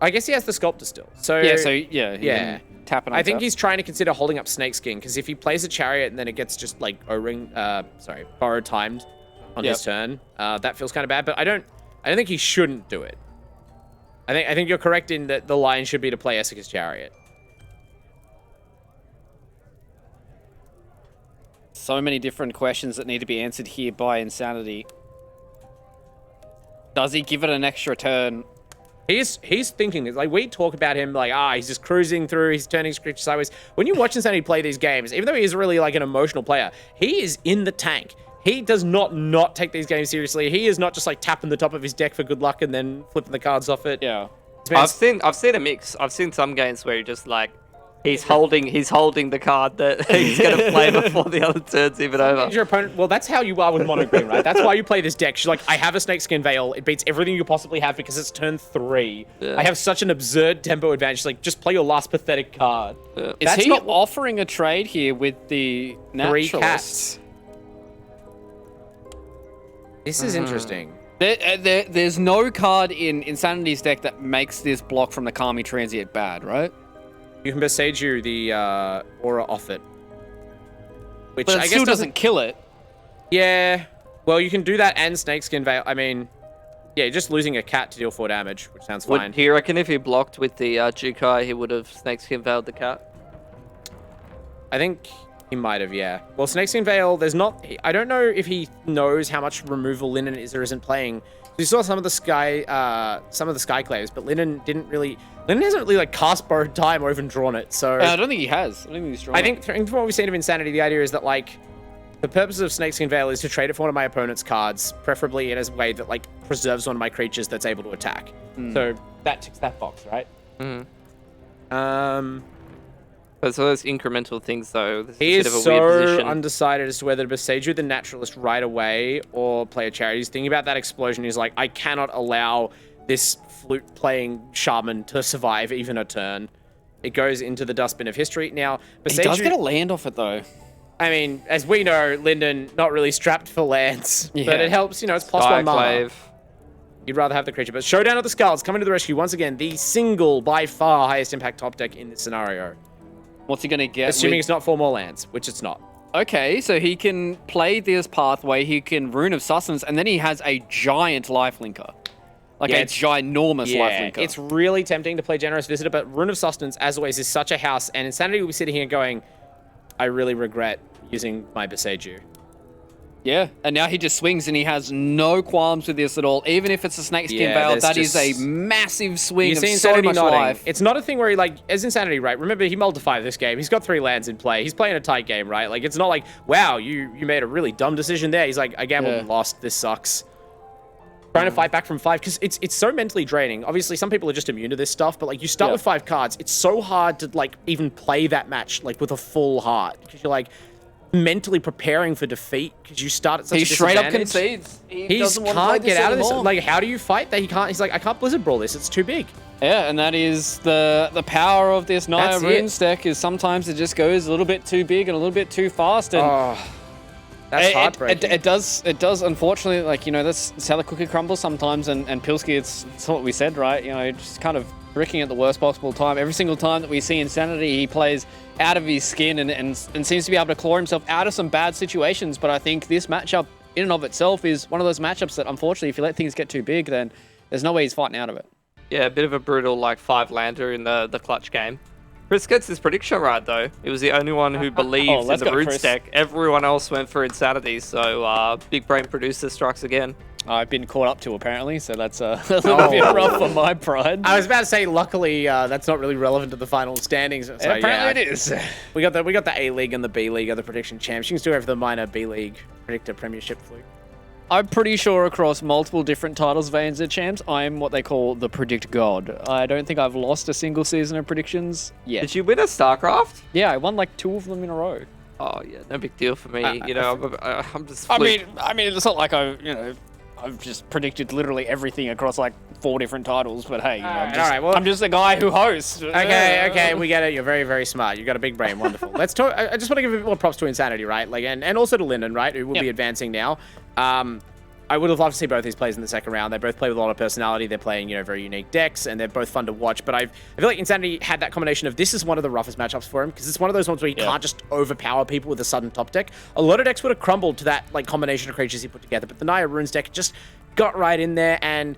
I guess he has the Sculptor still. So yeah. Tap and I think he's trying to consider holding up Snakeskin, because if he plays a chariot and then it gets just like borrowed timed on his turn, that feels kind of bad. But I don't think he shouldn't do it. I think you're correct in that the line should be to play Esika's Chariot. So many different questions that need to be answered here by Insanity. Does he give it an extra turn? He's thinking, like, we talk about him like, he's just cruising through, he's turning his creature sideways. When you watch Insanity play these games, even though he is really like an emotional player, he is in the tank. He does not take these games seriously. He is not just like tapping the top of his deck for good luck and then flipping the cards off it. Yeah. I've seen a mix. I've seen some games where he just like He's holding the card that he's going to play before the other turn's even over. Your opponent, well, that's how you are with mono green, right? That's why you play this deck. She's like, I have a Snakeskin Veil. It beats everything you possibly have because it's turn 3. Yeah. I have such an absurd tempo advantage. Like, just play your last pathetic card. Yeah. Is he offering a trade here with the 3 naturalists? cats. This is interesting. There's no card in Insanity's deck that makes this block from the Kami Transient bad, right? You can besiege you the aura off it. Which But it I still guess doesn't kill it. Yeah. Well, you can do that and Snakeskin Veil. I mean, yeah, you're just losing a cat to deal 4 damage, which sounds fine. Do you reckon if he blocked with the Jukai, he would have Snakeskin Veiled the cat? I think he might have, yeah. Well, Snakeskin Veil, there's not... I don't know if he knows how much removal Linden is or isn't playing. We saw some of the Skyclaves, but Linden didn't really... Linden hasn't really like cast Borrowed Time or even drawn it, so... I don't think he has. I don't think he's drawn it. From what we've seen of Insanity, the idea is that like the purpose of Snakeskin Veil is to trade it for one of my opponent's cards, preferably in a way that like preserves one of my creatures that's able to attack. So that ticks that box, right? But so those incremental things, though. This He is is a bit of a weird so position. undecided as to whether to besiege you the Naturalist right away or play a charity. He's thinking about that explosion. He's like, I cannot allow this flute-playing shaman to survive even a turn. It goes into the dustbin of history. Now, He does get a land off it, though. I mean, as we know, Linden not really strapped for lands, Yeah. but it helps. You know, it's +1 mana. Skyclave. You'd rather have the creature, but Showdown of the Skulls coming to the rescue once again. The single, by far, highest impact top deck in this scenario. What's he going to get? Assuming it's not 4 more lands, which it's not. Okay, so he can play this pathway, he can Rune of Sustenance, and then he has a giant lifelinker. Like a ginormous lifelinker. It's really tempting to play Generous Visitor, but Rune of Sustenance, as always, is such a house, and Insanity will be sitting here going, I really regret using my Beseiju. Yeah, and now he just swings and he has no qualms with this at all. Even if it's a Snakeskin Veil, there's that is a just- massive swing You of see so Insanity much nodding. life. It's not a thing where he, like, as Insanity, right? Remember, he mulled to 5 this game. He's got 3 lands in play. He's playing a tight game, right? Like, it's not like, wow, you made a really dumb decision there. He's like, I gambled and lost. This sucks. Trying to fight back from 5, because it's so mentally draining. Obviously, some people are just immune to this stuff, but, like, you start with 5 cards. It's so hard to, like, even play that match, like, with a full heart. Because you're, like, mentally preparing for defeat because you start at such a straight up disadvantage. concedes. He doesn't want to can't play get this out of this. anymore. Like, how do you fight that? He can't. He's like, I can't Blizzard Brawl this. It's too big. Yeah, and that is the power of this Naya That's Runes deck is sometimes it just goes a little bit too big and a little bit too fast. And that's heartbreaking. It does, unfortunately, like, you know, that's how the cookie crumbles sometimes. And Pilski, it's what we said, right? You know, just kind of bricking at the worst possible time. Every single time that we see Insanity, he plays out of his skin and seems to be able to claw himself out of some bad situations. But I think this matchup in and of itself is one of those matchups that, unfortunately, if you let things get too big, then there's no way he's fighting out of it. Yeah, a bit of a brutal, like, 5-lander in the clutch game. Chris gets his prediction right, though. He was the only one who believed in the Runes deck. Everyone else went for Insanity, so Big Brain Producer strikes again. I've been caught up to, apparently, so that's a little bit rough for my pride. I was about to say, luckily, that's not really relevant to the final standings. So, apparently it is. We got the A League and the B League are the prediction champs. You can still go for the minor B League predictor premiership fluke. I'm pretty sure across multiple different titles of ANZ champs, I'm what they call the predict god. I don't think I've lost a single season of predictions yet. Did you win a StarCraft? Yeah, I won like 2 of them in a row. Oh yeah, no big deal for me. You know, I'm just. I mean, it's not like I've just predicted literally everything across like 4 different titles, but hey, I'm just a guy who hosts. Okay, we get it. You're very, very smart. You got a big brain. Wonderful. Let's talk. I just want to give a bit more props to Insanity, right? Like, and also to Linden, right? Who will be advancing now. I would have loved to see both these plays in the second round. They both play with a lot of personality. They're playing, very unique decks, and they're both fun to watch. But I feel like Insanity had that combination of this is one of the roughest matchups for him because it's one of those ones where you can't just overpower people with a sudden top deck. A lot of decks would have crumbled to that like combination of creatures he put together, but the Naya Runes deck just got right in there, and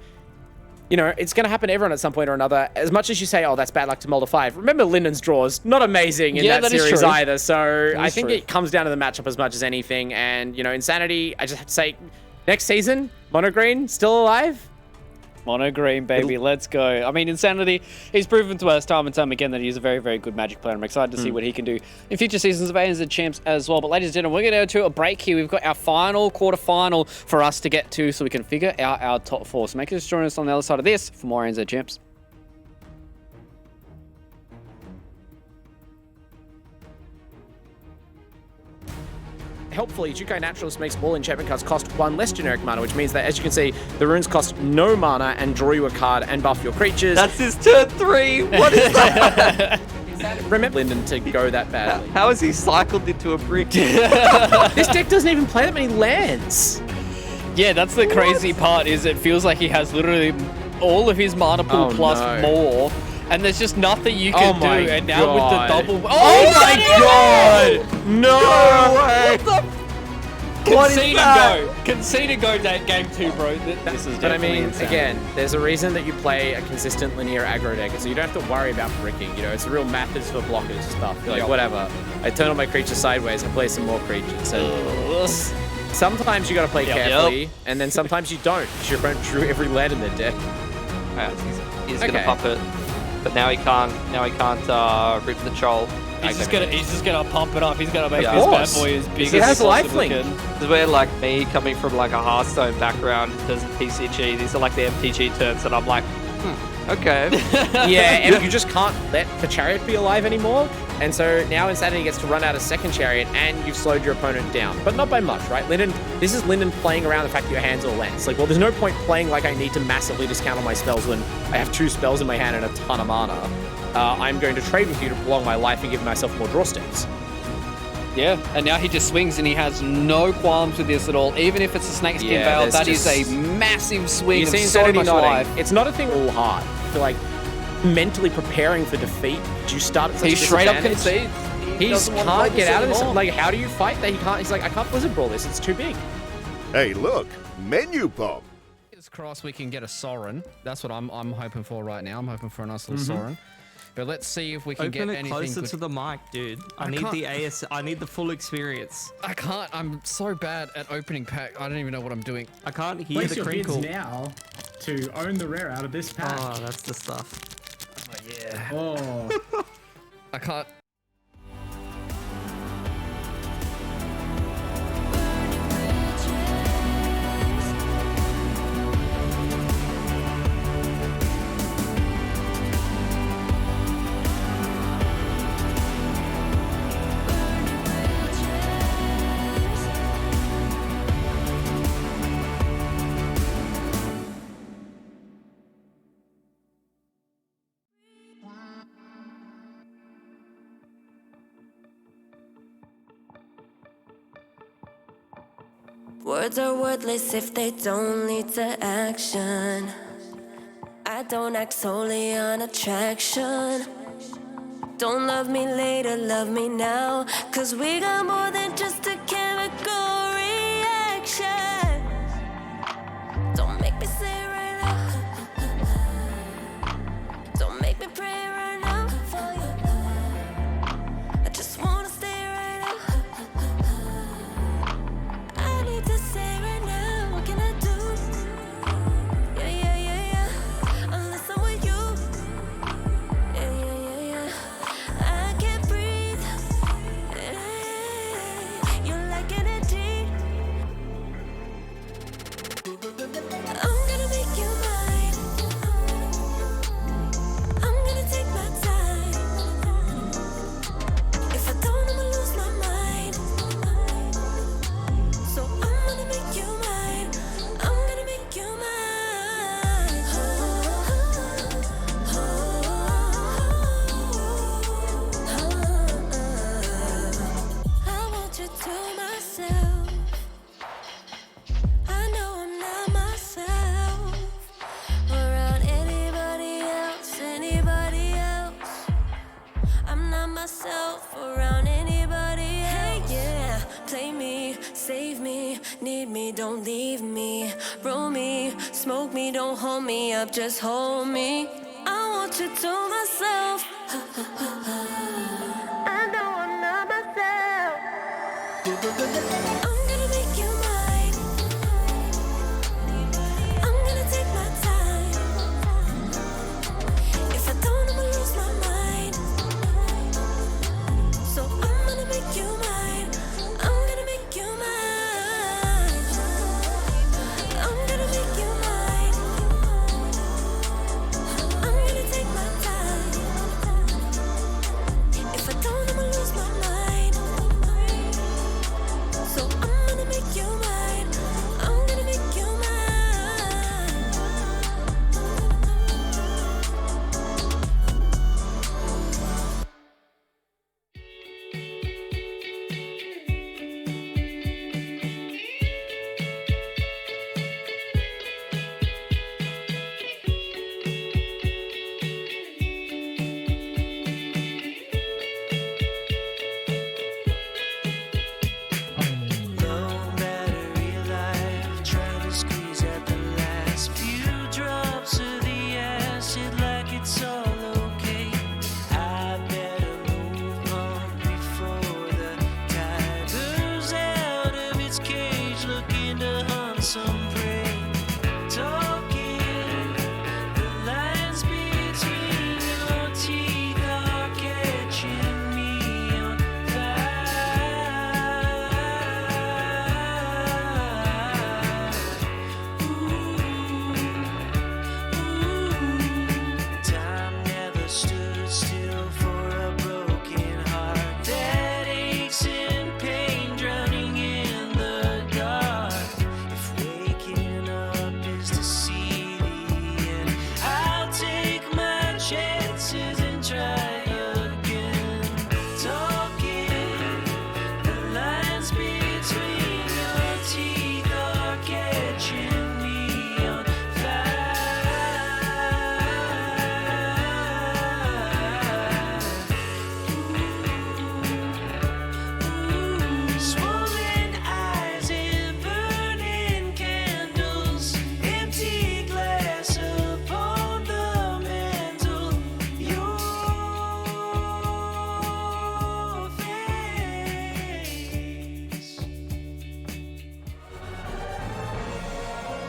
it's going to happen to everyone at some point or another. As much as you say, oh, that's bad luck to Mulder 5. Remember Linden's draws, not amazing in that series either. So I think it comes down to the matchup as much as anything. And, Insanity, I just have to say, next season, Mono Green, still alive? Mono Green, baby, let's go. I mean, Insanity, he's proven to us time and time again that he's a very, very good Magic player. I'm excited to see what he can do in future seasons of ANZ Champs as well. But ladies and gentlemen, we're going to go to a break here. We've got our final quarterfinal for us to get to so we can figure out our top 4. So make sure to join us on the other side of this for more ANZ Champs. helpfully, Jukai Naturalist makes all enchantment cards cost 1 less generic mana, which means that, as you can see, the runes cost no mana and draw you a card and buff your creatures. That's his turn 3. What is that? Remember Linden to go that badly. How is he cycled into a brick? This deck doesn't even play that many lands. Yeah, that's the crazy part, is it feels like he has literally all of his mana pool plus more, and there's just nothing you can do. And now with the double... Oh my god! No way! Concede and go game 2, bro. This is But I mean, insane. again, there's a reason that you play a consistent linear aggro deck, so you don't have to worry about bricking. You know, it's real methods for blockers stuff. You're like, whatever. I turn all my creatures sideways and play some more creatures. And sometimes you gotta play carefully, and then sometimes you don't, because your opponent drew every land in their deck. He's gonna pump it, but now he can't. Rip the troll. He's just gonna pump it up. He's gonna make this bad boy as big He as has possibly lifelink. can. This is where, like, me coming from like a Hearthstone background, does TCG. These are like the MTG turns, and I'm like, okay. Yeah, and you just can't let the chariot be alive anymore. And so now Insanity gets to run out a second chariot, and you've slowed your opponent down. But not by much, right? Linden, this is Linden playing around the fact that your hand's all lands. Like, well, there's no point playing like I need to massively discount on my spells when I have 2 spells in my hand and a ton of mana. I'm going to trade with you to prolong my life and give myself more draw steps. Yeah, and now he just swings and he has no qualms with this at all. Even if it's a snakeskin veil, that is a massive swing of so much life. It's not a thing all hard. I feel like mentally preparing for defeat, do you start at such a He straight up disadvantage? concedes. He just can't get out of this. Like, how do you fight that? He can't. He's like, I can't Blizzard Brawl this. It's too big. Hey, look, menu pop. Fingers crossed we can get a Sorin. That's what I'm hoping for right now. I'm hoping for a nice little Sorin. But let's see if we can get anything closer good. to the mic, dude. I need the I need the full experience. I can't. I'm so bad at opening pack. I don't even know what I'm doing. I can't hear Place the your bids crinkle. now to own the rare out of this pack. Oh, that's the stuff. Oh. I can't. Words are worthless if they don't lead to action. I don't act solely on attraction. Don't love me later, love me now. 'Cause we got more than just a chemical reaction. Don't make me say it right now. Don't make me pray right now for you. I just wanna stay right now. I need to say right now, what can I do? Yeah. Unless I'm with you. Yeah. I can't breathe. You're like energy. I'm gonna make you mine. I'm gonna take my time. If I don't, I'ma lose my mind. So I'm gonna make you mine. I'm gonna make you mine. I want you to myself. I know I'm not myself around anybody else. I'm not myself around anybody else. Hey, yeah, play me, save me, need me, don't leave me, roll me, smoke me, don't hold me up, just hold me. I want you to myself. I know I'm not myself. I'm gonna make you mine. I'm gonna take my time. If I don't, I'ma lose my mind. So I'm gonna make you mine. I'm gonna make you mine. I'm gonna make you mine. I'm gonna take my time. If I don't, I'ma lose my mind.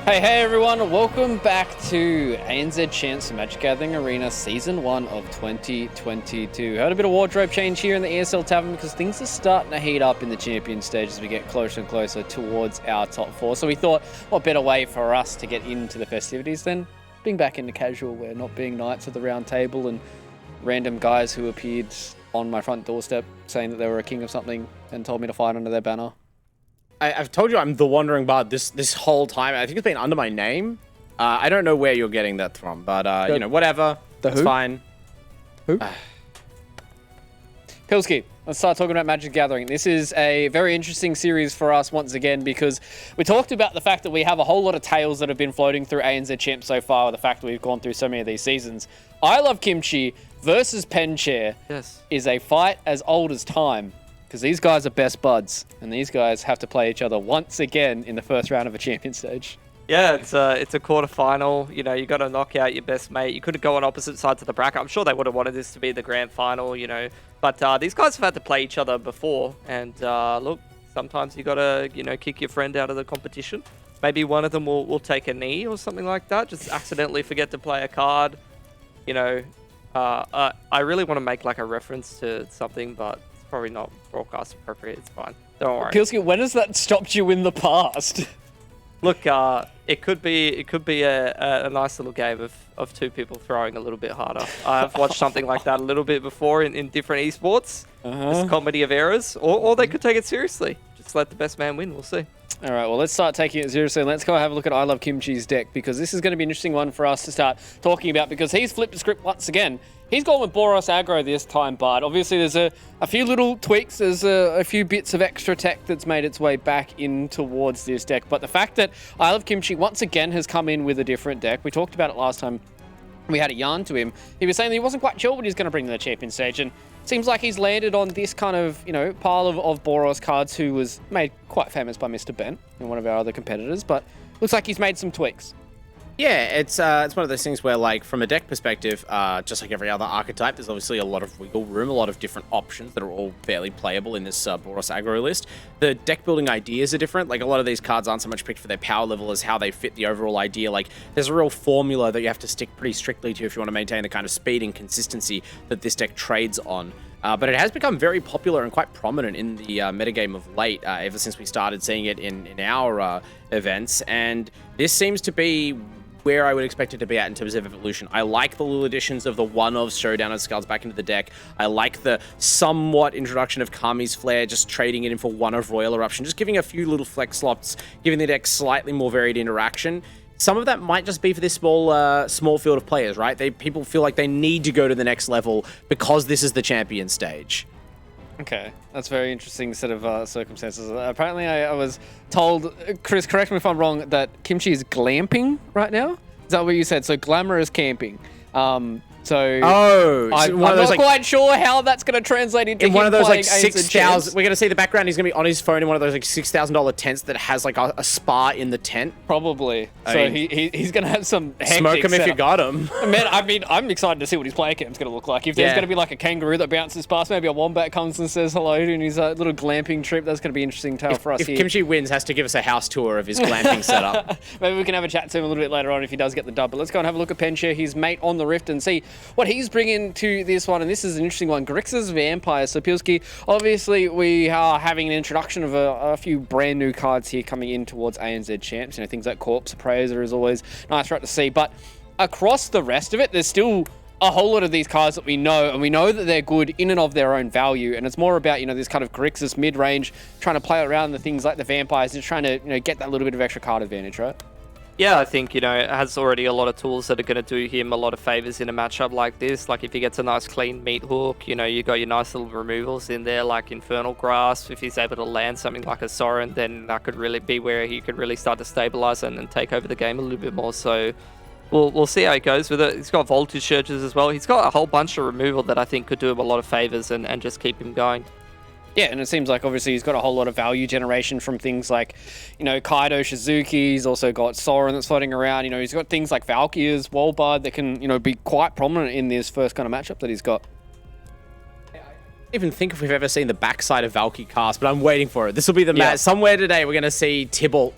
Hey everyone, welcome back to ANZ Champs Magic Gathering Arena Season 1 of 2022. Had a bit of wardrobe change here in the ESL Tavern because things are starting to heat up in the champion stage as we get closer and closer towards our top 4. So we thought, what better way for us to get into the festivities than being back into casual wear, not being knights of the round table and random guys who appeared on my front doorstep saying that they were a king of something and told me to fight under their banner. I've told you I'm the Wandering Bard this whole time. I think it's been under my name. I don't know where you're getting that from, but you know, whatever. That's fine. Who? Pilski, let's start talking about Magic Gathering. This is a very interesting series for us once again because we talked about the fact that we have a whole lot of tales that have been floating through ANZ Champ so far, the fact that we've gone through so many of these seasons. I Love Kimchi versus Pen Chair is a fight as old as time. Because these guys are best buds, and these guys have to play each other once again in the first round of a champion stage. Yeah, it's a quarterfinal. You know, you got to knock out your best mate. You could go on opposite sides of the bracket. I'm sure they would have wanted this to be the grand final, you know. But these guys have had to play each other before. And look, sometimes you got to, you know, kick your friend out of the competition. Maybe one of them will take a knee or something like that. Just accidentally forget to play a card. You know, I really want to make like a reference to something, but probably not broadcast appropriate. It's fine. Don't worry. Pilski, when has that stopped you in the past? Look, it could be a nice little game of two people throwing a little bit harder. I've watched something like that a little bit before in different esports. It's comedy of errors, or they could take it seriously. Just let the best man win. We'll see. All right, well, let's start taking it seriously. And let's go have a look at I Love Kimchi's deck because this is going to be an interesting one for us to start talking about because he's flipped the script once again. He's gone with Boros aggro this time, but obviously there's a few little tweaks. There's a few bits of extra tech that's made its way back in towards this deck. But the fact that I Love Kimchi once again has come in with a different deck. We talked about it last time we had a yarn to him. He was saying that he wasn't quite sure what he's going to bring to the champion stage. And it seems like he's landed on this kind of, you know, pile of Boros cards who was made quite famous by Mr. Bent and one of our other competitors. But looks like he's made some tweaks. Yeah, it's one of those things where, like, from a deck perspective, just like every other archetype, there's obviously a lot of wiggle room, a lot of different options that are all fairly playable in this Boros aggro list. The deck building ideas are different. Like, a lot of these cards aren't so much picked for their power level as how they fit the overall idea. Like, there's a real formula that you have to stick pretty strictly to if you want to maintain the kind of speed and consistency that this deck trades on. But it has become very popular and quite prominent in the metagame of late, ever since we started seeing it in our events. And this seems to be where I would expect it to be at in terms of evolution. I like the little additions of the one-of Showdown of Skulls back into the deck. I like the somewhat introduction of Kami's Flare, just trading it in for one of Royal Eruption, just giving a few little flex slots, giving the deck slightly more varied interaction. Some of that might just be for this small field of players, right? People feel like they need to go to the next level because this is the champion stage. Okay, that's very interesting set of circumstances. Apparently, I was told, Chris, correct me if I'm wrong, that Kimchi is glamping right now? Is that what you said? So glamorous camping. I'm not quite sure how that's going to translate into one of those like $6,000. We're going to see the background. He's going to be on his phone in one of those like $6,000 tents that has like a spa in the tent. Probably. He's going to have some hectic smoke him if you got him. Man, I mean, I'm excited to see what his player camp's going to look like. If there's going to be like a kangaroo that bounces past, maybe a wombat comes and says hello to his little glamping trip. That's going to be an interesting tale for us if here. Kimchi wins, has to give us a house tour of his glamping setup. Maybe we can have a chat to him a little bit later on if he does get the dub. But let's go and have a look at Penshare, his mate on the Rift, and see what he's bringing to this one. And this is an interesting one. Grixis Vampire. So Pilski, obviously we are having an introduction of a few brand new cards here coming in towards ANZ Champs. You know, things like Corpse Appraiser is always nice for us to see. But across the rest of it, there's still a whole lot of these cards that we know, and we know that they're good in and of their own value. And it's more about, you know, this kind of Grixis mid-range, trying to play around the things like the Vampires and trying to, you know, get that little bit of extra card advantage, right? Yeah, I think, you know, it has already a lot of tools that are going to do him a lot of favors in a matchup like this. Like, if he gets a nice clean meat hook, you know, you got your nice little removals in there, like Infernal Grasp. If he's able to land something like a Sorin, then that could really be where he could really start to stabilize and take over the game a little bit more. So we'll see how it goes with it. He's got Voltage Surges as well. He's got a whole bunch of removal that I think could do him a lot of favors and just keep him going. Yeah, and it seems like obviously he's got a whole lot of value generation from things like, you know, Kaido Shizuki. He's also got Sorin that's floating around. You know, he's got things like Valkyrs, Wallbard that can, you know, be quite prominent in this first kind of matchup that he's got. even think if we've ever seen the backside of Valky cast, but I'm waiting for it. This will be the match. Somewhere today we're going to see Tybalt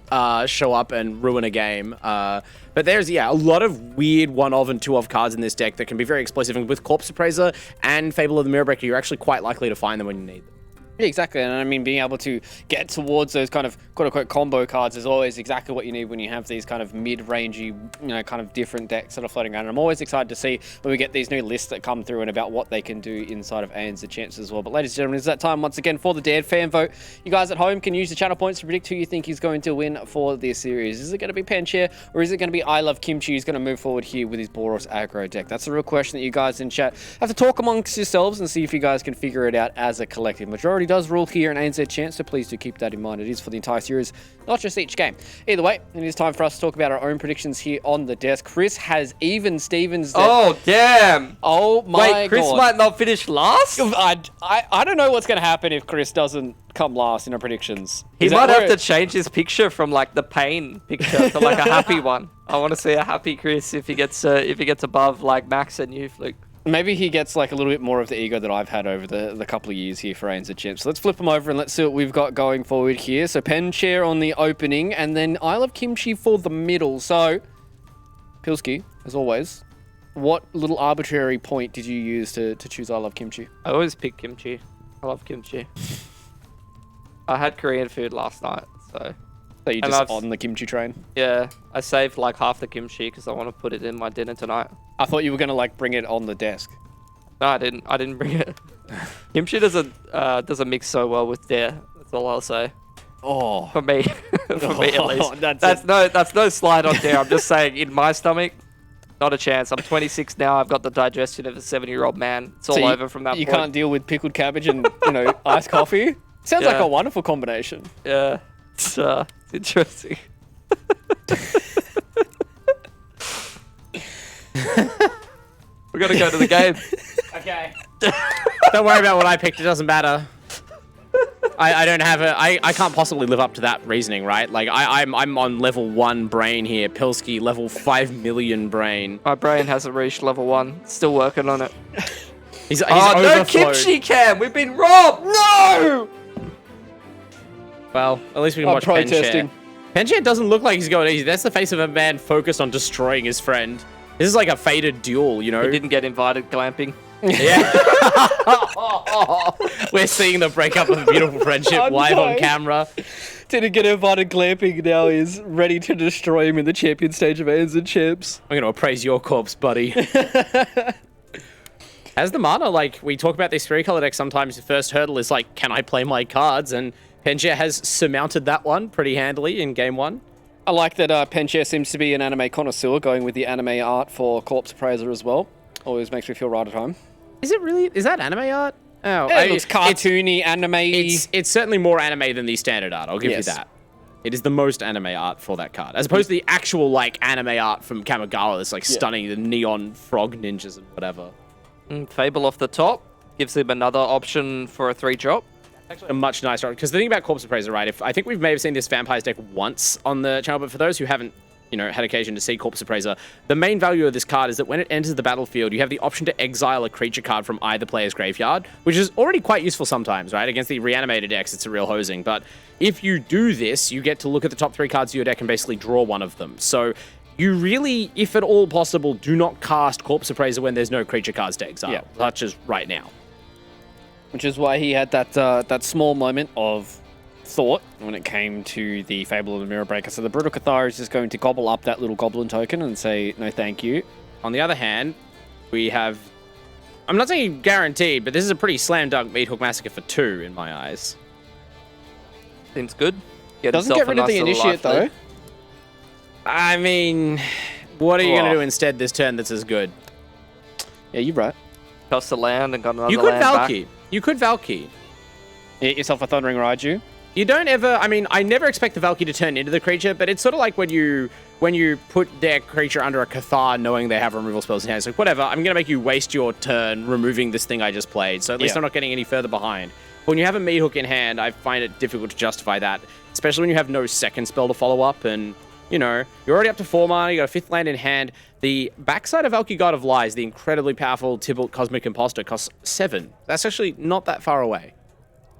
show up and ruin a game. But there's, a lot of weird one-of and two-of cards in this deck that can be very explosive. And with Corpse Appraiser and Fable of the Mirror Breaker, you're actually quite likely to find them when you need them. Yeah, exactly. And I mean, being able to get towards those kind of quote-unquote combo cards is always exactly what you need when you have these kind of mid-rangey, kind of different decks that are floating around. And I'm always excited to see when we get these new lists that come through and about what they can do inside of ANZ Champs as well. But ladies and gentlemen, it's that time once again for the Dared fan vote. You guys at home can use the channel points to predict who you think is going to win for this series. Is it going to be Penchair or is it going to be I Love Kimchi who's going to move forward here with his Boros aggro deck? That's the real question that you guys in chat have to talk amongst yourselves and see if you guys can figure it out as a collective. Majority does rule here in ANZ Champs, so please do keep that in mind. It is for the entire series, not just each game. Either way, it is time for us to talk about our own predictions here on the desk. Chris has even Stevens. Oh, damn. Oh, my God. Wait, Chris might not finish last? I don't know what's going to happen if Chris doesn't come last in our predictions. He might have to change his picture from, like, the pain picture to, like, a happy one. I want to see a happy Chris if he gets above, like, Max and you, Fluke. Maybe he gets like a little bit more of the ego that I've had over the couple of years here for ANZ Champs. So let's flip him over and let's see what we've got going forward here. So Penchair on the opening and then I Love Kimchi for the middle. So Pilski, as always, what little arbitrary point did you use to choose I Love Kimchi? I always pick kimchi. I love kimchi. I had Korean food last night, so you just on the kimchi train? Yeah, I saved like half the kimchi because I want to put it in my dinner tonight. I thought you were gonna like bring it on the desk. No, I didn't. I didn't bring it. Kimchi doesn't mix so well with dare. That's all I'll say. Oh, for me, for me at least. That's no slide on dare. I'm just saying, in my stomach, not a chance. I'm 26 now. I've got the digestion of a 70-year-old man. It's all over from that point. You can't deal with pickled cabbage and iced coffee. Sounds like a wonderful combination. Yeah, it's interesting. We're gonna go to the game. Okay. Don't worry about what I picked. It doesn't matter. I don't have I can't possibly live up to that reasoning, right? Like I'm on level 1 brain here. Pilski level 5 million brain. My brain hasn't reached level 1. Still working on it. He's no kimchi cam. We've been robbed. No. Well, at least we can watch Penchair. Penchair doesn't look like he's going easy. That's the face of a man focused on destroying his friend. This is like a fated duel, you know? He didn't get invited glamping. Yeah. We're seeing the breakup of a beautiful friendship live on camera. Didn't get invited glamping, now he's ready to destroy him in the champion stage of ANZ Champs. I'm going to appraise your corpse, buddy. As the mana, like, we talk about these 3-color decks sometimes, the first hurdle is like, can I play my cards? And Penchair has surmounted that one pretty handily in game 1. I like that Penchair seems to be an anime connoisseur, going with the anime art for Corpse Appraiser as well. Always makes me feel right at home. Is it really? Is that anime art? Oh, it looks cartoony, anime. It's certainly more anime than the standard art. I'll give you that. It is the most anime art for that card, as opposed to the actual like anime art from Kamigawa. That's like stunning, the neon frog ninjas and whatever. Fable off the top gives him another option for a 3-drop. Actually, a much nicer art, because the thing about Corpse Appraiser, right? I think we may have seen this Vampires deck once on the channel, but for those who haven't, had occasion to see Corpse Appraiser, the main value of this card is that when it enters the battlefield, you have the option to exile a creature card from either player's graveyard, which is already quite useful sometimes, right? Against the reanimated decks, it's a real hosing. But if you do this, you get to look at the top 3 cards of your deck and basically draw one of them. So you really, if at all possible, do not cast Corpse Appraiser when there's no creature cards to exile, such as right now. Which is why he had that small moment of thought when it came to the Fable of the Mirror Breaker. So the Brutal Cathar is just going to gobble up that little goblin token and say, no thank you. On the other hand, we have, I'm not saying guaranteed, but this is a pretty slam dunk Meat Hook Massacre for 2 in my eyes. Seems good. Doesn't get rid of the initiate though. I mean, what are you going to do instead this turn that's as good? Yeah, you're right. Cost the land and got another You could land Valky. back. You could Valky. Get yourself a Thundering Raiju. You don't ever, I mean, I never expect the Valky to turn into the creature, but it's sort of like when you put their creature under a Cathar knowing they have removal spells in hand. It's like, whatever, I'm going to make you waste your turn removing this thing I just played, so at least I'm not getting any further behind. When you have a Meat Hook in hand, I find it difficult to justify that, especially when you have no second spell to follow up, and you know, you're already up to 4 mana, you got a 5th land in hand. The backside of Valky God of Lies, the incredibly powerful Tibalt Cosmic Imposter, costs 7. That's actually not that far away.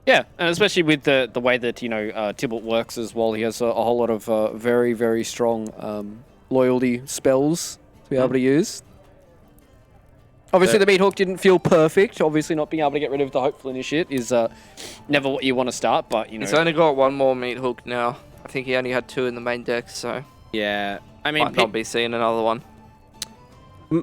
Yeah, and especially with the way that, you know, Tibalt works as well. He has a whole lot of very, very strong loyalty spells to be able to use. Obviously, the Meat Hook didn't feel perfect. Obviously, not being able to get rid of the Hopeful Initiate is never what you want to start, but, you know. He's only got 1 more Meat Hook now. I think he only had 2 in the main deck, so... Yeah, I mean... Might not be seeing another one.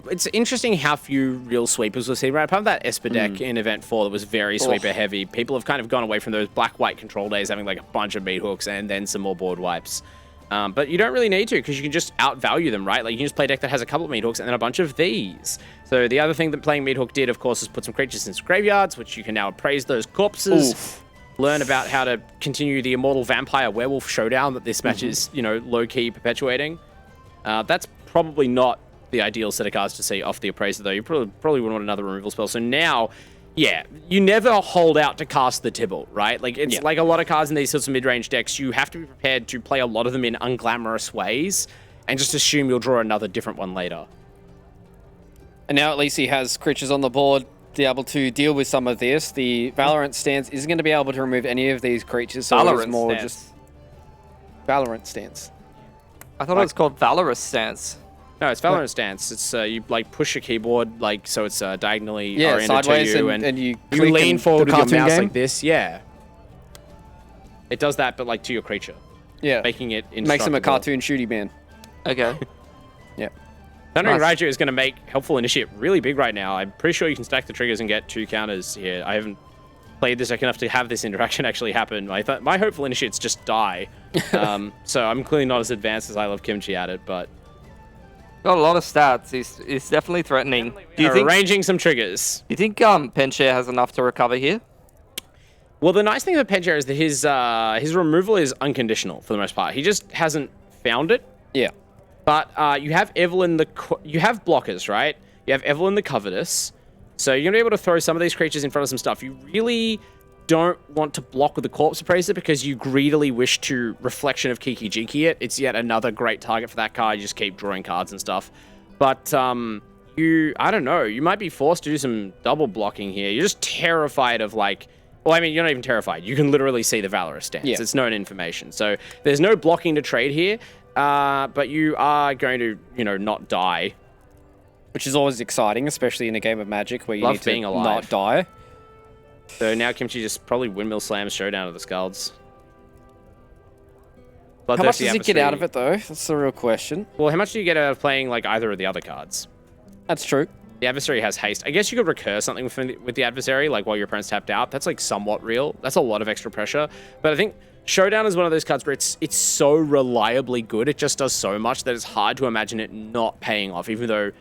It's interesting how few real sweepers we're seeing, right? Apart from that Esper deck in Event 4 that was very sweeper heavy, people have kind of gone away from those black-white control days, having like a bunch of Meat Hooks and then some more board wipes. But you don't really need to, because you can just outvalue them, right? Like, you can just play a deck that has a couple of Meat Hooks and then a bunch of these. So the other thing that playing Meat Hook did, of course, is put some creatures into graveyards, which you can now appraise those corpses, learn about how to continue the Immortal Vampire Werewolf showdown that this match is, you know, low-key perpetuating. That's probably not the ideal set of cards to see off the appraiser, though. You probably wouldn't want another removal spell. So now, yeah, you never hold out to cast the Tibalt, right? Like, it's like a lot of cards in these sorts of mid-range decks, you have to be prepared to play a lot of them in unglamorous ways and just assume you'll draw another different one later. And now at least he has creatures on the board to be able to deal with some of this. The Valorant stance isn't going to be able to remove any of these creatures, so it's more just Valorant stance. I thought it was called Valorous Stance. No, it's Valorant Stance. It's you like push your keyboard like so it's diagonally oriented sideways to you, and you lean forward with your mouse game. like this. Yeah, it does that, but like to your creature. Yeah, making it makes him a cartoon shooty man. Okay. Yep. Thundering Raiju is going to make Helpful Initiate really big right now. I'm pretty sure you can stack the triggers and get 2 counters here. I haven't played this deck enough to have this interaction actually happen. My Hopeful Initiates just die. So I'm clearly not as advanced as I love Kimchi at it, but... Got a lot of stats. He's definitely threatening. Do you think arranging some triggers? Do you think Penshare has enough to recover here? Well, the nice thing about Penshare is that his removal is unconditional for the most part. He just hasn't found it. Yeah. But you have Evelyn you have blockers, right? You have Evelyn the Covetous. So you're gonna be able to throw some of these creatures in front of some stuff. You really don't want to block with the Corpse Appraiser because you greedily wish to Reflection of Kiki Jiki it. It's yet another great target for that card. You just keep drawing cards and stuff. But I don't know, you might be forced to do some double blocking here. You're just terrified of like, well, I mean, you're not even terrified. You can literally see the Valorous stance. Yeah. It's known information. So there's no blocking to trade here, but you are going to, you know, not die. Which is always exciting, especially in a game of Magic where you need to not die. So now Kimchi just probably Windmill Slams Showdown of the Skulls. How much does he get out of it, though? That's the real question. Well, how much do you get out of playing like either of the other cards? That's true. The Adversary has haste. I guess you could recur something with the Adversary, like while your opponent's tapped out. That's like somewhat real. That's a lot of extra pressure. But I think Showdown is one of those cards where it's so reliably good. It just does so much that it's hard to imagine it not paying off, even though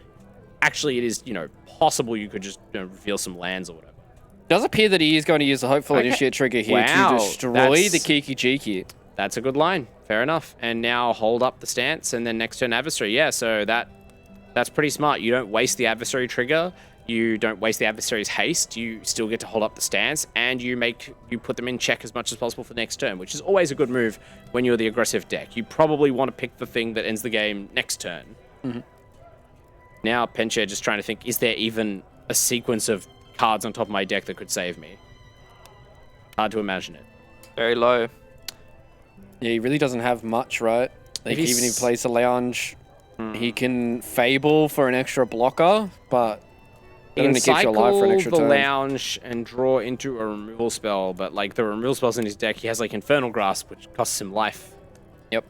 actually it is, you know, possible you could just, you know, reveal some lands or whatever. It does appear that he is going to use the Hopeful Initiate trigger here to destroy the Kiki Jiki. That's a good line. Fair enough. And now hold up the stance and then next turn Adversary. Yeah, so that's pretty smart. You don't waste the Adversary trigger. You don't waste the Adversary's haste. You still get to hold up the stance and you put them in check as much as possible for next turn, which is always a good move when you're the aggressive deck. You probably want to pick the thing that ends the game next turn. Mm-hmm. Now Penshare just trying to think, is there even a sequence of cards on top of my deck that could save me? Hard to imagine it. Very low. Yeah, he really doesn't have much, right? Like, even if he plays the Lounge, he can Fable for an extra blocker, but he can keeps you alive for an extra turn. Lounge and draw into a removal spell, but like the removal spells in his deck, he has like Infernal Grasp, which costs him life. Yep.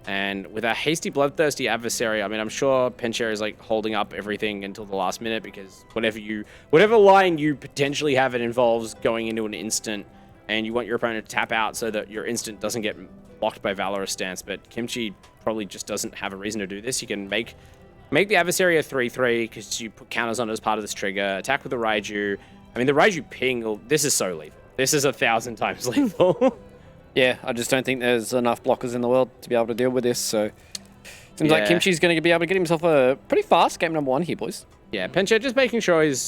And with a hasty, bloodthirsty Adversary, I mean, I'm sure Penshare is like holding up everything until the last minute because whatever line you potentially have, it involves going into an instant, and you want your opponent to tap out so that your instant doesn't get blocked by Valorous Stance. But Kimchi probably just doesn't have a reason to do this. You can make the Adversary a 3/3 because you put counters on it as part of this trigger. Attack with the Raiju. I mean, the Raiju ping. This is so lethal. This is 1,000 times lethal. Yeah, I just don't think there's enough blockers in the world to be able to deal with this, so... Seems like Kimchi's going to be able to get himself a pretty fast game number 1 here, boys. Yeah, Penshare just making sure his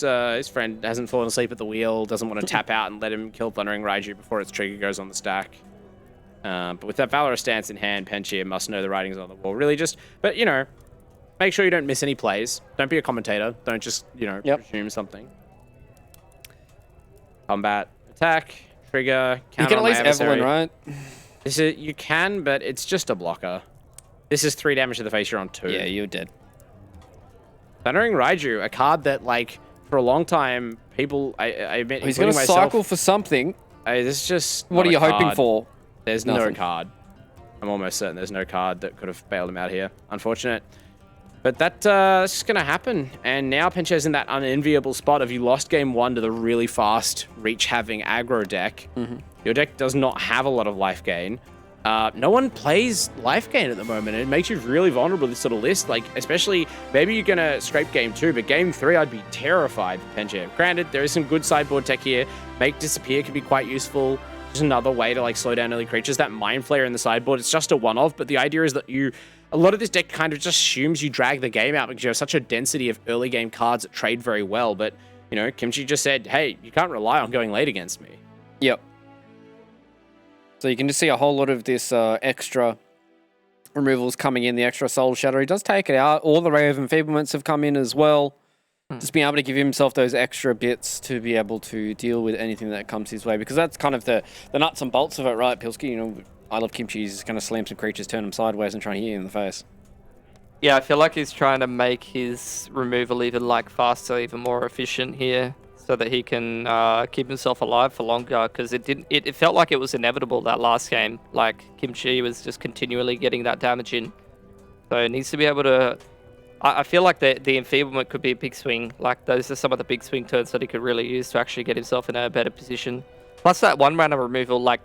friend hasn't fallen asleep at the wheel, doesn't want to tap out and let him kill Thundering Raiju before its trigger goes on the stack. But with that Valorous stance in hand, Penchir must know the writings on the wall. Really just, but make sure you don't miss any plays. Don't be a commentator. Don't just, presume something. Combat, attack, trigger, You can at least Evelyn, right? You can, but it's just a blocker. This is 3 damage to the face, you're on 2. Yeah, you're dead. Thundering Raiju, a card that, like, for a long time, people, I admit, he's going to cycle for something. This is just What are you hoping for? There's Nothing. no card. I'm almost certain there's no card that could have bailed him out here. Unfortunate. But that's just going to happen. And now Penchir's in that unenviable spot of you lost game 1 to the really fast reach-having aggro deck. Your deck does not have a lot of life gain. No one plays life gain at the moment. It makes you really vulnerable to this sort of list. Like, especially, maybe you're going to scrape game 2, but game 3, I'd be terrified for Penchir. Granted, there is some good sideboard tech here. Make Disappear can be quite useful. Just another way to, like, slow down early creatures. That Mind Flayer in the sideboard, it's just a one-off, but the idea is that a lot of this deck kind of just assumes you drag the game out because you have such a density of early game cards that trade very well. But, Kimchi just said, hey, you can't rely on going late against me. Yep. So you can just see a whole lot of this extra removals coming in, the extra Soul Shatter. He does take it out. All the Ray of Enfeeblements have come in as well. Just being able to give himself those extra bits to be able to deal with anything that comes his way. Because that's kind of the nuts and bolts of it, right, Pilski? I love Kimchi. He's going to slam some creatures, turn them sideways, and try and hit you in the face. Yeah, I feel like he's trying to make his removal even faster, even more efficient here, so that he can keep himself alive for longer. Because it felt like it was inevitable that last game. Like Kimchi was just continually getting that damage in, so it needs to be able to. I feel like the enfeeblement could be a big swing. Like those are some of the big swing turns that he could really use to actually get himself in a better position. Plus that 1-mana removal, like.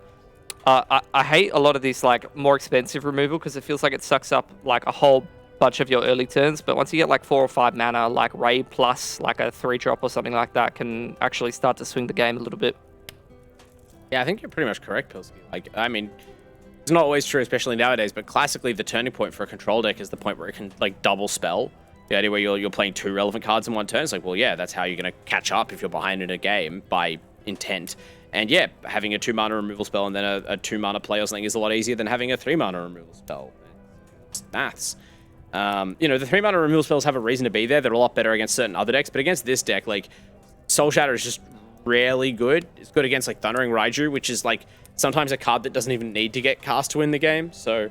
I hate a lot of these more expensive removal because it feels like it sucks up a whole bunch of your early turns. But once you get 4 or 5 mana, Ray plus a 3-drop or something like that can actually start to swing the game a little bit. Yeah, I think you're pretty much correct, Pilski. I mean, it's not always true, especially nowadays. But classically, the turning point for a control deck is the point where it can double spell. The idea where you're playing 2 relevant cards in one turn. It's well, yeah, that's how you're going to catch up if you're behind in a game by intent. And yeah, having a 2-mana removal spell and then a 2-mana play or something is a lot easier than having a 3-mana removal spell. It's maths. The 3-mana removal spells have a reason to be there. They're a lot better against certain other decks, but against this deck, Soul Shatter is just rarely good. It's good against Thundering Raiju, which is sometimes a card that doesn't even need to get cast to win the game. So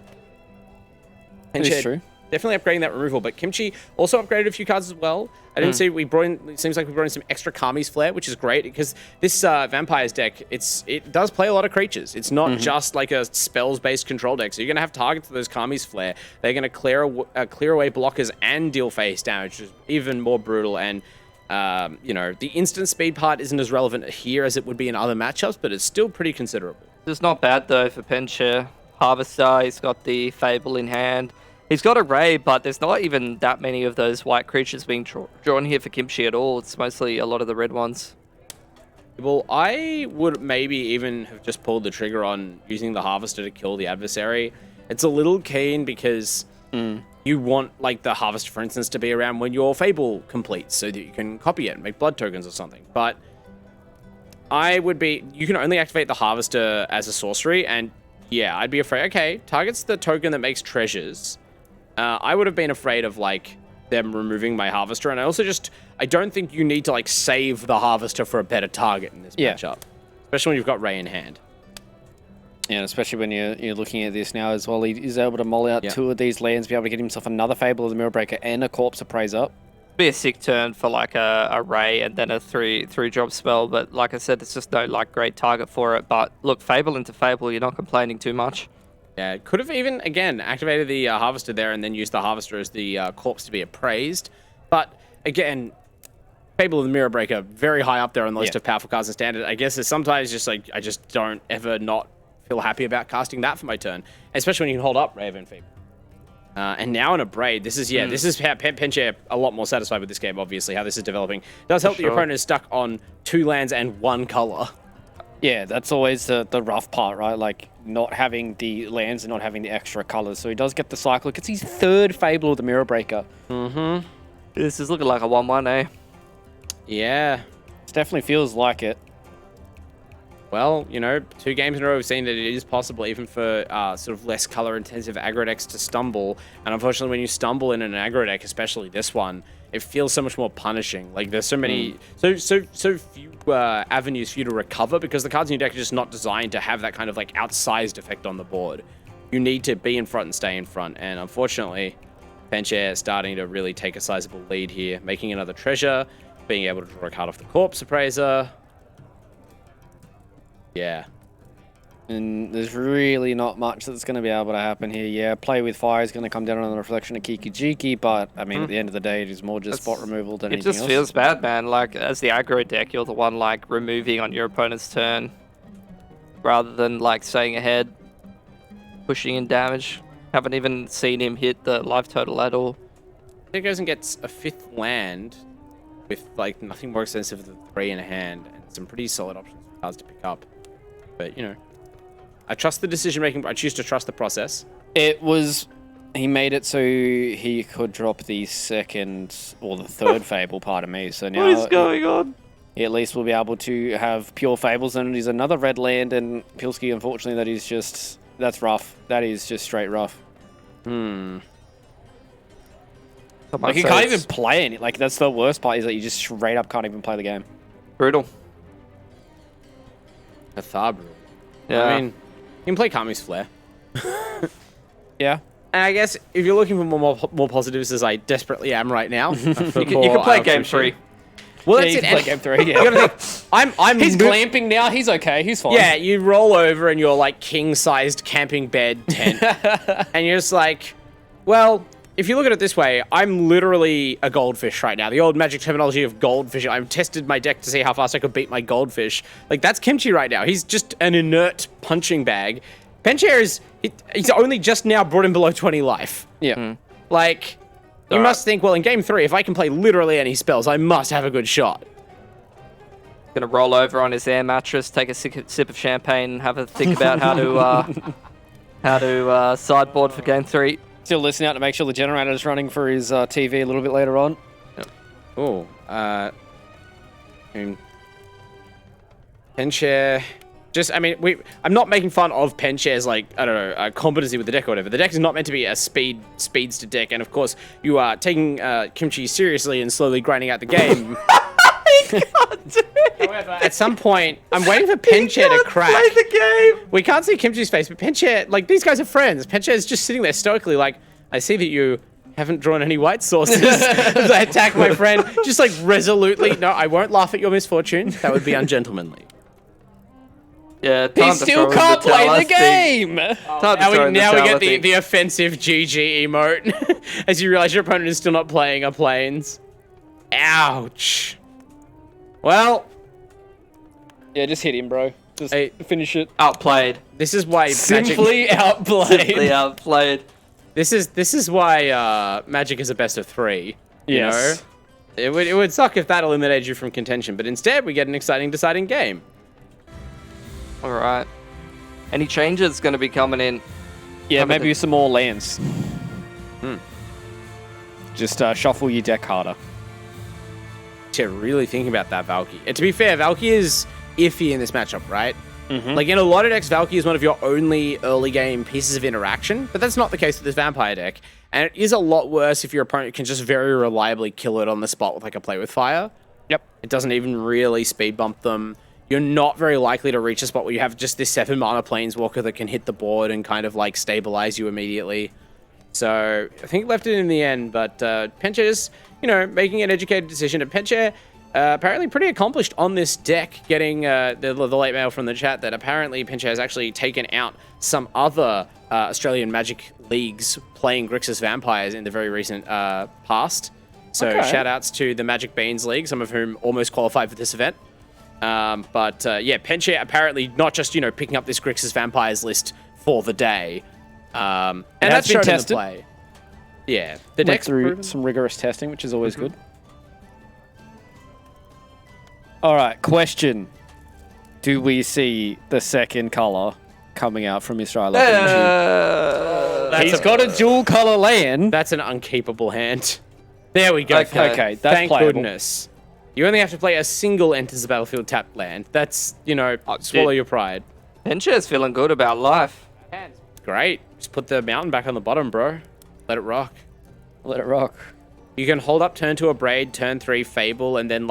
That is true. Definitely upgrading that removal, but Kimchi also upgraded a few cards as well. I didn't see it seems like we brought in some extra Kami's Flare, which is great because this Vampires deck, it does play a lot of creatures. It's not just a spells-based control deck. So you're going to have targets for those Kami's Flare. They're going to clear away blockers and deal face damage, which is even more brutal. And, the instant speed part isn't as relevant here as it would be in other matchups, but it's still pretty considerable. It's not bad, though, for Penchir. Harvester, he's got the Fable in hand. He's got a Ray, but there's not even that many of those white creatures being drawn here for Kimchi at all. It's mostly a lot of the red ones. Well, I would maybe even have just pulled the trigger on using the Harvester to kill the adversary. It's a little keen because you want, the Harvester, for instance, to be around when your Fable completes so that you can copy it and make blood tokens or something. But you can only activate the Harvester as a sorcery, and yeah, I'd be afraid, okay, targets the token that makes treasures. I would have been afraid of, them removing my Harvester, and I don't think you need to, save the Harvester for a better target in this matchup. Especially when you've got Ray in hand. Yeah, especially when you're looking at this now as well. He's able to mull out 2 of these lands, be able to get himself another Fable of the Mirror Breaker and a Corpse Appraiser. Be a sick turn for a Ray and then a 3-drop spell, but like I said, it's just no great target for it. But look, Fable into Fable, you're not complaining too much. Yeah, could have even, again, activated the Harvester there and then used the Harvester as the Corpse to be appraised. But, again, Fable of the Mirror Breaker, very high up there on the list of powerful cards in Standard. I guess it's sometimes just, I just don't ever not feel happy about casting that for my turn. Especially when you can hold up Ray of Enfeeblement. And now in a Braid, this is how Penchir a lot more satisfied with this game, obviously, how this is developing. It does help that your opponent is stuck on 2 lands and 1 color. Yeah, that's always the rough part, right? Not having the lands and not having the extra colors. So he does get the cycle. It's his 3rd Fable of the Mirror Breaker. This is looking like a 1-1, eh? Yeah. It definitely feels like it. well, you know, 2 games in a row we've seen that it is possible even for sort of less color-intensive aggro decks to stumble. And unfortunately, when you stumble in an aggro deck, especially this one, it feels so much more punishing. Like there's so many, so few avenues for you to recover because the cards in your deck are just not designed to have that kind of like outsized effect on the board. You need to be in front and stay in front. And unfortunately, Penchair is starting to really take a sizable lead here, making another treasure, being able to draw a card off the Corpse Appraiser. Yeah. And there's really not much that's going to be able to happen here. Yeah, Play with Fire is going to come down on the reflection of Kiki-Jiki, but I mean, at the end of the day, it is more just spot removal than anything else. It just feels bad, man. Like, as the aggro deck, you're the one, like, removing on your opponent's turn rather than, like, staying ahead, pushing in damage. Haven't even seen him hit the life total at all. He goes and gets a 5th land with, like, nothing more expensive than 3 in a hand and some pretty solid options for cards to pick up. But, you know, I trust the decision-making, but I choose to trust the process. He made it so he could drop the 2nd or the 3rd Fable, pardon me. So now... What is going on? He at least will be able to have pure Fables, and it is another red land, and Pilski, unfortunately, that is just... That's rough. That is just straight rough. Like, you can't even play it. Like, that's the worst part, is that you just straight up can't even play the game. Brutal. Cathabru. Yeah. I mean, you can play Kami's Flare. Yeah. And I guess if you're looking for more positives, as I desperately am right now, you can play Game 3. Well, yeah, that's it. Play Game 3. Yeah. You gotta think, He's glamping now. He's okay. He's fine. Yeah, you roll over in your like king-sized camping bed tent, and you're just like, well, if you look at it this way, I'm literally a goldfish right now. The old Magic terminology of goldfish. I've tested my deck to see how fast I could beat my goldfish. Like, that's Kimchi right now. He's just an inert punching bag. Penchair he's only just now brought him below 20 life. Yeah. Like, you must think, well, in game 3, if I can play literally any spells, I must have a good shot. Gonna roll over on his air mattress, take a sip of champagne, and have a think about how to sideboard for game 3. Still listening out to make sure the generator is running for his TV a little bit later on. Yep. Oh, I mean, Penchair. I'm not making fun of Penchair's, like, I don't know, competency with the deck or whatever. The deck is not meant to be a speedster deck, and of course, you are taking Kimchi seriously and slowly grinding out the game. However, at some point, I'm waiting for Penchair to crack. Play the game. We can't see Kimchi's face, but Penchair, like, these guys are friends. Penchair's just sitting there stoically, like, I see that you haven't drawn any white sources as I attack my friend. Just, like, resolutely, no, I won't laugh at your misfortune. That would be ungentlemanly. Yeah, he still can't play the game. Now we get the offensive GG emote as you realize your opponent is still not playing a planes. Ouch. Well, yeah, just hit him, bro. Just finish it. Outplayed. This is why Simply outplayed. Simply outplayed. This is why Magic is a best of 3. You know, it would suck if that eliminated you from contention, but instead we get an exciting deciding game. All right. Any changes going to be coming in? Yeah, maybe some more lands. Just shuffle your deck harder. To really think about that Valky. And to be fair, Valky is iffy in this matchup, right? Like, in a lot of decks, Valky is one of your only early game pieces of interaction, but that's not the case with this Vampire deck. And it is a lot worse if your opponent can just very reliably kill it on the spot with, like, a Play with Fire. Yep. It doesn't even really speed bump them. You're not very likely to reach a spot where you have just this 7 mana Planeswalker that can hit the board and kind of, like, stabilize you immediately. So, I think left it in the end, but Penchair is, you know, making an educated decision. And Penchair, apparently pretty accomplished on this deck, getting the late mail from the chat that apparently Penchair has actually taken out some other Australian Magic leagues playing Grixis Vampires in the very recent past. So, shout-outs to the Magic Beans League, some of whom almost qualified for this event. Yeah, Penchair apparently not just, you know, picking up this Grixis Vampires list for the day. And that's been tested. In the play. Yeah, the deck's through some rigorous testing, which is always good. All right, question: do we see the second color coming out from Israel? He's got a dual color land. That's an unkeepable hand. There we go. Okay, that's Thank playable. goodness. You only have to play a single enters the battlefield tapped land. That's, swallow your pride. Penchair's feeling good about life. Great. Just put the mountain back on the bottom, bro. Let it rock. Let it rock. You can hold up turn 2 a Braid, turn 3 Fable, and then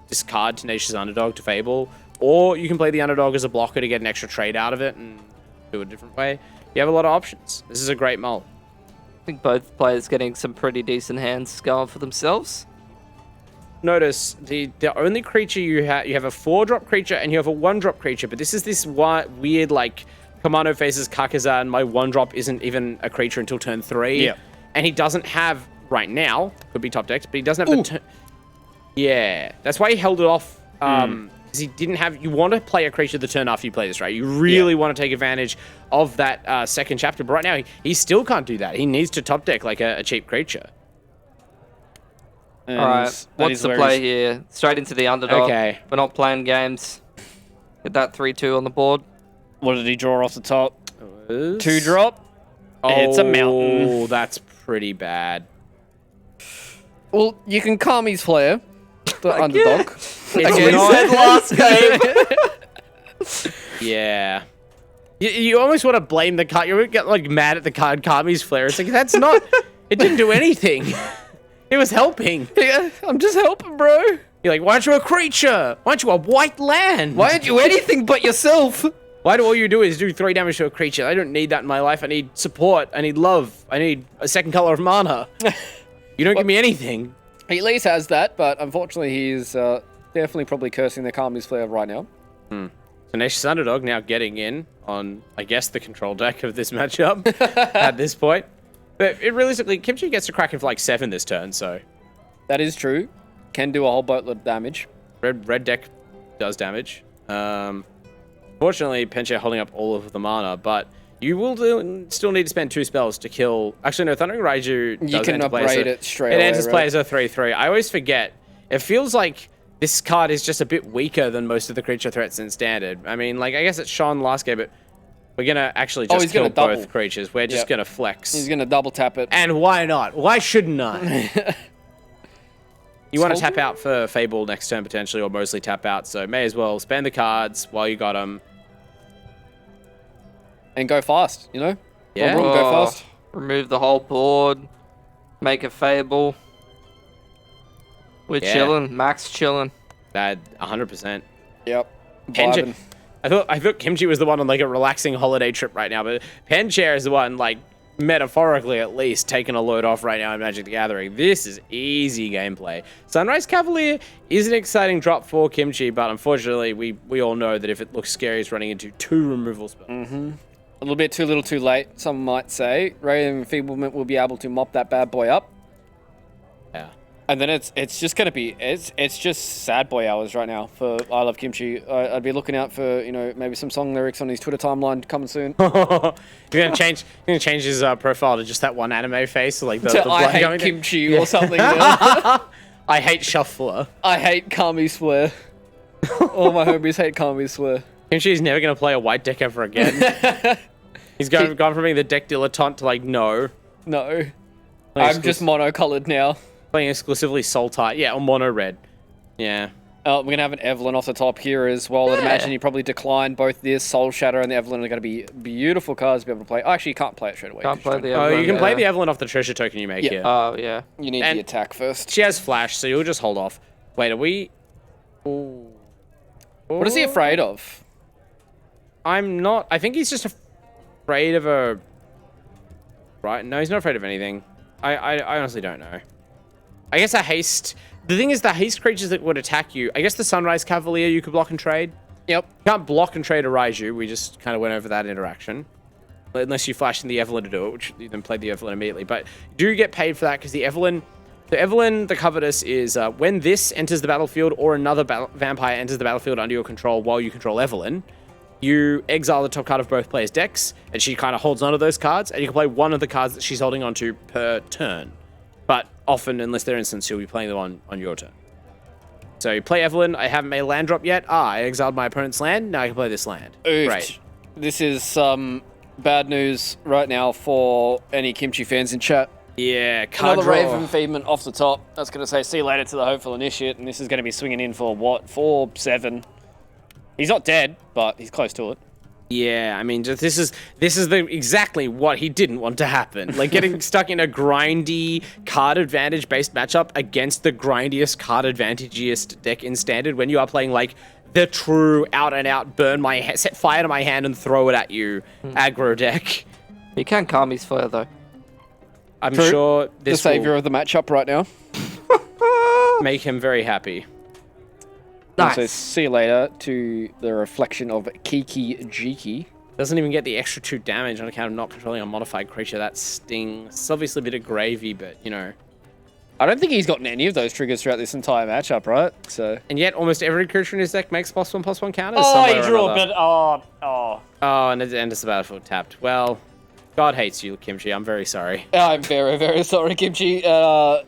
discard Tenacious Underdog to Fable. Or you can play the Underdog as a blocker to get an extra trade out of it and do it a different way. You have a lot of options. This is a great mull. I think both players getting some pretty decent hands going for themselves. Notice the only creature you have a 4-drop creature and you have a 1-drop creature, but this is this weird Commando faces Kakazan. My 1-drop isn't even a creature until turn 3. Yeah. And he doesn't have right now, could be top decks, but he doesn't have the turn. Yeah, that's why he held it off. Because he didn't have. You want to play a creature the turn after you play this, right? You really want to take advantage of that second chapter. But right now, he still can't do that. He needs to top deck like a cheap creature. All right, what's the play here? Straight into the underdog. Okay. We're not playing games. Get that 3-2 on the board. What did he draw off the top? 2-drop. It's a mountain. Oh, that's pretty bad. Well, you can Kami's Flare, the underdog. Last game. Yeah. You almost want to blame the card. You get mad at the card Kami's Flare. It's that's not. It didn't do anything. It was helping. Yeah, I'm just helping, bro. You're like, why aren't you a creature? Why aren't you a white land? Why aren't you anything but yourself? Why do all you do is do 3 damage to a creature? I don't need that in my life. I need support. I need love. I need a second color of mana. You don't give me anything. He at least has that, but unfortunately he's definitely probably cursing the Kami's Flare right now. Tenacious Underdog now getting in on, I guess, the control deck of this matchup at this point. But realistically, Kimchi gets to Kraken for 7 this turn, so... That is true. Can do a whole boatload of damage. Red deck does damage. Fortunately, Penchair holding up all of the mana, but you will still need to spend 2 spells to kill... Actually, no, Thundering Raiju does You can upgrade it straight away, It enters right? play as a 3/3. I always forget. It feels like this card is just a bit weaker than most of the creature threats in Standard. I mean, I guess it's Sean last game, but we're going to actually just kill both creatures. We're just going to flex. He's going to double tap it. And why not? Why shouldn't I? You want to tap out for Fable next turn, potentially, or mostly tap out, so may as well spend the cards while you got them. And go fast, Yeah. Yeah. Go fast. Remove the whole board. Make a Fable. We're chilling. Max chilling. That 100%. Yep. Penchair. I thought Kimchi was the one on a relaxing holiday trip right now, but Penchair is the one metaphorically at least taking a load off right now in Magic the Gathering. This is easy gameplay. Sunrise Cavalier is an exciting drop for Kimchi, but unfortunately we all know that if it looks scary, it's running into 2 removal spells. A little bit too little too late, some might say. Radiant Enfeeblement will be able to mop that bad boy up. Yeah. And then it's just going to be, it's just sad boy hours right now for I Love Kimchi. I'd be looking out for, maybe some song lyrics on his Twitter timeline coming soon. You're gonna change his profile to just that one anime face, the I hate kimchi or something. I hate Shuffler. I hate Kami's Flare. All my homies hate Kami's Flare. Kimchi's never gonna play a white deck ever again. He's gone from being the deck dilettante to No. I'm just monocolored now. Playing exclusively Soul Tide. Yeah, or mono red. Yeah. We're going to have an Evelyn off the top here as well. I'd imagine you probably declined both this Soul Shatter and the Evelyn are going to be beautiful cards to be able to play. Oh, actually, you can't play it straight away. Can't play the Oh, Evelyn. you can play the Evelyn off the treasure token you make here. Oh, yeah. You need the attack first. She has flash, so you'll just hold off. Wait, are we... Ooh. What is he afraid of? I'm not... I think he's just afraid of a... Right? No, he's not afraid of anything. I honestly don't know. I guess a haste... The thing is, the haste creatures that would attack you... I guess the Sunrise Cavalier you could block and trade. Yep. You can't block and trade a Raiju. We just kind of went over that interaction. Unless you flash in the Evelyn to do it, which you then play the Evelyn immediately. But do you get paid for that? Because the Evelyn... the Covetous is when this enters the battlefield or another vampire enters the battlefield under your control while you control Evelyn, you exile the top card of both players' decks, and she kind of holds onto those cards, and you can play one of the cards that she's holding onto per turn. But often, unless they're instants, you'll be playing them on your turn. So you play Evelyn. I haven't made a land drop yet. I exiled my opponent's land. Now I can play this land. Oof. Great. This is bad news right now for any Kimchi fans in chat. Yeah, card Another draw. Raven Feedman off the top. That's going to say, see you later to the Hopeful Initiate, and this is going to be swinging in for, what, 4-7. He's not dead, but he's close to it. Yeah, I mean, just this is exactly what he didn't want to happen. Like getting stuck in a grindy card advantage based matchup against the grindiest card advantageist deck in Standard when you are playing like the true out and out set fire to my hand and throw it at you aggro deck. You can calm his fire though. I'm sure this the savior of the matchup right now. will make him very happy. Nice. So see you later to the reflection of Kiki Jiki. Doesn't even get the extra 2 damage on account of not controlling a modified creature. That stings. It's obviously a bit of gravy, but you know. I don't think he's gotten any of those triggers throughout this entire matchup, right? So. And yet, almost every creature in his deck makes +1/+1 counters. Oh, he drew a bit. Oh, and it's the battlefield tapped. Well, God hates you, Kimchi. I'm very sorry. I'm very, very sorry, Kimchi. Hey,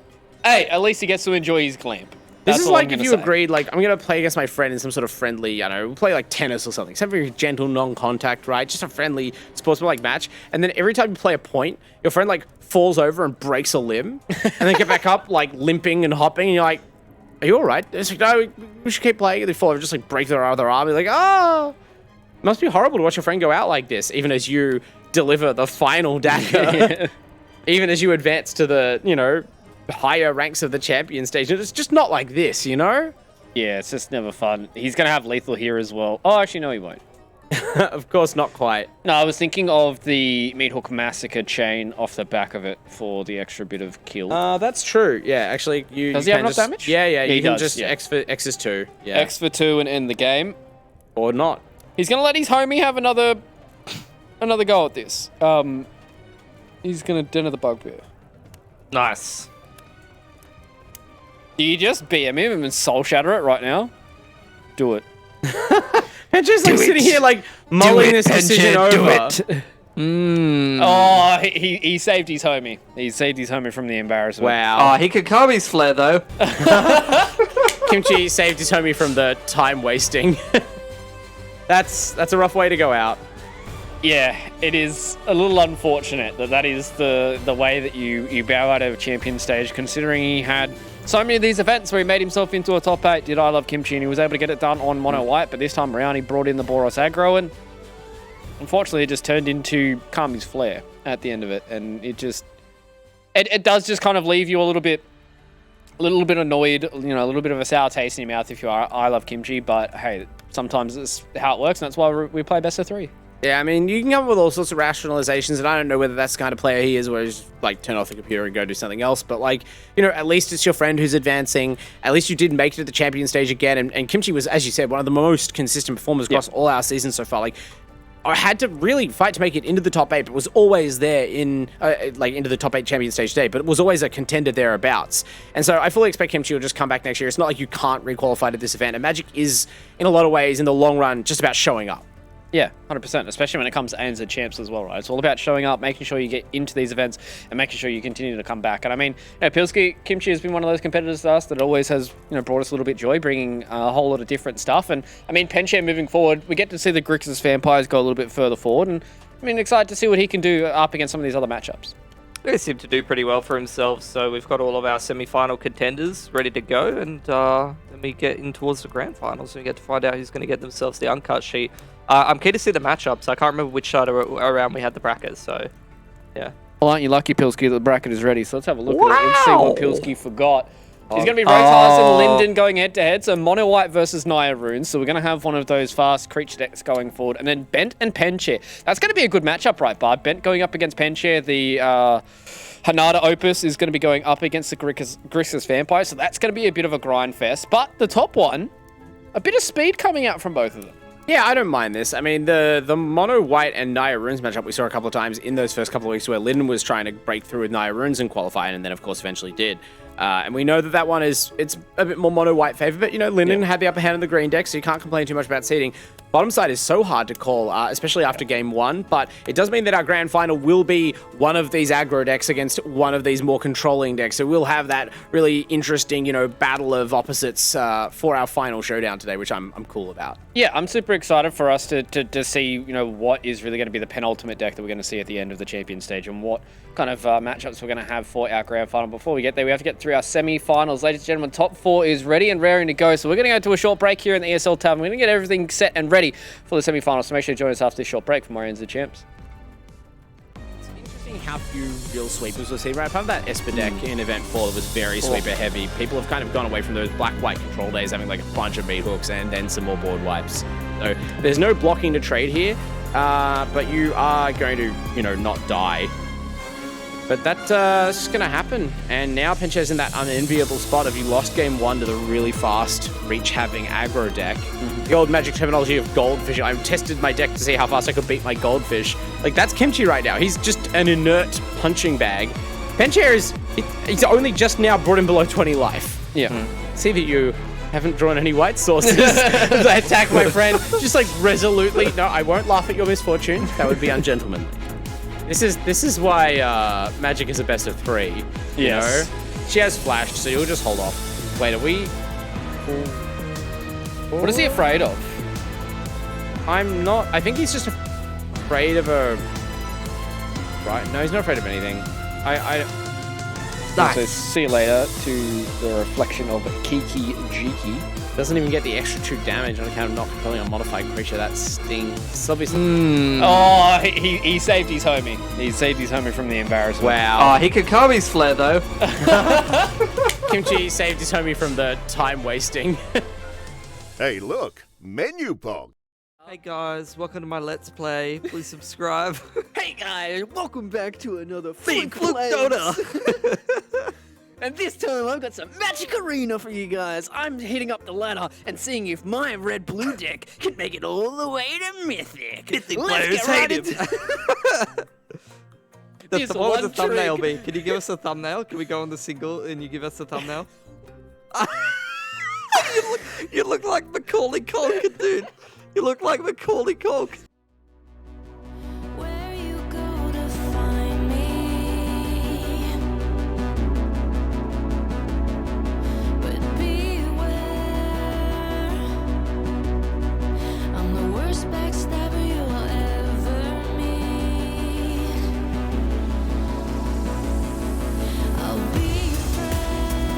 at least he gets to enjoy his clamp. This is like if you agreed, like, I'm going to play against my friend in some sort of friendly, I don't know, we'll play like tennis or something. Some very gentle, non-contact, right? Just a friendly, sportsmanlike match. And then every time you play a point, your friend, like, falls over and breaks a limb. And then get back up, like, limping and hopping. And you're like, are you all right? It's like, no, we should keep playing. And they fall over, just, like, break their other arm. You're like, oh. It must be horrible to watch your friend go out like this, even as you deliver the final dagger. Even as you advance to the, you know, higher ranks of the champion stage. It's just not like this, you know? Yeah, it's just never fun. He's going to have lethal here as well. Oh, actually, no, he won't. Of course, not quite. No, I was thinking of the Meathook Massacre chain off the back of it for the extra bit of kill. That's true. Yeah, actually, Does he have enough damage? Yeah, you he can does, just yeah. X is 2. Yeah. X for 2 and end the game. Or not. He's going to let his homie have another go at this. He's going to dinner the bugbear. Nice. Do you just BM him and soul shatter it right now? Do it. And just like sitting here like mulling this decision over. Oh, he saved his homie. He saved his homie from the embarrassment. Wow. Oh, he could calm his flare though. Kimchi saved his homie from the time wasting. That's a rough way to go out. Yeah, it is a little unfortunate that is the way that you bow out of a champion stage, considering he had so many of these events where he made himself into a top 8, did I Love Kimchi, and he was able to get it done on mono white, but this time around he brought in the Boros aggro, and unfortunately it just turned into Kami's Flare at the end of it, and it does just kind of leave you a little bit annoyed, you know, a little bit of a sour taste in your mouth if you are I Love Kimchi, but hey, sometimes it's how it works, and that's why we play best of 3. Yeah, I mean, you can come up with all sorts of rationalizations, and I don't know whether that's the kind of player he is, where he's like turn off the computer and go do something else. But like, you know, at least it's your friend who's advancing. At least you did make it to the champion stage again, and Kimchi was, as you said, one of the most consistent performers across all our seasons so far. Like, I had to really fight to make it into the top 8, but was always there in like into the top 8 champion stage today. But it was always a contender thereabouts, and so I fully expect Kimchi will just come back next year. It's not like you can't requalify to this event, and Magic is, in a lot of ways, in the long run, just about showing up. Yeah, 100%, especially when it comes to ANZ champs as well, right? It's all about showing up, making sure you get into these events, and making sure you continue to come back. And I mean, you know, Pilski, Kimchi has been one of those competitors to us that always has, you know, brought us a little bit joy, bringing a whole lot of different stuff. And I mean, Penshare moving forward, we get to see the Grixis Vampires go a little bit further forward, and I mean, excited to see what he can do up against some of these other matchups. He seemed to do pretty well for himself, so we've got all of our semi-final contenders ready to go, and then we get in towards the grand finals, and we get to find out who's going to get themselves the uncut sheet. I'm keen to see the matchups. I can't remember which side around we had the brackets, so yeah. Well, aren't you lucky, Pilski, that the bracket is ready? So let's have a look at it and see what Pilski forgot. He's going to be Rotas and Linden going head-to-head, so Mono White versus Naya Runes. So we're going to have one of those fast creature decks going forward. And then Bent and Penshare. That's going to be a good matchup, right, Bard? Bent going up against Penshare. The Hanada Opus is going to be going up against the Grixis Vampire. So that's going to be a bit of a grind fest. But the top one, a bit of speed coming out from both of them. Yeah, I don't mind this. I mean, the Mono White and Naya Runes matchup we saw a couple of times in those first couple of weeks where Linden was trying to break through with Naya Runes and qualify, and then, of course, eventually did. And we know that one it's a bit more mono-white favor, but, Linden had the upper hand in the green deck, so you can't complain too much about seeding. Bottom side is so hard to call, especially after game 1, but it does mean that our grand final will be one of these aggro decks against one of these more controlling decks. So we'll have that really interesting, battle of opposites for our final showdown today, which I'm cool about. Yeah, I'm super excited for us to see, what is really going to be the penultimate deck that we're going to see at the end of the champion stage and what kind of matchups we're going to have for our grand final. Before we get there, we have to get through our semi-finals. Ladies and gentlemen, top 4 is ready and raring to go. So we're going to go to a short break here in the ESL Tavern. We're going to get everything set and ready for the semi-finals. So make sure to join us after this short break from Warriors the Champs. It's interesting how few real sweepers we've seen, right? Apart from that Esper deck in Event 4 that was very sweeper heavy, people have kind of gone away from those black-white control days, having like a bunch of meat hooks and then some more board wipes. So there's no blocking to trade here, but you are going to, not die. But that's just going to happen. And now Pincher's in that unenviable spot of you lost game 1 to the really fast reach-having aggro deck. The old Magic terminology of goldfish. I tested my deck to see how fast I could beat my goldfish. Like, that's Kimchi right now. He's just an inert punching bag. Pincher he's only just now brought him below 20 life. Yeah. See that you haven't drawn any white sources as I attack my friend. Just like resolutely, no, I won't laugh at your misfortune. That would be ungentlemanly. This is why Magic is a best of 3. You know? She has flashed, so you'll just hold off. Wait, are we? What is he afraid of? I'm not. I think he's just afraid of a. Right? No, he's not afraid of anything. So see you later to the reflection of Kiki Jiki. Doesn't even get the extra 2 damage on account of not compelling a modified creature. That stings. It's obviously. Oh, he saved his homie. He saved his homie from the embarrassment. Wow. Oh, he could Kobe's flare though. Kimchi saved his homie from the time wasting. Hey, look, menu pog. Hey guys, welcome to my Let's Play. Please subscribe. Hey guys, welcome back to another Fluke Fluke Dota. And this time I've got some Magic Arena for you guys. I'm hitting up the ladder and seeing if my red-blue deck can make it all the way to Mythic. Mythic Let's players get right hate him. This What would the one thumbnail trick. be? Can you give us a thumbnail? Can we go on the single and you give us a thumbnail? you look like Macaulay Culkin, dude. You look like Macaulay Culkin. Where you go to find me? But beware, I'm the worst backstabber you'll ever meet. I'll be your friend.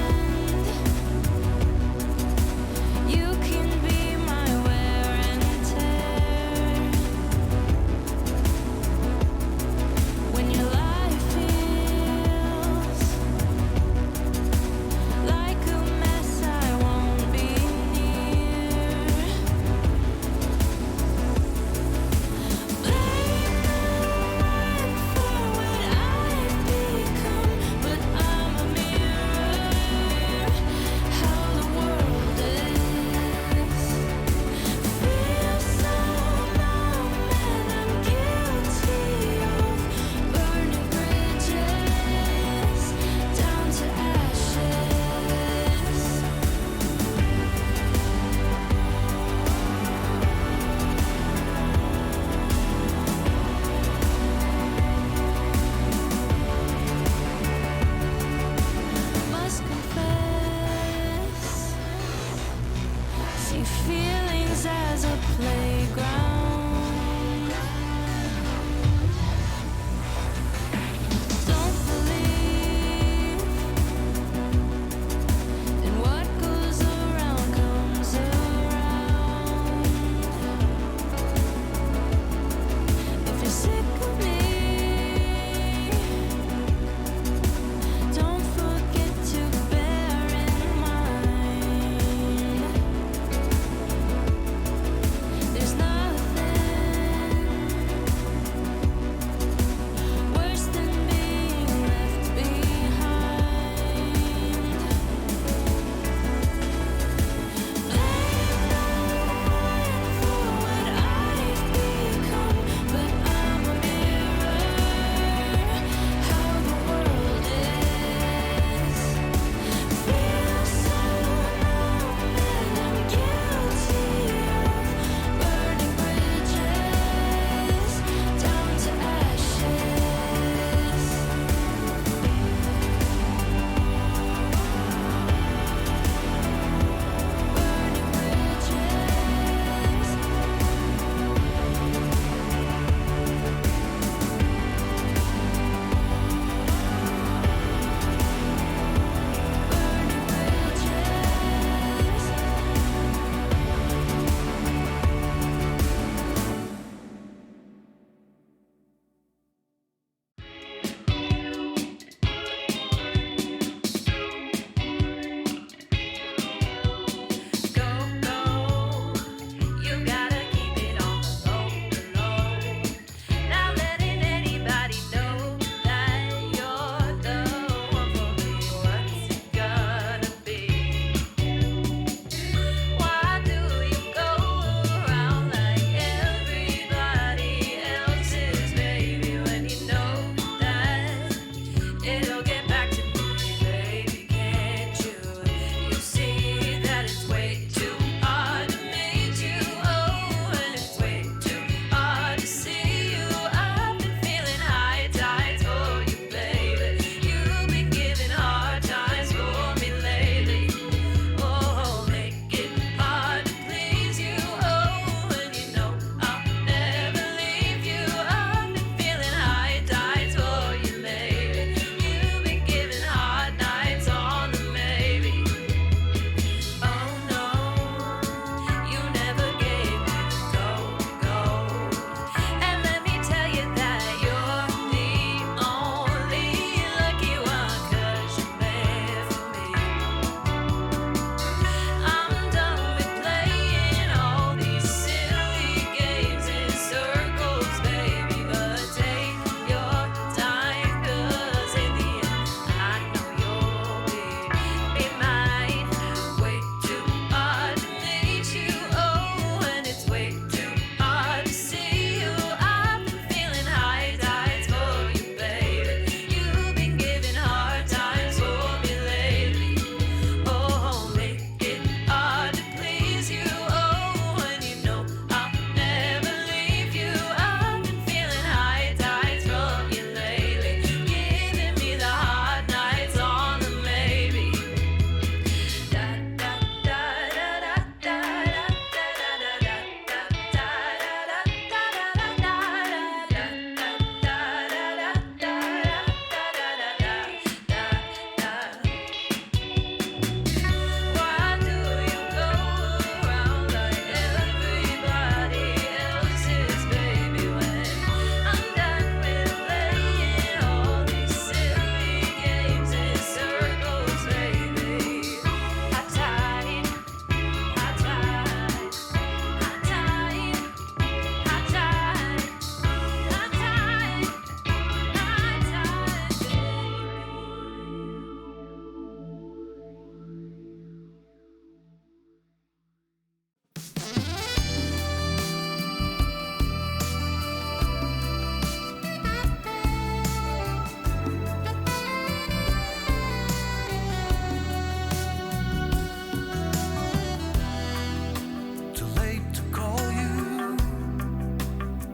You can be my wear and tear.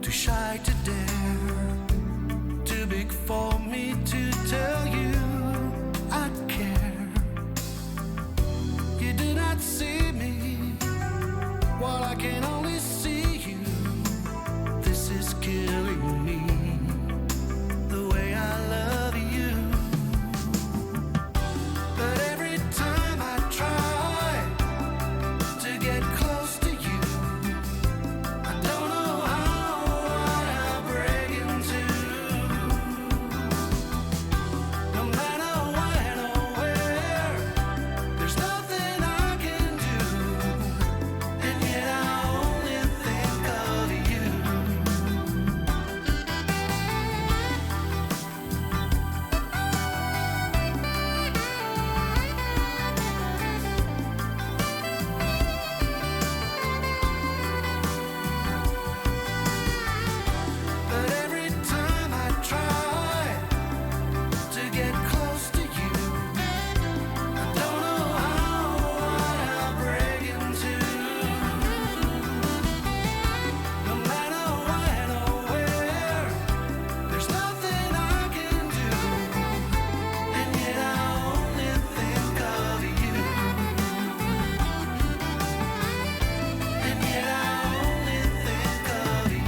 too shy to dare, too big for me to tell you I care. You do not see me, while I can only see you. This is killing me, the way I love you. But every time I try to get close to you, I don't know how I break into. No matter when or where, there's nothing I can do, and yet I only think of you. But every time I try to get close to you, I don't know how I break into. No matter when or where, there's nothing I can do, and yet I only think of you. And yet I only think of you.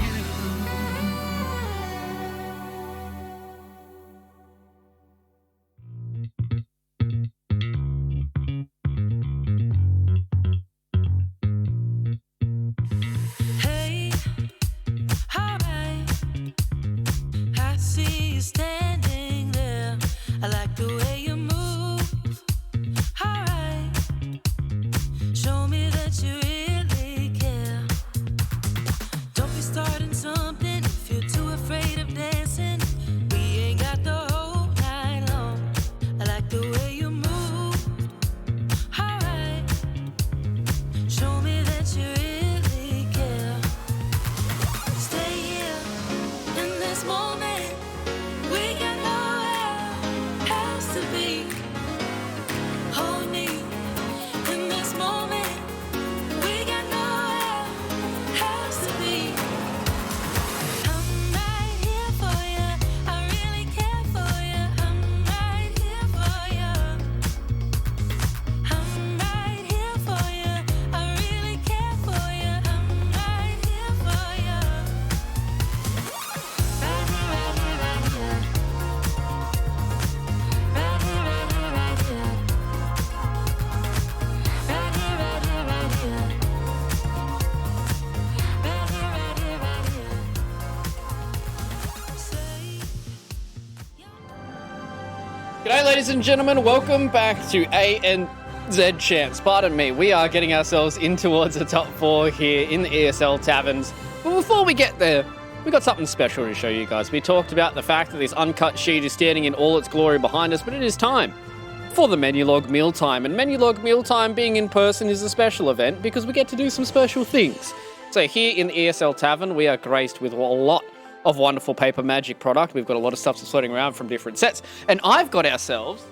Hey, alright. I see you standing there. I like the way you move. Alright, show me that you really care. Don't be starting something if you're too afraid of dancing. We ain't got the whole night long. I like the way you move. Alright, show me that you really care. Stay here in this moment. We got nowhere else to be. Hold me in this moment. We got nowhere else to be. I'm right here for you. I really care for you. I'm right here for you. I'm right here for you. I really care for you. I'm right here for you. Right here, right here, right here. Right here, right here, right here. Right here, right here, right here. Right here, right here, right here. G'day, ladies and gentlemen. Welcome back to ANZ Champs. Pardon me, we are getting ourselves in towards the top 4 here in the ESL Taverns. But before we get there, we got something special to show you guys. We talked about the fact that this uncut sheet is standing in all its glory behind us, but it is time for the Menulog Mealtime. And Menulog Mealtime being in person is a special event because we get to do some special things. So here in the ESL Tavern, we are graced with a lot of wonderful paper magic product. We've got a lot of stuff that's floating around from different sets. And I've got ourselves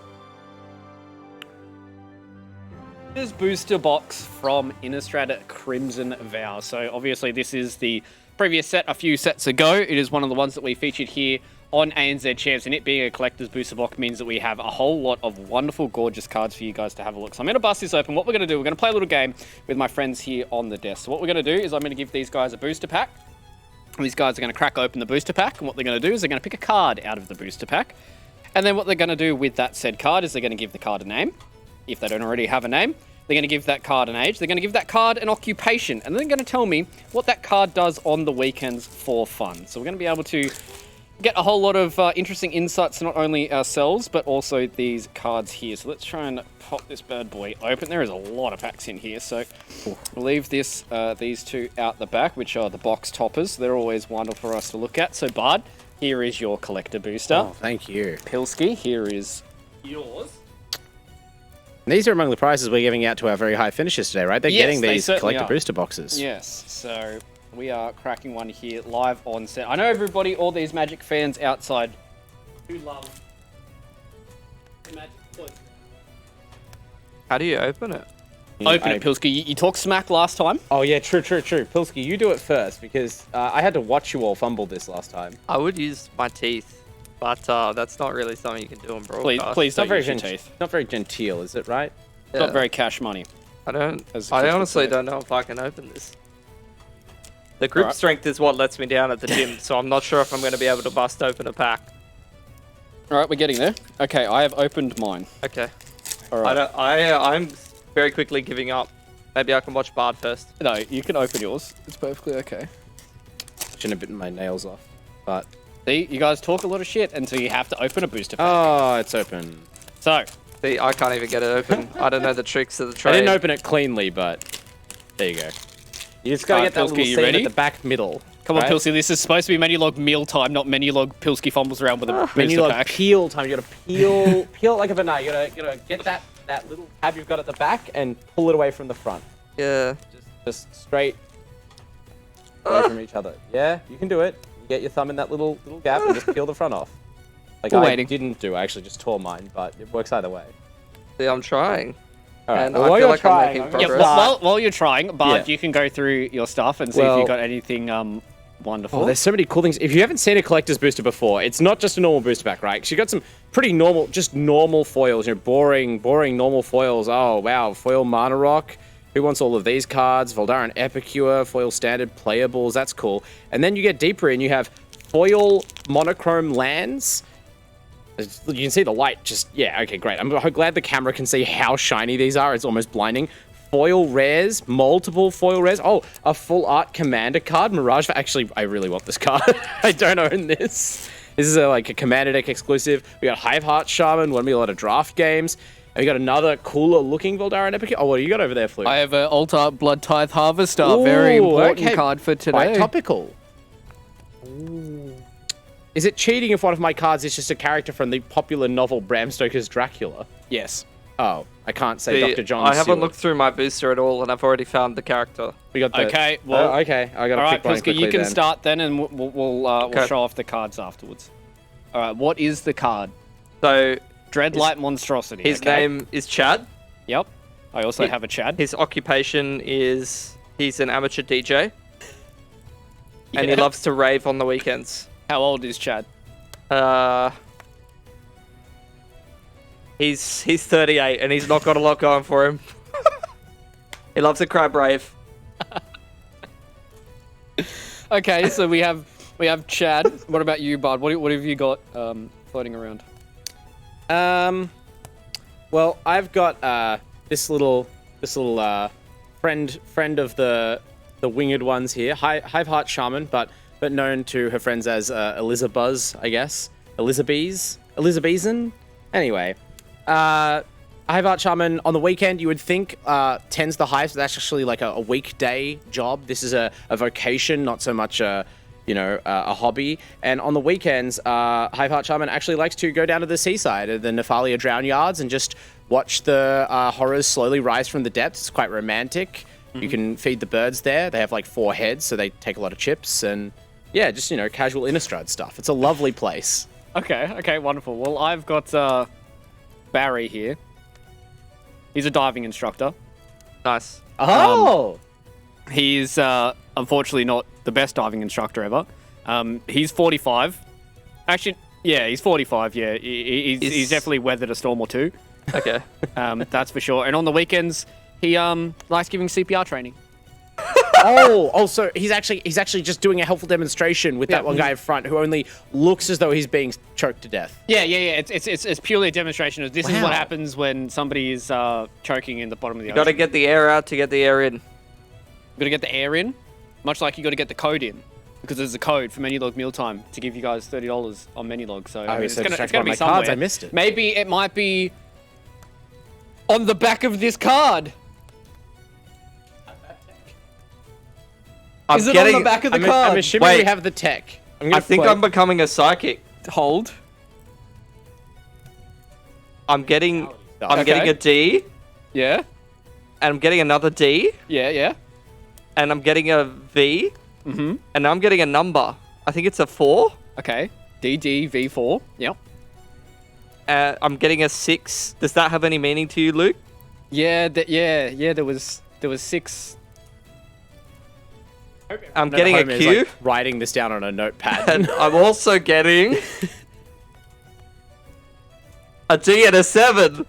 this booster box from Innistrad Crimson Vow. So obviously this is the previous set a few sets ago. It is one of the ones that we featured here on ANZ Champs, and it being a collector's booster box means that we have a whole lot of wonderful, gorgeous cards for you guys to have a look. So I'm going to bust this open. What we're going to do, we're going to play a little game with my friends here on the desk. So what we're going to do is I'm going to give these guys a booster pack. These guys are going to crack open the booster pack, and what they're going to do is they're going to pick a card out of the booster pack. And then what they're going to do with that said card is they're going to give the card a name. If they don't already have a name, they're going to give that card an age. They're going to give that card an occupation. And then they're going to tell me what that card does on the weekends for fun. So we're going to be able to get a whole lot of interesting insights to not only ourselves, but also these cards here. So let's try and pop this bad boy open. There is a lot of packs in here. So we'll leave these two out the back, which are the box toppers. They're always wonderful for us to look at. So Bard, here is your collector booster. Oh, thank you. Pilski, here is yours. These are among the prizes we're giving out to our very high finishers today, right? They're getting these collector booster boxes. Yes, so we are cracking one here live on set. I know everybody, all these Magic fans outside, who love the Magic. How do you open it? Open it, Pilski. You talked smack last time. Oh yeah, true. Pilski, you do it first because I had to watch you all fumble this last time. I would use my teeth, but that's not really something you can do on broadcast. Please don't use your gen- teeth. Not very genteel, is it? Right? It's not very cash money. I As the kids would honestly say. don't know if I can open this. The grip Alright. strength is what lets me down at the gym, so I'm not sure if I'm going to be able to bust open a pack. All right, we're getting there. Okay, I have opened mine. Okay. All right. I'm very quickly giving up. Maybe I can watch Bard first. No, you can open yours. It's perfectly okay. Shouldn't have bitten my nails off, but See, you guys talk a lot of shit until you have to open a booster pack. oh, it's open. So, See, I can't even get it open. I don't know the tricks of the I trade. didn't open it cleanly, but there you go. You just gotta Alright, get that Pilski, little you seam ready? at the back middle. come on, right? Pilski. This is supposed to be Menulog meal time, not Menulog Pilski fumbles around with a booster Menulog pack. peel time. You gotta peel, peel it like a banana. You gotta get that little tab you've got at the back and pull it away from the front. Yeah. Just straight away from each other. Yeah, you can do it. You get your thumb in that little gap and just peel the front off. Like We're I waiting. didn't do. I actually just tore mine, but it works either way. See, I'm trying. All right. And well, I while feel you're like I'm trying, making I'm gonna Yeah, progress. while you're trying, Bard, Yeah. you can go through your stuff and see if Well- you got anything wonderful. Oh, there's so many cool things. If you haven't seen a collector's booster before, it's not just a normal booster pack, right? 'Cause you got some pretty normal, just normal foils. Boring normal foils. Oh wow, foil Mana Rock. Who wants all of these cards? Voldaren Epicure, foil standard playables. That's cool. And then you get deeper and you have foil monochrome lands. You can see the light. Just yeah, okay, great. I'm glad the camera can see how shiny these are. It's almost blinding. Foil rares, multiple foil rares. Oh, a full art commander card, Mirage. Actually, I really want this card. I don't own this. This is like a commander deck exclusive. We got Hiveheart Shaman. Want to be a lot of draft games. And we got another cooler looking Voldaren Epic. Oh, what do you got over there, Fluke? I have an Altar Blood Tithe Harvester. Very Ooh, important okay. card for today. Quite topical. Is it cheating if one of my cards is just a character from the popular novel Bram Stoker's Dracula? Yes. Oh, I can't say See, Dr. John I haven't Stewart. looked through my booster at all, and I've already found the character. We got the... Okay, well... Oh, okay, I got to all pick right, one Pilski, quickly you can then. start then, and we'll Okay. show off the cards afterwards. All right, what is the card? So, Dreadlight Monstrosity. his okay? name is Chad. Yep. I also have a Chad. His occupation is he's an amateur DJ, and he Yeah. loves to rave on the weekends. How old is Chad? He's 38, and he's not got a lot going for him. He loves to cry brave. Okay, so we have Chad. What about you, Bud? What have you got floating around? Well, I've got this little friend of the winged ones here, Hiveheart Shaman, but known to her friends as Elizabuzz, I guess. Elizabethan. Anyway, Hiveheart Shaman on the weekend, you would think 10's the highest, but that's actually like a weekday job. This is a vocation, not so much a hobby. And on the weekends, Hiveheart Shaman actually likes to go down to the seaside at the Nephalia Drown Yards and just watch the horrors slowly rise from the depths. It's quite romantic. You can feed the birds there. They have like 4 heads, so they take a lot of chips and yeah, just, casual Innistrad stuff. It's a lovely place. Okay, wonderful. Well, I've got Barry here. He's a diving instructor. Nice. Oh! He's unfortunately not the best diving instructor ever. He's 45. Actually, yeah, he's 45. Yeah, he's definitely weathered a storm or two. Okay. That's for sure. And on the weekends, he likes giving CPR training. So he's actually just doing a helpful demonstration with that one guy in front who only looks as though he's being choked to death. Yeah. It's purely a demonstration of this is Wow. what happens when somebody is choking in the bottom of the You ocean. got to get the air out to get the air in. You got to get the air in, much like you got to get the code in, because there's a code for Menulog Mealtime to give you guys $30 on Menulog. So I mean, so it's distracted gonna by be my somewhere. cards, I missed it. Maybe it might be on the back of this card. Is it on the back of the card? I'm assuming we have the tech. I think I'm becoming a psychic. Hold. I'm getting Okay. a D. Yeah. And I'm getting another D. Yeah. And I'm getting a V. Mm-hmm. And now I'm getting a number. I think it's a 4. Okay. DDV4. Yep. I'm getting a 6. Does that have any meaning to you, Luke? Yeah, there was 6. I'm That getting a Homer is, Q. like, writing this down on a notepad. And I'm also getting a D and a 7.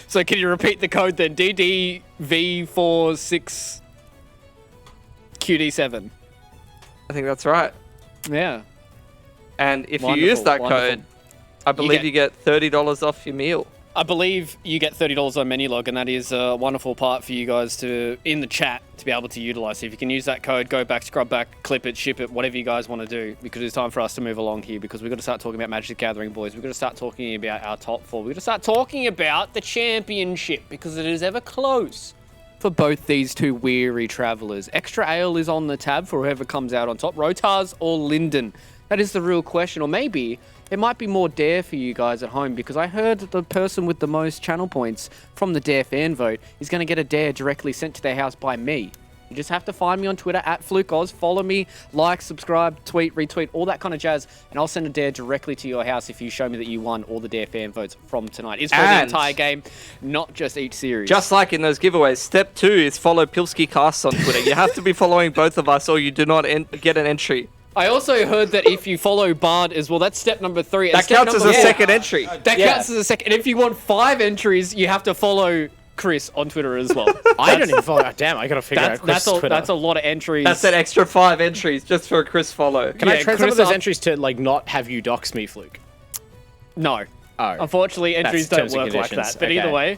So can you repeat the code then? DDV46QD7. I think that's right. Yeah. And if Wonderful, you use that wonderful. code, I believe you get $30 off your meal. I believe you get $30 on Menulog, and that is a wonderful part for you guys to, in the chat, to be able to utilize. So if you can use that code, go back, scrub back, clip it, ship it, whatever you guys want to do, because it's time for us to move along here, because we've got to start talking about Magic the Gathering, boys. We've got to start talking about our top 4. We've got to start talking about the championship, because it is ever close for both these two weary travelers. Extra Ale is on the tab for whoever comes out on top. Rotars or Linden? That is the real question. Or maybe it might be more Dare for you guys at home, because I heard the person with the most channel points from the Dare fan vote is going to get a Dare directly sent to their house by me. You just have to find me on Twitter at FlukeOz, follow me, like, subscribe, tweet, retweet, all that kind of jazz, and I'll send a Dare directly to your house if you show me that you won all the Dare fan votes from tonight. It's for the entire game, not just each series. Just like in those giveaways, step 2 is follow Pilski Casts on Twitter. You have to be following both of us or you do not get an entry. I also heard that if you follow Bard as well, that's step number 3. That counts as a second entry. That counts as a second. And if you want 5 entries, you have to follow Chris on Twitter as well. I don't even follow. Damn, I gotta figure out Chris' Twitter. That's a lot of entries. That's an extra 5 entries just for a Chris follow. Can I trade some of those entries to like not have you dox me, Fluke? No. Oh. Unfortunately, entries don't terms and work like conditions. that. But either way,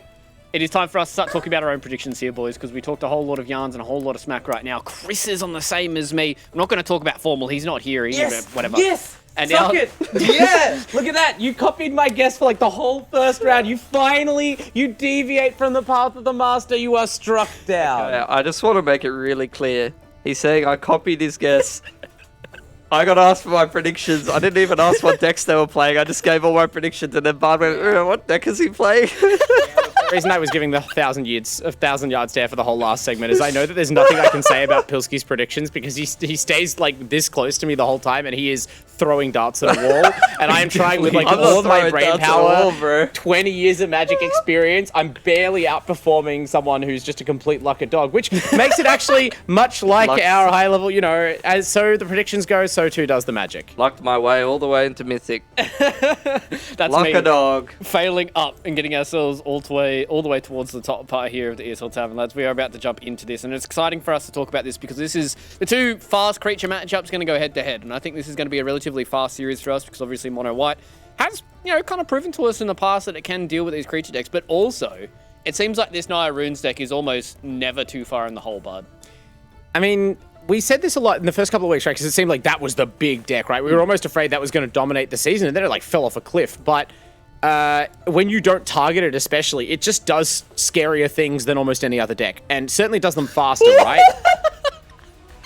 it is time for us to start talking about our own predictions here, boys, because we talked a whole lot of yarns and a whole lot of smack right now. Chris is on the same as me. I'm not going to talk about formal. He's not here. Whatever. Yes! And Suck now- it! Yeah! Look at that! You copied my guess for like the whole first round. You deviate from the path of the master. You are struck down. I just want to make it really clear. He's saying I copied his guess. I got asked for my predictions. I didn't even ask what decks they were playing. I just gave all my predictions, and then Bard went, what deck is he playing? The reason I was giving the 1,000 yard stare for the whole last segment is I know that there's nothing I can say about Pilski's predictions because he stays like this close to me the whole time and he is throwing darts at a wall and I am trying with like all of my brain power, 20 years of Magic experience. I'm barely outperforming someone who's just a complete luck of dog, which makes it actually much like our high level, you know, as so the predictions go, so too does the Magic. Lucked my way all the way into Mythic. That's Luck me a dog. Failing up and getting ourselves all the way towards the top part here of the ESL Tavern, lads. We are about to jump into this, and it's exciting for us to talk about this because this is the two fast creature matchups going to go head to head, and I think this is going to be a relatively fast series for us because obviously Mono White has, you know, kind of proven to us in the past that it can deal with these creature decks, but also it seems like this Naya Runes deck is almost never too far in the hole, bud. I mean, we said this a lot in the first couple of weeks, right? Because it seemed like that was the big deck, right? We were almost afraid that was going to dominate the season, and then it like fell off a cliff. But when you don't target it, especially, it just does scarier things than almost any other deck, and certainly does them faster, right?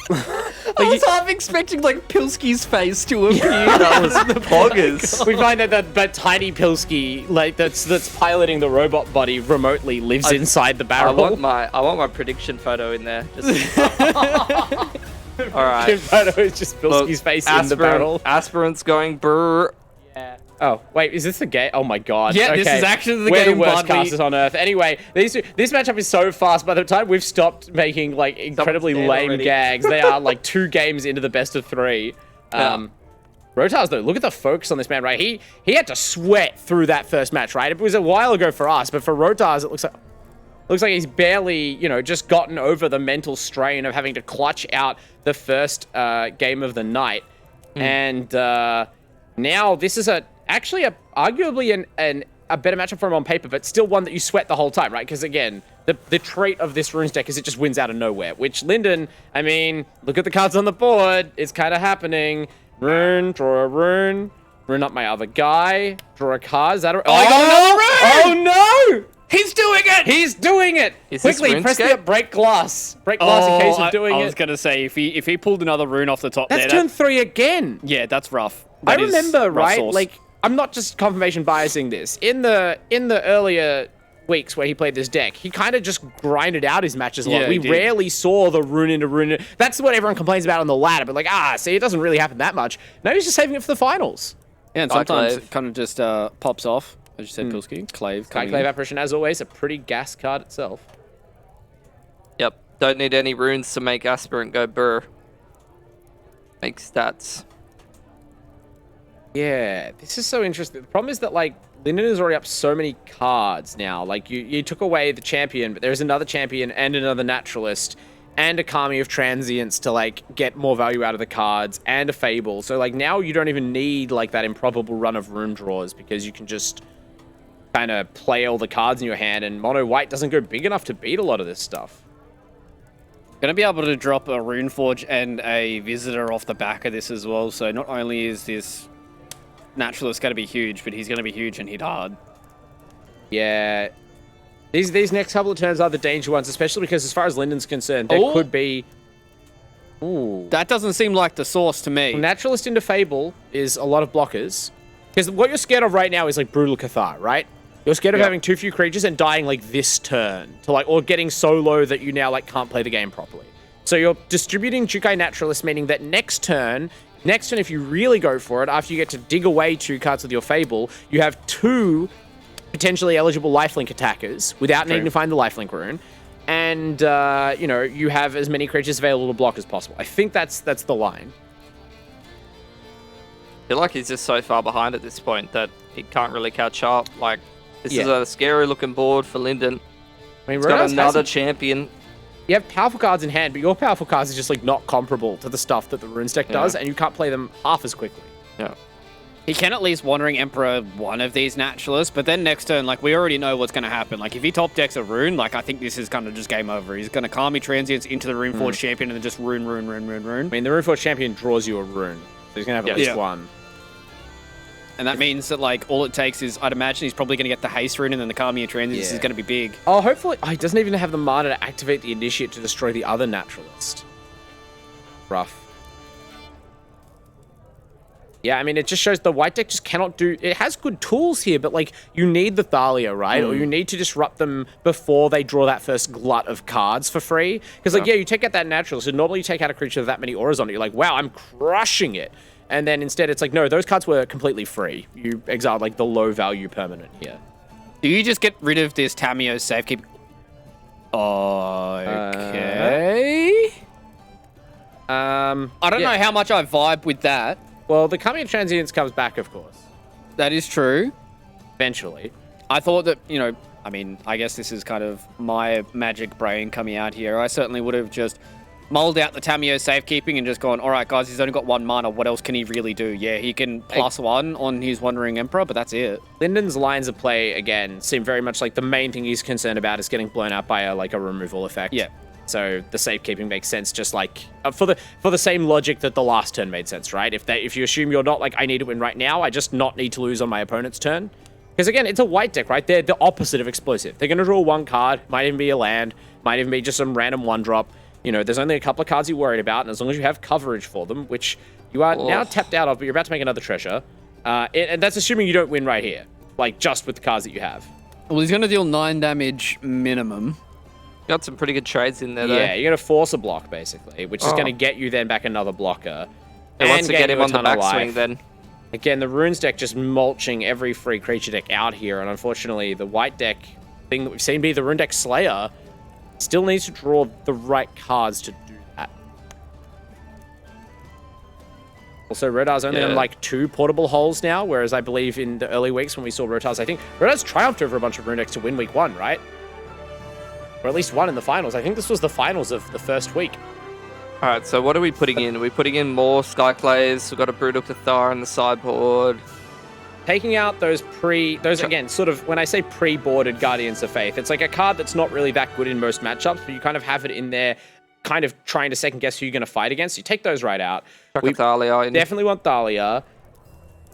I was half expecting like Pilski's face to appear. That was poggers. We find that tiny Pilski, like that's piloting the robot body remotely, lives inside the barrel. I want my prediction photo in there. Just... All right. The photo is just Pilski's face in the barrel. Aspirant's going brr. Yeah. Oh, wait, is this the game? Oh my god. Yeah, okay. this is actually the We're game, the worst Bartley. casters on earth. Anyway, this matchup is so fast. By the time we've stopped making like incredibly lame already. gags, they are like 2 games into the best of 3. Rotars though, look at the focus on this man, right? He had to sweat through that first match, right? It was a while ago for us, but for Rotars, it looks like he's barely, you know, just gotten over the mental strain of having to clutch out the first game of the night. And now this is arguably a better matchup for him on paper, but still one that you sweat the whole time, right? Because again, the trait of this Runes deck is it just wins out of nowhere, which Linden, I mean, look at the cards on the board. It's kind of happening. Rune, draw a rune up my other guy, draw a card. Is that a... Oh no! He's doing it! He's doing it! Is this Quickly, press RuneScape? the break glass. Break glass in case of doing I it. was going to say, if he pulled another rune off the top That's there... turn 3 again. Yeah, that's rough. I That is remember, rough right? sauce. Like, I'm not just confirmation biasing this. In the earlier weeks where he played this deck, he kind of just grinded out his matches a lot. Yeah, We he did. rarely saw the rune into rune. That's what everyone complains about on the ladder, but like, see, it doesn't really happen that much. No, he's just saving it for the finals. Yeah, and sometimes it kind of just pops off. as you said, Pilski. Clave. Skyclave Apparition, as always, a pretty gas card itself. Yep. Don't need any runes to make Aspirant go burr. Make stats. Yeah, this is so interesting. The problem is that, like, Linden is already up so many cards now. Like, you took away the champion, but there's another champion and another naturalist and a Kami of Transience to, like, get more value out of the cards and a Fable. So, like, now you don't even need, like, that improbable run of rune draws because you can just kind of play all the cards in your hand, and mono white doesn't go big enough to beat a lot of this stuff. Going to be able to drop a Runeforge and a Visitor off the back of this as well. So not only is this Naturalist going to be huge, but he's going to be huge and hit hard. Yeah. These next couple of turns are the danger ones, especially because as far as Linden's concerned, there could be... Ooh. That doesn't seem like the source to me. Naturalist into Fable is a lot of blockers. Because what you're scared of right now is, like, Brutal Cathar, right? You're scared of having too few creatures and dying, like, this turn. Or getting so low that you now, like, can't play the game properly. So you're distributing Jukai Naturalist, meaning that next turn, if you really go for it, after you get to dig away 2 cards with your Fable, you have 2 potentially eligible lifelink attackers without needing to find the lifelink rune. And, you know, you have as many creatures available to block as possible. I think that's the line. I feel like he's just so far behind at this point that he can't really catch up. Like, this is a scary-looking board for Linden. I mean, he's got another champion. You have powerful cards in hand, but your powerful cards are just, like, not comparable to the stuff that the Runes deck does, and you can't play them half as quickly. Yeah. He can at least Wandering Emperor one of these Naturalists, but then next turn, like, we already know what's going to happen. Like, if he top decks a Rune, like, I think this is kind of just game over. He's going to Kami Transients into the Runeforge Champion and then just Rune. I mean, the Runeforge Champion draws you a Rune, so he's going to have at least one. And that means that, like, all it takes is, I'd imagine he's probably going to get the Haste Rune, and then the Kami of Transients is going to be big. Oh, hopefully... Oh, he doesn't even have the mana to activate the Initiate to destroy the other Naturalist. Rough. Yeah, I mean, it just shows the white deck just cannot do... It has good tools here, but, like, you need the Thalia, right? Or you need to disrupt them before they draw that first glut of cards for free. Because, like, you take out that Naturalist, so normally you take out a creature with that many auras on it. You're like, wow, I'm crushing it. And then instead it's like, no, those cards were completely free. You exiled, like, the low-value permanent here. Do you just get rid of this Tamio safekeep? Okay. I don't know how much I vibe with that. Well, the Kami of Transience comes back, of course. That is true. Eventually. I thought that, you know, I mean, I guess this is kind of my magic brain coming out here. I certainly would have just mulled out the Tamio safekeeping and just gone, all right, guys, he's only got 1 mana. What else can he really do? Yeah, he can +1 on his Wandering Emperor, but that's it. Linden's lines of play, again, seem very much like the main thing he's concerned about is getting blown out by a removal effect. Yeah. So the safekeeping makes sense, just like for the same logic that the last turn made sense, right? If you assume you're not like, I need to win right now, I just not need to lose on my opponent's turn. Because again, it's a white deck, right? They're the opposite of explosive. They're going to draw 1 card, might even be a land, might even be just some random 1-drop. You know, there's only a couple of cards you're worried about, and as long as you have coverage for them, which you are now tapped out of, but you're about to make another treasure, and that's assuming you don't win right here, like just with the cards that you have. Well, he's going to deal 9 damage minimum. Got some pretty good trades in there, though. Yeah, you're going to force a block, basically, which is going to get you then back another blocker. It wants to get him on the backswing, then. Again, the Runes deck just mulching every free creature deck out here, and unfortunately, the white deck thing that we've seen be the Rune deck Slayer still needs to draw the right cards to do that. Also, Rotar's only on like 2 portable holes now, whereas I believe in the early weeks when we saw Rotar's, I think Rotar's triumphed over a bunch of Rune decks to win week 1, right? Or at least 1 in the finals. I think this was the finals of the first week. All right, so what are we putting in? Are we putting in more Skyclaves? We've got a Brutal Cathar on the sideboard. Taking out those again, sort of, when I say pre-boarded Guardians of Faith, it's like a card that's not really that good in most matchups, but you kind of have it in there, kind of trying to second guess who you're going to fight against. You take those right out. We Thalia. Definitely want Thalia.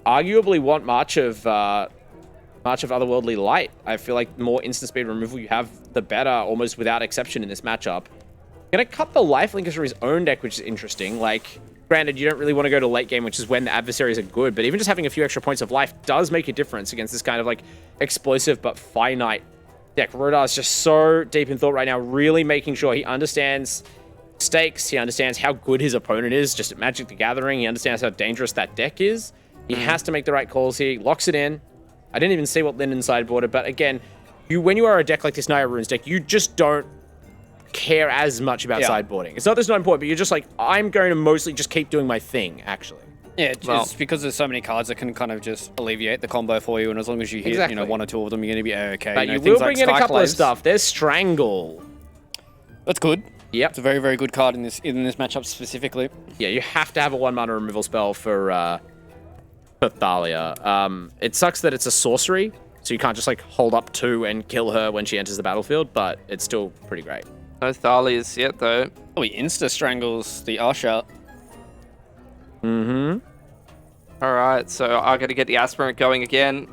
Arguably want March of Otherworldly Light. I feel like the more instant speed removal you have, the better, almost without exception in this matchup. Gonna cut the Lifelinkers from his own deck, which is interesting. Like, granted, you don't really want to go to late game, which is when the adversaries are good, but even just having a few extra points of life does make a difference against this kind of like explosive but finite deck. Rodar's just so deep in thought right now, really making sure he understands stakes, he understands how good his opponent is just at Magic the Gathering, he understands how dangerous that deck is. He has to make the right calls here, he locks it in, I didn't even see what Linden sideboarded, but again, when you are a deck like this Naya Runes deck, you just don't care as much about sideboarding. It's not that it's not important, but you're just like, I'm going to mostly just keep doing my thing, actually. Yeah, it's because there's so many cards that can kind of just alleviate the combo for you, and as long as you hit, you know, one or two of them, you're going to be okay. But you will bring in a couple of stuff. There's Strangle. That's good. Yep. It's a very, very good card in this matchup specifically. Yeah, you have to have a 1-mana removal spell for Thalia. It sucks that it's a sorcery, so you can't just like hold up 2 and kill her when she enters the battlefield, but it's still pretty great. No Thalias yet, though. Oh, he insta-strangles the Usher. Mm-hmm. Alright, so I'm going to get the Aspirant going again.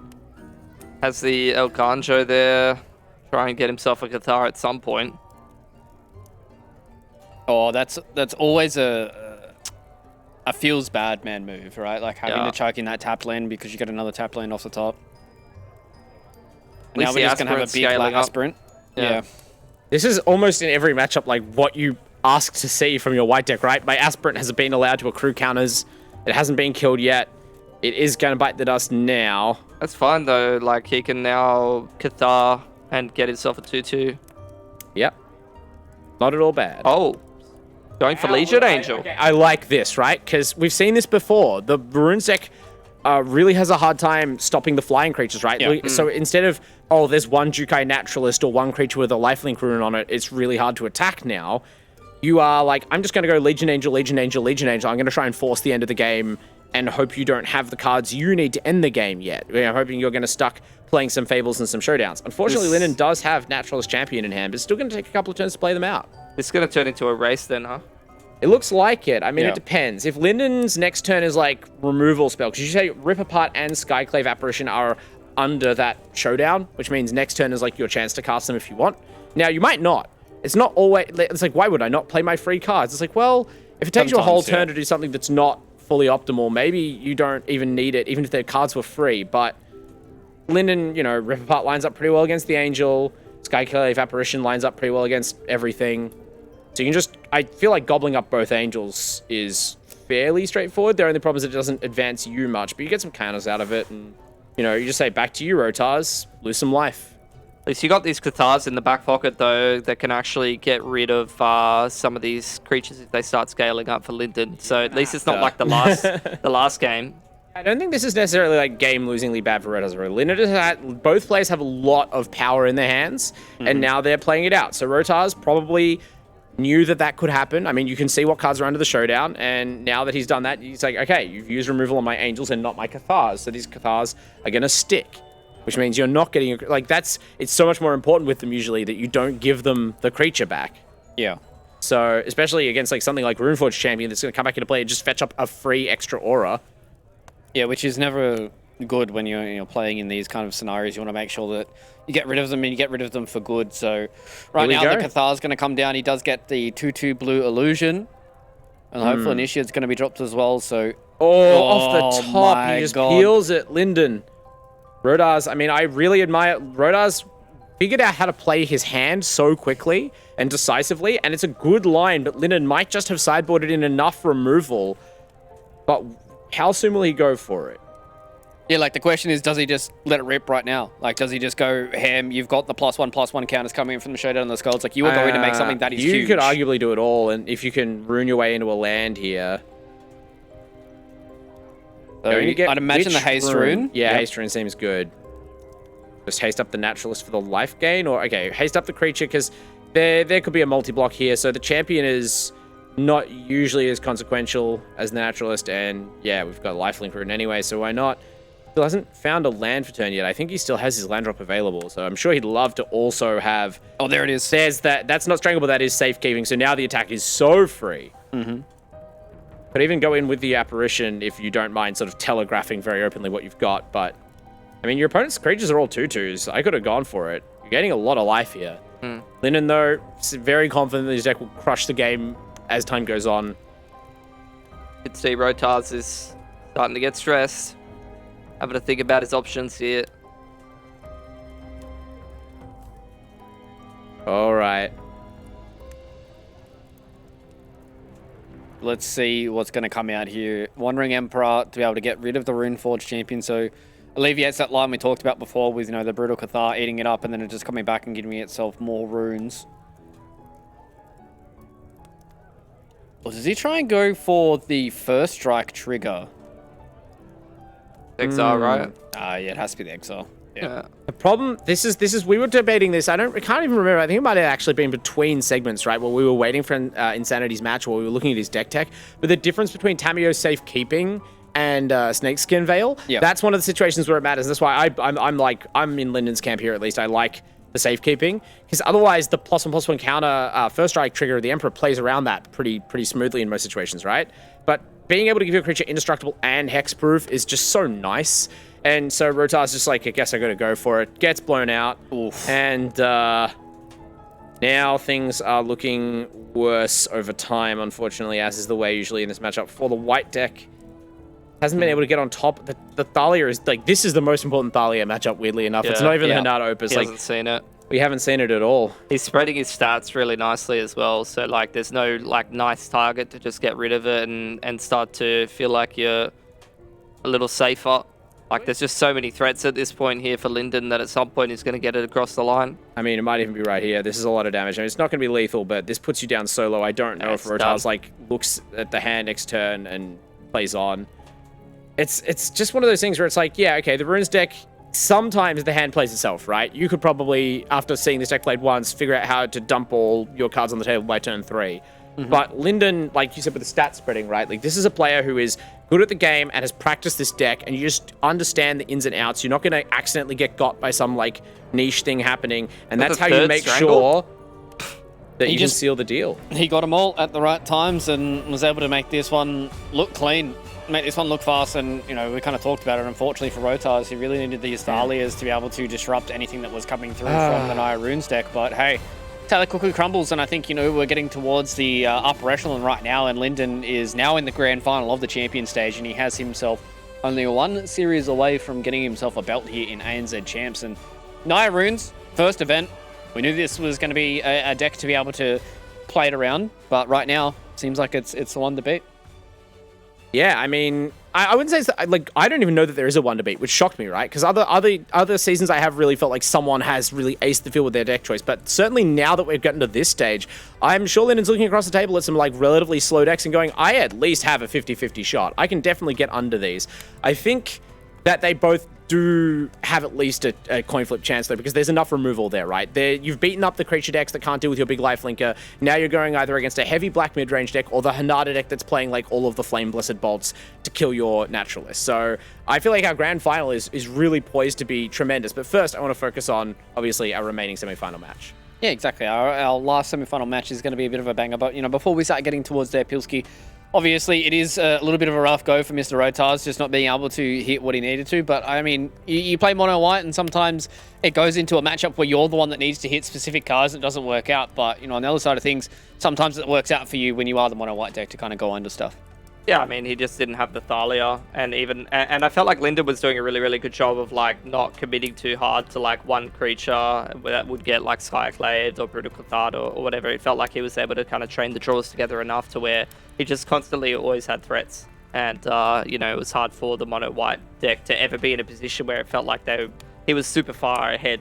Has the El Ganjo there. Try and get himself a Cathar at some point. Oh, that's always a feels bad man move, right? Like having to chuck in that tap land because you get another tap land off the top. Now we're just going to have a big black Aspirant. Yeah. This is almost in every matchup like what you ask to see from your white deck, right? My Aspirant has been allowed to accrue counters. It hasn't been killed yet. It is going to bite the dust now. That's fine, though. Like, he can now Cathar and get himself a 2-2. Yep. Not at all bad. Oh. Going for Legion Angel. Okay, I like this, right? Because we've seen this before. The Runes deck really has a hard time stopping the flying creatures, right? Yeah. So instead of, oh, there's one Jukai Naturalist or one creature with a lifelink rune on it, it's really hard to attack now. You are like, I'm just going to go Legion Angel, Legion Angel, Legion Angel. I'm going to try and force the end of the game and hope you don't have the cards you need to end the game yet. I'm hoping you're going to stuck playing some Fables and some Showdowns. Unfortunately, Linden does have Naturalist Champion in hand, but it's still going to take a couple of turns to play them out. It's going to turn into a race then, huh? It looks like it. I mean, it depends. If Linden's next turn is like removal spell, because you say Rip Apart and Skyclave Apparition are under that Showdown, which means next turn is like your chance to cast them if you want. Now, you might not. It's not always... It's like, why would I not play my free cards? It's like, well, if it takes you a whole turn to do something that's not fully optimal, maybe you don't even need it, even if their cards were free. But Linden, you know, Rip Apart lines up pretty well against the Angel. Skyclave Apparition lines up pretty well against everything. So you can just... I feel like gobbling up both Angels is fairly straightforward. The only problem is it doesn't advance you much, but you get some counters out of it. And, you know, you just say, back to you, Rotars. Lose some life. At least you got these Cathars in the back pocket, though, that can actually get rid of some of these creatures if they start scaling up for Linden. So at least it's not like the last game. I don't think this is necessarily like game-losingly bad for Rotars. Linden has had, both players have a lot of power in their hands, and now they're playing it out. So Rotars probably knew that could happen. I mean, you can see what cards are under the Showdown, and now that he's done that, he's like, okay, you've used removal on my Angels and not my Cathars, so these Cathars are going to stick. Which means you're not getting... Like, it's so much more important with them, usually, that you don't give them the creature back. Yeah. So, especially against, like, something like Runeforge Champion that's going to come back into play and just fetch up a free extra aura. Yeah, which is never good when you're playing in these kind of scenarios. You want to make sure that you get rid of them and you get rid of them for good. So, right now, the Cathar's going to come down. He does get the 2/2 blue illusion. And hopefully Initiate's going to be dropped as well, so... off the top, he just peels it, Linden. Rotars, I mean, I really admire... Rotars figured out how to play his hand so quickly and decisively, and it's a good line, but Linden might just have sideboarded in enough removal. But how soon will he go for it? Yeah, like, the question is, does he just let it rip right now? Like, does he just go ham? You've got the +1/+1 counters coming in from the Showdown and the Skulls. Like, you are going to make something that is huge. You could arguably do it all, and if you can ruin your way into a land here... So I'd imagine the Haste Rune. Yeah, Haste Rune seems good. Just haste up the Naturalist for the life gain, or okay, haste up the creature because there could be a multi-block here. So the Champion is not usually as consequential as the Naturalist, and yeah, we've got a lifelink rune anyway, so why not? Still hasn't found a land for turn yet. I think he still has his land drop available, so I'm sure he'd love to also have... Oh, there it is. There's that. That's not strangleable, that is safekeeping, so now the attack is so free. Could even go in with the Apparition if you don't mind sort of telegraphing very openly what you've got, but... I mean, your opponent's creatures are all 2/2s. I could have gone for it. You're getting a lot of life here. Linden, though, is very confident that his deck will crush the game as time goes on. Could see Rotars is starting to get stressed. Having to think about his options here. All right. Let's see what's going to come out here. Wandering Emperor to be able to get rid of the Runeforge Champion. So alleviates that line we talked about before with, the Brutal Cathar eating it up and then it just coming back and giving itself more runes. Or does he try and go for the first strike trigger? Exile, right? Yeah, it has to be the exile. Yeah. The problem, this is we were debating this. I can't even remember. I think it might have actually been between segments, right? Where we were waiting for Insanity's match, or we were looking at his deck tech. But the difference between Tamiyo's safekeeping and Snakeskin Veil, that's one of the situations where it matters. That's why I'm in Linden's camp here. At least I like the safekeeping, because otherwise the +1/+1 counter first strike trigger of the Emperor plays around that pretty smoothly in most situations, right? But being able to give your creature indestructible and hexproof is just so nice. And so Rotar's just like, I guess I gotta go for it. Gets blown out. Oof. And now things are looking worse over time, unfortunately, as is the way usually in this matchup. For the white deck, hasn't been able to get on top. The Thalia is like, this is the most important Thalia matchup, weirdly enough. It's not even the Hernado Opus. He hasn't seen it. We haven't seen it at all. He's spreading his stats really nicely as well. So like, there's no like nice target to just get rid of it and start to feel like you're a little safer. Like, there's just so many threats at this point here for Linden that at some point he's going to get it across the line. I mean, it might even be right here. This is a lot of damage. I mean, it's not going to be lethal, but this puts you down so low. I don't know if Rotar's like looks at the hand next turn and plays on. It's just one of those things where it's like, yeah, okay, the Runes deck, sometimes the hand plays itself, right? You could probably, after seeing this deck played once, figure out how to dump all your cards on the table by turn 3. But Linden, like you said, with the stat spreading, right? Like, this is a player who is good at the game and has practiced this deck, and you just understand the ins and outs. You're not going to accidentally get got by some, like, niche thing happening. And that's how you make sure that you can seal the deal. He got them all at the right times and was able to make this one look clean, make this one look fast. And, we kind of talked about it. Unfortunately for Rotar's, he really needed these Thalias to be able to disrupt anything that was coming through from the Naya Runes deck. But, hey, how the cookie crumbles, and I think, we're getting towards the upper echelon right now, and Linden is now in the grand final of the champion stage, and he has himself only one series away from getting himself a belt here in ANZ Champs. And Naya Runes, first event, we knew this was going to be a deck to be able to play it around, but right now, seems like it's the one to beat. Yeah, I mean, I wouldn't say, like, I don't even know that there is a one to beat, which shocked me, right? Because other seasons I have really felt like someone has really aced the field with their deck choice. But certainly now that we've gotten to this stage, I'm sure Linden's looking across the table at some, like, relatively slow decks and going, I at least have a 50-50 shot. I can definitely get under these. I think that they both do have at least a coin flip chance, though, because there's enough removal there, right? You've beaten up the creature decks that can't deal with your big lifelinker. Now you're going either against a heavy black mid-range deck or the Hanada deck that's playing like all of the Flame Blessed Bolts to kill your Naturalist. So I feel like our grand final is really poised to be tremendous. But first, I want to focus on, obviously, our remaining semi-final match. Yeah, exactly. Our last semi-final match is going to be a bit of a banger. But, before we start getting towards there, Pilski, obviously, it is a little bit of a rough go for Mr. Rotar's, just not being able to hit what he needed to. But, I mean, you play mono white, and sometimes it goes into a matchup where you're the one that needs to hit specific cards and it doesn't work out. But, on the other side of things, sometimes it works out for you when you are the mono white deck to kind of go under stuff. Yeah, I mean, he just didn't have the Thalia, and I felt like Linden was doing a really, really good job of, like, not committing too hard to, like, one creature that would get, like, Skyclave or Brutal Cathar or whatever. It felt like he was able to kind of train the draws together enough to where he just constantly always had threats. And, it was hard for the mono white deck to ever be in a position where it felt like he was super far ahead,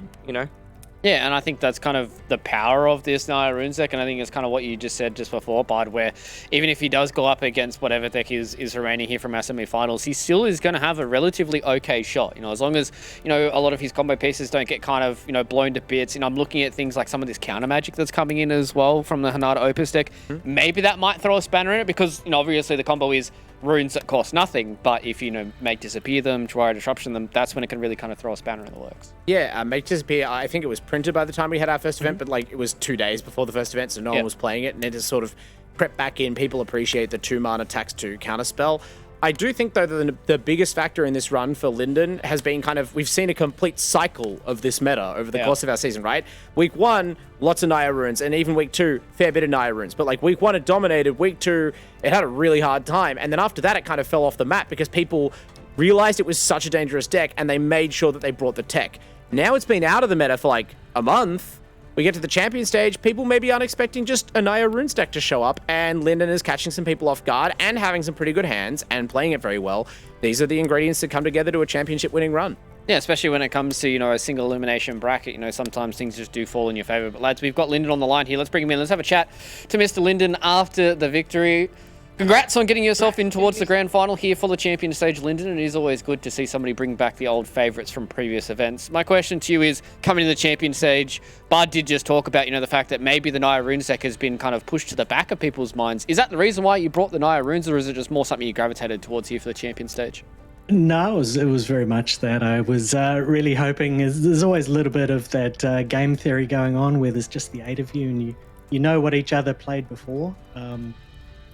Yeah, and I think that's kind of the power of this Naya Runes deck, and I think it's kind of what you just said just before, Bud, where even if he does go up against whatever deck is remaining here from our semi-finals, he still is going to have a relatively okay shot, as long as, a lot of his combo pieces don't get kind of, blown to bits. I'm looking at things like some of this counter magic that's coming in as well from the Hanada Opus deck. Maybe that might throw a spanner in it because, obviously the combo is runes that cost nothing, but if make disappear them, try to disruption them, that's when it can really kind of throw a spanner in the works. Yeah, make disappear, I think it was printed by the time we had our first event, but like it was 2 days before the first event, so no one was playing it, and it just sort of crept back in. People appreciate the 2 mana tax 2 counterspell. I do think, though, that the biggest factor in this run for Linden has been kind of, we've seen a complete cycle of this meta over the course of our season, right? Week 1, lots of Naya Runes, and even week 2, fair bit of Naya Runes. But like week 1, it dominated. Week 2, it had a really hard time. And then after that, it kind of fell off the map because people realized it was such a dangerous deck and they made sure that they brought the tech. Now it's been out of the meta for like a month, We get to the champion stage, people maybe aren't expecting just a Naya Runes deck to show up, and Linden is catching some people off guard and having some pretty good hands and playing it very well. These are the ingredients that come together to a championship winning run. Yeah, especially when it comes to, a single elimination bracket, sometimes things just do fall in your favor. But lads, we've got Linden on the line here. Let's bring him in. Let's have a chat to Mr. Linden after the victory. Congrats on getting yourself in towards the grand final here for the champion stage, Linden. It is always good to see somebody bring back the old favorites from previous events. My question to you is, coming to the champion stage, Bud did just talk about, the fact that maybe the Naya Runes deck has been kind of pushed to the back of people's minds. Is that the reason why you brought the Naya Runes, or is it just more something you gravitated towards here for the champion stage? No, it was very much that. I was really hoping. There's always a little bit of that game theory going on where there's just the 8 of you and you know what each other played before.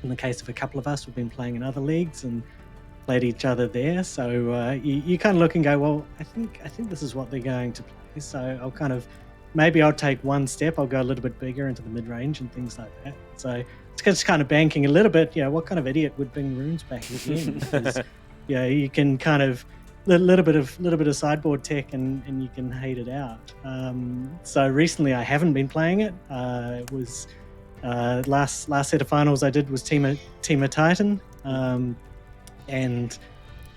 In the case of a couple of us, we've been playing in other leagues and played each other there. So you kind of look and go, well, I think this is what they're going to play. So maybe I'll take one step. I'll go a little bit bigger into the mid range and things like that. So it's just kind of banking a little bit. What kind of idiot would bring runes back again? Because you can kind of a little bit of sideboard tech and you can hate it out. So recently I haven't been playing it. It was last set of finals I did was Team of Titan, and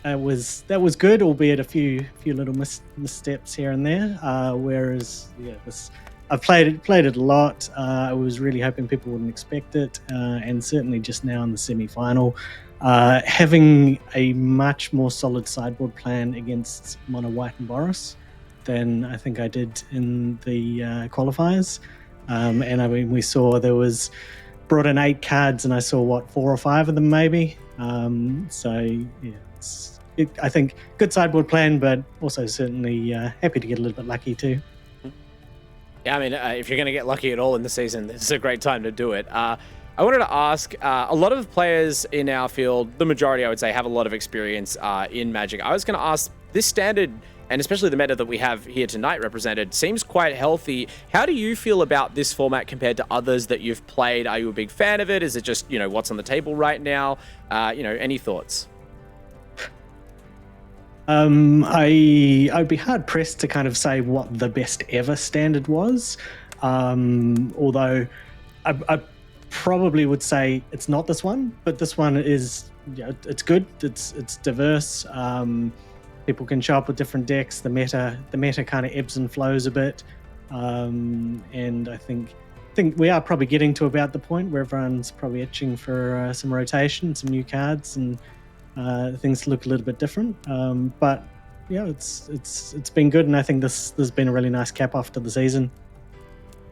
that was good, albeit a few little missteps here and there. Whereas I've played it a lot. I was really hoping people wouldn't expect it, and certainly just now in the semi-final, having a much more solid sideboard plan against Mono White and Boris than I think I did in the qualifiers. And I mean, we saw brought in 8 cards, and I saw 4 or 5 of them maybe. I think good sideboard plan, but also certainly happy to get a little bit lucky too. Yeah, I mean, if you're going to get lucky at all in the season, this is a great time to do it. I wanted to ask, a lot of players in our field, the majority I would say, have a lot of experience in Magic. I was going to ask, this standard, and especially the meta that we have here tonight represented, seems quite healthy. How do you feel about this format compared to others that you've played? Are you a big fan of it? Is it just, what's on the table right now? Any thoughts? I'd be hard pressed to kind of say what the best ever standard was. Although I probably would say it's not this one, but this one is, it's good. It's diverse. People can show up with different decks. The meta kind of ebbs and flows a bit, and I think we are probably getting to about the point where everyone's probably itching for some rotation, some new cards, and things look a little bit different. But it's been good, and I think this has been a really nice cap off to the season.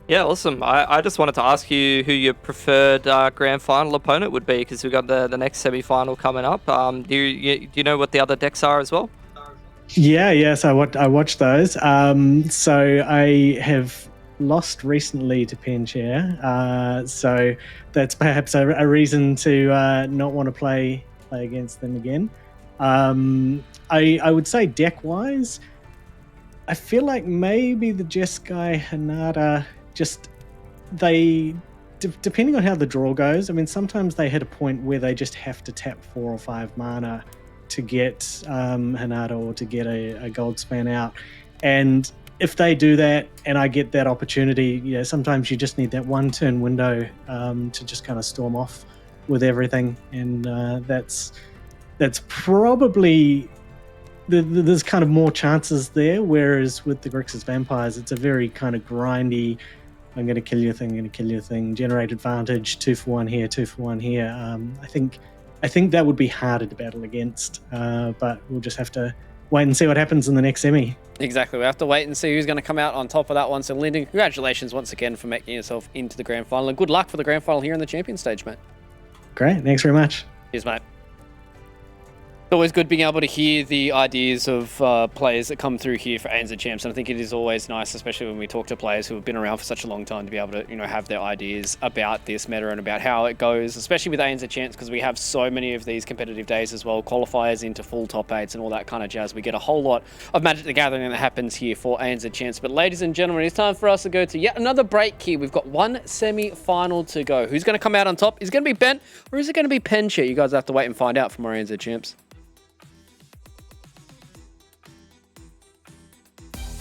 Yeah, awesome. I just wanted to ask you who your preferred grand final opponent would be, because we've got the next semi-final coming up. Do you know what the other decks are as well? Yes, I watched those. So I have lost recently to Penchair, so that's perhaps a reason to not want to play against them again. I would say deck-wise, I feel like maybe the Jeskai Hanada, depending on how the draw goes, I mean, sometimes they hit a point where they just have to tap 4 or 5 mana to get Hanada or to get a gold span out. And if they do that and I get that opportunity, sometimes you just need that 1 turn window to just kind of storm off with everything. And that's probably, there's kind of more chances there. Whereas with the Grixis Vampires, it's a very kind of grindy, I'm going to kill your thing, generate advantage, 2 for 1 here, 2 for 1 here. I think that would be harder to battle against, but we'll just have to wait and see what happens in the next semi. Exactly. We have to wait and see who's going to come out on top of that one. So, Linden, congratulations once again for making yourself into the grand final, and good luck for the grand final here in the champion stage, mate. Great. Thanks very much. Cheers, mate. It's always good being able to hear the ideas of players that come through here for ANZ Champs, and I think it is always nice, especially when we talk to players who have been around for such a long time, to be able to have their ideas about this meta and about how it goes, especially with ANZ Champs, because we have so many of these competitive days as well, qualifiers into full top 8s and all that kind of jazz. We get a whole lot of Magic the Gathering that happens here for ANZ Champs. But ladies and gentlemen, it's time for us to go to yet another break here. We've got one semi-final to go. Who's going to come out on top? Is it going to be Bent, or is it going to be Penchair? You guys have to wait and find out from our ANZ Champs.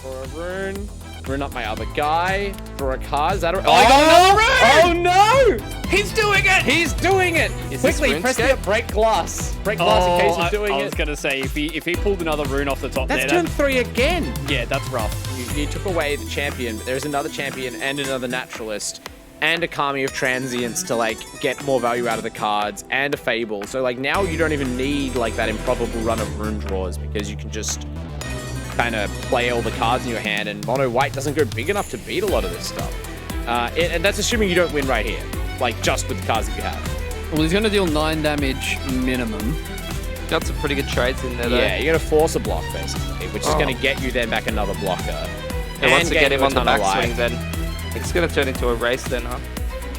For a rune. run up my other guy. Draw a card. Is that a... Oh, no! He's doing it! He's doing it! Is this Quickly, press RuneScape? the break glass. Break glass in case he's doing I it. was going to say, if he pulled another rune off the top That's there... turn 3 again. Yeah, that's rough. You took away the champion, but there's another champion and another naturalist and a Kami of transients to like get more value out of the cards and a Fable. So like now you don't even need like that improbable run of rune draws because you can just kind of play all the cards in your hand, and mono white doesn't go big enough to beat a lot of this stuff. And that's assuming you don't win right here, like just with the cards that you have. Well, he's going to deal 9 damage minimum. Got some pretty good trades in there, though. Yeah, you're going to force a block, basically, which is going to get you then back another blocker. It wants to get him on the backswing, then. It's going to turn into a race then, huh?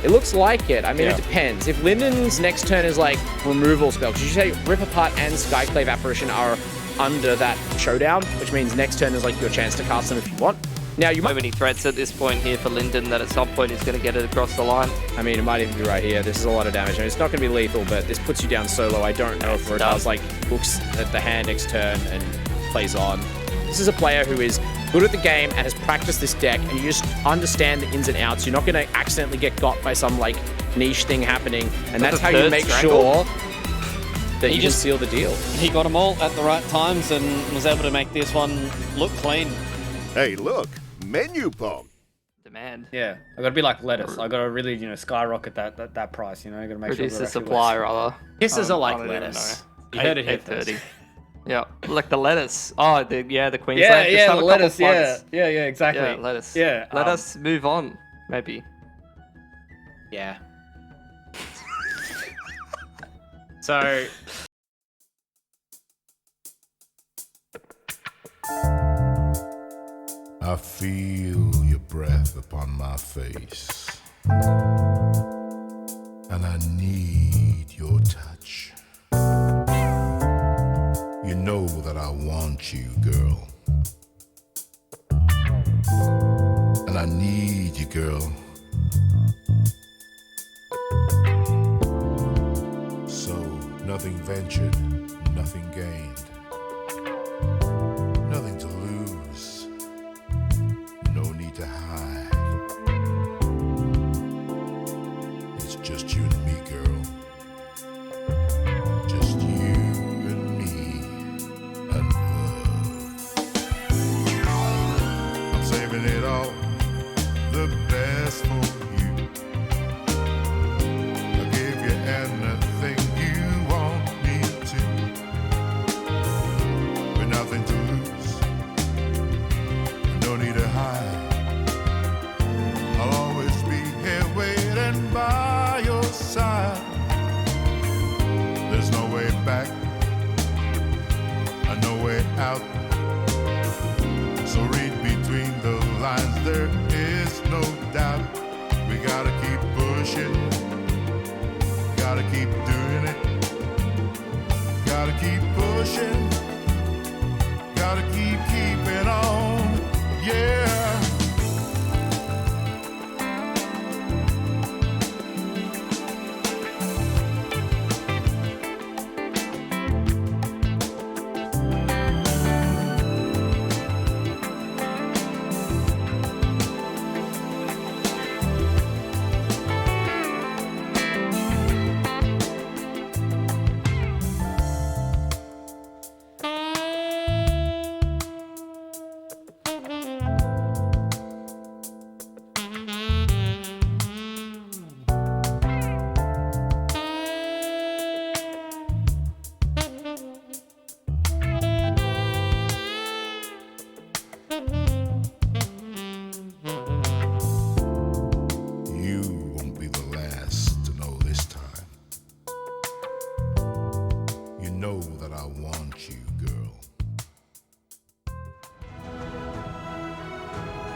It looks like it. I mean, Yeah. it depends. If Linden's next turn is like removal spell, because you say Rip Apart and Skyclave Apparition are under that showdown, which means next turn is like your chance to cast them if you want. Now, you might... So many threats at this point here for Linden that at some point he's going to get it across the line. I mean, it might even be right here. This is a lot of damage. I mean, it's not going to be lethal, but this puts you down solo. I don't know if Rotar's like looks at the hand next turn and plays on. This is a player who is good at the game and has practiced this deck, and you just understand the ins and outs. You're not going to accidentally get got by some like niche thing happening, and that's how you make sure that you just seal the deal. He got them all at the right times and was able to make this one look clean. Hey, look, menu pog. Demand. Yeah, I got to be like lettuce. I got to really, skyrocket that price. You know, I got to make Reduce sure the supply, rather. Kisses are like I don't even lettuce. know. You heard it here 8:30. Yeah, like the lettuce. Oh, the Queensland. Yeah, Just yeah, have the a couple lettuce. plugs. Yeah, exactly. Yeah, lettuce. Yeah, Let us move on, maybe. Yeah. So. I feel your breath upon my face, and I need your touch. You know that I want you, girl, and I need you, girl. So nothing ventured, nothing gained, nothing to lose. No need to hide. It's just you and me, girl. Just you and me and love. I'm saving it all, the best for you. I'll give you anything you want me to. With nothing to lose. No need to hide. I'll always be here waiting by your side. There's no way back and no way out. So read between the lines, there is no doubt. We gotta keep pushing, gotta keep doing it, gotta keep pushing, gotta keep keeping on. Yeah. You won't be the last to know this time. You know that I want you, girl.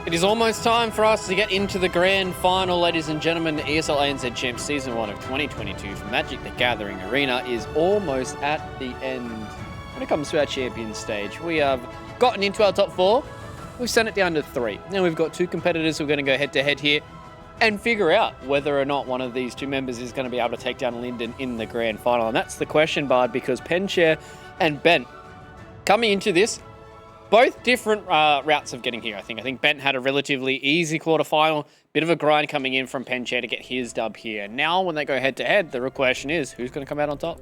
It is almost time for us to get into the grand final, ladies and gentlemen. The ESL ANZ Champs Season 1 of 2022 for Magic the Gathering Arena is almost at the end. When it comes to our champion stage, we have gotten into our top 4. We've sent it down to 3. Now we've got 2 competitors who are going to go head-to-head here and figure out whether or not one of these 2 members is going to be able to take down Linden in the grand final. And that's the question, Bard, because Penchair and Bent coming into this both different routes of getting here, I think. I think Bent had a relatively easy quarterfinal, bit of a grind coming in from Penchair to get his dub here. Now, when they go head-to-head, the real question is, who's going to come out on top?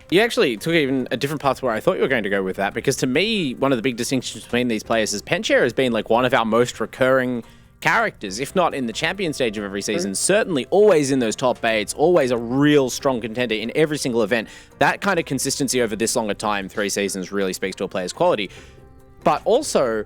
You actually took even a different path where I thought you were going to go with that, because to me, one of the big distinctions between these players is Penchair has been like one of our most recurring characters, if not in the champion stage of every season, certainly always in those top 8s, always a real strong contender in every single event. That kind of consistency over this long a time, 3 seasons, really speaks to a player's quality. But also,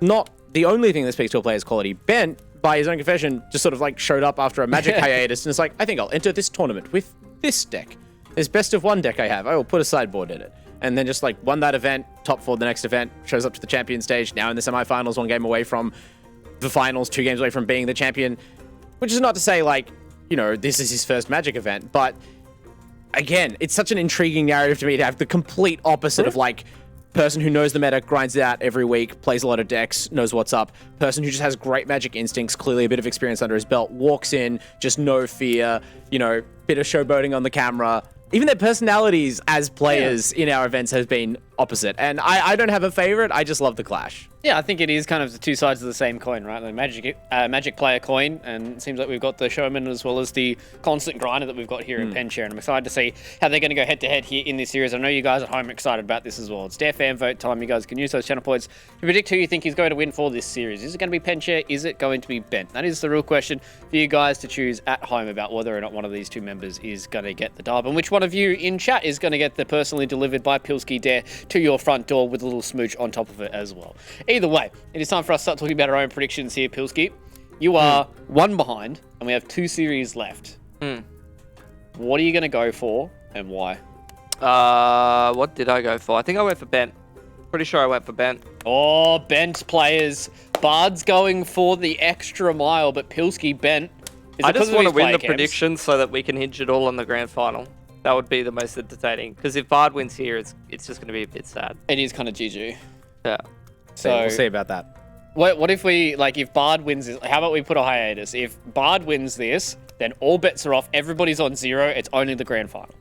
not the only thing that speaks to a player's quality. Bent, by his own confession, just sort of like showed up after a Magic hiatus and is like, I think I'll enter this tournament with this deck. This best of 1 deck I have. I will put a sideboard in it. And then just like won that event, top 4 the next event, shows up to the champion stage, now in the semifinals, 1 game away from the finals, 2 games away from being the champion. Which is not to say like, you know, this is his first Magic event, but again, it's such an intriguing narrative to me to have the complete opposite of like, person who knows the meta, grinds it out every week, plays a lot of decks, knows what's up. Person who just has great Magic instincts, clearly a bit of experience under his belt, walks in, just no fear, you know, bit of showboating on the camera. Even their personalities as players in our events has been opposite. And I don't have a favorite, I just love the clash. Yeah, I think it is kind of the 2 sides of the same coin, right? The Magic player coin, and it seems like we've got the showman as well as the constant grinder that we've got here in Penchair, and I'm excited to see how they're going to go head-to-head here in this series. I know you guys at home are excited about this as well. It's their fan vote time. You guys can use those channel points to predict who you think is going to win for this series. Is it going to be Penchair? Is it going to be Bent? That is the real question for you guys to choose at home about whether or not one of these 2 members is going to get the dub, and which one of you in chat is going to get the personally delivered by Pilski Dare to your front door with a little smooch on top of it as well. Either way, it is time for us to start talking about our own predictions here, Pilski. You are 1 behind, and we have 2 series left. What are you going to go for, and why? What did I go for? I think I went for Bent. Pretty sure I went for Bent. Oh, Bent players. Bard's going for the extra mile, but Pilski Bent. I just want to win the prediction so that we can hinge it all on the grand final. That would be the most entertaining. Because if Bard wins here, it's just going to be a bit sad. It is kind of GG. Yeah. So we'll see about that. What if we, like, if Bard wins this, how about we put a hiatus? If Bard wins this, then all bets are off. Everybody's on 0. It's only the grand final.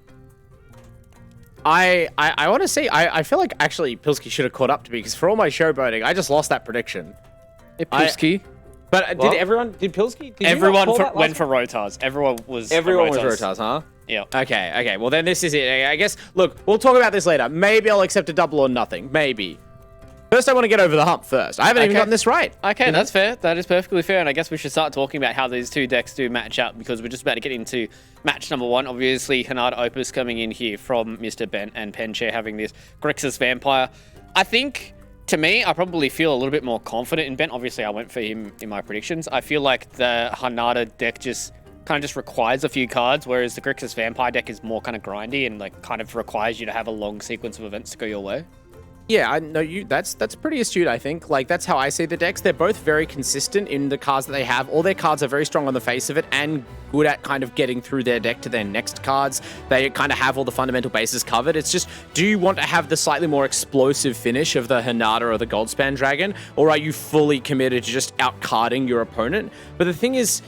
I want to see. I feel like actually Pilski should have caught up to me, because for all my showboating, I just lost that prediction. Pilski. But did Pilski? Everyone went for Rotars. Everyone was Rotars, huh? Yeah. Okay. Well, then this is it. I guess, look, we'll talk about this later. Maybe I'll accept a double or nothing. Maybe. First, I want to get over the hump first. I haven't even gotten this right. Okay, that's fair. That is perfectly fair. And I guess we should start talking about how these 2 decks do match up, because we're just about to get into match number 1. Obviously, Hanada Opus coming in here from Mr. Bent, and Penchair having this Grixis Vampire. I think, to me, I probably feel a little bit more confident in Bent. Obviously, I went for him in my predictions. I feel like the Hanada deck just kind of just requires a few cards, whereas the Grixis Vampire deck is more kind of grindy and like kind of requires you to have a long sequence of events to go your way. Yeah, I know you. That's pretty astute, I think. Like, that's how I see the decks. They're both very consistent in the cards that they have. All their cards are very strong on the face of it and good at kind of getting through their deck to their next cards. They kind of have all the fundamental bases covered. It's just, do you want to have the slightly more explosive finish of the Hanada or the Goldspan Dragon, or are you fully committed to just outcarding your opponent? But the thing is,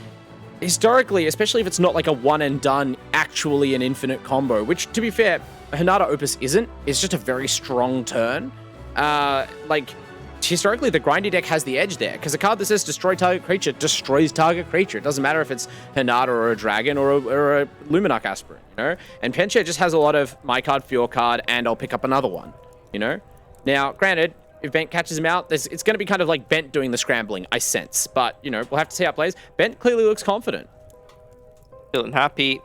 historically, especially if it's not like a one and done, actually an infinite combo, which, to be fair, Hanada Opus isn't. It's just a very strong turn. Historically, the grindy deck has the edge there, because a card that says destroy target creature destroys target creature. It doesn't matter if it's Hanada or a dragon or a Luminarch Aspirant, you know? And Penchair just has a lot of my card for your card, and I'll pick up another one, you know? Now, granted, if Bent catches him out, it's going to be kind of like Bent doing the scrambling, I sense. But, you know, we'll have to see how it plays. Bent clearly looks confident. Feeling happy.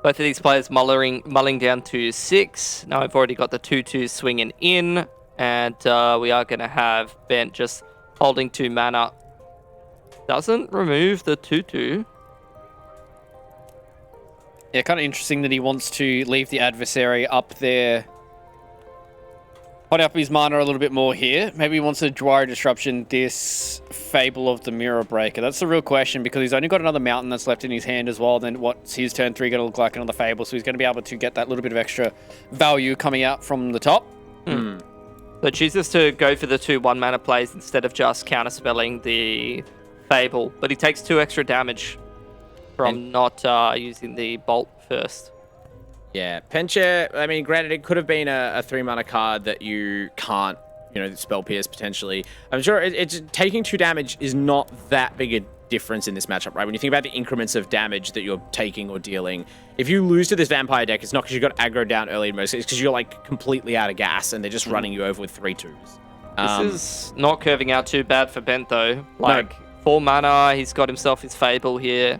Both of these players mulling down to 6. Now I've already got the 2/2 swinging in. And we are going to have Bent just holding 2 mana. Doesn't remove the 2/2. Yeah, kind of interesting that he wants to leave the adversary up there. Pot up his mana a little bit more here. Maybe he wants to Dwyer Disruption this Fable of the Mirror Breaker. That's the real question, because he's only got another mountain that's left in his hand as well. Then what's his turn 3 going to look like? Another Fable. So he's going to be able to get that little bit of extra value coming out from the top. So chooses to go for the 2 1-mana plays instead of just counterspelling the Fable. But he takes 2 extra damage from not using the Bolt first. Yeah, Penchair, I mean, granted, it could have been a 3-mana card that you can't spell pierce potentially. I'm sure it's taking 2 damage is not that big a difference in this matchup, right? When you think about the increments of damage that you're taking or dealing, if you lose to this vampire deck, it's not because you got aggro down early in most, it's because you're like completely out of gas and they're just running you over with 3/2s. This is not curving out too bad for Bent though. Like 4 mana, he's got himself his Fable here.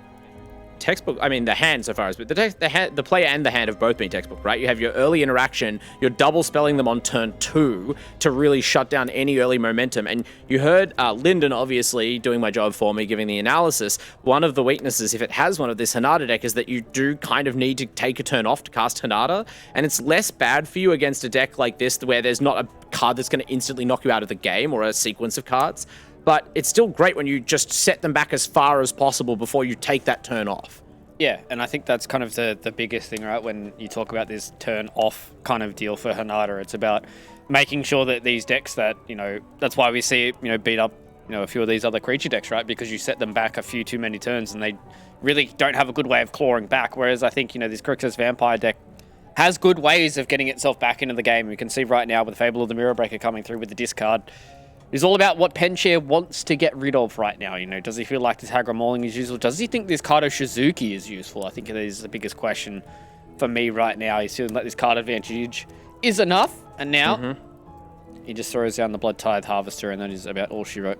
Textbook. I mean, the hand so far as, but the player and the hand have both been textbook, right? You have your early interaction, you're double spelling them on turn 2 to really shut down any early momentum. And you heard Lyndon obviously doing my job for me, giving the analysis. One of the weaknesses, if it has one of this Hanada deck, is that you do kind of need to take a turn off to cast Hanada, and it's less bad for you against a deck like this where there's not a card that's going to instantly knock you out of the game or a sequence of cards. But it's still great when you just set them back as far as possible before you take that turn off. Yeah, and I think that's kind of the biggest thing, right? When you talk about this turn off kind of deal for Hanada, it's about making sure that these decks that, that's why we see it, beat up, a few of these other creature decks, right? Because you set them back a few too many turns and they really don't have a good way of clawing back. Whereas I think, this Grixis Vampire deck has good ways of getting itself back into the game. You can see right now with Fable of the Mirror Breaker coming through with the discard. It's all about what Penchair wants to get rid of right now. Does he feel like this Hagra Mauling is useful? Does he think this Kato Shizuki is useful? I think that is the biggest question for me right now. He's feeling like this card advantage is enough, and now he just throws down the Blood Tithe Harvester, and that is about all she wrote.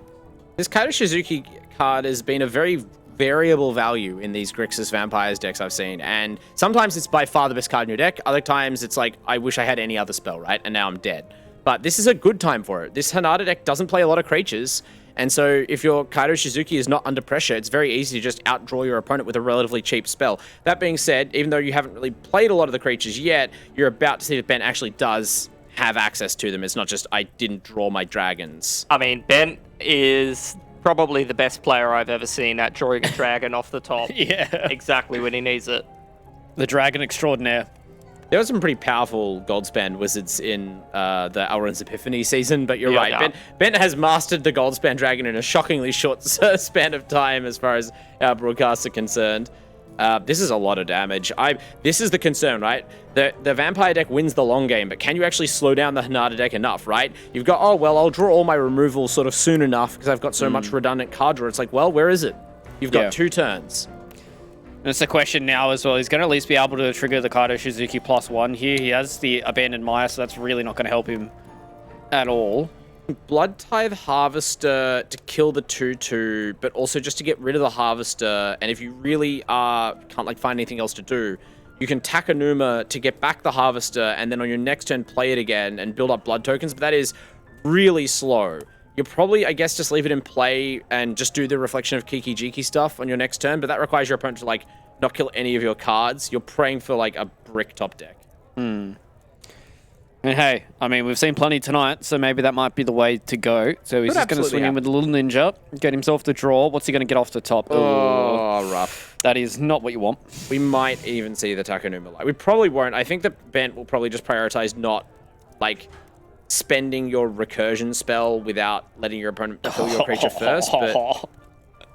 This Kato Shizuki card has been a very variable value in these Grixis Vampires decks I've seen, and sometimes it's by far the best card in your deck. Other times it's like, I wish I had any other spell, right? And now I'm dead. But this is a good time for it. This Hanada deck doesn't play a lot of creatures, and so if your Kaito Shizuki is not under pressure, it's very easy to just outdraw your opponent with a relatively cheap spell. That being said, even though you haven't really played a lot of the creatures yet, you're about to see that Ben actually does have access to them. It's not just, I didn't draw my dragons. I mean, Ben is probably the best player I've ever seen at drawing a dragon off the top. Yeah. Exactly when he needs it. The dragon extraordinaire. There were some pretty powerful Goldspan wizards in the Elrond's Epiphany season, but you're right. Yeah. Ben has mastered the Goldspan dragon in a shockingly short span of time as far as our broadcasts are concerned. This is a lot of damage. This is the concern, right? The Vampire deck wins the long game, but can you actually slow down the Hanada deck enough, right? You've got, oh, well, I'll draw all my removal sort of soon enough because I've got so much redundant card draw. It's like, well, where is it? You've got 2 turns. And it's a question now as well. He's going to at least be able to trigger the Kaito Shizuki +1 here. He has the Abandoned Maya, so that's really not going to help him at all. Blood Tithe Harvester to kill the 2/2, but also just to get rid of the Harvester. And if you really can't find anything else to do, you can Takanuma to get back the Harvester, and then on your next turn play it again and build up blood tokens. But that is really slow. You'll probably, I guess, just leave it in play and just do the Reflection of Kiki Jiki stuff on your next turn, but that requires your opponent to, not kill any of your cards. You're praying for, a brick top deck. And hey, I mean, we've seen plenty tonight, so maybe that might be the way to go. So he's just going to swing in with the little ninja, get himself to draw. What's he going to get off the top? Oh, rough. That is not what you want. We might even see the Takanuma light. We probably won't. I think that Bent will probably just prioritize not, spending your recursion spell without letting your opponent kill your creature first, but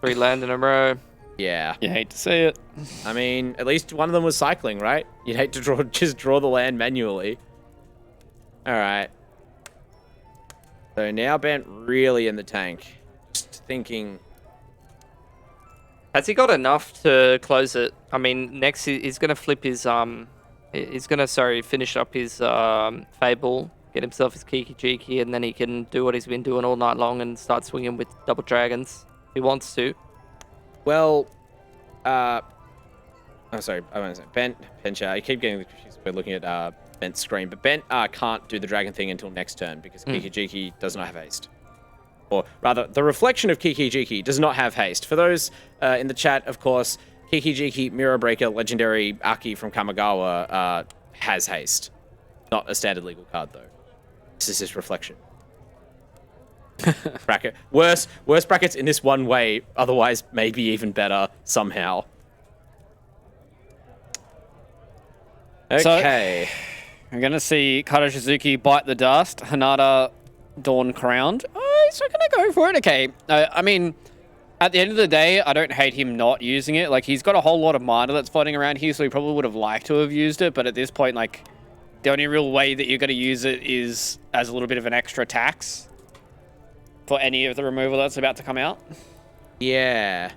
3 land in a row. Yeah. You hate to see it. I mean, at least one of them was cycling, right? You'd hate to just draw the land manually. Alright. So now Bent really in the tank. Just thinking. Has he got enough to close it? I mean, next he's going to flip his finish up his Fable, get himself his Kiki Jiki, and then he can do what he's been doing all night long and start swinging with double dragons if he wants to. Well, oh, sorry, I want to say Pencha. I keep getting confused by looking at Bent's screen, but Bent can't do the dragon thing until next turn because Kiki Jiki does not have haste. Or rather, the reflection of Kiki Jiki does not have haste. For those in the chat, of course, Kiki Jiki, Mirror Breaker, legendary Aki from Kamigawa has haste. Not a standard legal card, though. This is his reflection. Bracket. Worse brackets in this one way, otherwise maybe even better somehow. Okay. So, we're going to see Kato Shizuki bite the dust. Hanada Dawn Crowned. Oh, he's not going to go for it. Okay. I mean, at the end of the day, I don't hate him not using it. He's got a whole lot of mana that's floating around here, so he probably would have liked to have used it. But at this point, The only real way that you're going to use it is as a little bit of an extra tax for any of the removal that's about to come out. Yeah.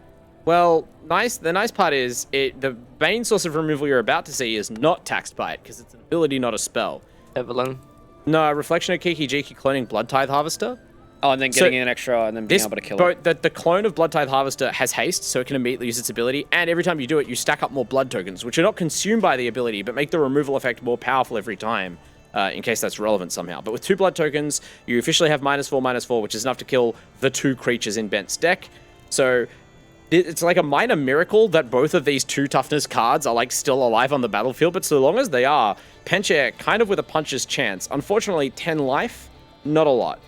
Well, the nice part is the main source of removal you're about to see is not taxed by it because it's an ability, not a spell. Evelyn. No, Reflection of Kiki Jiki cloning Blood Tithe Harvester. Oh, and then getting in an extra and then being able to kill it. The clone of Blood Tithe Harvester has haste, so it can immediately use its ability, and every time you do it, you stack up more blood tokens, which are not consumed by the ability, but make the removal effect more powerful every time, in case that's relevant somehow. But with 2 blood tokens, you officially have -4/-4, which is enough to kill the 2 creatures in Bent's deck. So it's like a minor miracle that both of these 2 toughness cards are like still alive on the battlefield, but so long as they are, Penchair kind of with a puncher's chance. Unfortunately, 10 life, not a lot.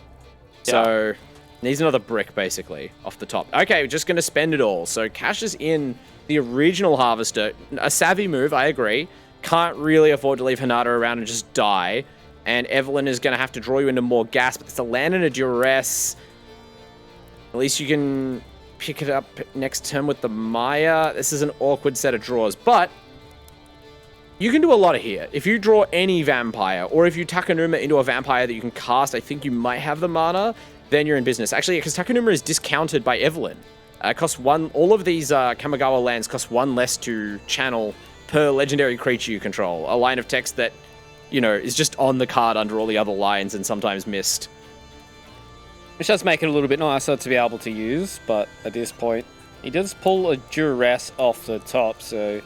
So, needs another brick, basically, off the top. Okay, we're just going to spend it all. So, cashes in the original Harvester. A savvy move, I agree. Can't really afford to leave Hinata around and just die. And Evelyn is going to have to draw you into more gas, but it's a land and a duress. At least you can pick it up next turn with the Maya. This is an awkward set of draws, but you can do a lot here. If you draw any vampire, or if you Takanuma into a vampire that you can cast, I think you might have the mana, then you're in business. Actually, because Takanuma is discounted by Evelyn. Costs 1, all of these Kamigawa lands cost 1 less to channel per legendary creature you control. A line of text that, you know, is just on the card under all the other lines and sometimes missed. Which does make it a little bit nicer to be able to use, but at this point, he does pull a duress off the top, so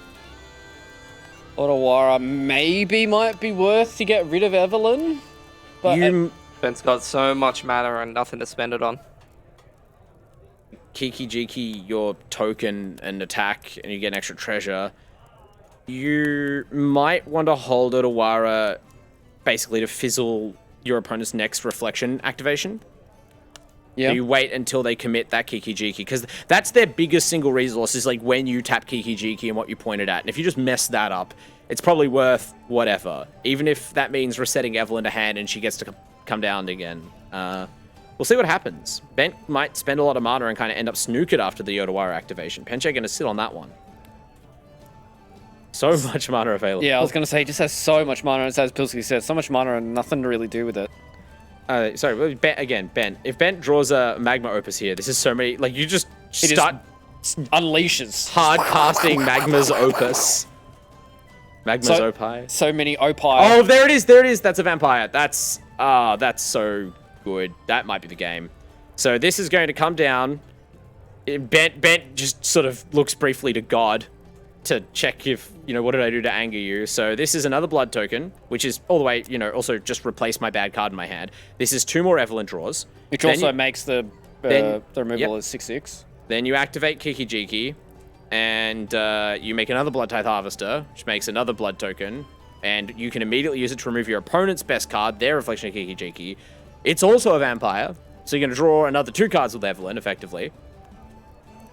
Otawara maybe might be worth to get rid of Evelyn. But Ben's got so much mana and nothing to spend it on. Kiki Jiki your token and attack, and you get an extra treasure. You might want to hold Otawara basically to fizzle your opponent's next reflection activation. Yeah. So you wait until they commit that Kiki Jiki, because that's their biggest single resource, is like when you tap Kiki Jiki and what you pointed at. And if you just mess that up, it's probably worth whatever. Even if that means resetting Evelyn to hand and she gets to come down again. We'll see what happens. Bent might spend a lot of mana and kind of end up snookered after the Otawara activation. Penchair going to sit on that one. So much mana available. Yeah, I was going to say, he just has so much mana, as Pilski said, so much mana and nothing to really do with it. Sorry, Ben. If Bent draws a Magma Opus here, this is so many, like, you just start... unleashes. Hard casting Magma's Opus. Magma's Opie. So many Opie. Oh, there it is. That's a vampire. That's so good. That might be the game. So this is going to come down. Bent just sort of looks briefly to God to check if, you know, what did I do to anger you? So this is another blood token, which is all the way, you know, also just replace my bad card in my hand. This is 2 more Evelyn draws. Which also makes the removal as 6/6. Then you activate Kiki Jiki, and you make another Blood Tithe Harvester, which makes another blood token, and you can immediately use it to remove your opponent's best card, their Reflection of Kiki Jiki. It's also a vampire, so you're going to draw another 2 cards with Evelyn, effectively.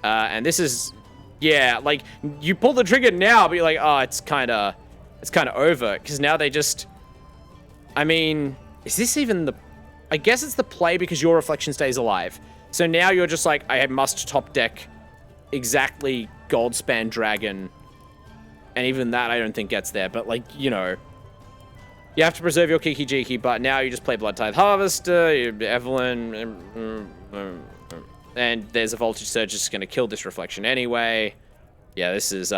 And this is... Yeah, like, you pull the trigger now, but you're like, oh, it's kind of over. Because now they just... I mean, is this even the... I guess it's the play because your reflection stays alive. So now you're just like, I must top deck exactly Goldspan Dragon. And even that I don't think gets there. But, like, you know... You have to preserve your Kiki Jiki, but now you just play Blood Tithe Harvester, Evelyn... And there's a Voltage Surge that's going to kill this reflection anyway. Yeah, this is...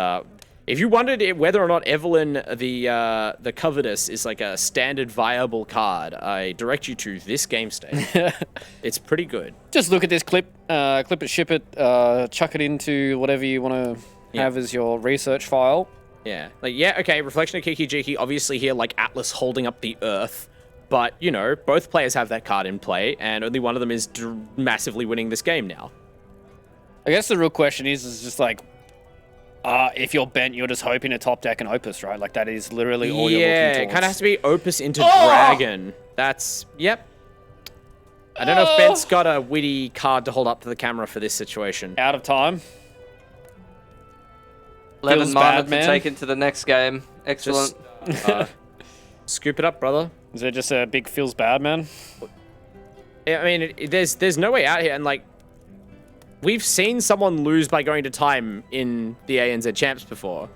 if you wondered whether or not Evelyn the Covetous is like a standard viable card, I direct you to this game state. It's pretty good. Just look at this clip it, ship it, chuck it into whatever you want to have as your research file. Yeah. Like, yeah, okay, Reflection of Kiki Jiki, obviously here, like Atlas holding up the Earth. But, you know, both players have that card in play, and only one of them is massively winning this game now. I guess the real question is just like, if you're Bent, you're just hoping to top deck an Opus, right? Like, that is literally all you're looking towards. Yeah, it kind of has to be Opus into Dragon. That's, yep. I don't know if Bent's got a witty card to hold up to the camera for this situation. Out of time. 11 mana to take into the next game. Excellent. Just, scoop it up, brother. Is it just a big feels bad, man? I mean, there's no way out here, and like, we've seen someone lose by going to time in the ANZ Champs before.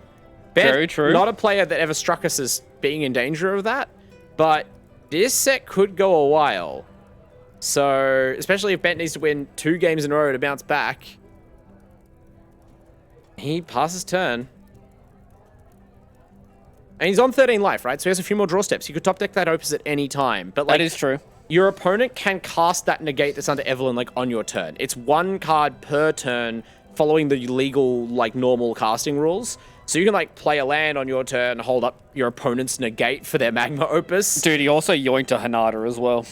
Very true. Not a player that ever struck us as being in danger of that. But this set could go a while. So, especially if Bent needs to win 2 games in a row to bounce back. He passes turn. And he's on 13 life, right? So he has a few more draw steps. He could top deck that Opus at any time. But like, that is true. Your opponent can cast that negate that's under Evelyn like on your turn. It's 1 card per turn following the legal like normal casting rules. So you can like play a land on your turn, hold up your opponent's negate for their Magma Opus. Dude, he also yoinked a Hanada as well.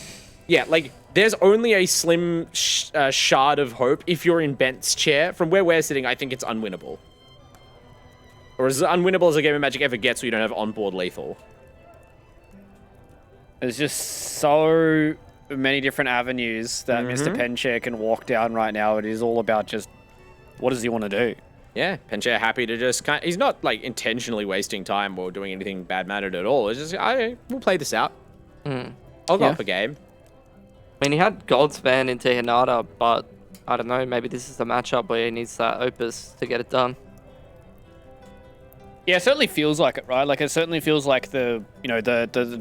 Yeah, like there's only a slim shard of hope if you're in Bent's chair. From where we're sitting, I think it's unwinnable. Or as unwinnable as a game of Magic ever gets, where you don't have onboard lethal. There's just so many different avenues that Mr. Penchair can walk down right now. It is all about just, what does he want to do? Yeah, Penchair happy to just he's not like intentionally wasting time or doing anything bad-mannered at all. It's just, we'll play this out. I'll go up a game. I mean, he had Goldspan into Hinata, but I don't know, maybe this is the matchup where he needs that Opus to get it done. Yeah, it certainly feels like it, right? Like, it certainly feels like the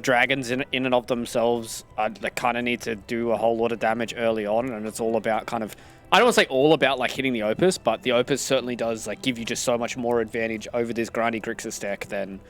dragons in and of themselves, they kind of need to do a whole lot of damage early on, and it's all about kind of, I don't want to say all about like hitting the Opus, but the Opus certainly does like give you just so much more advantage over this grindy Grixis deck than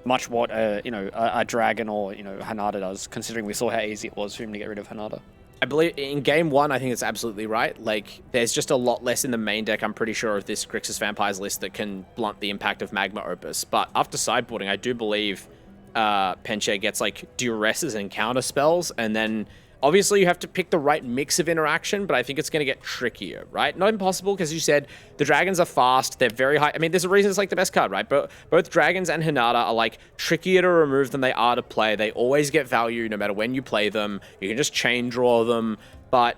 much what a dragon or Hanada does, considering we saw how easy it was for him to get rid of Hanada. I believe in game 1, I think it's absolutely right. Like, there's just a lot less in the main deck, I'm pretty sure, of this Grixis Vampires list that can blunt the impact of Magma Opus. But after sideboarding, I do believe Penchair gets, like, Duresses and counter spells, and then obviously you have to pick the right mix of interaction, but I think it's going to get trickier, right? Not impossible, because you said the dragons are fast, they're very high. I mean, there's a reason it's, like, the best card, right? But both dragons and Hinata are, like, trickier to remove than they are to play. They always get value no matter when you play them. You can just chain draw them, but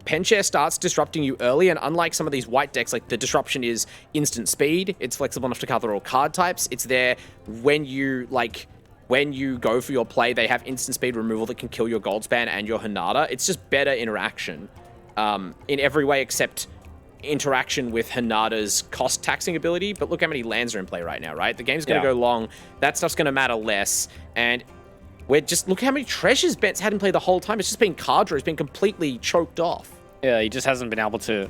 Penchair starts disrupting you early, and unlike some of these white decks, like, the disruption is instant speed. It's flexible enough to cover all card types. It's there when you, like, when you go for your play, they have instant speed removal that can kill your Goldspan and your Hinata. It's just better interaction in every way except interaction with Hinata's cost taxing ability. But look how many lands are in play right now, right? The game's going to go long. That stuff's going to matter less. And we're just, look how many treasures Bent's had in play the whole time. It's just been card draw. It's been completely choked off. Yeah, he just hasn't been able to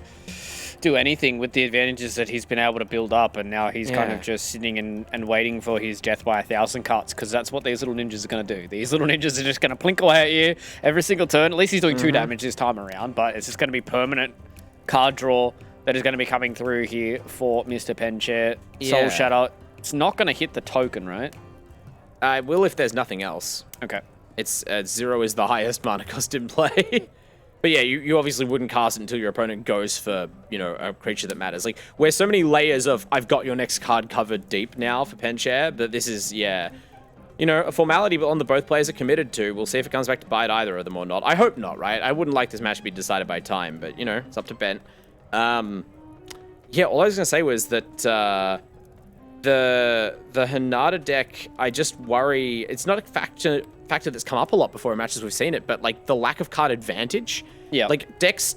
do anything with the advantages that he's been able to build up, and now he's kind of just sitting and waiting for his death by 1,000 cuts, because that's what these little ninjas are going to do. These little ninjas are just going to plink away at you every single turn. At least he's doing 2 damage this time around, but it's just going to be permanent card draw that is going to be coming through here for Mr. Penchair. Soul Shatter, it's not going to hit the token, right? I will if there's nothing else. Okay. It's 0 is the highest mana cost in play. But yeah, you obviously wouldn't cast it until your opponent goes for, a creature that matters. Like, we're so many layers of, I've got your next card covered deep now for Penchair, but this is, a formality, but one that both players are committed to. We'll see if it comes back to bite either of them or not. I hope not, right? I wouldn't like this match to be decided by time, but, it's up to Bent. All I was going to say was that the Hinata deck, I just worry, it's not a factor that's come up a lot before in matches we've seen it, but like the lack of card advantage. Yeah. Like decks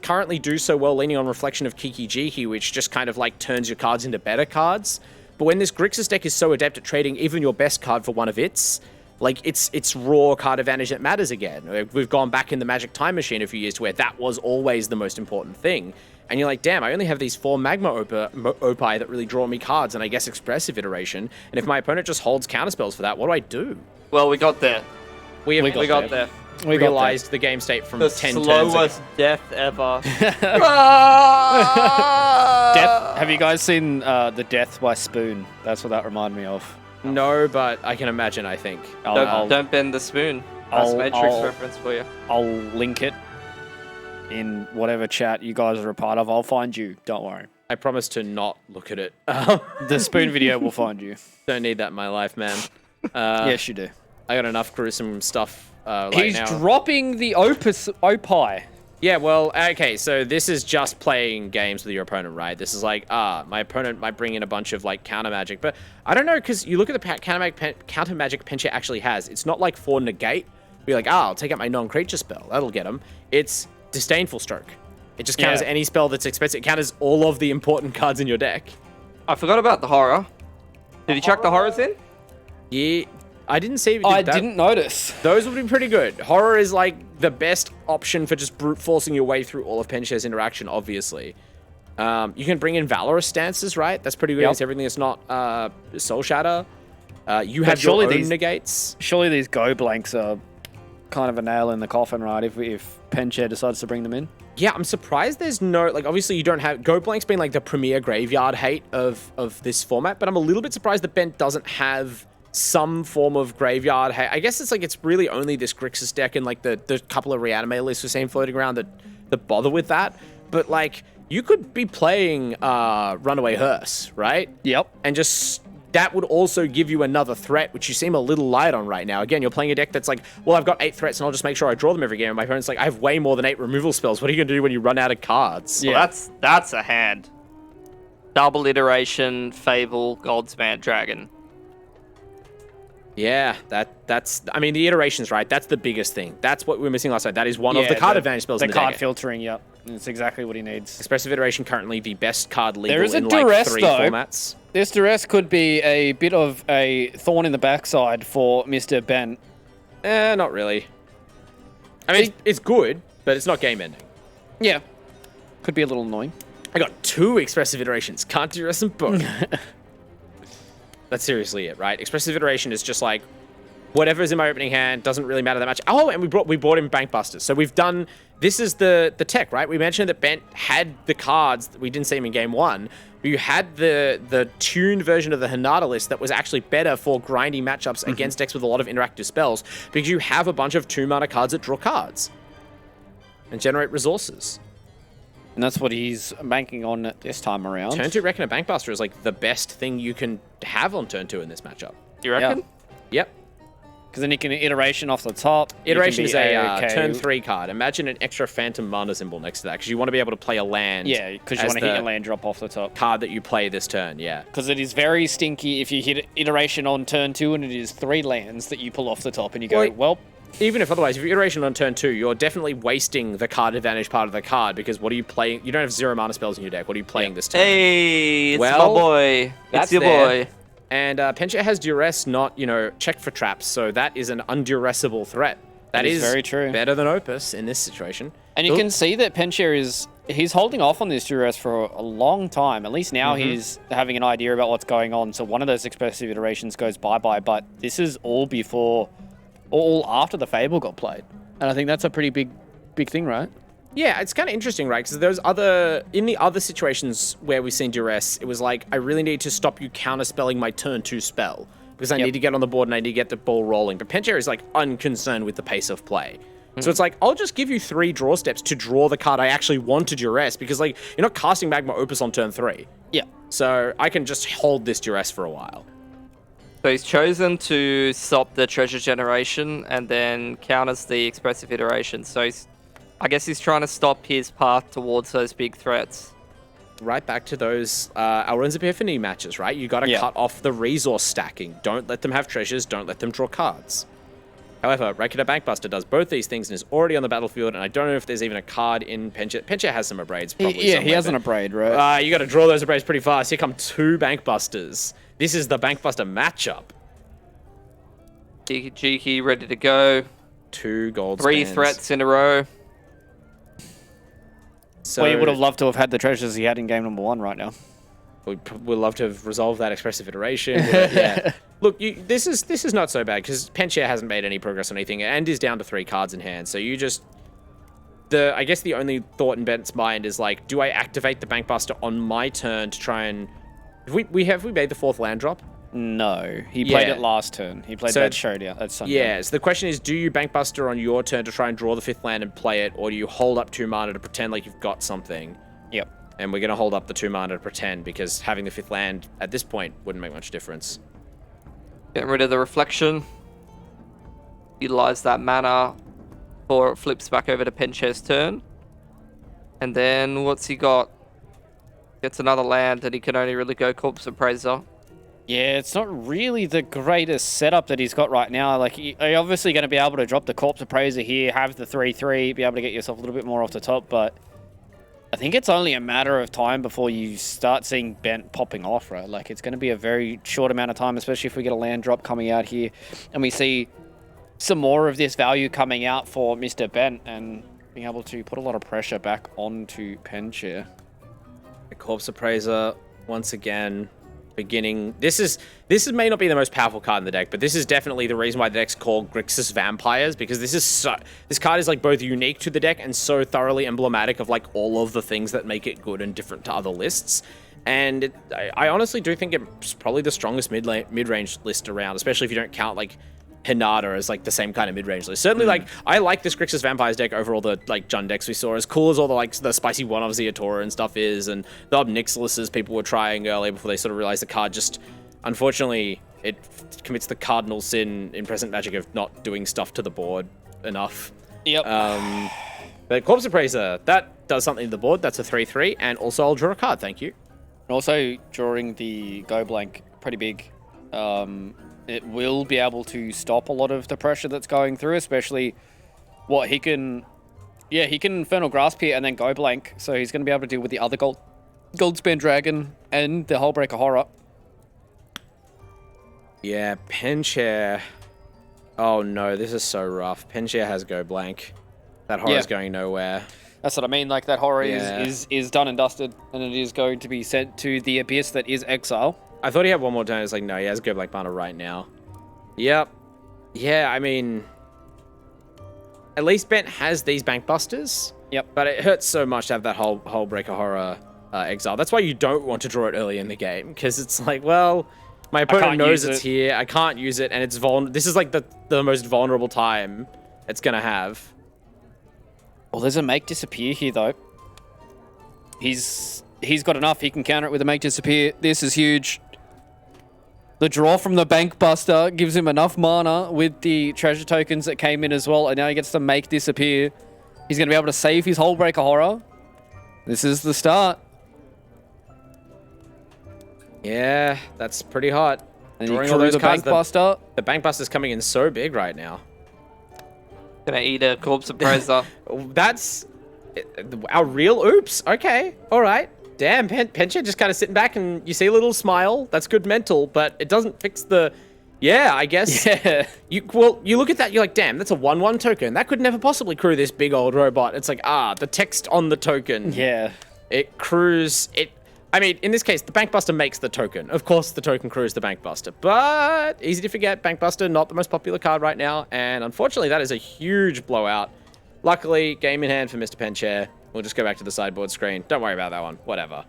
currently do so well leaning on Reflection of Kiki-Jiki, which just kind of like turns your cards into better cards. But when this Grixis deck is so adept at trading even your best card for one of its, like it's raw card advantage that matters again. We've gone back in the Magic Time Machine a few years to where that was always the most important thing. And you're like, damn, I only have these 4 Magma Opie that really draw me cards, and I guess Expressive Iteration. And if my opponent just holds counterspells for that, what do I do? Well, we got there. We got there. We realized the game state from 10 turns ago. The slowest death ever. Death. Have you guys seen the Death by Spoon? That's what that reminded me of. No, but I can imagine, I think. Don't bend the spoon. That's Matrix reference for you. I'll link it in whatever chat you guys are a part of. I'll find you. Don't worry. I promise to not look at it. The Spoon video will find you. Don't need that in my life, man. Yes, you do. I got enough gruesome stuff He's now. dropping the Opie. Yeah, well, okay, so this is just playing games with your opponent, right? This is like, my opponent might bring in a bunch of, like, counter magic, but I don't know, because you look at the counter magic Penchair actually has. It's not like for negate. Be like, I'll take out my non-creature spell. That'll get him. It's Disdainful Stroke. It just counters any spell that's expensive. It counters all of the important cards in your deck. I forgot about the horror. Did he chuck the horrors in? Yeah. I didn't see. I didn't notice. Those would be pretty good. Horror is like the best option for just brute forcing your way through all of Penshare's interaction, obviously. You can bring in Valorous stances, right? That's pretty good against everything that's not Soul Shatter. You have your own negates. Surely these go blanks are kind of a nail in the coffin, right? If Penshare decides to bring them in. Yeah, I'm surprised there's no, like, obviously you don't have, Go Blank's been like the premier graveyard hate of this format, but I'm a little bit surprised that Bent doesn't have some form of graveyard hate. I guess it's like, it's really only this Grixis deck and like the couple of Reanimate lists we're seeing floating around that bother with that. But like, you could be playing Runaway Hearse, right? Yep. And just, that would also give you another threat, which you seem a little light on right now. Again, you're playing a deck that's like, well, I've got 8 threats and I'll just make sure I draw them every game. And my opponent's like, I have way more than 8 removal spells. What are you going to do when you run out of cards? Yeah, well, that's a hand. Double Iteration, Fable, Goldsmith, Dragon. Yeah, that's, I mean, the iterations, right? That's the biggest thing. That's what we were missing last night. That is one of the card advantage spells in the card deck. filtering, yep. It's exactly what he needs. Expressive Iteration currently the best card legal There is a in duress, like 3 though. formats. This duress could be a bit of a thorn in the backside for Mr. Ben. Not really. I mean, it's good, but it's not game-ending. Yeah. Could be a little annoying. I got 2 expressive iterations. Can't duress them both. That's seriously it, right? Expressive iteration is just like, whatever's in my opening hand doesn't really matter that much. Oh, and we brought in Bankbusters. So we've done, this is the tech, right? We mentioned that Bent had the cards, we didn't see them in game 1, but you had the tuned version of the Hinata list that was actually better for grinding matchups against decks with a lot of interactive spells, because you have a bunch of 2-mana cards that draw cards and generate resources. And that's what he's banking on this time around. Turn 2 Reckon a Bankbuster is like the best thing you can have on turn 2 in this matchup. You reckon? Yep. Because then you can iteration off the top. Iteration is a turn 3 card. Imagine an extra Phantom Mana symbol next to that, because you want to be able to play a land. Yeah, because you want to hit your land drop off the top. Card that you play this turn, yeah. Because it is very stinky if you hit iteration on turn 2 and it is 3 lands that you pull off the top and you go, well... Even if otherwise, if you iteration on turn 2, you're definitely wasting the card advantage part of the card, because what are you playing? You don't have 0 mana spells in your deck. What are you playing this turn? Hey, it's my boy. It's your boy. And Penshare has Duress, not, check for traps, so that is an unduressable threat. That is very true. Better than Opus in this situation. And you can see that Penshare he's holding off on this Duress for a long time. At least now he's having an idea about what's going on. So one of those expressive iterations goes bye-bye, but this is all after the Fable got played. And I think that's a pretty big thing, right? Yeah, it's kind of interesting, right? Because in the other situations where we've seen Duress, it was like, I really need to stop you counterspelling my turn 2 spell, because I need to get on the board and I need to get the ball rolling. But Penshare is like unconcerned with the pace of play. So it's like, I'll just give you 3 draw steps to draw the card I actually want to Duress, because like, you're not casting Magma Opus on turn 3. Yeah. So I can just hold this Duress for a while. So he's chosen to stop the treasure generation and then counters the expressive iteration. So I guess he's trying to stop his path towards those big threats. Right back to those Elrond's Epiphany matches, right? You got to cut off the resource stacking. Don't let them have treasures. Don't let them draw cards. However, Raikkonen Bankbuster does both these things and is already on the battlefield, and I don't know if there's even a card in Penshare. Penshare has some Abrades, probably. Yeah, he has an Abrade, right? You got to draw those Abrades pretty fast. Here come 2 Bankbusters. This is the Bankbuster matchup. Jiki ready to go. 2 gold 3 spans. threats in a row. So he would have loved to have had the treasures he had in game number 1 right now. We'd love to have resolved that expressive iteration. Yeah. Look, this is not so bad, because Penshare hasn't made any progress on anything and is down to 3 cards in hand. So you just... I guess the only thought in Bent's mind is like, do I activate the Bankbuster on my turn to try and... Have we made the 4th land drop? No. He played it last turn. He played that Shodia at Sunday. Yeah, so the question is, do you Bankbuster on your turn to try and draw the 5th land and play it, or do you hold up 2 mana to pretend like you've got something? Yep. And we're going to hold up the 2 mana to pretend, because having the 5th land at this point wouldn't make much difference. Getting rid of the reflection. Utilize that mana before it flips back over to Penshare's turn. And then what's he got? Gets another land, and he can only really go Corpse Appraiser. Yeah, it's not really the greatest setup that he's got right now. Like, you're obviously going to be able to drop the Corpse Appraiser here, have the 3/3, be able to get yourself a little bit more off the top, but I think it's only a matter of time before you start seeing Bent popping off, right? Like, it's going to be a very short amount of time, especially if we get a land drop coming out here and we see some more of this value coming out for Mr. Bent and being able to put a lot of pressure back onto Penchair. The Corpse Appraiser, once again, beginning... This may not be the most powerful card in the deck, but this is definitely the reason why the deck's called Grixis Vampires, because this card is like both unique to the deck and so thoroughly emblematic of like all of the things that make it good and different to other lists. And I honestly do think it's probably the strongest mid-range list around, especially if you don't count like Hinata as like the same kind of mid-range list. Certainly, like, I like this Grixis Vampires deck over all the like Jund decks we saw. As cool as all the like the spicy one of Zeatora and stuff is, and the Obnixiluses people were trying earlier before they sort of realized the card just, unfortunately, it commits the cardinal sin in present Magic of not doing stuff to the board enough. Yep. But Corpse Appraiser, that does something to the board. That's a 3/3, and also I'll draw a card. Thank you. And also drawing the Go Blank, pretty big. It will be able to stop a lot of the pressure that's going through, especially what he can... Yeah, he can Infernal Grasp here and then Go Blank, so he's going to be able to deal with the other Goldspan Dragon and the Hullbreaker Horror. Yeah, Penchair. Oh no, this is so rough. Penchair has Go Blank. That horror's going nowhere. That's what I mean, like that horror is done and dusted, and it is going to be sent to the abyss that is Exile. I thought he had one more turn. It's like, no, he has Go Blank Mana right now. Yep. Yeah, I mean... At least Bent has these Bank Busters. Yep. But it hurts so much to have that Hullbreaker Horror Exile. That's why you don't want to draw it early in the game, because it's like, well, my opponent knows it's here. I can't use it, and it's this is like the most vulnerable time it's going to have. Well, there's a Make Disappear here, though. He's got enough. He can counter it with a Make Disappear. This is huge. The draw from the Bank Buster gives him enough mana with the treasure tokens that came in as well, and now he gets to Make Disappear. He's going to be able to save his Hullbreaker Horror. This is the start. Yeah, that's pretty hot. And he drew the Bank Buster. The Bank Buster's coming in so big right now. Gonna eat a Corpse Appraiser. That's our real oops. Okay, all right. Damn, Penchair just kind of sitting back and you see a little smile. That's good mental, but it doesn't fix the... Yeah, I guess. Yeah. You look at that, you're like, damn, that's a 1/1 token. That could never possibly crew this big old robot. It's like, the text on the token. Yeah. It crews... I mean, in this case, the Bank Buster makes the token. Of course, the token crews the Bank Buster, but easy to forget, Bank Buster, not the most popular card right now, and unfortunately, that is a huge blowout. Luckily, game in hand for Mr. Penchair. We'll just go back to the sideboard screen. Don't worry about that one. Whatever.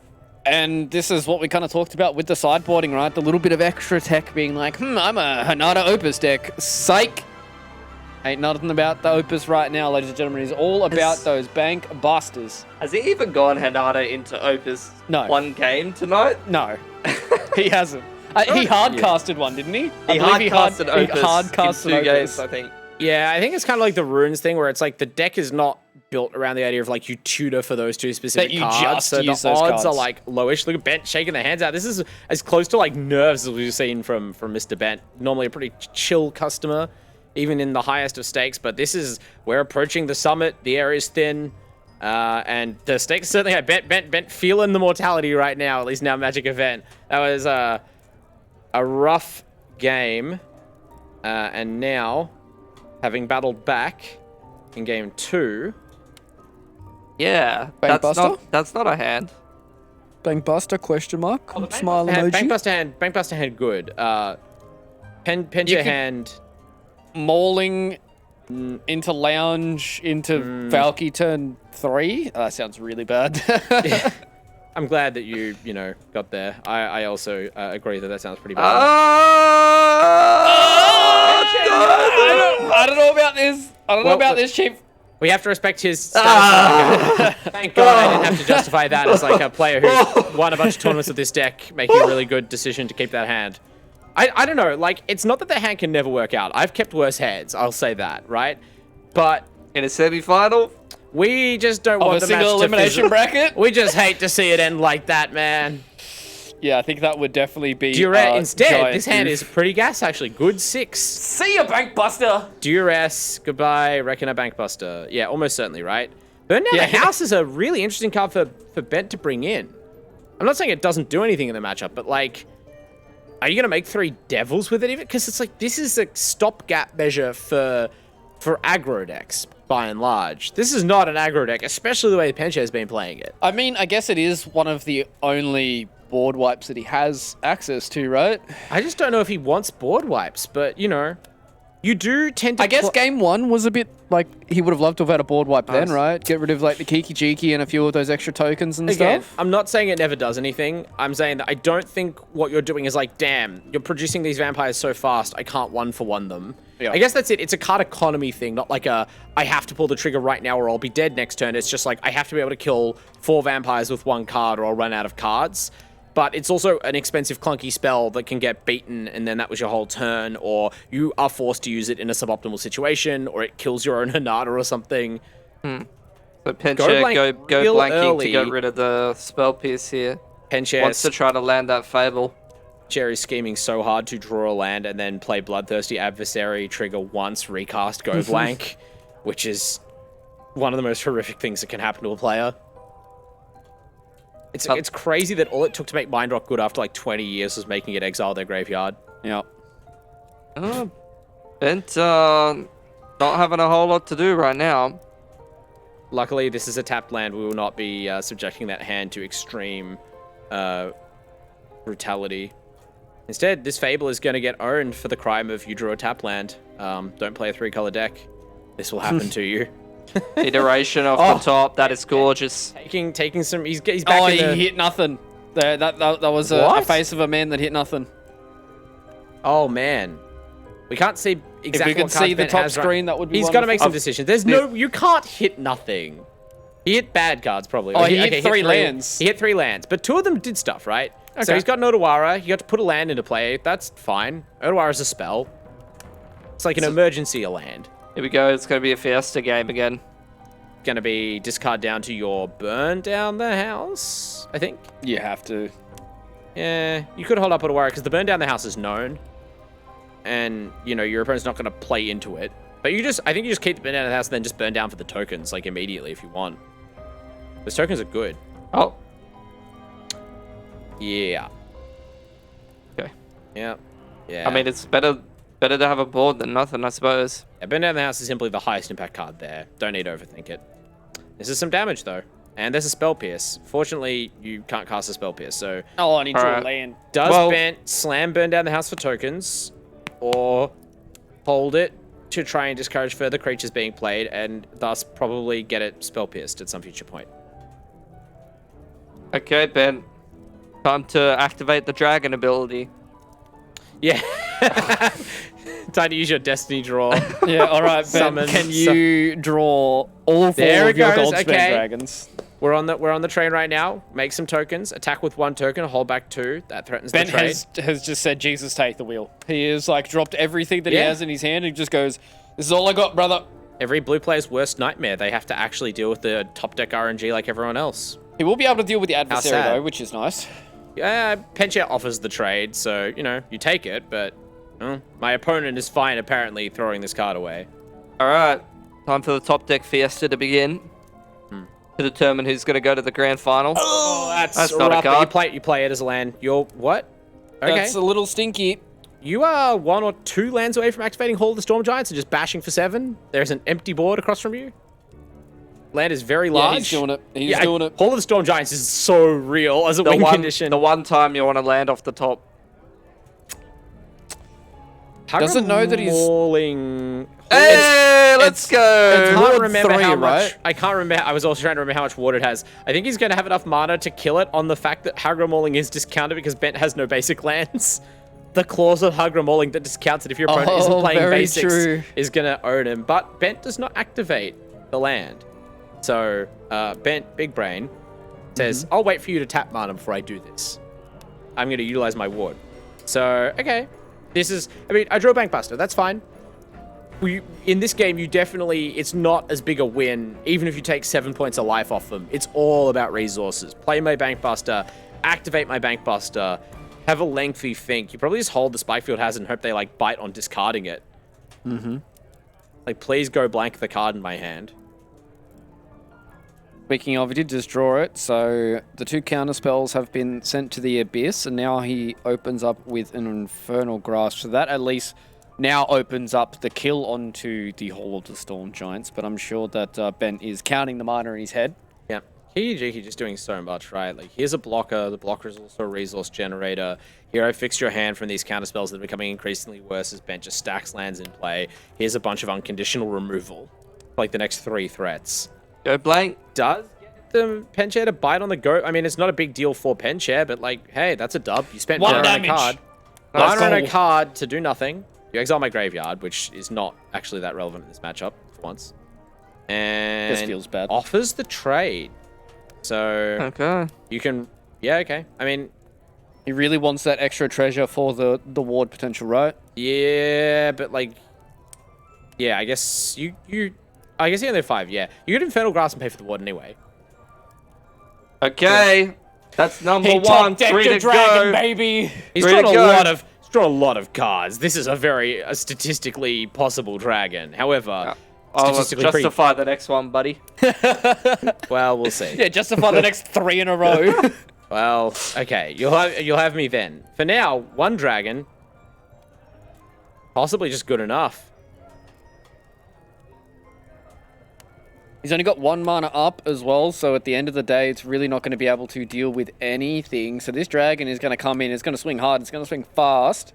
And this is what we kind of talked about with the sideboarding, right? The little bit of extra tech being like, I'm a Hinata Opus deck. Psych! Ain't nothing about the Opus right now, ladies and gentlemen. It's all about those Bank Busters. Has he even gone Hinata into Opus one game tonight? No. He hasn't. He hard-casted one, didn't he? He hard-casted Opus hard-casted in 2 games, I think. Yeah, I think it's kind of like the Runes thing, where it's like the deck is not built around the idea of like you tutor for those two specific cards, so the odds are like lowish. Look at Bent shaking their hands out. This is as close to like nerves as we've seen from Mr. Bent. Normally a pretty chill customer, even in the highest of stakes, but this is, we're approaching the summit, the air is thin, and the stakes certainly have Bent feeling the mortality right now, at least now Magic Event. That was a rough game, and now, having battled back in game 2... Yeah, that's not a hand. Bank Buster, question mark? Smile emoji? Bank Buster hand good. Penchair hand... Mauling into Lounge into Valky turn 3? That sounds really bad. Yeah. I'm glad that you got there. I also agree that sounds pretty bad. I don't know about this. I don't know about this, Chief. We have to respect his status. Thank God I didn't have to justify that as like a player who's won a bunch of tournaments with this deck, making a really good decision to keep that hand. I don't know, like, it's not that the hand can never work out. I've kept worse hands, I'll say that, right? But... in a semi-final? We just don't want the match to... single elimination bracket? We just hate to see it end like that, man. Yeah, I think that would definitely be... Instead, this hand is pretty gas, actually. Good 6. See ya, Bank Buster! Duress, goodbye, reckon a Bank Buster. Yeah, almost certainly, right? Burn Down the House is a really interesting card for Bent to bring in. I'm not saying it doesn't do anything in the matchup, but like, are you going to make 3 devils with it even? Because it's like, this is a stopgap measure for aggro decks, by and large. This is not an aggro deck, especially the way Penche has been playing it. I mean, I guess it is one of the only board wipes that he has access to, right? I just don't know if he wants board wipes, but, you know, you do tend to... I guess game 1 was a bit like, he would have loved to have had a board wipe then, right? Get rid of like the Kiki Jiki and a few of those extra tokens and stuff. I'm not saying it never does anything. I'm saying that I don't think what you're doing is like, damn, you're producing these vampires so fast, I can't 1-for-1 them. I guess that's it. It's a card economy thing, not like I have to pull the trigger right now or I'll be dead next turn. It's just like, I have to be able to kill 4 vampires with 1 card or I'll run out of cards. But it's also an expensive, clunky spell that can get beaten, and then that was your whole turn, or you are forced to use it in a suboptimal situation, or it kills your own Hanada or something. But Penche go blanking early to get rid of the spell piece here. Penche wants to try to land that Fable. Jerry's scheming so hard to draw a land and then play Bloodthirsty Adversary, trigger once, recast, go blank, which is one of the most horrific things that can happen to a player. It's crazy that all it took to make Mind Rock good after like 20 years was making it exile their graveyard. Yep. Bent not having a whole lot to do right now. Luckily, this is a tapped land. We will not be subjecting that hand to extreme brutality. Instead, this Fable is going to get owned for the crime of you drew a tapped land. Don't play a 3-color deck. This will happen to you. Iteration off the top. That is gorgeous. Taking some. He's back. He hit nothing. That was a face of a man that hit nothing. Oh man, we can't see exactly. If we could what cards see the Ben top has screen, that would be. He's got to make some decisions. There's no. You can't hit nothing. He hit bad cards probably. Oh, he hit 3 lands. He hit 3 lands, but 2 of them did stuff, right? Okay. So he's got an Otawara. He got to put a land into play. That's fine. Otawara's a spell. It's like an emergency land. Here we go. It's going to be a Fiesta game again. Going to be discard down to your burn down the house, I think. You have to. Yeah, you could hold up Otawara because the burn down the house is known. And, you know, your opponent's not going to play into it. But I think you just keep the burn down the house and then just burn down for the tokens, like, immediately if you want. Those tokens are good. Oh. Yeah. Okay. Yeah. Yeah. I mean, it's better to have a board than nothing, I suppose. Yeah, burn down the house is simply the highest impact card there. Don't need to overthink it. This is some damage, though. And there's a Spell Pierce. Fortunately, you can't cast a Spell Pierce, so... Oh, I need to land. Does Bent slam burn down the house for tokens, or hold it to try and discourage further creatures being played, and thus probably get it Spell Pierced at some future point? Okay, Ben. Time to activate the dragon ability. Yeah. Time to use your Destiny draw. Yeah, all right, Ben. Can you draw all 4 of your Goldspan dragons? We're on the train right now. Make some tokens. Attack with 1 token. Hold back 2. That threatens the trade. Ben has just said, Jesus, take the wheel. He has like dropped everything that he has in his hand and just goes, this is all I got, brother. Every blue player's worst nightmare. They have to actually deal with the top deck RNG like everyone else. He will be able to deal with the adversary though, which is nice. Yeah, Penche offers the trade, so, you know, you take it, but my opponent is fine apparently throwing this card away. All right. Time for the top deck Fiesta to begin. To determine who's going to go to the grand final. Oh, that's not a card. You play it as a land. You're what? Okay. That's a little stinky. You are 1 or 2 lands away from activating Hall of the Storm Giants and just bashing for 7. There's an empty board across from you. Land is very large. Yeah, he's doing it. He's doing it. Hall of the Storm Giants is so real as a win condition. The one time you want to land off the top. Doesn't know that he's... Hey, let's go. I can't remember 3, how much. right? I can't remember. I was also trying to remember how much water it has. I think he's going to have enough mana to kill it on the fact that Hagra Mauling is discounted because Bent has no basic lands. The clause of Hagra Mauling that discounts it if your opponent isn't playing basics is going to own him. But Bent does not activate the land. So Bent, big brain, says, I'll wait for you to tap mana before I do this. I'm going to utilize my ward. So, okay. This is, I mean, I drew a Bankbuster. That's fine. In this game, it's not as big a win, even if you take 7 points of life off them. It's all about resources. Play my Bankbuster, activate my Bankbuster, have a lengthy think. You probably just hold the Spikefield Hazard and hope they, like, bite on discarding it. Like, please go blank the card in my hand. Speaking of, he did just draw it, so the 2 counter spells have been sent to the Abyss, and now he opens up with an Infernal Grasp. So that at least now opens up the kill onto the Hall of the Storm Giants, but I'm sure that Ben is counting the mana in his head. Yeah. Kiki just doing so much, right? Like, here's a blocker. The blocker is also a resource generator. Hero, fix your hand from these counter spells that are becoming increasingly worse as Ben just stacks lands in play. Here's a bunch of unconditional removal. Like the next 3 threats. Go blank. Does get the Penchair to bite on the go. I mean, it's not a big deal for Penchair, but like, hey, that's a dub. You spent mana on a card. Mana on a card to do nothing. You exile my graveyard, which is not actually that relevant in this matchup for once. And This feels bad. Offers the trade. So okay. You can okay. I mean, he really wants that extra treasure for the ward potential, right? Yeah, but like, yeah, I guess you only have 5. Yeah, you get Infernal Grasp and pay for the ward anyway. Okay, that's number He 1. top-decked 3 a to dragon, go. baby. He's Three drawn to go. a lot of cards. This is a very statistically possible dragon. However, I'll statistically justify the next one, buddy. well, we'll see. Yeah, justify the next 3 in a row. Well, okay, you'll have me then. For now, 1 dragon, possibly just good enough. He's only got 1 mana up as well, so at the end of the day, it's really not going to be able to deal with anything. So this dragon is going to come in, it's going to swing hard, it's going to swing fast.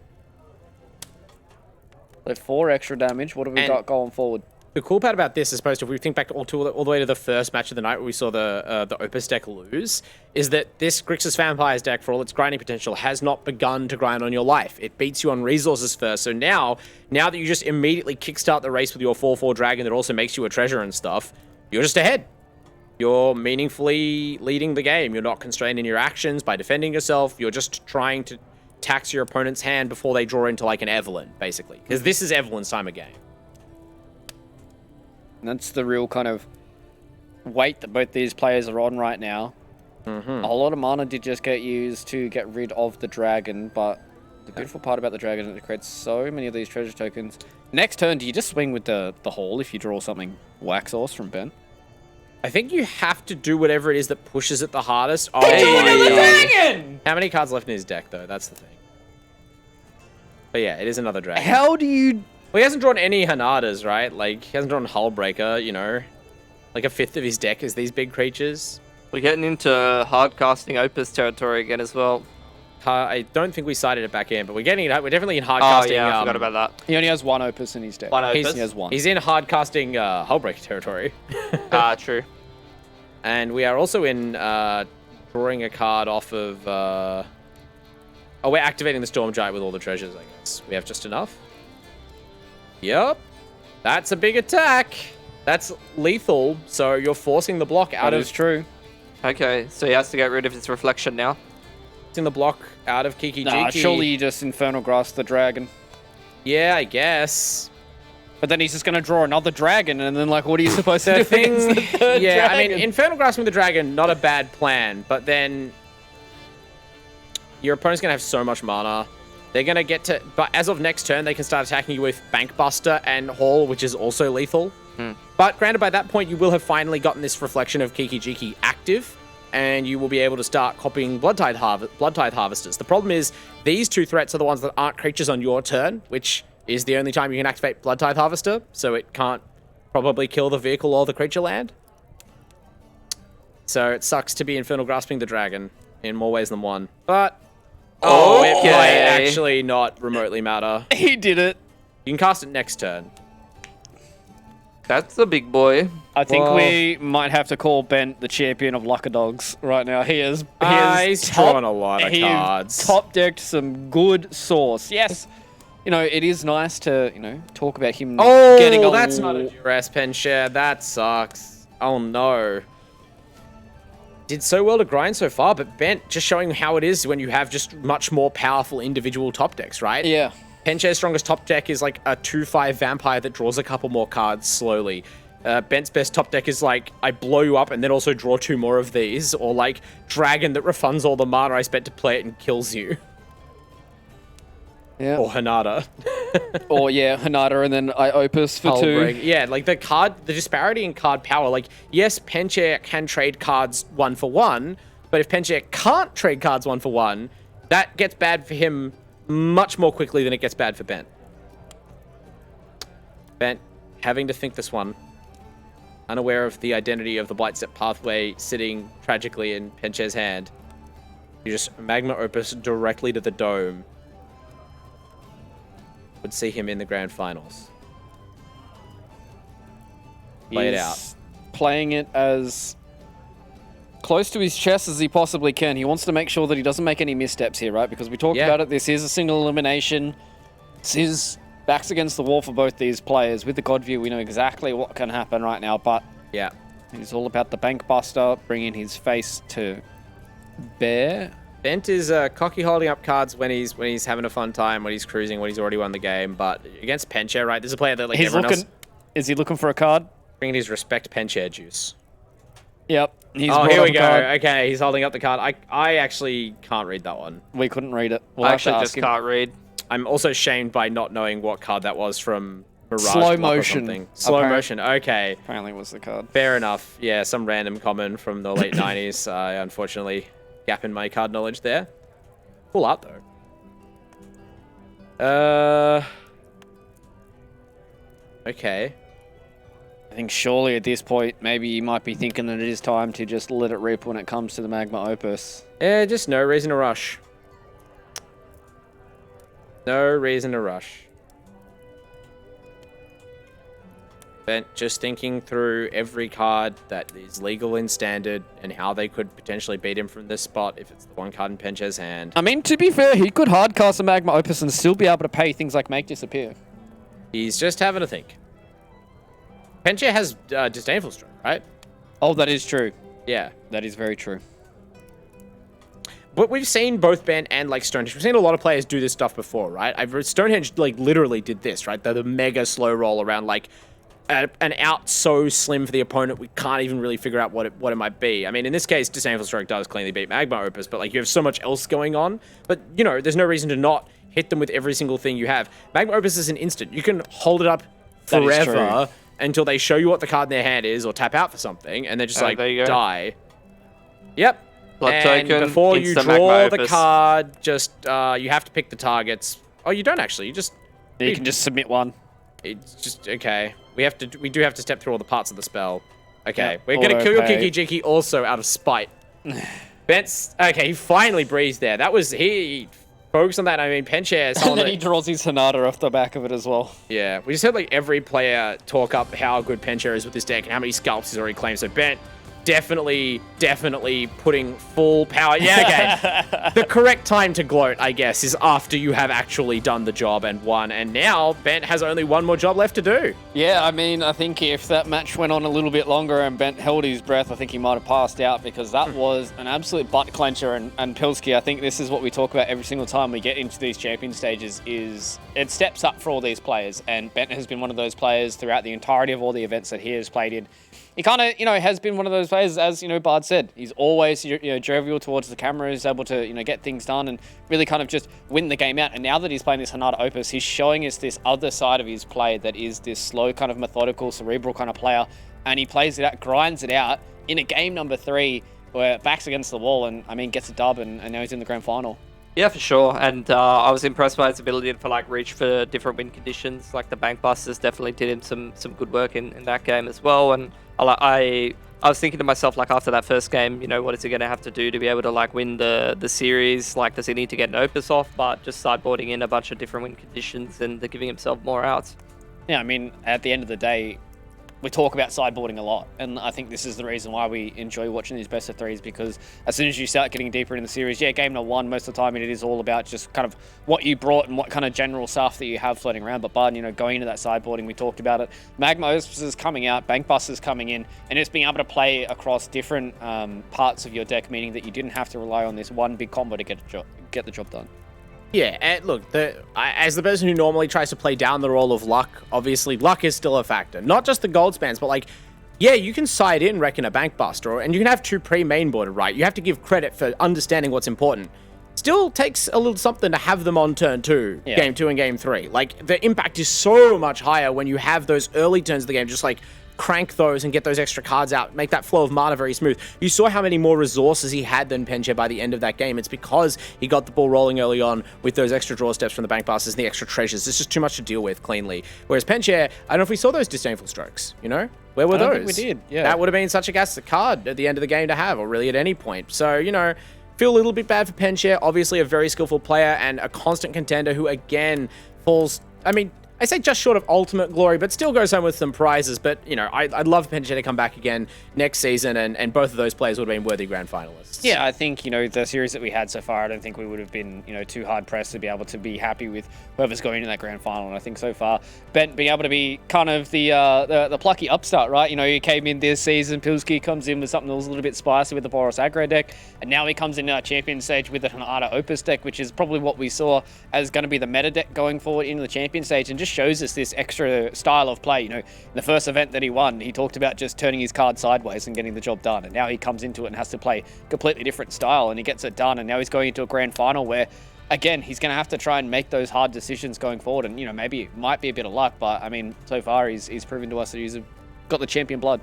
So 4 extra damage. What have we got going forward? The cool part about this, as opposed to if we think back all the way to the first match of the night where we saw the Opus deck lose, is that this Grixis Vampires deck, for all its grinding potential, has not begun to grind on your life. It beats you on resources first. So now that you just immediately kickstart the race with your 4/4 dragon that also makes you a treasure and stuff, you're just ahead. You're meaningfully leading the game. You're not constrained in your actions by defending yourself. You're just trying to tax your opponent's hand before they draw into like an Evelyn, basically. Because this is Evelyn's time of game. And that's the real kind of weight that both these players are on right now. A whole lot of mana did just get used to get rid of the dragon, but the beautiful part about the dragon is it creates so many of these treasure tokens. Next turn, do you just swing with the Hall if you draw something Wax Sauce from Ben? I think you have to do whatever it is that pushes it the hardest. Oh Hey, my God. dragon! How many cards left in his deck, though? That's the thing. But yeah, it is another dragon. How do you... Well, he hasn't drawn any Hanadas, right? Like, he hasn't drawn Hullbreaker, you know? Like, 1/5 of his deck is these big creatures. We're getting into hard casting Opus territory again as well. I don't think we cited it back in, but we're getting it. We're definitely in hard casting. Oh, yeah, I forgot about that. He only has 1 Opus in his deck. 1 Opus? He has 1. He's in hard casting Hullbreaker territory. True. And we are also in drawing a card off of... Oh, we're activating the Storm Giant with all the treasures, I guess. We have just enough. Yep. That's a big attack. That's lethal, so you're forcing the block out of... That is true. Okay, so he has to get rid of his reflection now. In the block out of Kiki Nah, Jiki. surely you just Infernal Grasp the dragon. Yeah, I guess. But then he's just going to draw another dragon, and then, like, what are you supposed to do against the third Yeah, dragon? I mean, Infernal Grasping the Dragon, not a bad plan, but then your opponent's going to have so much mana. They're going to get to... But as of next turn, they can start attacking you with Bankbuster and Hall, which is also lethal. But granted, by that point, you will have finally gotten this reflection of Kiki Jiki active, and you will be able to start copying Bloodtithe Harvesters. The problem is, these 2 threats are the ones that aren't creatures on your turn, which is the only time you can activate Bloodtithe Harvester, so it can't probably kill the vehicle or the creature land. So it sucks to be Infernal Grasping the Dragon in more ways than one. But it might actually not remotely matter. He did it. You can cast it next turn. That's the big boy. I think we might have to call Ben the champion of Lucker Dogs right now. He's drawn a lot of cards. Top decked some good sauce. Yes. You know, it is nice to, talk about him getting a... that's not a duress pen share. That sucks. Oh, no. Did so well to grind so far, but Bent just showing how it is when you have just much more powerful individual top decks, right? Yeah. Penchair's strongest top deck is like a 2/5 vampire that draws a couple more cards slowly. Bent's best top deck is like, I blow you up and then also draw 2 more of these, or like Dragon that refunds all the mana I spent to play it and kills you. Yeah. Or Hanada. Or yeah, Hanada and then I Opus for Hullbrig. 2. Yeah, like the disparity in card power. Like, yes, Penchair can trade cards 1 for 1, but if Penchair can't trade cards 1 for 1, that gets bad for him much more quickly than it gets bad for Bent. Bent, having to think this one, unaware of the identity of the Blight Step pathway sitting tragically in Penchair's hand. You just Magma Opus directly to the dome. Would see him in the grand finals. Play it out. Playing it as close to his chest as he possibly can. He wants to make sure that he doesn't make any missteps here, right? Because we talked about it. This is a single elimination. This is backs against the wall for both these players. With the God View, we know exactly what can happen right now, but yeah, it's all about the Bank Buster, bringing his face to bear. Bent is cocky holding up cards when he's having a fun time, when he's cruising, when he's already won the game. But against Penchair, right? There's a player that like He's everyone looking. else. Is he looking for a card? Bringing his respect Penchair juice. Yep. He's Oh, brought here up we a go. card. Okay, he's holding up the card. I actually can't read that one. We couldn't read it. I actually just can't read. I'm also shamed by not knowing what card that was from Mirage Slow Block or motion. something. Slow motion. Okay. Apparently was the card. Fair enough. Yeah, some random common from the late 90s. Unfortunately, gap in my card knowledge there. Cool art, though. Okay. I think surely at this point, maybe you might be thinking that it is time to just let it rip when it comes to the Magma Opus. Yeah, just no reason to rush. No reason to rush. Bent just thinking through every card that is legal in Standard and how they could potentially beat him from this spot if it's the one card in Penchair's hand. I mean, to be fair, he could hardcast a Magma Opus and still be able to pay things like Make Disappear. He's just having a think. Penchair has Disdainful Stroke, right? Oh, that is true. Yeah. That is very true. But we've seen both Bent and like Stonehenge. We've seen a lot of players do this stuff before, right? Stonehenge like literally did this, right? The mega slow roll around like an out so slim for the opponent we can't even really figure out what it might be. I mean, in this case, Disdainful Stroke does cleanly beat Magma Opus, but like you have so much else going on. But you know, there's no reason to not hit them with every single thing you have. Magma Opus is an instant. You can hold it up forever until they show you what the card in their hand is or tap out for something, and they're just like die. Yep. Blood and token, before you instant draw Magma the Opus. card, just you have to pick the targets. Oh, you don't actually. You just you can just submit one. It's just okay. We do have to step through all the parts of the spell. Okay, Yep. we're gonna kill your Auto-pay. Kiki Jiki also out of spite. Bent's okay. He finally breathes there. That was he focused on that. I mean, Penchair. And then he draws his Hanada off the back of it as well. Yeah, we just heard like every player talk up how good Penchair is with this deck and how many scalps he's already claimed. So Bent definitely putting full power. Yeah, okay. The correct time to gloat, I guess, is after you have actually done the job and won. And now Bent has only one more job left to do. Yeah, I mean, I think if that match went on a little bit longer and Bent held his breath, I think he might have passed out because that was an absolute butt clencher. And Pilski, I think this is what we talk about every single time we get into these champion stages is it steps up for all these players. And Bent has been one of those players throughout the entirety of all the events that he has played in. He kind of, has been one of those players, as, Bard said. He's always, jovial towards the camera. He's able to, get things done and really kind of just win the game out. And now that he's playing this Hanada Opus, he's showing us this other side of his play that is this slow, kind of methodical, cerebral kind of player. And he plays it out, grinds it out in a game number 3 where backs against the wall and, gets a dub and now he's in the grand final. Yeah, for sure. And I was impressed by his ability to reach for different win conditions. Like the Bank Busters definitely did him some good work in that game as well. And I was thinking to myself, after that first game, what is he going to have to do to be able to win the series? Does he need to get an Opus off? But just sideboarding in a bunch of different win conditions and giving himself more outs. Yeah, I mean, at the end of the day, we talk about sideboarding a lot, and I think this is the reason why we enjoy watching these best of threes, because as soon as you start getting deeper in the series, game number 1 most of the time, it is all about just kind of what you brought and what kind of general stuff that you have floating around. But Bud, going into that sideboarding, we talked about it. Magma Opus is coming out, Bank Busters coming in, and just being able to play across different parts of your deck, meaning that you didn't have to rely on this one big combo to get the job done. Yeah, and look, as the person who normally tries to play down the role of luck, obviously luck is still a factor. Not just the gold spans, but you can side in Reckon a Bank Buster, and you can have 2 pre-mainboarded, right? You have to give credit for understanding what's important. still takes a little something to have them on turn 2, game 2 and game 3. Like, the impact is so much higher when you have those early turns of the game, just like crank those and get those extra cards out, make that flow of mana very smooth. You saw how many more resources he had than Penche by the end of that game. It's because he got the ball rolling early on with those extra draw steps from the bank passes and the extra treasures. It's just too much to deal with cleanly. Whereas Penche, I don't know if we saw those disdainful strokes, you know? Where were I don't those? think we did, yeah. That would have been such a gas card at the end of the game to have, or really at any point. So, you know, feel a little bit bad for Penche. Obviously a very skillful player and a constant contender who, again, falls... I mean, I say just short of ultimate glory, but still goes home with some prizes. But, you know, I'd love Penche to come back again next season, and both of those players would have been worthy grand finalists. Yeah, I think, you know, the series that we had so far, I don't think we would have been, you know, too hard-pressed to be able to be happy with whoever's going in that grand final. And I think so far, Bent being able to be kind of the plucky upstart, right? You know, he came in this season, Pilski comes in with something that was a little bit spicy with the Boros aggro deck, and now he comes in our champion stage with the Hanada Opus deck, which is probably what we saw as going to be the meta deck going forward into the champion stage, and just shows us this extra style of play. You know, in the first event that he won, he talked about just turning his card sideways and getting the job done, and now he comes into it and has to play completely different style, and he gets it done, and now he's going into a grand final where, again, he's going to have to try and make those hard decisions going forward, and, you know, maybe it might be a bit of luck, but, I mean, so far he's proven to us that he's got the champion blood.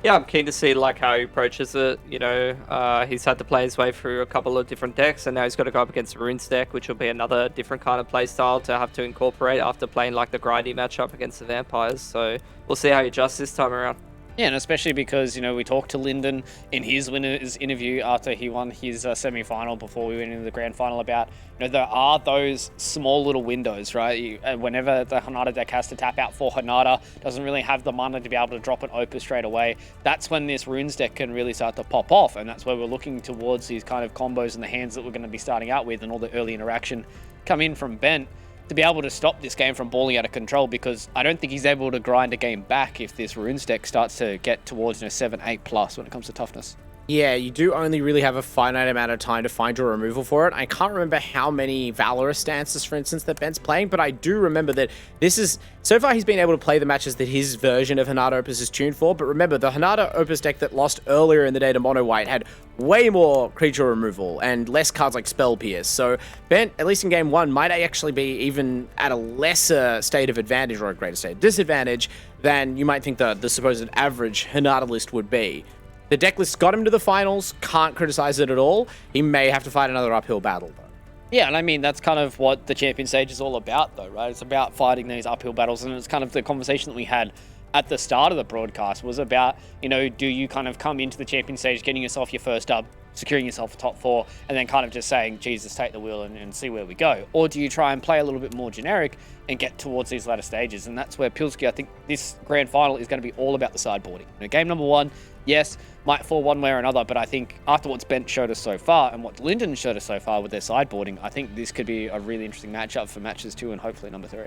Yeah, I'm keen to see like how he approaches it. You know, he's had to play his way through a couple of different decks, and now he's got to go up against Rune's deck, which will be another different kind of play style to have to incorporate after playing like the grindy matchup against the vampires. So we'll see how he adjusts this time around. Yeah, and especially because, you know, we talked to Lyndon in his winner's interview after he won his semi-final before we went into the grand final about, you know, there are those small little windows, right? Whenever the Hanada deck has to tap out for Hanada, doesn't really have the mana to be able to drop an Opus straight away, that's when this Runes deck can really start to pop off, and that's where we're looking towards these kind of combos and the hands that we're going to be starting out with, and all the early interaction come in from Bent to be able to stop this game from balling out of control, because I don't think he's able to grind a game back if this Runes deck starts to get towards, you know, 7-8 plus when it comes to toughness. Yeah, you do only really have a finite amount of time to find your removal for it. I can't remember how many Valorous stances, for instance, that Bent's playing, but I do remember that this is... So far, he's been able to play the matches that his version of Hanada Opus is tuned for, but remember, the Hanada Opus deck that lost earlier in the day to Mono White had way more creature removal and less cards like Spell Pierce. So Bent, at least in game 1, might actually be even at a lesser state of advantage, or a greater state of disadvantage, than you might think the supposed average Hanada list would be. The deck list got him to the finals, can't criticize it at all. He may have to fight another uphill battle, though. Yeah, and I mean, that's kind of what the champion stage is all about, though, right? It's about fighting these uphill battles, and it's kind of the conversation that we had at the start of the broadcast was about, you know, do you kind of come into the champion stage getting yourself your first dub, securing yourself a top 4, and then kind of just saying, Jesus, take the wheel and see where we go? Or do you try and play a little bit more generic and get towards these latter stages? And that's where Pilski, I think this grand final is going to be all about the sideboarding. You know, game number 1, yes, might fall one way or another, but I think after what's Bent showed us so far and what Lyndon showed us so far with their sideboarding, I think this could be a really interesting matchup for matches 2 and hopefully number 3.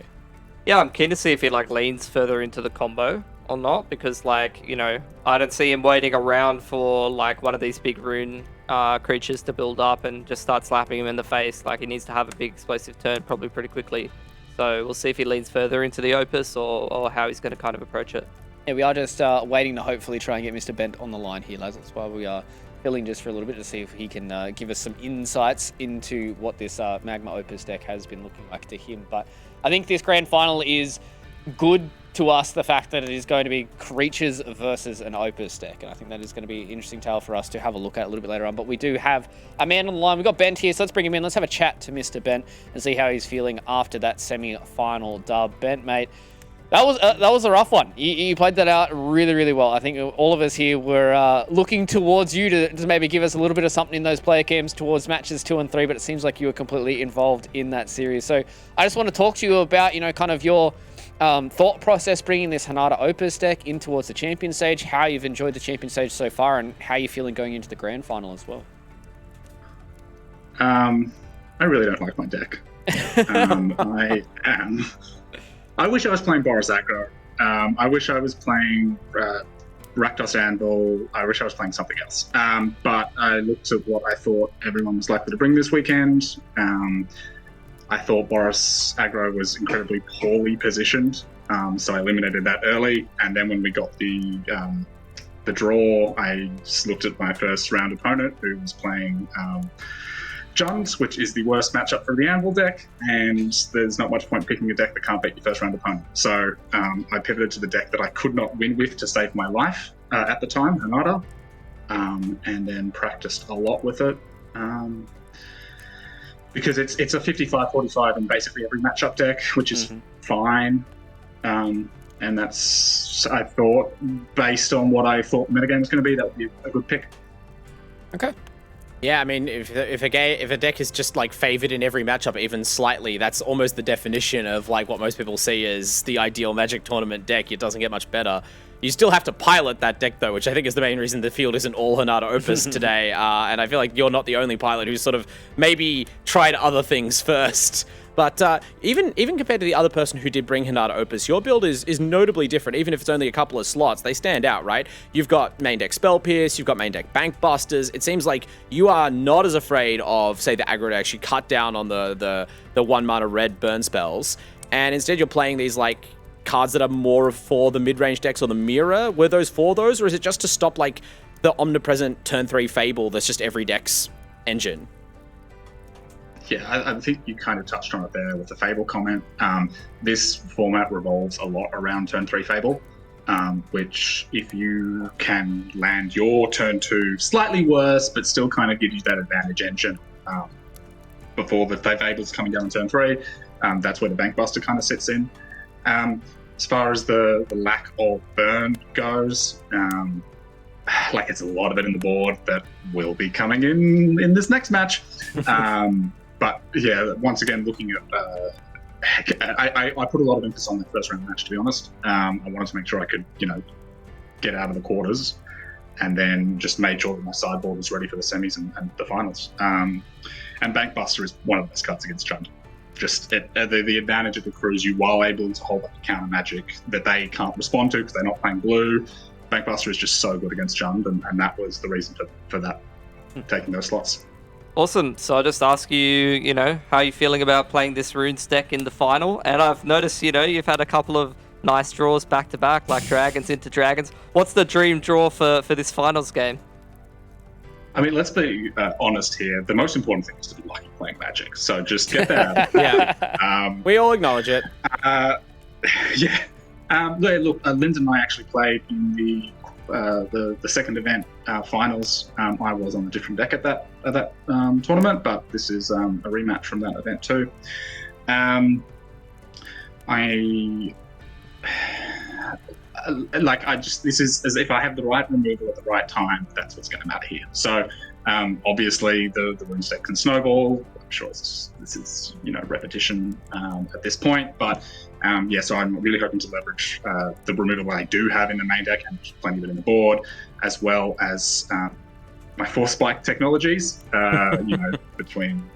Yeah, I'm keen to see if he like leans further into the combo or not, because like, you know, I don't see him waiting around for like one of these big rune creatures to build up and just start slapping him in the face. Like, he needs to have a big explosive turn probably pretty quickly. So we'll see if he leans further into the Opus or how he's going to kind of approach it. Yeah, we are just waiting to hopefully try and get Mr. Bent on the line here, lads. That's why we are filling just for a little bit to see if he can give us some insights into what this Magma Opus deck has been looking like to him. But I think this grand final is good to us, the fact that it is going to be creatures versus an Opus deck. And I think that is going to be an interesting tale for us to have a look at a little bit later on. But we do have a man on the line. We've got Bent here, so let's bring him in. Let's have a chat to Mr. Bent and see how he's feeling after that semi-final dub. Bent, mate, that was a rough one. You played that out really, really well. I think all of us here were looking towards you to maybe give us a little bit of something in those player cams towards matches 2 and 3, but it seems like you were completely involved in that series. So I just want to talk to you about, you know, kind of your thought process bringing this Hanada Opus deck in towards the champion stage, how you've enjoyed the champion stage so far, and how you're feeling going into the grand final as well. I really don't like my deck. I wish I was playing Boros aggro. I wish I was playing Rakdos Anvil. I wish I was playing something else. But I looked at what I thought everyone was likely to bring this weekend. I thought Boros aggro was incredibly poorly positioned, so I eliminated that early. And then when we got the draw, I just looked at my first round opponent, who was playing Jund, which is the worst matchup for the Anvil deck, and there's not much point picking a deck that can't beat your first round opponent. So I pivoted to the deck that I could not win with to save my life at the time, Hanada, and then practiced a lot with it. Because it's a 55-45 in basically every matchup deck, which is fine. And that's, I thought, based on what I thought the metagame was going to be, that would be a good pick. Okay. Yeah, I mean, if a deck is just like favored in every matchup, even slightly, that's almost the definition of like what most people see as the ideal Magic tournament deck. It doesn't get much better. You still have to pilot that deck, though, which I think is the main reason the field isn't all Hanada Opus today. And I feel like you're not the only pilot who's sort of maybe tried other things first. But even compared to the other person who did bring Hanada Opus, your build is notably different, even if it's only a couple of slots. They stand out, right? You've got main deck Spell Pierce, you've got main deck Bank Busters. It seems like you are not as afraid of, say, the aggro to actually cut down on the 1 mana red burn spells. And instead you're playing these, like, cards that are more for the mid-range decks or the mirror. Were those for those, or is it just to stop, like, the omnipresent turn 3 Fable that's just every deck's engine? Yeah, I think you kind of touched on it there with the Fable comment. This format revolves a lot around turn 3 Fable, which if you can land your turn 2 slightly worse, but still kind of give you that advantage engine before the Fable's coming down on turn 3, that's where the Bank Buster kind of sits in. As far as the lack of burn goes, like it's a lot of it in the board that will be coming in this next match. But yeah, once again, looking at, I put a lot of emphasis on the first round match, to be honest. I wanted to make sure I could, get out of the quarters, and then just made sure that my sideboard was ready for the semis and the finals. And Bank Buster is one of the best cards against Jund. Just the advantage it accrues you while able to hold up the counter magic that they can't respond to because they're not playing blue. Bank Buster is just so good against Jund, and that was the reason for that, taking those slots. Awesome. So I'll just ask you, how are you feeling about playing this Runes deck in the final? And I've noticed, you've had a couple of nice draws back to back, like Dragons into Dragons. What's the dream draw for this finals game? I mean, let's be honest here. The most important thing is to be lucky playing Magic. So just get that out. Yeah. We all acknowledge it. Yeah. Look, Lyndon and I actually played in the second event finals. I was on a different deck at that tournament, but this is a rematch from that event too. This is as if I have the right removal at the right time, that's what's going to matter here. So obviously the Runes deck can snowball. I'm sure this is repetition at this point, but so I'm really hoping to leverage the removal I do have in the main deck, and plenty of it in the board, as well as my Force Spike technologies. Between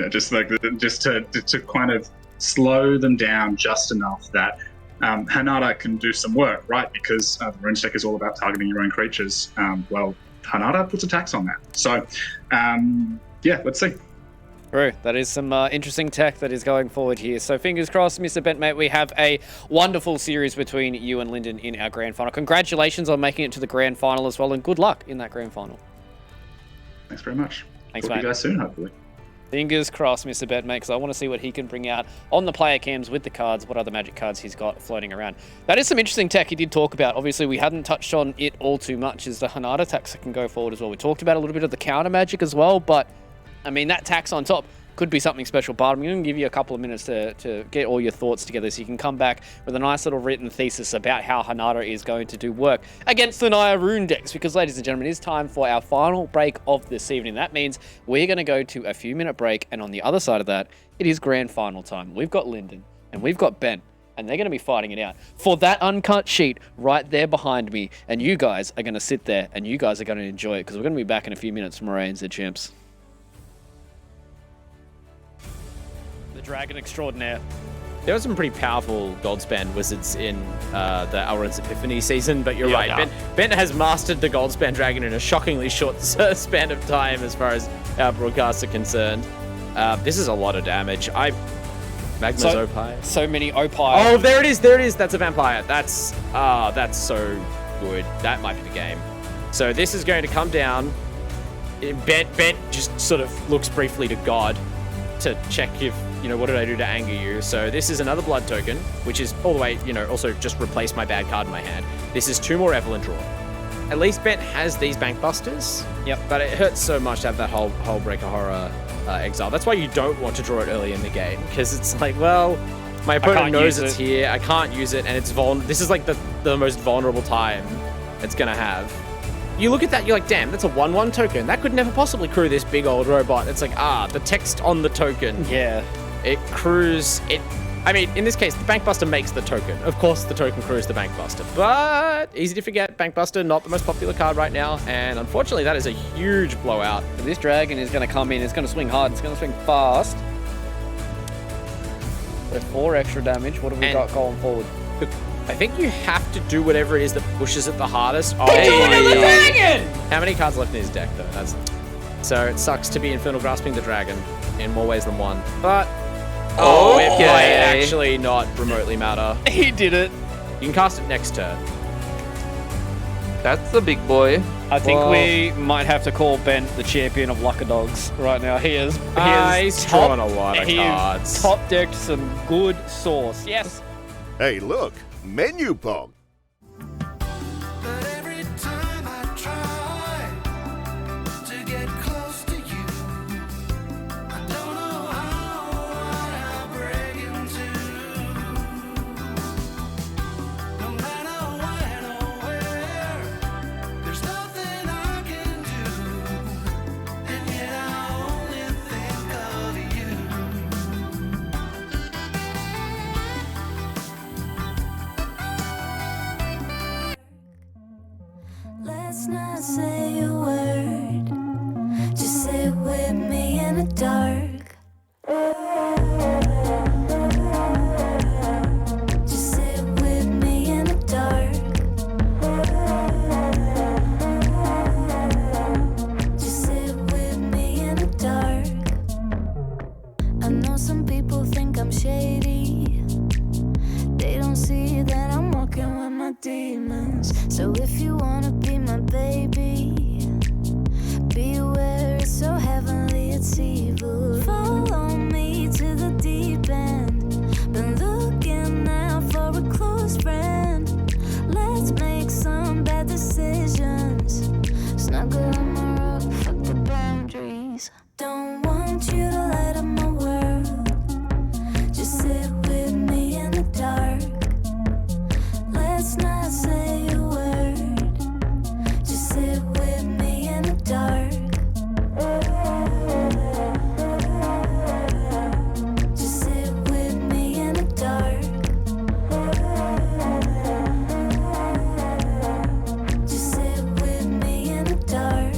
just to kind of slow them down just enough that Hanada can do some work, right? Because the Runes deck is all about targeting your own creatures. Well, Hanada puts attacks on that. So, let's see. True. That is some interesting tech that is going forward here. So fingers crossed, Mr. Bentmate, we have a wonderful series between you and Lyndon in our grand final. Congratulations on making it to the grand final as well, and good luck in that grand final. Thanks very much. Thanks, Talk mate. to you guys soon, hopefully. Fingers crossed, Mr. Bentmate, because I want to see what he can bring out on the player cams with the cards, what other Magic cards he's got floating around. That is some interesting tech he did talk about. Obviously, we hadn't touched on it all too much, is the Hanada tax that can go forward as well. We talked about a little bit of the counter Magic as well, but, I mean, that tax on top could be something special. But I'm going to give you a couple of minutes to get all your thoughts together so you can come back with a nice little written thesis about how Hanada is going to do work against the Naya Rune decks. Because, ladies and gentlemen, it is time for our final break of this evening. That means we're going to go to a few-minute break, and on the other side of that, it is grand final time. We've got Lyndon, and we've got Ben, and they're going to be fighting it out for that uncut sheet right there behind me. And you guys are going to sit there, and you guys are going to enjoy it, because we're going to be back in a few minutes from our ANZ champs. Dragon extraordinaire. There were some pretty powerful Goldspan wizards in the Elrond's Epiphany season, but you're right. Yeah. Ben has mastered the Goldspan Dragon in a shockingly short span of time as far as our broadcasts are concerned. This is a lot of damage. Magma's Opie. So many Opie. Oh, there it is. That's a vampire. That's so good. That might be the game. So this is going to come down Bet just sort of looks briefly to God to check if, what did I do to anger you? So this is another blood token, which is all the way, also just replace my bad card in my hand. This is 2 more Evelyn draw. At least Bet has these bank busters. Yep. But it hurts so much to have that whole Breaker Horror exile. That's why you don't want to draw it early in the game, because it's like, well, my opponent knows it's here. I can't use it, and it's This is like the most vulnerable time it's gonna have. You look at that, you're like, damn, that's a 1/1 token. That could never possibly crew this big old robot. It's like, the text on the token. Yeah. It crews it. I mean, in this case, the Bankbuster makes the token. Of course, the token crews the Bankbuster, but easy to forget. Bankbuster, not the most popular card right now, and unfortunately, that is a huge blowout. This dragon is going to come in. It's going to swing hard. It's going to swing fast. So 4 extra damage. What have we got going forward? I think you have to do whatever it is that pushes it the hardest. Oh, the dragon! How many cards left in his deck, though? So it sucks to be Infernal Grasping the Dragon in more ways than one, but. Oh, it might actually not remotely matter. He did it. You can cast it next turn. That's the big boy. I think we might have to call Ben the champion of Lucker Dogs right now. He's drawn a lot of cards. Top decked some good sauce. Yes. Hey, look, menu pong. Let's not say a word, just sit with me in the dark. Just sit with me in the dark. Just sit with me in the dark. I know some people think I'm shady. They don't see that I'm walking with my demons. So if you wanna be my baby, beware, it's so heavenly, it's evil. Follow me to the deep end. Been looking out for a close friend. Let's make some bad decisions. Snuggle on my rope, fuck the boundaries. Don't want you to light up my world. Just sit with me in the dark. Let's not say a word. Just sit with me in the dark. Just sit with me in the dark. Just sit with me in the dark.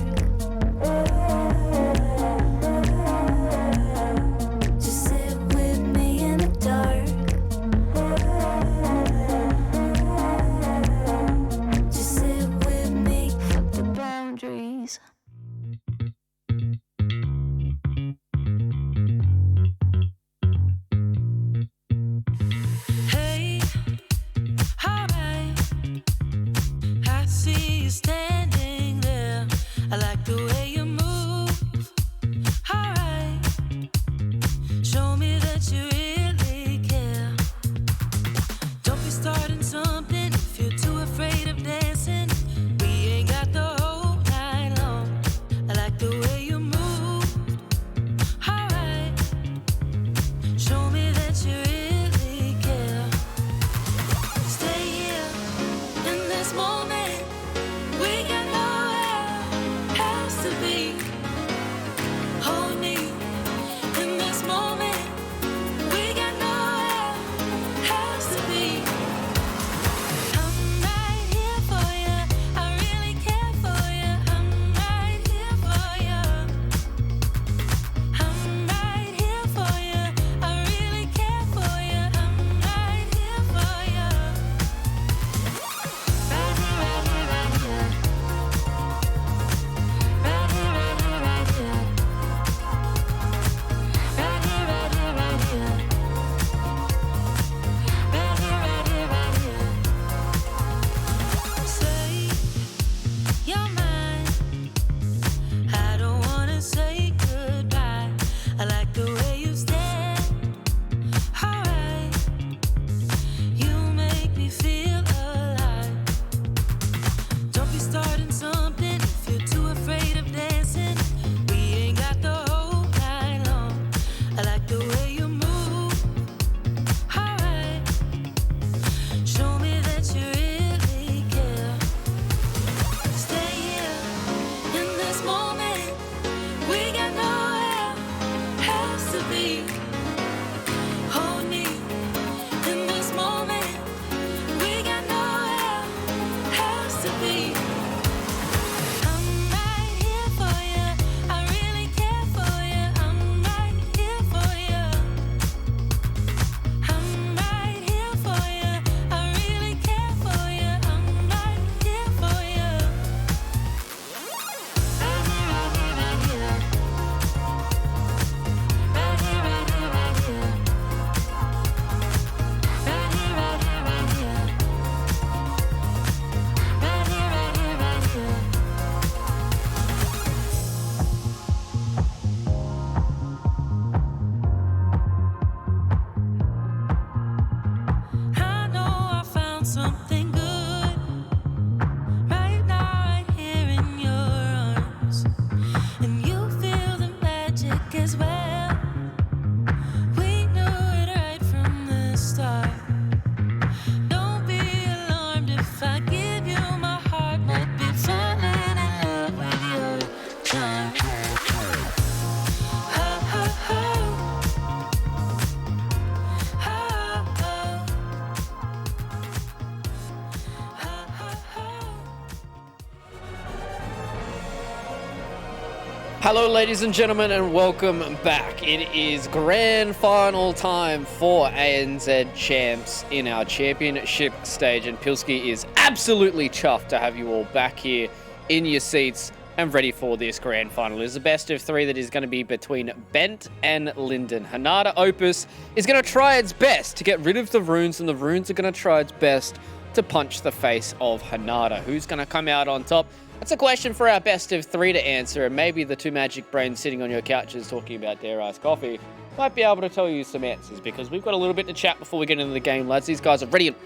Hello, ladies and gentlemen, and welcome back. It is grand final time for ANZ Champs in our championship stage, and Pilski is absolutely chuffed to have you all back here in your seats and ready for this grand final. It is a best of three that is going to be between Bent and Linden. Hanada Opus is going to try its best to get rid of the runes, and the runes are going to try its best to punch the face of Hanada. Who's going to come out on top? That's a question for our best of three to answer, and maybe the two magic brains sitting on your couches talking about Dare Ice Coffee might be able to tell you some answers, because we've got a little bit to chat before we get into the game, lads. These guys are ready and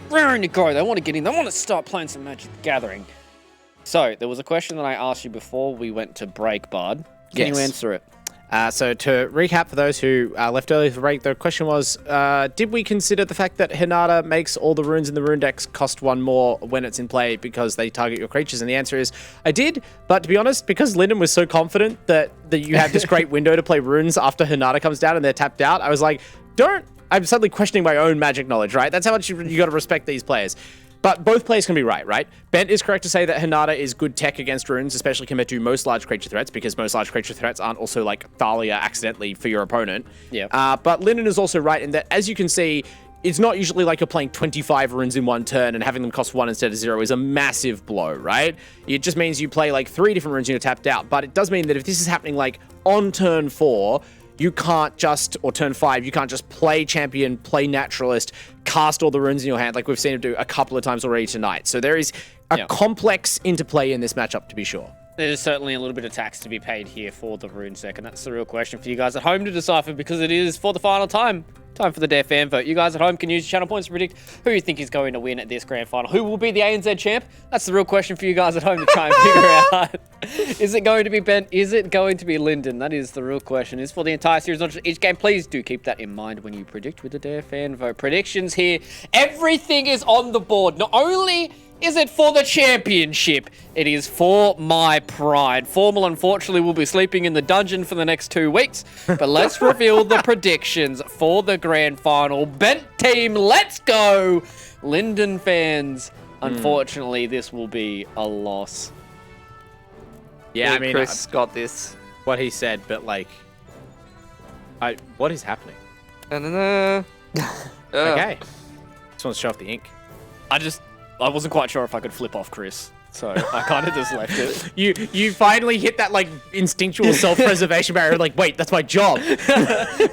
raring to go. They want to get in. They want to start playing some Magic the Gathering. So, there was a question that I asked you before we went to break, Bard. Can you answer it? So to recap for those who left early for break, the question was, did we consider the fact that Hinata makes all the runes in the rune decks cost one more when it's in play because they target your creatures? And the answer is, I did, but to be honest, because Linden was so confident that you have this great window to play runes after Hinata comes down and they're tapped out, I was like, I'm suddenly questioning my own Magic knowledge, right? That's how much you got to respect these players. But both players can be right? Bent is correct to say that Hinata is good tech against runes, especially compared to most large creature threats, because most large creature threats aren't also like Thalia accidentally for your opponent. Yeah. But Linden is also right in that, as you can see, it's not usually like you're playing 25 runes in one turn and having them cost 1 instead of 0 is a massive blow, right? It just means you play like 3 different runes and you're tapped out. But it does mean that if this is happening like on turn 4, you can't just, or turn 5, you can't just play champion, play naturalist, cast all the runes in your hand like we've seen him do a couple of times already tonight. So there is a complex interplay in this matchup, to be sure. There's certainly a little bit of tax to be paid here for the rune deck, and that's the real question for you guys at home to decipher, because it is for the final time. Time for the Dare fan vote. You guys at home can use channel points to predict who you think is going to win at this grand final. Who will be the ANZ champ? That's the real question for you guys at home to try and figure out. Is it going to be Bent? Is it going to be Linden? That is the real question. It's for the entire series, not just each game. Please do keep that in mind when you predict with the Dare fan vote. Predictions here. Everything is on the board. Not only is it for the championship, it is for my pride. Formal, unfortunately, will be sleeping in the dungeon for the next 2 weeks. But let's reveal the predictions for the grand final. Bent team, let's go! Linden fans, unfortunately, this will be a loss. Yeah, I mean, Chris got this. What he said, but like, what is happening? Okay. Just want to show off the ink. I wasn't quite sure if I could flip off Chris, so I kind of just left it. You finally hit that like instinctual self-preservation barrier. Like, wait, that's my job.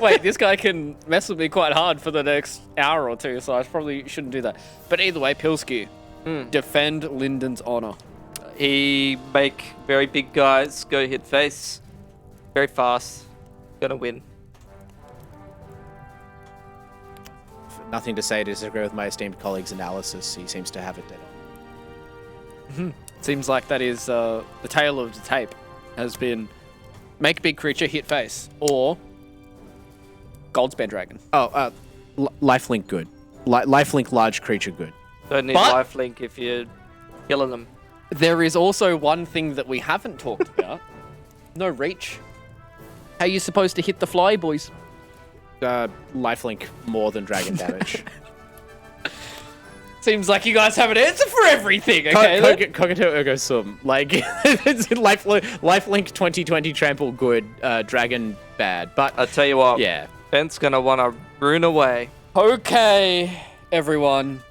Wait, this guy can mess with me quite hard for the next hour or two, so I probably shouldn't do that. But either way, Pilski, defend Linden's honor. He make very big guys go hit face. Very fast. Gonna win. Nothing to say to disagree with my esteemed colleague's analysis. He seems to have it dead on. Seems like that is the tale of the tape has been make big creature hit face or Goldspan Dragon. Oh, lifelink good. Lifelink large creature good. Don't need But- lifelink if you're killing them. There is also one thing that we haven't talked about. No reach. How are you supposed to hit the fly, boys? Lifelink more than dragon damage. Seems like you guys have an answer for everything. Okay, Kogito Ergo Sum. Like, it's lifelink 2020 trample good, dragon bad. But I'll tell you what. Yeah. Bent's gonna wanna rune away. Okay, everyone.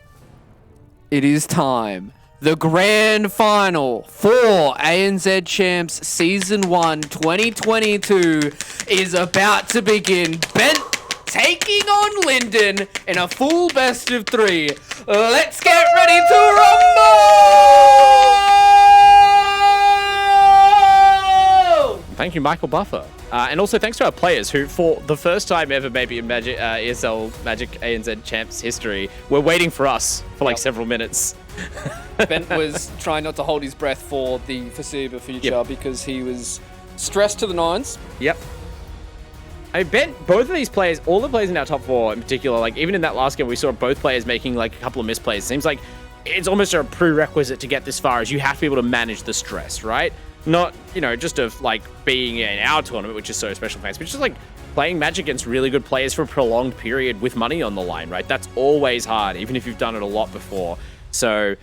It is time. The grand final for ANZ Champs Season 1 2022 is about to begin. Bent taking on Linden in a full best of 3. Let's get ready to rumble! Thank you, Michael Buffer. And also thanks to our players who, for the first time ever maybe in Magic ESL Magic ANZ Champs history, were waiting for us for like several minutes. Bent was trying not to hold his breath for the foreseeable future because he was stressed to the nines. Yep. I bet both of these players, all the players in our top 4 in particular, like even in that last game, we saw both players making like a couple of misplays. It seems like it's almost a prerequisite to get this far, as you have to be able to manage the stress, right? Not, just of like being in our tournament, which is so special fans, but just like playing Magic against really good players for a prolonged period with money on the line, right? That's always hard, even if you've done it a lot before. So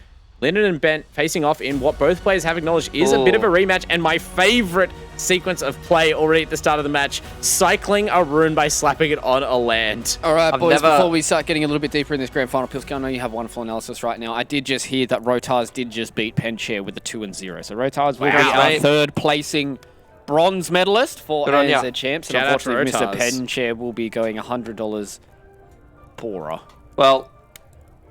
Linden and Bent facing off in what both players have acknowledged is a bit of a rematch, and my favorite sequence of play already at the start of the match, cycling a rune by slapping it on a land. All right, boys, before we start getting a little bit deeper in this grand final, Pilski, I know you have wonderful analysis right now. I did just hear that Rotars did just beat Penshare with the 2-0. So Rotars will be our third placing bronze medalist for ANZ Champs. And unfortunately, Mr. Penshare will be going $100 poorer. Well,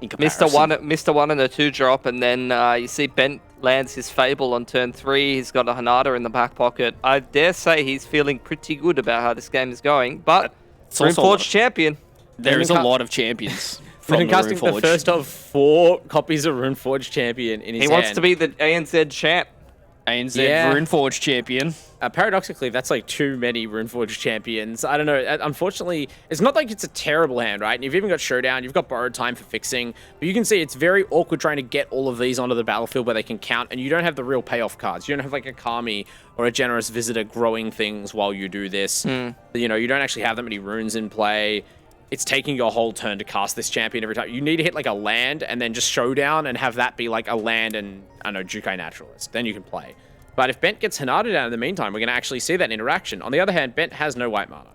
Mr. 1 and a 2 drop, and then you see Bent lands his Fable on turn 3. He's got a Hanada in the back pocket. I dare say he's feeling pretty good about how this game is going, but Runeforge champion. There is a lot of champions from casting Runeforge. the first of 4 copies of Runeforge champion in his hand. He wants to be the ANZ champ. ANZ Runeforge champion. Paradoxically, that's like too many Runeforge champions. I don't know. Unfortunately, it's not like it's a terrible hand, right? And you've even got Showdown, you've got Borrowed Time for fixing, but you can see it's very awkward trying to get all of these onto the battlefield where they can count, and you don't have the real payoff cards. You don't have like a Kami or a Generous Visitor growing things while you do this. You know, you don't actually have that many runes in play. It's taking your whole turn to cast this champion every time. You need to hit like a land and then just Showdown and have that be like a land and, I don't know, Jukai Naturalist. Then you can play. But if Bent gets Hanada down in the meantime, we're going to actually see that interaction. On the other hand, Bent has no white mana.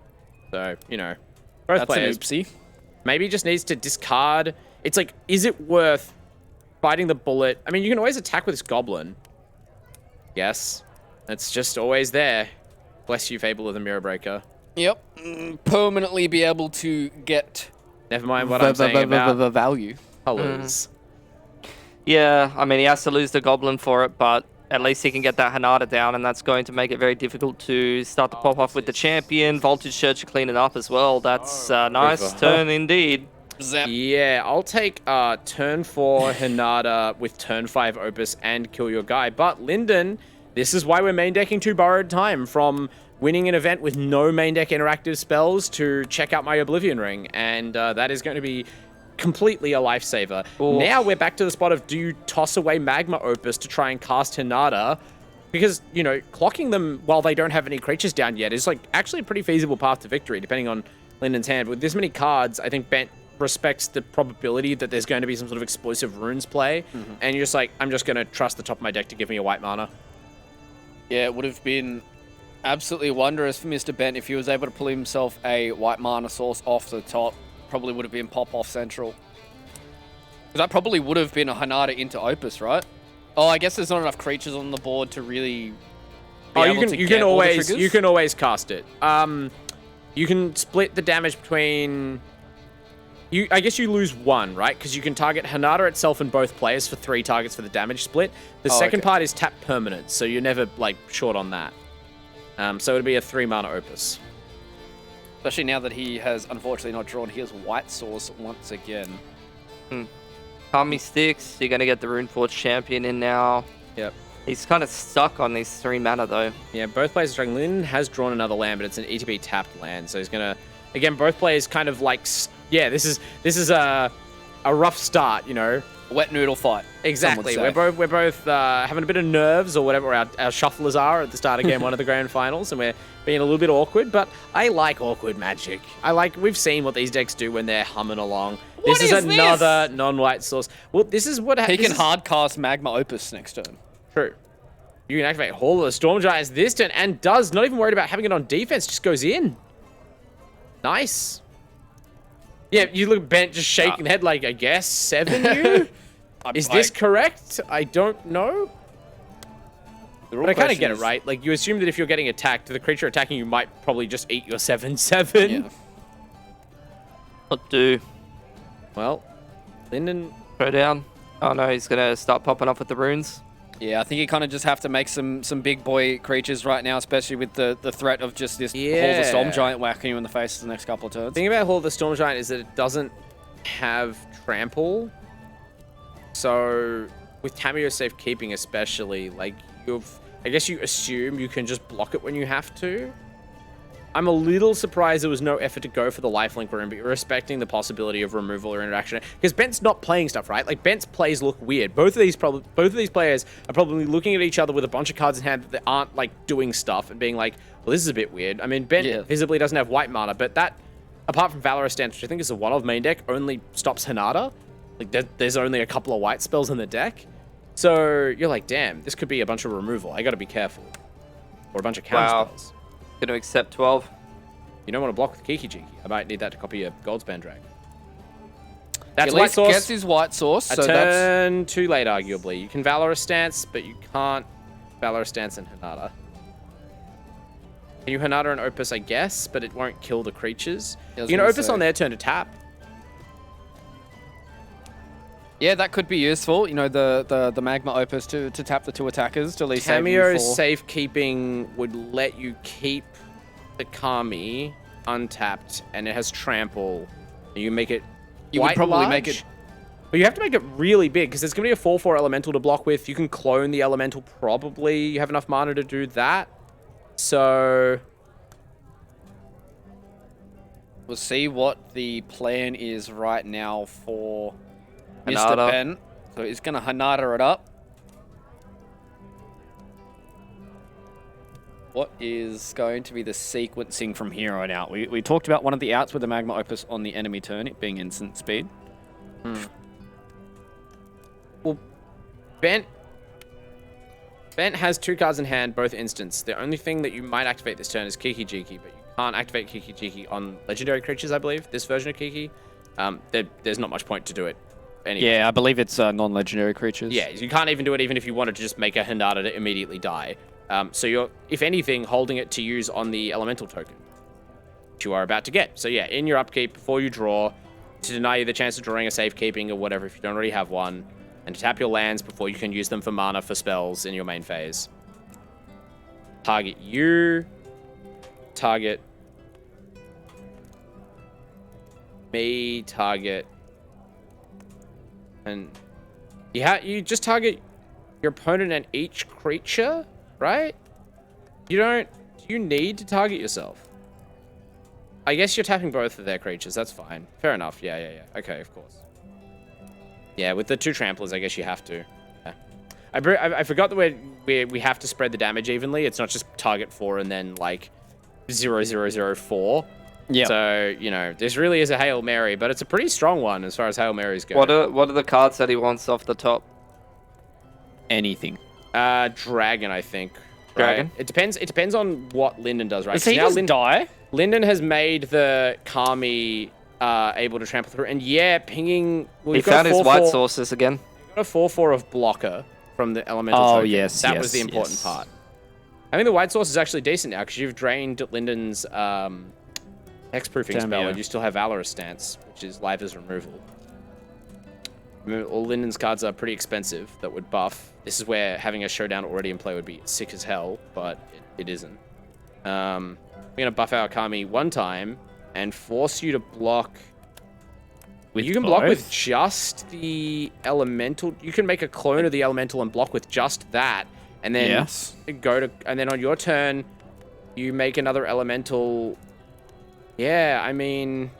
So, you know, both players. An oopsie. Maybe just needs to discard. It's like, is it worth biting the bullet? I mean, you can always attack with this Goblin. Yes. It's just always there. Bless you, Fable of the Mirror Breaker. Yep. Permanently be able to get... Never mind what I'm saying about the value. Colors. Yeah, I mean, he has to lose the Goblin for it, but at least he can get that Hanada down, and that's going to make it very difficult to start to pop off with the champion. Voltage Surge to clean it up as well. That's a nice turn indeed. Zap. Yeah, I'll take turn 4 Hanada with turn 5 Opus and kill your guy. But Linden, this is why we're main decking 2 Borrowed Time, from winning an event with no main deck interactive spells to check out my Oblivion Ring. And that is going to be completely a lifesaver. Now we're back to the spot of, do you toss away Magma Opus to try and cast Hanada? Because, you know, clocking them while they don't have any creatures down yet is like actually a pretty feasible path to victory, depending on Linden's hand. With this many cards, I think Bent respects the probability that there's going to be some sort of explosive runes play. And you're just like, I'm just going to trust the top of my deck to give me a white mana. Yeah, it would have been absolutely wondrous for Mr. Bent if he was able to pull himself a white mana source off the top. Probably would have been pop-off central. That probably would have been a Hanada into Opus, right? Oh, I guess there's not enough creatures on the board to really be able to get all the triggers. You can always cast it. You can split the damage between... I guess you lose 1, right? Because you can target Hanada itself and both players for 3 targets for the damage split. The second part is tap permanent, so you're never like short on that. So it'll be a 3 mana Opus. Especially now that he has unfortunately not drawn his white source once again. Kami sticks, you're going to get the Runeforge champion in now. Yep. He's kind of stuck on these 3 mana though. Yeah, both players are struggling. Linden has drawn another land, but it's an ETB tapped land, so he's going to... Again, both players kind of like... Yeah, this is a rough start, you know? Wet noodle fight. Exactly. We're both having a bit of nerves or whatever our shufflers are at the start of game 1 of the grand finals, and we're being a little bit awkward, but I like awkward magic. We've seen what these decks do when they're humming along. This is another non-white source. Well, this is what happens. He can hard cast Magma Opus next turn. True. You can activate Hall of the Storm Giants this turn, and does, not even worried about having it on defense, just goes in. Nice. Yeah, you look Bent just shaking the head like, I guess, 7 you? Is this correct? I don't know. But I kind of get it, right? Like, you assume that if you're getting attacked, the creature attacking you might probably just eat your 7/7. Yeah. What do? Well, Linden... Throw down. Oh no, he's going to start popping up with the runes. Yeah, I think you kind of just have to make some big boy creatures right now, especially with the threat of just this Hall of the Storm Giant whacking you in the face the next couple of turns. The thing about Hall of the Storm Giant is that it doesn't have trample. So with Tamio safekeeping especially, like I guess you assume you can just block it when you have to. I'm a little surprised there was no effort to go for the lifelink rune, but you're respecting the possibility of removal or interaction. Because Bent's not playing stuff, right? Like, Bent's plays look weird. Both of these players are probably looking at each other with a bunch of cards in hand that aren't, like, doing stuff and being like, well, this is a bit weird. I mean, Bent visibly doesn't have white mana, but that, apart from Valorous Stance, which I think is a one-of main deck, only stops Hanada. Like, there's only a couple of white spells in the deck. So, you're like, damn, this could be a bunch of removal. I gotta be careful. or a bunch of counter Wow. spells. Gonna accept 12. You don't want to block with Kiki Jiki. I might need that to copy a Goldspan Drag. That's At white least source. gets his white source, A so that's... turn too late, arguably. You can Valorous Stance, but you can't Valorous Stance and Hanada. Can you Hanada and Opus, I guess, but it won't kill the creatures. I was You can gonna Opus say. on their turn to tap. Yeah, that could be useful. You know, the Magma Opus to tap the 2 attackers to at least save you Cameo's for... safekeeping would let you keep the Kami untapped, and it has Trample. You make it You would quite probably large, make it... but you have to make it really big, because there's going to be a 4/4 Elemental to block with. You can clone the Elemental, probably. You have enough mana to do that. So... We'll see what the plan is right now for Mr. Hanada. Ben. So he's going to Hanada it up. What is going to be the sequencing from here on out? We talked about one of the outs with the Magma Opus on the enemy turn, it being instant speed. Well, Bent has 2 cards in hand, both instants. The only thing that you might activate this turn is Kiki Jiki, but you can't activate Kiki Jiki on legendary creatures, I believe, this version of Kiki. There's not much point to do it anyway. Yeah, I believe it's non-legendary creatures. Yeah, you can't even do it even if you wanted to just make a Hanada to immediately die. So you're, if anything, holding it to use on the elemental token, which you are about to get. So yeah, in your upkeep, before you draw, to deny you the chance of drawing a safekeeping or whatever if you don't already have one, and to tap your lands before you can use them for mana for spells in your main phase. Target you. Target me. Target. And you just target your opponent and each creature, right? Do you need to target yourself? I guess you're tapping both of their creatures. That's fine. Fair enough. Yeah. Okay, of course. Yeah, with the 2 tramplers, I guess you have to. Yeah. I forgot that we have to spread the damage evenly. It's not just target 4 and then like 0/0/0/4. Yeah. So, you know, this really is a Hail Mary, but it's a pretty strong one as far as Hail Marys go. What are the cards that he wants off the top? Anything. Dragon, I think. Dragon? Right? It depends on what Linden does, right? Does he now just die? Linden has made the Kami able to trample through, and yeah, pinging. Well, He you've got found a his 4/4 white sources again. You've got a 4/4 of blocker from the elemental. Oh, token. yes, that was the yes, important yes. part. I think the white source is actually decent now because you've drained Linden's hexproofing Damn, spell, yeah. and you still have Valorous Stance, which is live as removal. Remember, all Linden's cards are pretty expensive that would buff. This is where having a showdown already in play would be sick as hell, but it isn't. We're gonna buff our Kami one time and force you to block. You can block with just the elemental. You can make a clone of the elemental and block with just that, and then Yes. and then on your turn, you make another elemental. Yeah, I mean.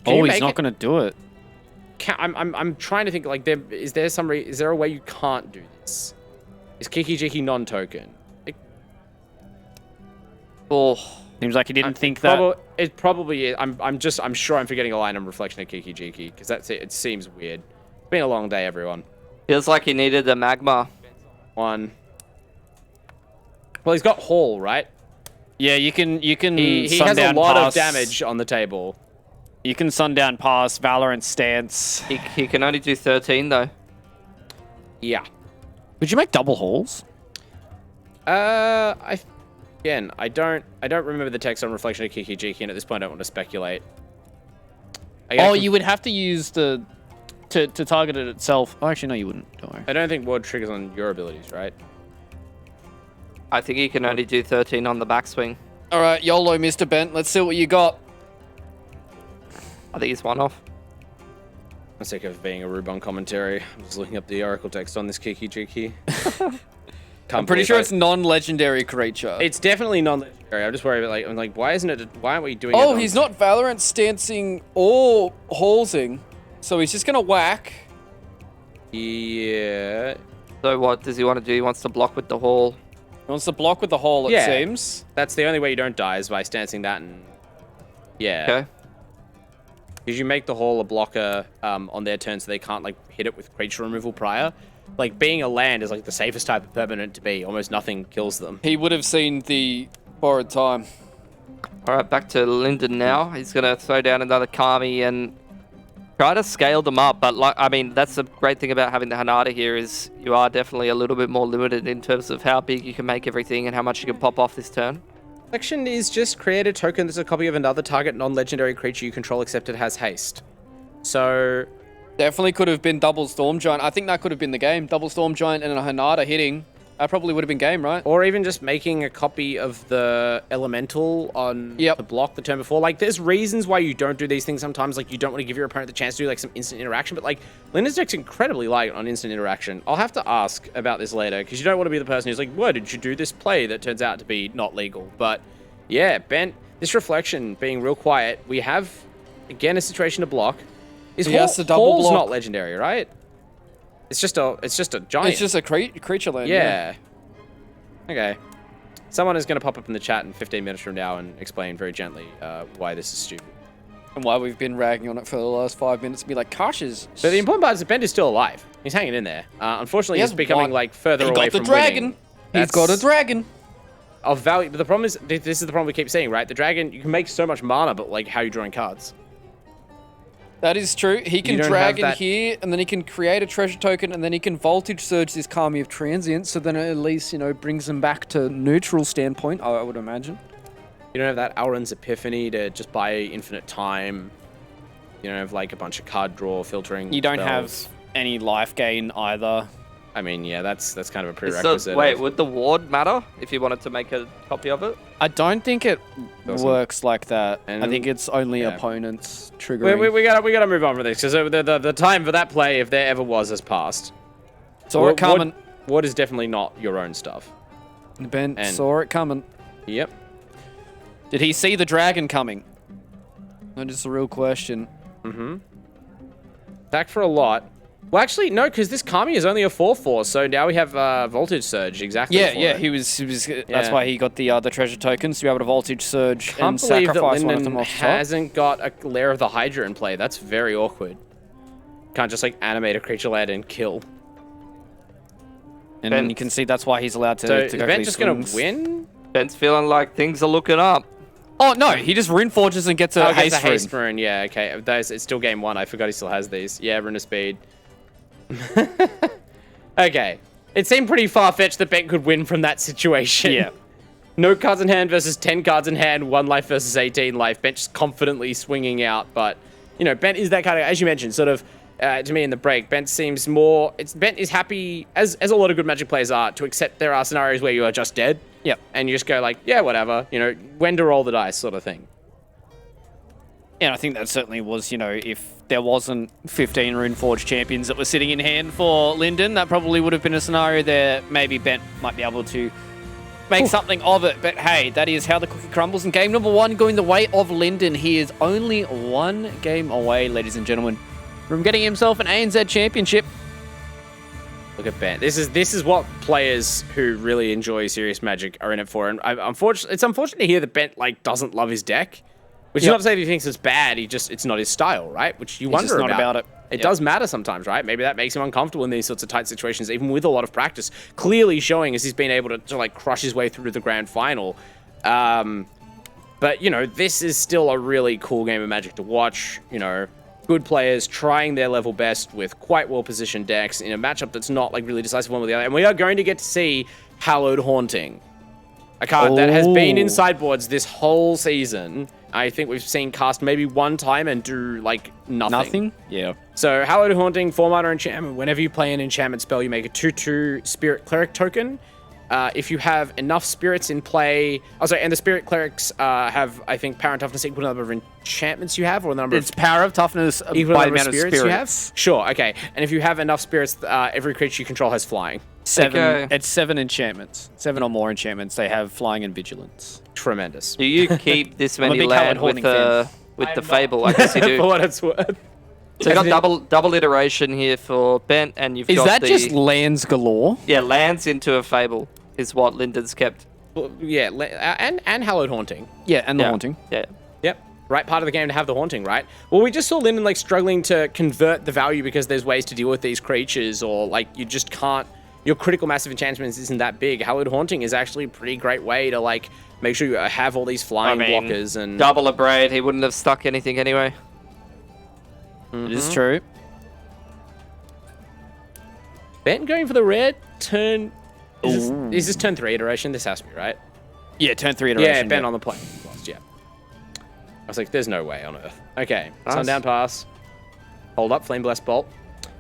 can you Oh, he's make not it- going to do it. I'm trying to think, like, is there a way you can't do this? Is Kiki Jiki non-token? Seems like he didn't think that. It probably is. I'm sure I'm forgetting a line in Reflection of Kiki Jiki, because that's it. It seems weird. It's been a long day, everyone. Feels like he needed a magma. One. Well, he's got Haul, right? Yeah, you can. He has a lot of damage on the table. You can Sundown Pass, Valorant Stance. He can only do 13 though. Yeah. Would you make double hauls? I don't remember the text on Reflection of Kiki Jiki, and at this point I don't want to speculate. You would have to use the to target it itself. Oh, actually, no, you wouldn't. Don't worry. I don't think Ward triggers on your abilities, right? I think he can only do 13 on the backswing. All right, YOLO, Mr. Bent. Let's see what you got. I think he's one off. I'm sick of being a Rubon commentary. I'm just looking up the Oracle text on this Kiki Jiki. I'm pretty sure it's non-legendary creature. It's definitely non-legendary. I'm just worried about, I'm like, why aren't we doing it? Oh, he's not Valorant Stancing or Halsing, so he's just gonna whack. Yeah. So what does he want to do? He wants to block with the Haul. He wants to block with the Haul, it seems. That's the only way you don't die is by stancing that and... Yeah. Okay. Because you make the Haul a blocker on their turn so they can't, like, hit it with creature removal prior. like being a land is like the safest type of permanent to be. Almost nothing kills them. He would have seen the borrowed time. All right, back to Linden now. He's going to throw down another Kami and try to scale them up. But, like, I mean, that's the great thing about having the Hanada here is you are definitely a little bit more limited in terms of how big you can make everything and how much you can pop off this turn. Selection is just create a token that's a copy of another target non-legendary creature you control except it has haste. So... Definitely could have been double Storm Giant. I think that could have been the game. Double Storm Giant and a Hanada hitting. That probably would have been game, right? Or even just making a copy of the Elemental on the block the turn before. Like, there's reasons why you don't do these things sometimes. Like, you don't want to give your opponent the chance to do, like, some instant interaction. But, like, Linda's deck's incredibly light on instant interaction. I'll have to ask about this later, because you don't want to be the person who's like, why did you do this play that turns out to be not legal? But, yeah, Bent, this reflection being real quiet. We have, again, a situation to block. Is Hall's not legendary, right? It's just a giant. It's just a creature land. Yeah. Okay. Someone is going to pop up in the chat in 15 minutes from now and explain very gently why this is stupid. And why we've been ragging on it for the last 5 minutes and be like, Karsh is... But the important part is that Bent is still alive. He's hanging in there. Unfortunately, he's becoming like further away from winning. He's got a dragon. Of value. But the problem is, this is the problem we keep seeing, right? The dragon, you can make so much mana, but like, how are you drawing cards? That is true. He can drag in here, and then he can create a treasure token, and then he can voltage surge this Kami of Transient, so then it at least, you know, brings him back to neutral standpoint, I would imagine. You don't have that Alrund's Epiphany to just buy infinite time. You don't have, like, a bunch of card draw filtering You don't spells. have any life gain either. I mean, yeah, that's kind of a prerequisite. Wait, would the ward matter if you wanted to make a copy of it? I don't think it works like that. I think it's only opponents triggering. We gotta move on from this, because the time for that play, if there ever was, has passed. Saw it coming. What is definitely not your own stuff. Ben saw it coming. Yep. Did he see the dragon coming? That is the real question. Mm-hmm. Back for a lot. Well, actually, no, because this Kami is only a 4/4, so now we have Voltage Surge exactly. Yeah, he was. That's why he got the treasure tokens to be able to Voltage Surge and sacrifice one of them off the top. Hasn't got a Lair of the Hydra in play. That's very awkward. Can't just like animate a creature land and kill. And then you can see that's why he's allowed to. So to is go Ben for just these gonna swings. win? Ben's feeling like things are looking up. Oh no, he just rune forges and gets a haste rune. Yeah, okay. It's still game 1. I forgot he still has these. Yeah, rune of speed. Okay. It seemed pretty far-fetched that Ben could win from that situation. Yeah. No cards in hand versus 10 cards in hand, 1 life versus 18 life. Ben just confidently swinging out, but, you know, Ben is that kind of, as you mentioned, sort of, to me in the break, Ben seems more, Ben is happy, as a lot of good Magic players are, to accept there are scenarios where you are just dead. Yep. And you just go like, yeah, whatever, you know, when to roll the dice sort of thing. And I think that certainly was, you know, if there wasn't 15 Runeforged champions that were sitting in hand for Linden, that probably would have been a scenario there. Maybe Bent might be able to make something of it. But hey, that is how the cookie crumbles. And game number 1 going the way of Linden. He is only 1 game away, ladies and gentlemen, from getting himself an ANZ championship. Look at Ben. This is what players who really enjoy serious Magic are in it for. And it's unfortunate to hear that Ben like doesn't love his deck. Which is not to say that he thinks it's bad, it's not his style, right? Which you wonder just not about it. It does matter sometimes, right? Maybe that makes him uncomfortable in these sorts of tight situations, even with a lot of practice. Clearly showing as he's been able to like crush his way through the grand final. But, you know, this is still a really cool game of Magic to watch. You know, good players trying their level best with quite well-positioned decks in a matchup that's not like really decisive one with the other. And we are going to get to see Hallowed Haunting. A card that has been in sideboards this whole season. I think we've seen cast maybe 1 time and do, like, nothing. Nothing? Yeah. So, Hallowed Haunting, 4-mana enchantment. Whenever you play an enchantment spell, you make a 2/2 Spirit Cleric token. If you have enough spirits in play... Oh, sorry, and the Spirit Clerics have, I think, power and toughness equal to the number of enchantments you have, or the number It's power of toughness by the amount of spirits you have? Sure, okay. And if you have enough spirits, every creature you control has flying. 7. It's 7 enchantments. 7 or more enchantments. They have flying and vigilance. Tremendous. Do you keep this many land with the Fable? I guess you do. For what it's worth. So you got double iteration here for Bent, and you've got Is that just lands galore? Yeah, lands into a Fable is what Linden's kept. Well, yeah, and Hallowed Haunting. Yeah, and the Haunting. Yeah. Yep. right part of the game to have the Haunting, right? Well, we just saw Linden like struggling to convert the value because there's ways to deal with these creatures, or like you just can't. Your critical massive enchantments isn't that big. Hallowed Haunting is actually a pretty great way to like make sure you have all these flying blockers and double a braid. He wouldn't have stuck anything anyway. It is true. Ben going for the red turn. Is this turn 3 iteration? This has to be, right? Yeah, turn 3 iteration. Yeah, Ben on the plane. Lost, yeah. I was like, there's no way on Earth. Okay, Nice. Sundown Pass. Hold up, Flame Blessed Bolt.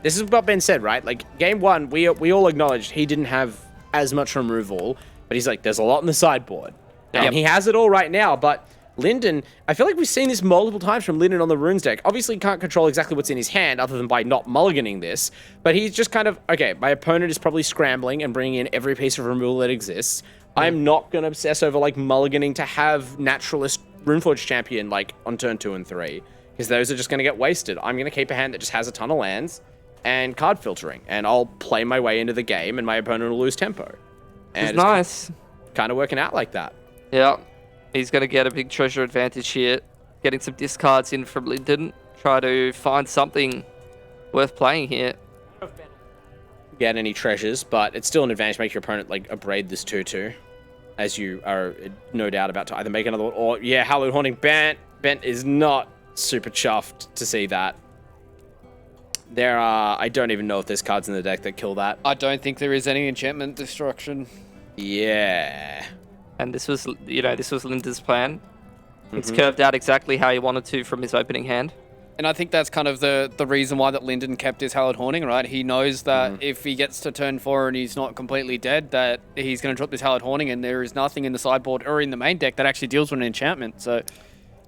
This is what Ben said, right? Like, game 1, we all acknowledged he didn't have as much removal, but he's like, there's a lot in the sideboard. And he has it all right now, but Linden, I feel like we've seen this multiple times from Linden on the Runes deck. Obviously, he can't control exactly what's in his hand other than by not mulliganing this, but he's just kind of, okay, my opponent is probably scrambling and bringing in every piece of removal that exists. I'm not going to obsess over, like, mulliganing to have Naturalist Runeforge Champion, like, on turn 2 and 3, because those are just going to get wasted. I'm going to keep a hand that just has a ton of lands and card filtering, and I'll play my way into the game, and my opponent will lose tempo. And It's nice. Kind of working out like that. Yeah. He's going to get a big treasure advantage here. Getting some discards in from Linden. Try to find something worth playing here. Get any treasures, but it's still an advantage to make your opponent like abrade this 2/2, as you are no doubt about to either make another one or Hallowed Haunting. Bent is not super chuffed to see that. There are, I don't even know if there's cards in the deck that kill that. I don't think there is any enchantment destruction. Yeah. And this was, this was Linden's plan. It's curved out exactly how he wanted to from his opening hand. And I think that's kind of the reason why that Linden kept his Hallowed Haunting, right? He knows that if he gets to turn 4 and he's not completely dead, that he's going to drop this Hallowed Haunting, and there is nothing in the sideboard or in the main deck that actually deals with an enchantment. So,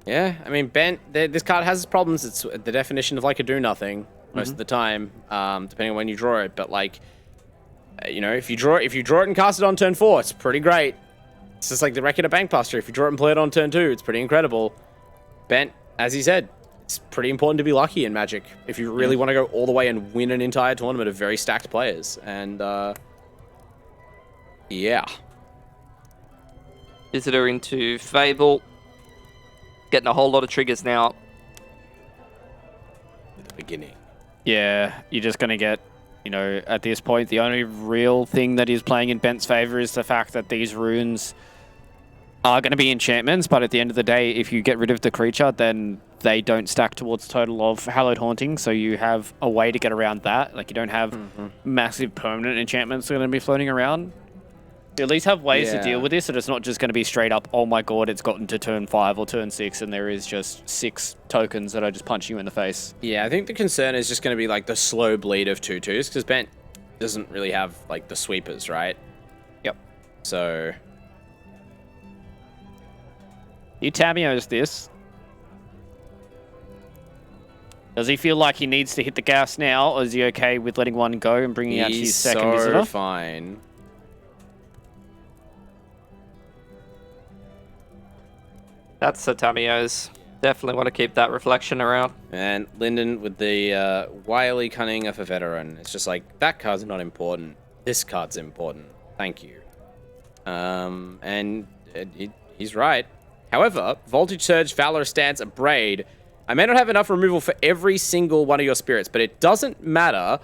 yeah, I mean, this card has its problems. It's the definition of like a do-nothing most of the time, depending on when you draw it. But like, if you draw it and cast it on turn 4, it's pretty great. It's just like the Record of Bankbuster. If you draw it and play it on turn 2, it's pretty incredible. Bent, as he said, it's pretty important to be lucky in Magic if you really want to go all the way and win an entire tournament of very stacked players. And, yeah. Visitor into Fable. Getting a whole lot of triggers now. At the beginning. yeah, you're just going to get, at this point, the only real thing that is playing in Bent's favor is the fact that these runes are going to be enchantments, but at the end of the day, if you get rid of the creature, then they don't stack towards total of Hallowed Haunting, so you have a way to get around that. Like, you don't have massive permanent enchantments that are going to be floating around. You at least have ways to deal with this, so it's not just going to be straight up, oh my god, it's gotten to turn 5 or turn 6, and there is just 6 tokens that are just punching you in the face. Yeah, I think the concern is just going to be, like, the slow bleed of 2/2s, because Bent doesn't really have, like, the sweepers, right? Yep. So... He Tamiyo's this. Does he feel like he needs to hit the gas now, or is he okay with letting one go and bringing out his second visitor? He's so fine. That's the Tamiyo's. Definitely want to keep that reflection around. And Linden with the wily cunning of a veteran. It's just like, that card's not important. This card's important. Thank you. And he's right. However, Voltage Surge, Valor Stance, Abrade. I may not have enough removal for every single one of your spirits, but it doesn't matter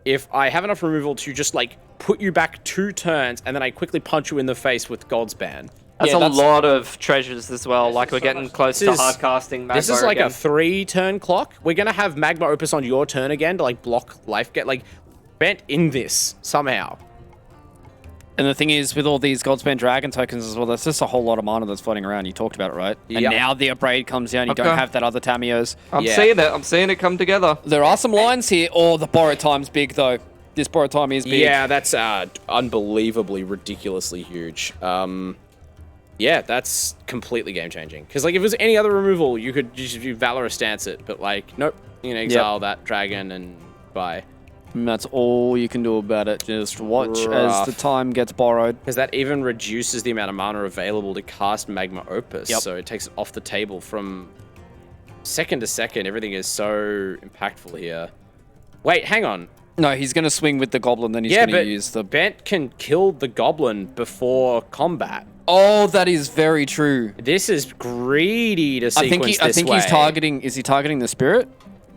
if I have enough removal to just, like, put you back 2 turns and then I quickly punch you in the face with Goldspan. That's a lot of treasures as well. Like, we're getting close to hard casting Magma. This is like again. a 3-turn clock. We're going to have Magma Opus on your turn again to, like, block life. Get, like, Bent in this somehow. And the thing is, with all these Goldspan Dragon tokens as well, there's just a whole lot of mana that's floating around. You talked about it, right? And now the Abrade comes down. You don't have that other Tamiyo's. I'm seeing it. I'm seeing it come together. There are some lines here. Oh, the borrow time's big, though. This borrow time is big. Yeah, that's unbelievably, ridiculously huge. Yeah, that's completely game-changing. Because, like, if it was any other removal, you could just do Valor Stance it. But, like, nope. You can exile that dragon and bye. And that's all you can do about it. Just watch as the time gets borrowed. Because that even reduces the amount of mana available to cast Magma Opus. So it takes it off the table from second to second. Everything is so impactful here. Wait, hang on. No, he's going to swing with the Goblin, then he's going to use the... Bent can kill the Goblin before combat. Oh, that is very true. This is greedy to sequence this way. I think he's targeting. Is he targeting the spirit?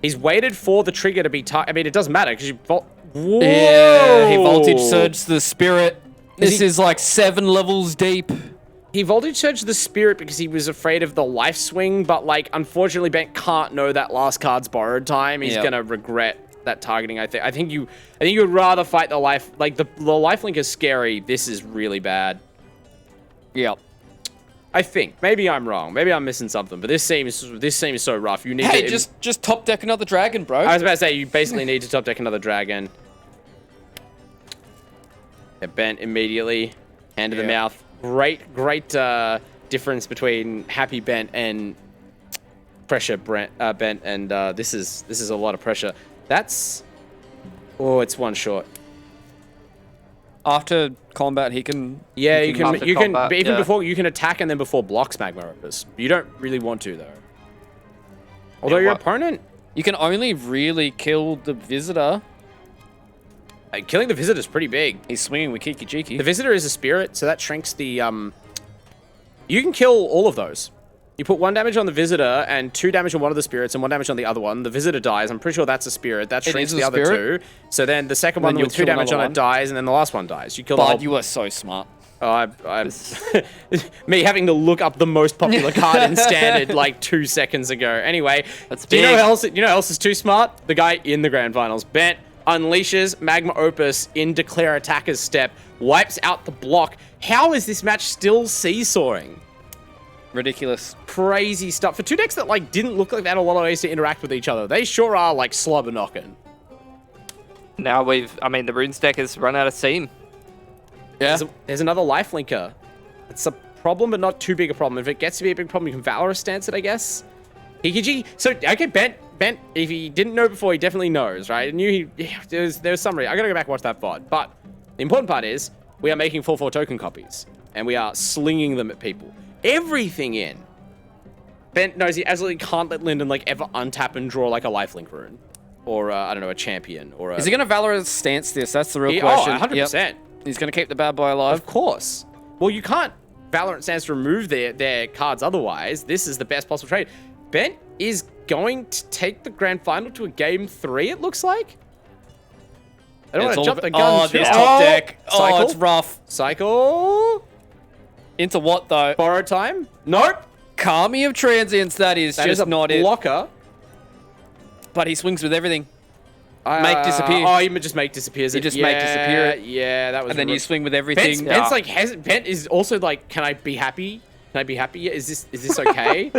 He's waited for the trigger to be I mean, it doesn't matter because you Whoa! Yeah, he voltage surged the spirit. This is like 7 levels deep. He voltage surged the spirit because he was afraid of the life swing, but like, unfortunately, Bent can't know that last card's borrowed time. He's gonna regret that targeting. I think you would rather fight the life. Like the lifelink is scary. This is really bad. Yep. I think maybe I'm wrong. Maybe I'm missing something. But this seems so rough. You need to just top deck another dragon, bro. I was about to say you basically need to top deck another dragon. Yeah, Bent immediately, hand to the mouth. Great difference between happy Bent and pressure Bent, and this is a lot of pressure. That's it's one short. After combat, he can. Yeah, you can even before you can attack and then before blocks Magma Opus. You don't really want to though. Although your opponent, you can only really kill the visitor. Killing the visitor is pretty big. He's swinging with Kiki Jiki. The visitor is a spirit, so that shrinks the. You can kill all of those. You put 1 damage on the visitor and 2 damage on one of the spirits and 1 damage on the other one. The visitor dies. I'm pretty sure that's a spirit. That shrinks the other 2. So then the second one with 2 damage on it dies, and then the last one dies. You kill the whole... you are so smart. Oh, me having to look up the most popular card in Standard like 2 seconds ago. Anyway, do you know who else is too smart? The guy in the Grand Finals. Bent unleashes Magma Opus in Declare Attacker's step, wipes out the block. How is this match still seesawing? Ridiculous. Crazy stuff. For 2 decks that like didn't look like they had a lot of ways to interact with each other, they sure are like slobber knocking. Now the Runes deck has run out of steam. Yeah. There's another lifelinker. It's a problem, but not too big a problem. If it gets to be a big problem, you can Valorous stance it, I guess. Hikiji. So, okay, Bent, if he didn't know before, he definitely knows, right? I knew there was some reason. I gotta go back and watch that VOD. But the important part is, we are making 4/4 token copies. And we are slinging them at people. Everything in. Bent knows he absolutely can't let Linden like ever untap and draw like a lifelink rune. Or, I don't know, a champion. Or a... Is he gonna Valorous stance this? That's the real question. Oh, 100%. Yep. He's gonna keep the bad boy alive. Of course. Well, you can't Valorant stance to remove their cards otherwise. This is the best possible trade. Bent is going to take the Grand Final to a Game 3, it looks like. I don't want to jump the gun. Oh, this top deck. Cycle? Oh, it's rough. Cycle. Into what, though? Borrow time? Nope. Kami of Transients, that is just not it. Blocker. But he swings with everything. Make disappear. Oh, you just make disappear. You just make disappear it. Yeah, that was. And then you swing with everything. Bent's like Bent is also like, can I be happy? Can I be happy? Is this okay?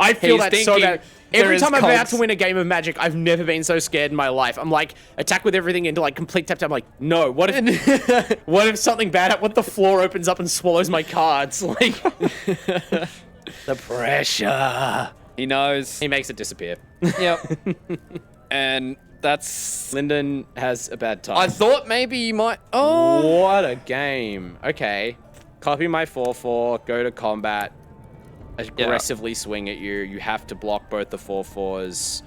I feel that so bad. Every time I'm about to win a game of Magic, I've never been so scared in my life. I'm like, attack with everything into like complete tap. I'm like, no. What if something bad? What the floor opens up and swallows my cards? Like the pressure. He knows. He makes it disappear. Yep. And that's... Linden has a bad time. I thought maybe you might... Oh! What a game. Okay. Copy my 4/4, go to combat, aggressively swing at you. You have to block both the 4/4s.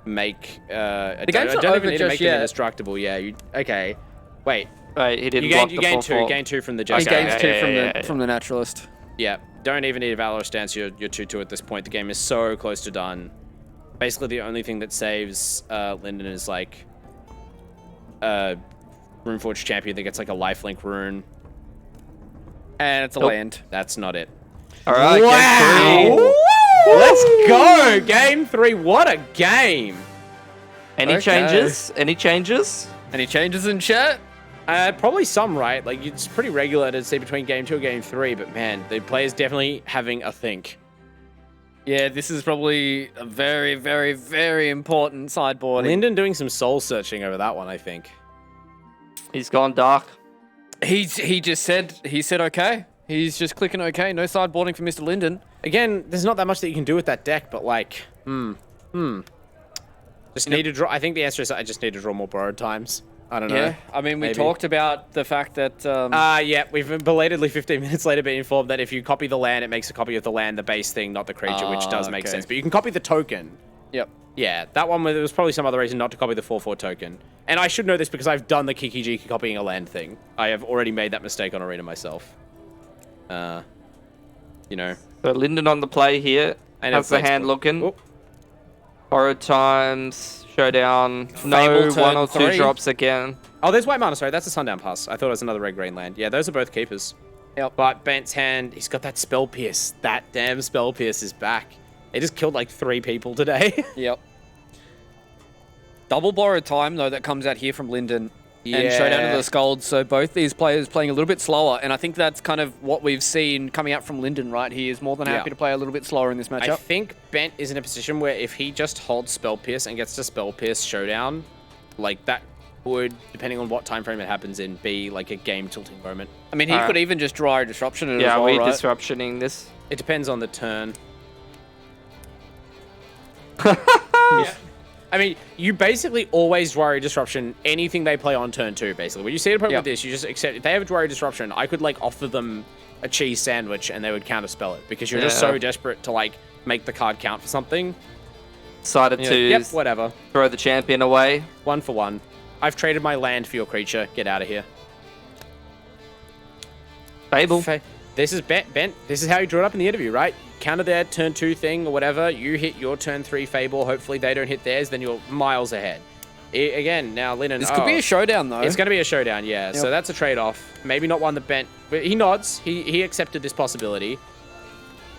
Make... I don't even need to make them indestructible. Yeah, okay. Wait. Right, he didn't block the 4/4. You gain 2 from the Jester. He gains 2 from the Naturalist. Yeah. Don't even need a Valor stance. You're 2/2 at this point. The game is so close to done. Basically, the only thing that saves Linden is like Runeforge champion that gets like a lifelink rune. And it's a land. That's not it. All right, wow! Game 3. Let's go! Game 3. What a game! Any changes? Any changes? Any changes in chat? Probably some, right? Like, it's pretty regular to see between Game 2 and Game 3, but man, the players definitely having a think. Yeah, this is probably a very, very, very important sideboard. Linden doing some soul searching over that one, I think. He's gone dark. He just said, okay. He's just clicking okay. No sideboarding for Mr. Linden. Again, there's not that much that you can do with that deck, but like, Just need to draw. I think the answer is I just need to draw more borrowed times. I don't know. Yeah, I mean, we talked about the fact that... yeah, we've belatedly 15 minutes later been informed that if you copy the land, it makes a copy of the land, the base thing, not the creature, which does make sense. But you can copy the token. Yep. Yeah, that one, there was probably some other reason not to copy the 4/4 token. And I should know this because I've done the Kiki Jiki copying a land thing. I have already made that mistake on Arena myself. You know. So Linden on the play here. And has the hand looking. Borrowed times, showdown. No, Fable one or turn two 3. drops again. Oh, there's white mana. Sorry, that's a Sundown Pass. I thought it was another red green land. Yeah, those are both keepers. Yep. But Bent's hand, he's got that Spell Pierce. That damn Spell Pierce is back. It just killed like 3 people today. Yep. Double borrowed time, though, that comes out here from Linden. And Yeah. Showdown of the Skulls. So both these players playing a little bit slower. And I think that's kind of what we've seen coming out from Linden, right? He is more than happy to play a little bit slower in this matchup. I think Bent is in a position where if he just holds Spell Pierce and gets to Spell Pierce Showdown, like that would, depending on what time frame it happens in, be like a game tilting moment. I mean, he could even just draw a disruption in it Yeah, as well, we're right? disruptioning this. It depends on the turn. I mean, you basically always Dwari Disruption anything they play on turn 2, basically. When you see a problem with this, you just accept. If they have a Dwari Disruption, I could, like, offer them a cheese sandwich and they would counterspell it because you're just so desperate to, like, make the card count for something. Decided to Yep, whatever. throw the champion away. 1 for 1. I've traded my land for your creature. Get out of here. Fable. This is Bent. This is how you drew it up in the interview, right? Counter their turn 2 thing or whatever. You hit your turn 3 Fable. Hopefully they don't hit theirs. Then you're miles ahead. Again, now Linden. This could be a showdown, though. It's going to be a showdown, yeah. So that's a trade-off. Maybe not one that Bent. But he nods. He accepted this possibility.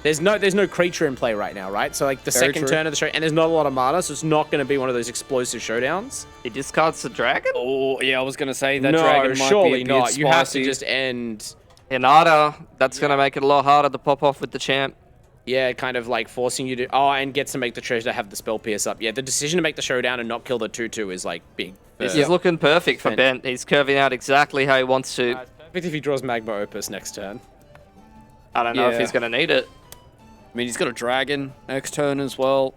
There's no creature in play right now, right? So like the Very second true. turn of the show, and there's not a lot of mana, so it's not going to be one of those explosive showdowns. He discards the dragon? Oh, yeah, I was going to say that No, dragon might surely be a bit not. You have to spicy. just end. Inada. That's going to make it a lot harder to pop off with the champ. Yeah, kind of like forcing you to... Oh, and get to make the treasure to have the Spell Pierce up. Yeah, the decision to make the showdown and not kill the 2/2 is like big. This is looking perfect for Bent. He's curving out exactly how he wants to. It's perfect if he draws Magma Opus next turn. I don't know if he's going to need it. I mean, he's got a dragon next turn as well.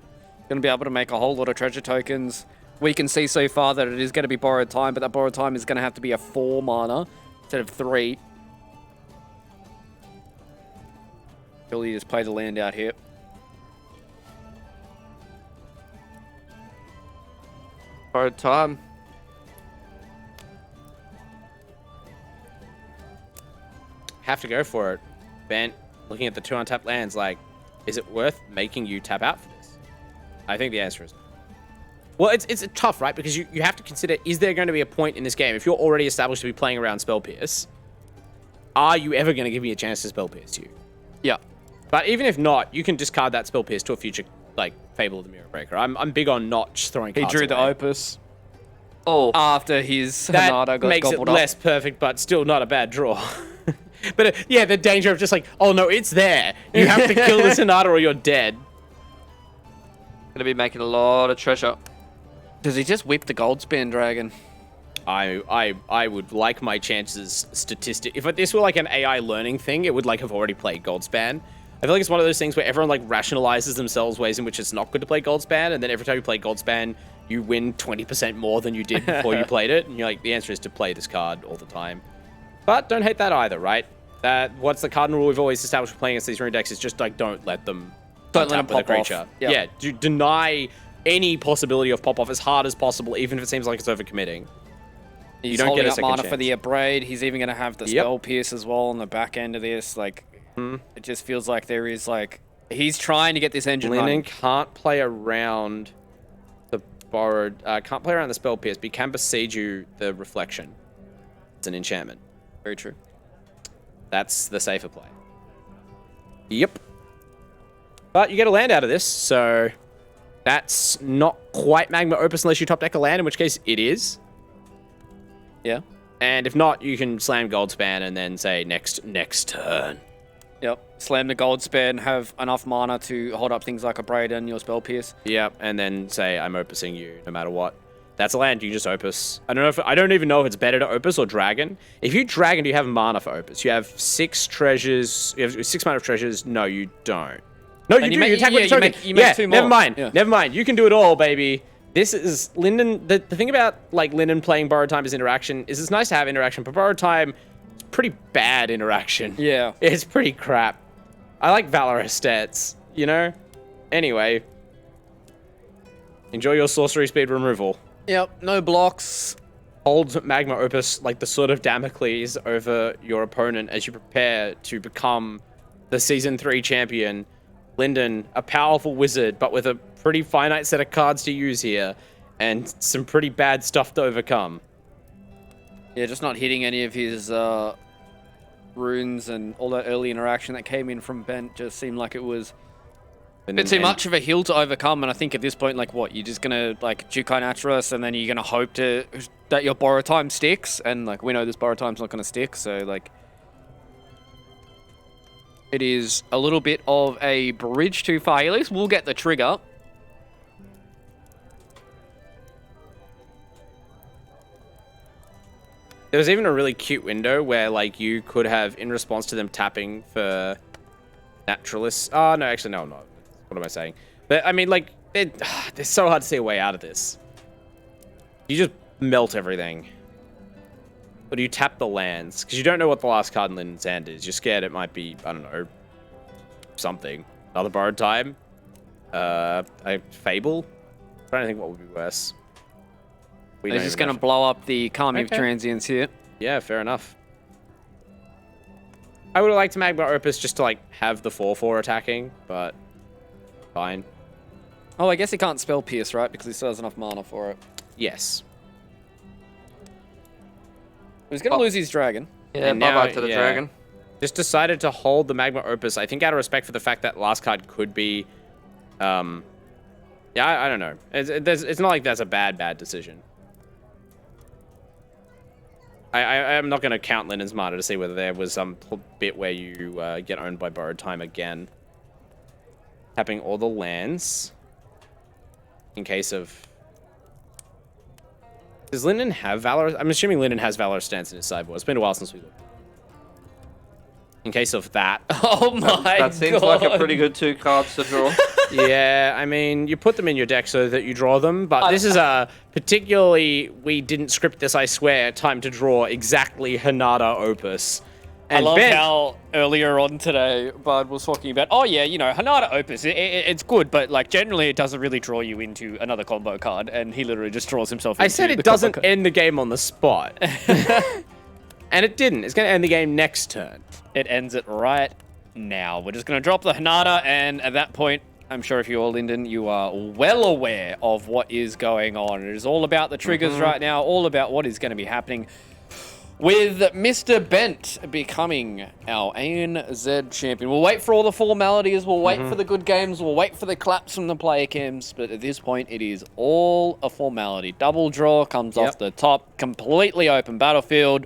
Going to be able to make a whole lot of treasure tokens. We can see so far that it is going to be borrowed time, but that borrowed time is going to have to be a 4 mana instead of 3. Billy just play the land out here. Borrowed time. Have to go for it. Bent, looking at the 2 untapped lands, like, is it worth making you tap out for this? I think the answer is no. Well, it's tough, right? Because you have to consider, is there going to be a point in this game, if you're already established to be playing around Spell Pierce, are you ever going to give me a chance to Spell Pierce you? Yeah. But even if not, you can discard that Spell Pierce to a future, like, Fable of the Mirror Breaker. I'm big on not just throwing He cards drew the away. Opus. Oh. After his That Hanada got makes it gobbled up. less perfect, but still not a bad draw. But yeah, the danger of just like, oh no, it's there. You have to kill the Sonata or you're dead. Gonna be making a lot of treasure. Does he just whip the Goldspan Dragon? I would like my chances statistic. If this were like an AI learning thing, it would like have already played Goldspan. I feel like it's one of those things where everyone like rationalizes themselves ways in which it's not good to play Goldspan, and then every time you play Goldspan, you win 20% more than you did before you played it. And you're like, the answer is to play this card all the time. But don't hate that either, right? What's the cardinal rule we've always established for playing against these rune decks is just like don't let them Don't let untap them with a pop off. creature. Yep. Yeah, deny any possibility of pop off as hard as possible, even if it seems like it's overcommitting. He's You don't holding get a up second mana for chance. the Abrade. He's even going to have the Yep. Spell Pierce as well on the back end of this. Like, it just feels like there is like he's trying to get this engine Lennon running. can't play around the borrowed. Can't play around the Spell Pierce, but he can besiege you the Reflection. It's an enchantment. Very true. That's the safer play. Yep. But you get a land out of this, so that's not quite Magma Opus unless you top deck a land, in which case it is. Yeah. And if not, you can slam Goldspan and then say next turn. Yep. Slam the Goldspan, have enough mana to hold up things like Abrade and your Spell Pierce. Yep, and then say I'm opusing you no matter what. That's a land you just opus. I don't even know if it's better to opus or dragon. If you dragon, do you have mana for opus? You have 6 treasures. You have 6 mana of treasures. No, you don't. No, you And do. you You make- attack with yeah, the you token. make- you make Yeah, 2 never more. mind. Yeah. Never mind. You can do it all, baby. This is Linden. The thing about like Linden playing borrowed time as interaction is it's nice to have interaction, but borrowed time is pretty bad interaction. Yeah. It's pretty crap. I like Valorous stats, you know? Anyway. Enjoy your sorcery speed removal. Yep. No blocks. hold Magma Opus like the sword of Damocles over your opponent as you prepare to become the Season 3 champion. Linden, a powerful wizard, but with a pretty finite set of cards to use here, and some pretty bad stuff to overcome. Yeah, just not hitting any of his runes, and all that early interaction that came in from Bent just seemed like it was a bit too much of a hill to overcome. And I think at this point, like, what, you're just gonna like Jukai Naturalist, and then you're gonna hope that your borrow time sticks, and like we know this borrow time's not gonna stick, so like it is a little bit of a bridge too far. At least we'll get the trigger. There was even a really cute window where, like, you could have, in response to them tapping for Naturalists. Oh, no, actually, no, I'm not. What am I saying? But, I mean, like, it's so hard to see a way out of this. You just melt everything. Or do you tap the lands? Because you don't know what the last card in Linden's hand is. You're scared it might be, I don't know, something. Another borrowed time? A Fable? I'm trying to think what would be worse. They're just going to blow up the Kami of Transients here. Yeah, fair enough. I would have liked Magma Opus just to, like, have the 4/4 attacking, but fine. Oh, I guess he can't spell Pierce, right? Because he still has enough mana for it. Yes. He's going to lose his dragon. Yeah, bye-bye to the dragon. Just decided to hold the Magma Opus, I think out of respect for the fact that last card could be... yeah, I don't know. It's not like that's a bad decision. I'm not going to count Linden's mana to see whether there was some bit where you get owned by borrowed time again. Tapping all the lands. In case of... Does Linden have Valor? I'm assuming Linden has Valor Stance in his sideboard. It's been a while since we looked. In case of that. Oh my god. That seems like a pretty good 2 cards to draw. Yeah, I mean, you put them in your deck so that you draw them, but this is a particularly, we didn't script this, I swear, time to draw exactly Hanada Opus. And I love how earlier on today, Bud was talking about, oh yeah, you know, Hanada Opus, it's good, but like generally it doesn't really draw you into another combo card, and he literally just draws himself into I said it doesn't end the game on the spot. And it didn't. It's going to end the game next turn. It ends it right now. We're just going to drop the Hanada, and at that point, I'm sure if you're Linden, you are well aware of what is going on. It is all about the triggers right now, all about what is going to be happening with Mr. Bent becoming our ANZ champion. We'll wait for all the formalities, we'll wait for the good games, we'll wait for the claps from the player cams, but at this point, it is all a formality. Double draw comes off the top, completely open battlefield,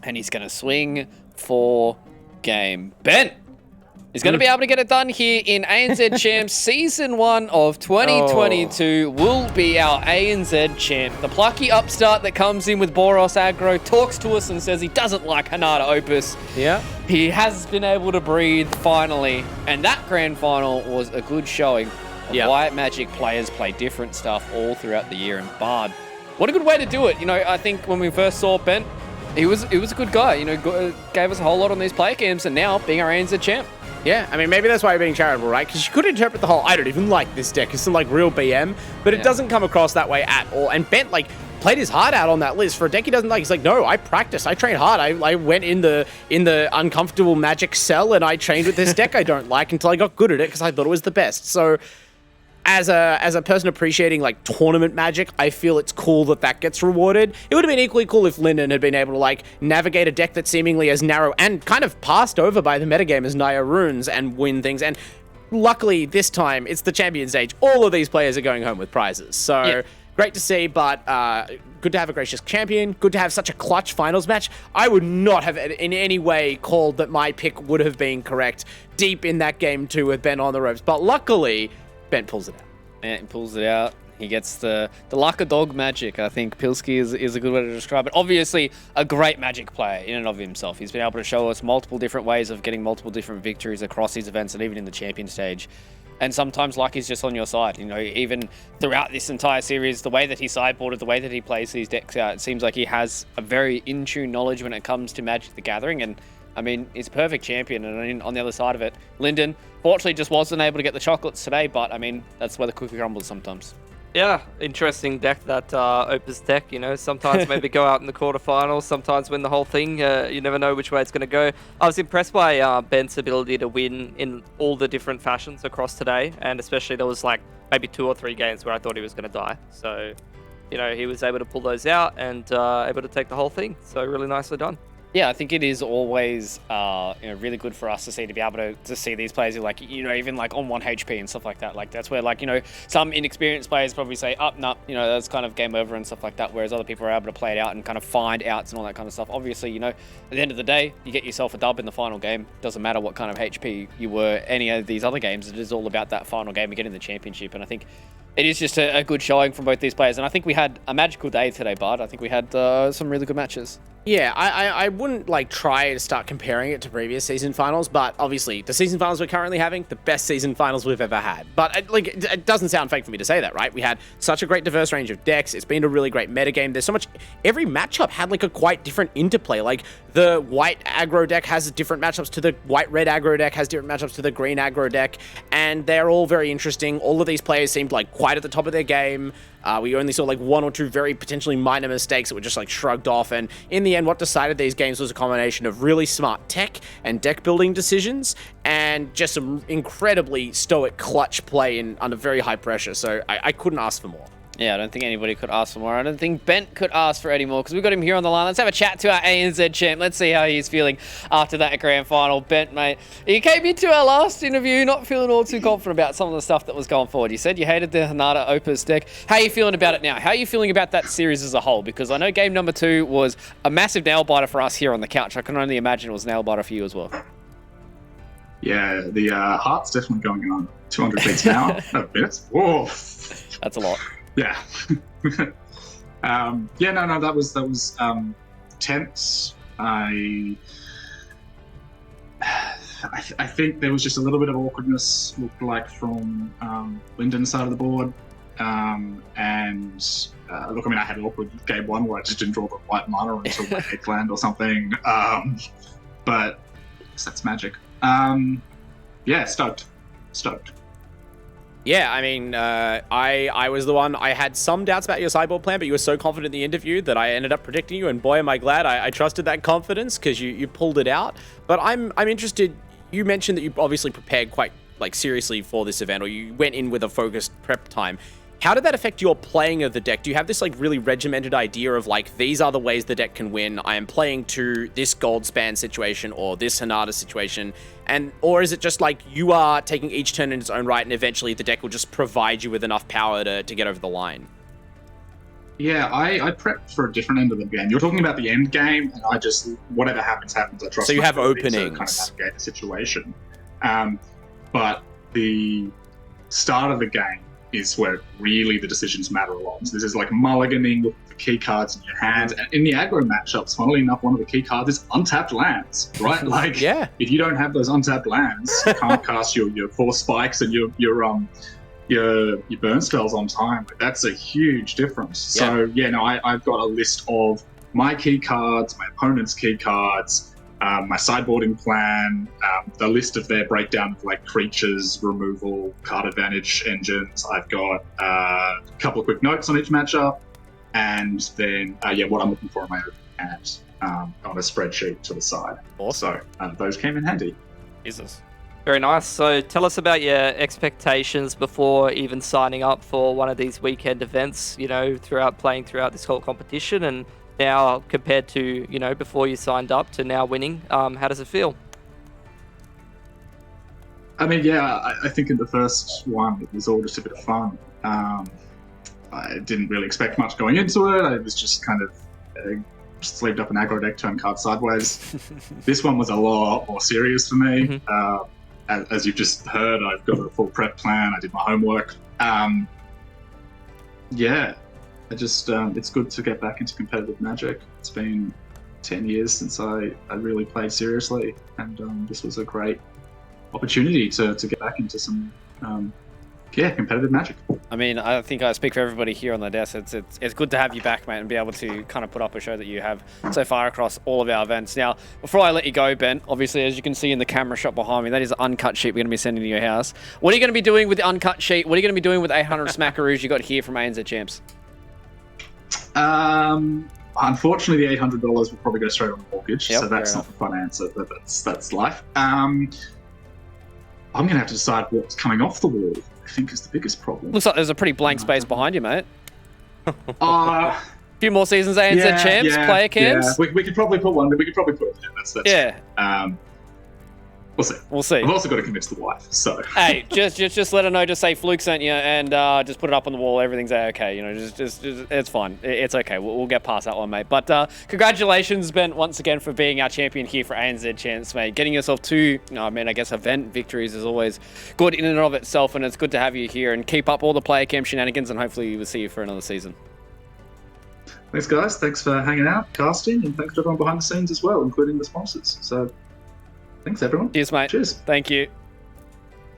and he's going to swing for game. Bent is going to be able to get it done here in ANZ Champs. Season 1 of 2022 will be our ANZ champ. The plucky upstart that comes in with Boros aggro talks to us and says he doesn't like Hanada Opus. Yeah. He has been able to breathe finally, and that grand final was a good showing of why Magic players play different stuff all throughout the year. And Bard, what a good way to do it. You know, I think when we first saw Bent, he was a good guy, you know, gave us a whole lot on these play cams, and now being our ANZ champ. Yeah, I mean, maybe that's why you're being charitable, right? Because you could interpret the whole, I don't even like this deck, it's some, like, real BM, but it doesn't come across that way at all. And Bent, like, played his heart out on that list. For a deck he doesn't like, he's like, no, I practiced, I trained hard. I went in the uncomfortable Magic cell, and I trained with this deck I don't like until I got good at it, because I thought it was the best. So... As a person appreciating, like, tournament Magic, I feel it's cool that gets rewarded. It would have been equally cool if Linden had been able to, like, navigate a deck that's seemingly as narrow and kind of passed over by the metagame as Naya Runes and win things. And luckily, this time, it's the champion stage. All of these players are going home with prizes. So, great to see, but good to have a gracious champion. Good to have such a clutch finals match. I would not have in any way called that my pick would have been correct deep in that game too with Ben on the ropes. But luckily... Bent pulls it out. Yeah, he pulls it out. He gets the luck of dog magic. I think Pilski is a good way to describe it. Obviously, a great Magic player in and of himself. He's been able to show us multiple different ways of getting multiple different victories across these events and even in the champion stage. And sometimes luck is just on your side. You know, even throughout this entire series, the way that he sideboarded, the way that he plays these decks out, it seems like he has a very in-tune knowledge when it comes to Magic the Gathering. And I mean, he's a perfect champion. And I mean, on the other side of it, Linden, fortunately, just wasn't able to get the chocolates today. But I mean, that's where the cookie crumbles sometimes. Yeah, interesting deck that Opus deck, you know, sometimes maybe go out in the quarterfinals, sometimes win the whole thing. You never know which way it's going to go. I was impressed by Ben's ability to win in all the different fashions across today, and especially there was like maybe 2 or 3 games where I thought he was going to die. So, you know, he was able to pull those out and able to take the whole thing. So really nicely done. Yeah, I think it is always really good for us to be able to see these players who, like, you know, even like on 1 HP and stuff like that. Like, that's where, like, you know, some inexperienced players probably say, nah, you know, that's kind of game over and stuff like that, whereas other people are able to play it out and kind of find outs and all that kind of stuff. Obviously, you know, at the end of the day, you get yourself a dub in the final game. Doesn't matter what kind of HP you were any of these other games. It is all about that final game and getting the championship. And I think it is just a good showing from both these players. And I think we had a magical day today, Bud. I think we had some really good matches. Yeah, I wouldn't like try to start comparing it to previous season finals, but obviously the season finals we're currently having, the best season finals we've ever had. But it doesn't sound fake for me to say that, right? We had such a great diverse range of decks. It's been a really great metagame. There's so much. Every matchup had like a quite different interplay. Like the white aggro deck has different matchups to the white-red aggro deck, has different matchups to the green aggro deck, and they're all very interesting. All of these players seemed like quite at the top of their game. We only saw like 1 or 2 very potentially minor mistakes that were just like shrugged off, and in the end what decided these games was a combination of really smart tech and deck building decisions and just some incredibly stoic clutch play under very high pressure. So I couldn't ask for more. Yeah, I don't think anybody could ask for more. I don't think Bent could ask for any more because we've got him here on the line. Let's have a chat to our ANZ champ. Let's see how he's feeling after that grand final. Bent, mate, you came into our last interview not feeling all too confident about some of the stuff that was going forward. You said you hated the Hanada Opus deck. How are you feeling about it now? How are you feeling about that series as a whole? Because I know game number 2 was a massive nail-biter for us here on the couch. I can only imagine it was a nail-biter for you as well. Yeah, the heart's definitely going on 200 beats an hour. A bit. Whoa. That's a lot. Yeah. No, that was tense. I think there was just a little bit of awkwardness, looked like, from Lyndon's side of the board. Look, I mean, I had an awkward game 1 where I just didn't draw the white mana until my eighth land or something. But that's magic. Yeah, stoked. Yeah, I mean, I was the one. I had some doubts about your sideboard plan, but you were so confident in the interview that I ended up predicting you, and boy, am I glad I trusted that confidence because you pulled it out. But I'm interested. You mentioned that you obviously prepared quite seriously for this event, or you went in with a focused prep time. How did that affect your playing of the deck? Do you have this really regimented idea of these are the ways the deck can win? I am playing to this Goldspan situation or this Hanada situation, or is it just you are taking each turn in its own right, and eventually the deck will just provide you with enough power to get over the line? Yeah, I prepped for a different end of the game. You're talking about the end game, and I just whatever happens. I trust. So you have openings to kind openings. of navigate the situation, but the start of the game is where really the decisions matter a lot. So this is mulliganing with the key cards in your hands. And in the aggro matchups, funnily enough, one of the key cards is untapped lands, right? Yeah. If you don't have those untapped lands, you can't cast your 4 spikes and your burn spells on time. That's a huge difference. So I've got a list of my key cards, my opponent's key cards, my sideboarding plan, the list of their breakdown of creatures, removal, card advantage engines. I've got a couple of quick notes on each matchup, and then what I'm looking for in my open hand on a spreadsheet to the side. Awesome. So those came in handy. Jesus. Very nice. So tell us about your expectations before even signing up for one of these weekend events, playing throughout this whole competition, and now compared to, before you signed up to now winning. How does it feel? I mean, I think in the first one, it was all just a bit of fun. I didn't really expect much going into it. I was just kind of sleeved up an aggro deck, turned cards sideways. This one was a lot more serious for me. As you've just heard, I've got a full prep plan. I did my homework. It's good to get back into competitive Magic. It's been 10 years since I really played seriously, and this was a great opportunity to get back into some competitive Magic. I mean, I think I speak for everybody here on the desk. It's good to have you back, mate, and be able to kind of put up a show that you have so far across all of our events. Now, before I let you go, Ben, obviously, as you can see in the camera shot behind me, that is the uncut sheet we're going to be sending to your house. What are you going to be doing with the uncut sheet? What are you going to be doing with 800 smackaroos you got here from ANZ Champs? Unfortunately, the $800 will probably go straight on the mortgage, Yep, so that's not the fun answer, but that's life. I'm going to have to decide what's coming off the wall, I think is the biggest problem. Looks like there's a pretty blank space behind you, mate. A few more seasons ANZ Champs, player cams. Yeah. We could probably put one. We could probably put it there. That's We'll see. We'll see. I've also got to convince the wife, so. Hey, just let her know. Just say Fluke sent you, and just put it up on the wall. Everything's okay. You know, just it's fine. It's okay. We'll get past that one, mate. But congratulations, Ben, once again for being our champion here for ANZ Champs, mate. Getting yourself two, I guess event victories is always good in and of itself, and it's good to have you here. And keep up all the player camp shenanigans, and hopefully we'll see you for another season. Thanks, guys. Thanks for hanging out, casting, and thanks to everyone behind the scenes as well, including the sponsors. So. Thanks, everyone. Cheers, mate. Cheers. Thank you.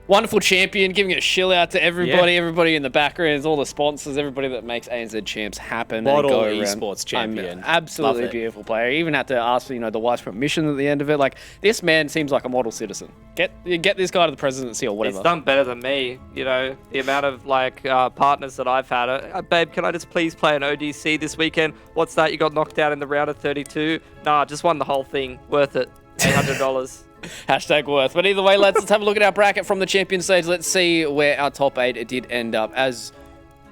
Wonderful champion, giving a shill out to everybody, everybody in the backgrounds, all the sponsors, everybody that makes ANZ Champs happen. Model esports champion. Absolutely beautiful player. Even had to ask for, the wife's permission at the end of it. Like, this man seems like a model citizen. Get this guy to the presidency or whatever. He's done better than me. The amount of partners that I've had. Babe, can I just please play an ODC this weekend? What's that? You got knocked out in the round of 32? Nah, just won the whole thing. Worth it. $800. Hashtag worth. But either way, let's have a look at our bracket from the champion stage. Let's see where our top 8 did end up. As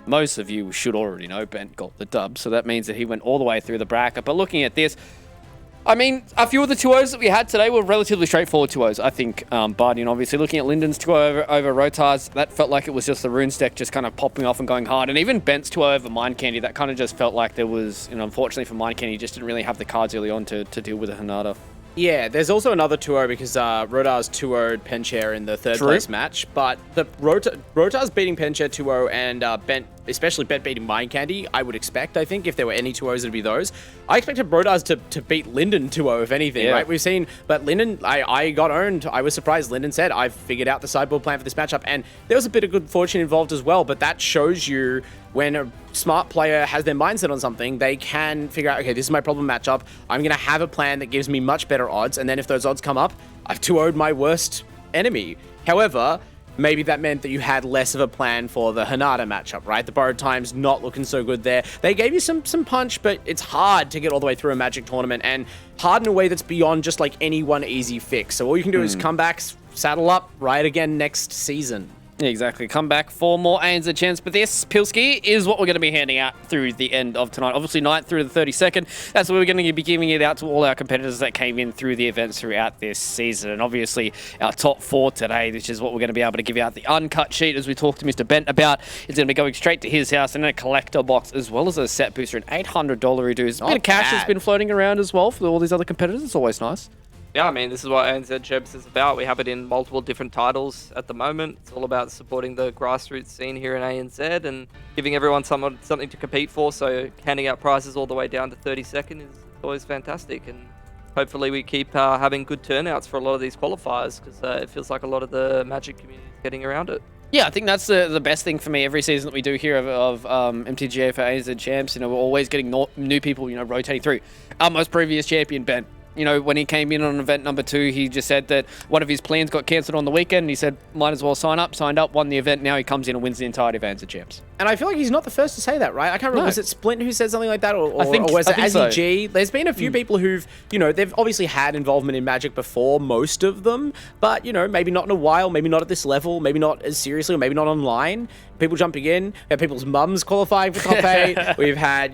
most of you should already know, Ben got the dub, so that means that he went all the way through the bracket. But looking at this, a few of the 2-0s that we had today were relatively straightforward 2-0s, I think. Bardian, obviously, looking at Linden's 2-0 over Rotar's, that felt like it was just the Runes deck just kind of popping off and going hard. And even Bent's 2-0 over Mind Candy, that kind of just felt like there was, unfortunately for Mind Candy, he just didn't really have the cards early on to deal with the Hanada. Yeah, there's also another 2-0 because Rotar's 2-0'd Penchair in the third place match, but the Rotar's beating Penchair 2-0 and Bent, especially Bent beating Mind Candy, I would expect, I think, if there were any 2-0s, it'd be those. I expected Rotar's to beat Linden 2-0, if anything, right? We've seen, but Linden, I got owned. I was surprised. Linden said, I've figured out the sideboard plan for this matchup, and there was a bit of good fortune involved as well, but that shows you when a smart player has their mindset on something, they can figure out, okay, this is my problem matchup. I'm going to have a plan that gives me much better odds. And then if those odds come up, I've 2-0'd my worst enemy. However, maybe that meant that you had less of a plan for the Hanada matchup, right? The borrowed time's not looking so good there. They gave you some punch, but it's hard to get all the way through a Magic tournament and hard in a way that's beyond just like any one easy fix. So all you can do is come back, saddle up, right again next season. Yeah, exactly. Come back for more ANZ Champs. But this, Pilski, is what we're going to be handing out through the end of tonight. Obviously, 9th through the 32nd. That's what we're going to be giving it out to all our competitors that came in through the events throughout this season. And obviously, our top 4 today, which is what we're going to be able to give out. The uncut sheet, as we talked to Mr. Bent about, is going to be going straight to his house, and a collector box, as well as a set booster, an $800 redo. There's a bit of cash that's been floating around as well for all these other competitors. It's always nice. Yeah, this is what ANZ Champs is about. We have it in multiple different titles at the moment. It's all about supporting the grassroots scene here in ANZ and giving everyone something to compete for. So handing out prizes all the way down to 32nd is always fantastic. And hopefully we keep having good turnouts for a lot of these qualifiers because it feels like a lot of the Magic community is getting around it. Yeah, I think that's the best thing for me every season that we do here of MTGA for ANZ Champs. We're always getting new people, rotating through. Our most previous champion, Ben. When he came in on event number 2, he just said that one of his plans got cancelled on the weekend. And he said, might as well sign up, signed up, won the event. Now he comes in and wins the entirety of ANZ Champs. And I feel like he's not the first to say that, right? I can't remember. No. Was it Splint who said something like that? Or was it Azzy G? There's been a few people who've, they've obviously had involvement in Magic before, most of them. But, maybe not in a while, maybe not at this level, maybe not as seriously, or maybe not online. People jumping in. We have people's mums qualifying for top 8. We've had,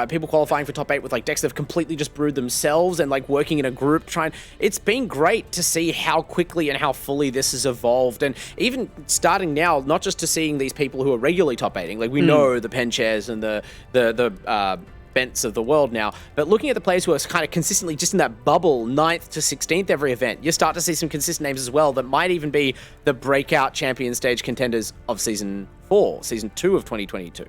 people qualifying for top 8 with decks that have completely just brewed themselves and working in a group trying. It's been great to see how quickly and how fully this has evolved. And even starting now, not just to seeing these people who are regularly top 8ing, we know the Penchairs and the Bents of the world now, but looking at the players who are kind of consistently just in that bubble, 9th to 16th every event, you start to see some consistent names as well that might even be the breakout champion stage contenders of Season 4, Season 2 of 2022.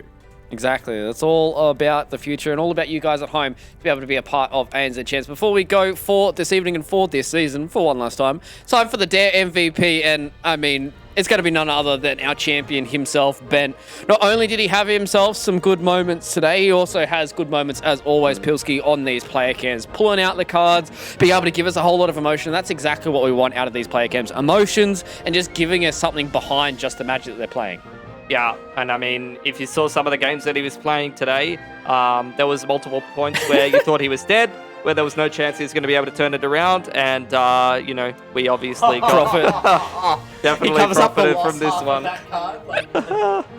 Exactly. That's all about the future and all about you guys at home to be able to be a part of ANZ Champs. Before we go for this evening and for this season, for one last time, time for the Dare MVP. And it's going to be none other than our champion himself, Ben. Not only did he have himself some good moments today, he also has good moments, as always, Pilski, on these player cams, pulling out the cards, being able to give us a whole lot of emotion. That's exactly what we want out of these player cams. Emotions and just giving us something behind just the Magic that they're playing. Yeah, and I mean, if you saw some of the games that he was playing today, there was multiple points where you thought he was dead, where there was no chance he was going to be able to turn it around, and, you know, we obviously definitely profited from this one.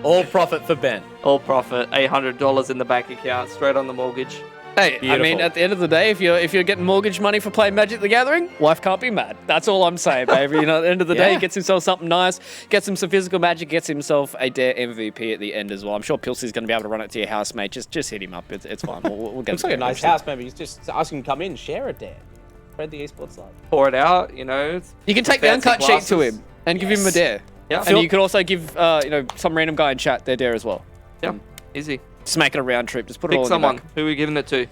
All profit for Ben. All profit, $800 in the bank account, straight on the mortgage. Hey, Beautiful. I mean, at the end of the day, if you're getting mortgage money for playing Magic the Gathering, wife can't be mad. That's all I'm saying, baby. You know, at the end of the day, he gets himself something nice, gets him some physical Magic, gets himself a Dare MVP at the end as well. I'm sure Pilsey's going to be able to run it to your house, mate. Just hit him up. It's fine. We'll get Looks like a nice house, maybe. He's just asking to come in, share a Dare. Spread the esports life. Pour it out, you know. You can take the uncut sheet to him and give him a Dare. Yeah. And you could also give, you know, some random guy in chat their Dare as well. Yeah, easy. Just make it a round trip. Just put it Pick all someone. in the back. Who are we giving it to?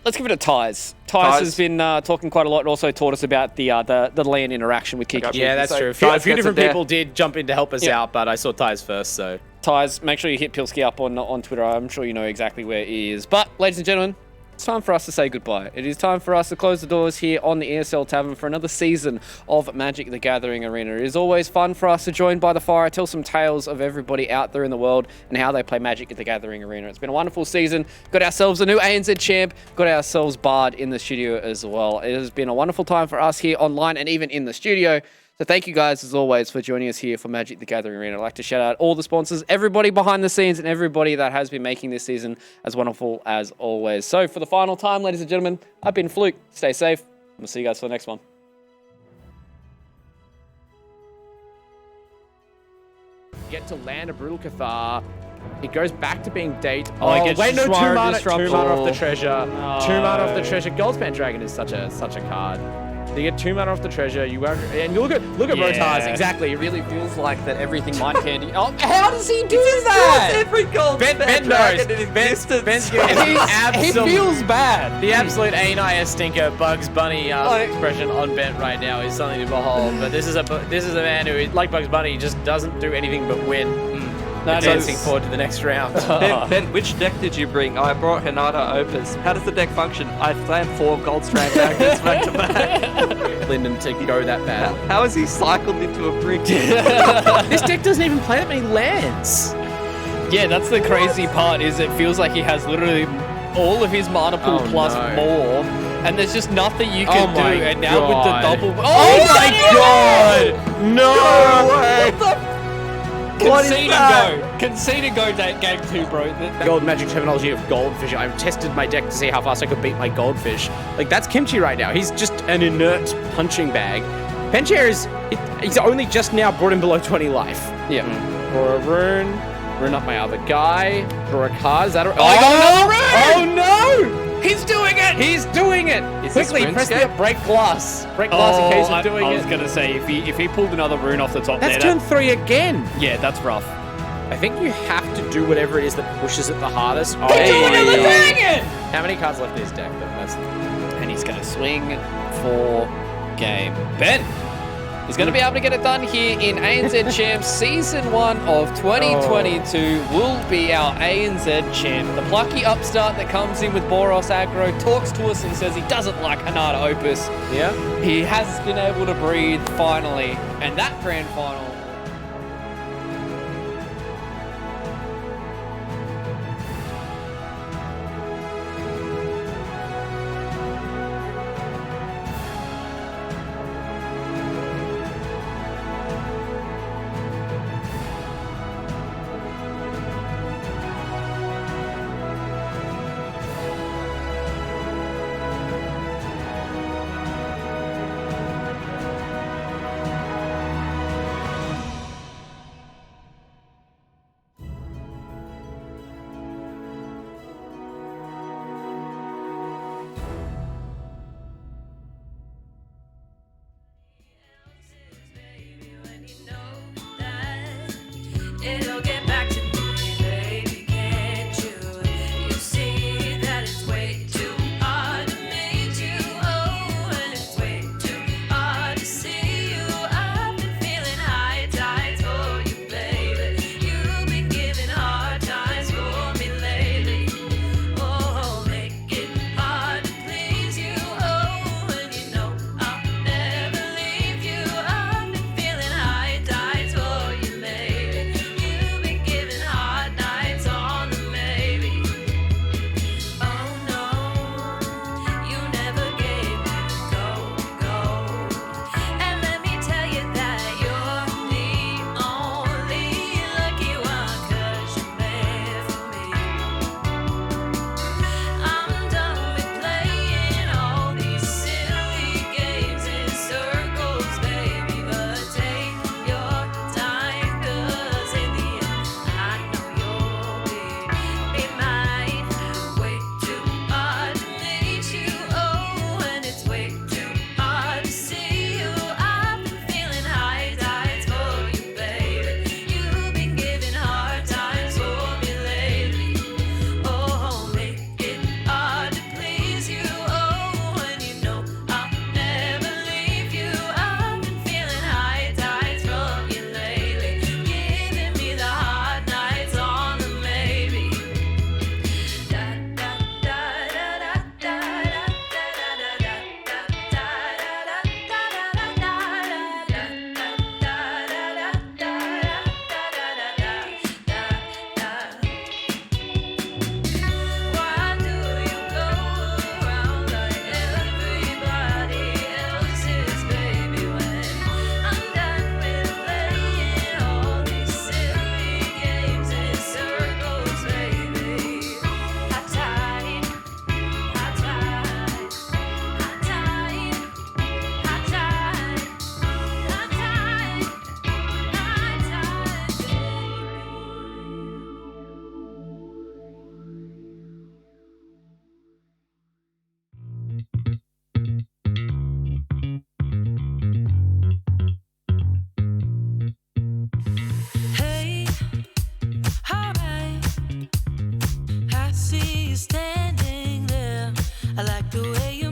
Let's give it a Ties. Ties has been talking quite a lot and also taught us about the LAN interaction with Kiki. Yeah, that's true. A few different people did jump in to help us out, but I saw Ties first, so. Ties, make sure you hit Pilski up on Twitter. I'm sure you know exactly where he is. But, ladies and gentlemen, it's time for us to say goodbye. It is time for us to close the doors here on the ESL Tavern for another season of Magic the Gathering Arena. It is always fun for us to join by the fire, tell some tales of everybody out there in the world and how they play Magic at the Gathering Arena. It's been a wonderful season. Got ourselves a new ANZ champ. Got ourselves Bard in the studio as well. It has been a wonderful time for us here online and even in the studio. So thank you guys, as always, for joining us here for Magic the Gathering Arena. I'd like to shout out all the sponsors, everybody behind the scenes, and everybody that has been making this season as wonderful as always. So for the final time, ladies and gentlemen, I've been Fluke. Stay safe. We'll see you guys for the next one. Get to land a Brutal Cathar. It goes back to being date. Oh, he gets wait, no, 2 Shimara mana Disruption. off the treasure. No. 2 mana off the treasure. Goldspan Dragon is such a card. You get 2 mana off the treasure. You won't, and look at Rotars. Exactly. It really feels like that everything might candy. Oh, how does he do that? Every gold Ben knows. Ben's He feels bad. The absolute ANIS stinker Bugs Bunny expression on Ben right now is something to behold. But this is a man who, like Bugs Bunny, just doesn't do anything but win. Advancing forward to the next round. Ben, which deck did you bring? I brought Hinata Opus. How does the deck function? I planned 4 Gold Strand Magnets back to back. Lyndon to go that bad. How is he cycled into a brick? This deck doesn't even play that many lands. Yeah, that's the crazy part, is it feels like he has literally all of his mana pool plus more, and there's just nothing you can do. And now with the double... Oh my god! No way! Concede and go game 2, bro. The old Magic terminology of Goldfish. I've tested my deck to see how fast I could beat my Goldfish. Like, that's Kimchi right now. He's just an inert punching bag. Penchair he's only just now brought him below 20 life. Yeah. Draw a rune up my other guy, draw a card. Is that a... I got another rune! Oh no! He's doing it! He's doing it! Quickly, press the break glass. Break glass in case of doing it. I was going to say, if he pulled another rune off the top That's turn 3 again. Yeah, that's rough. I think you have to do whatever it is that pushes it the hardest. Oh, dragon! How many cards left in his deck? And he's going to swing for game. Ben! He's going to be able to get it done here in ANZ Champs. Season 1 of 2022 will be our ANZ Champ. The plucky upstart that comes in with Boros aggro, talks to us and says he doesn't like Hinata Opus. Yeah. He has been able to breathe finally. And that grand final... It'll get back to me, baby, can't you? You see that it's way too hard to meet you. Oh, and it's way too hard to see you. I've been feeling high I like the way you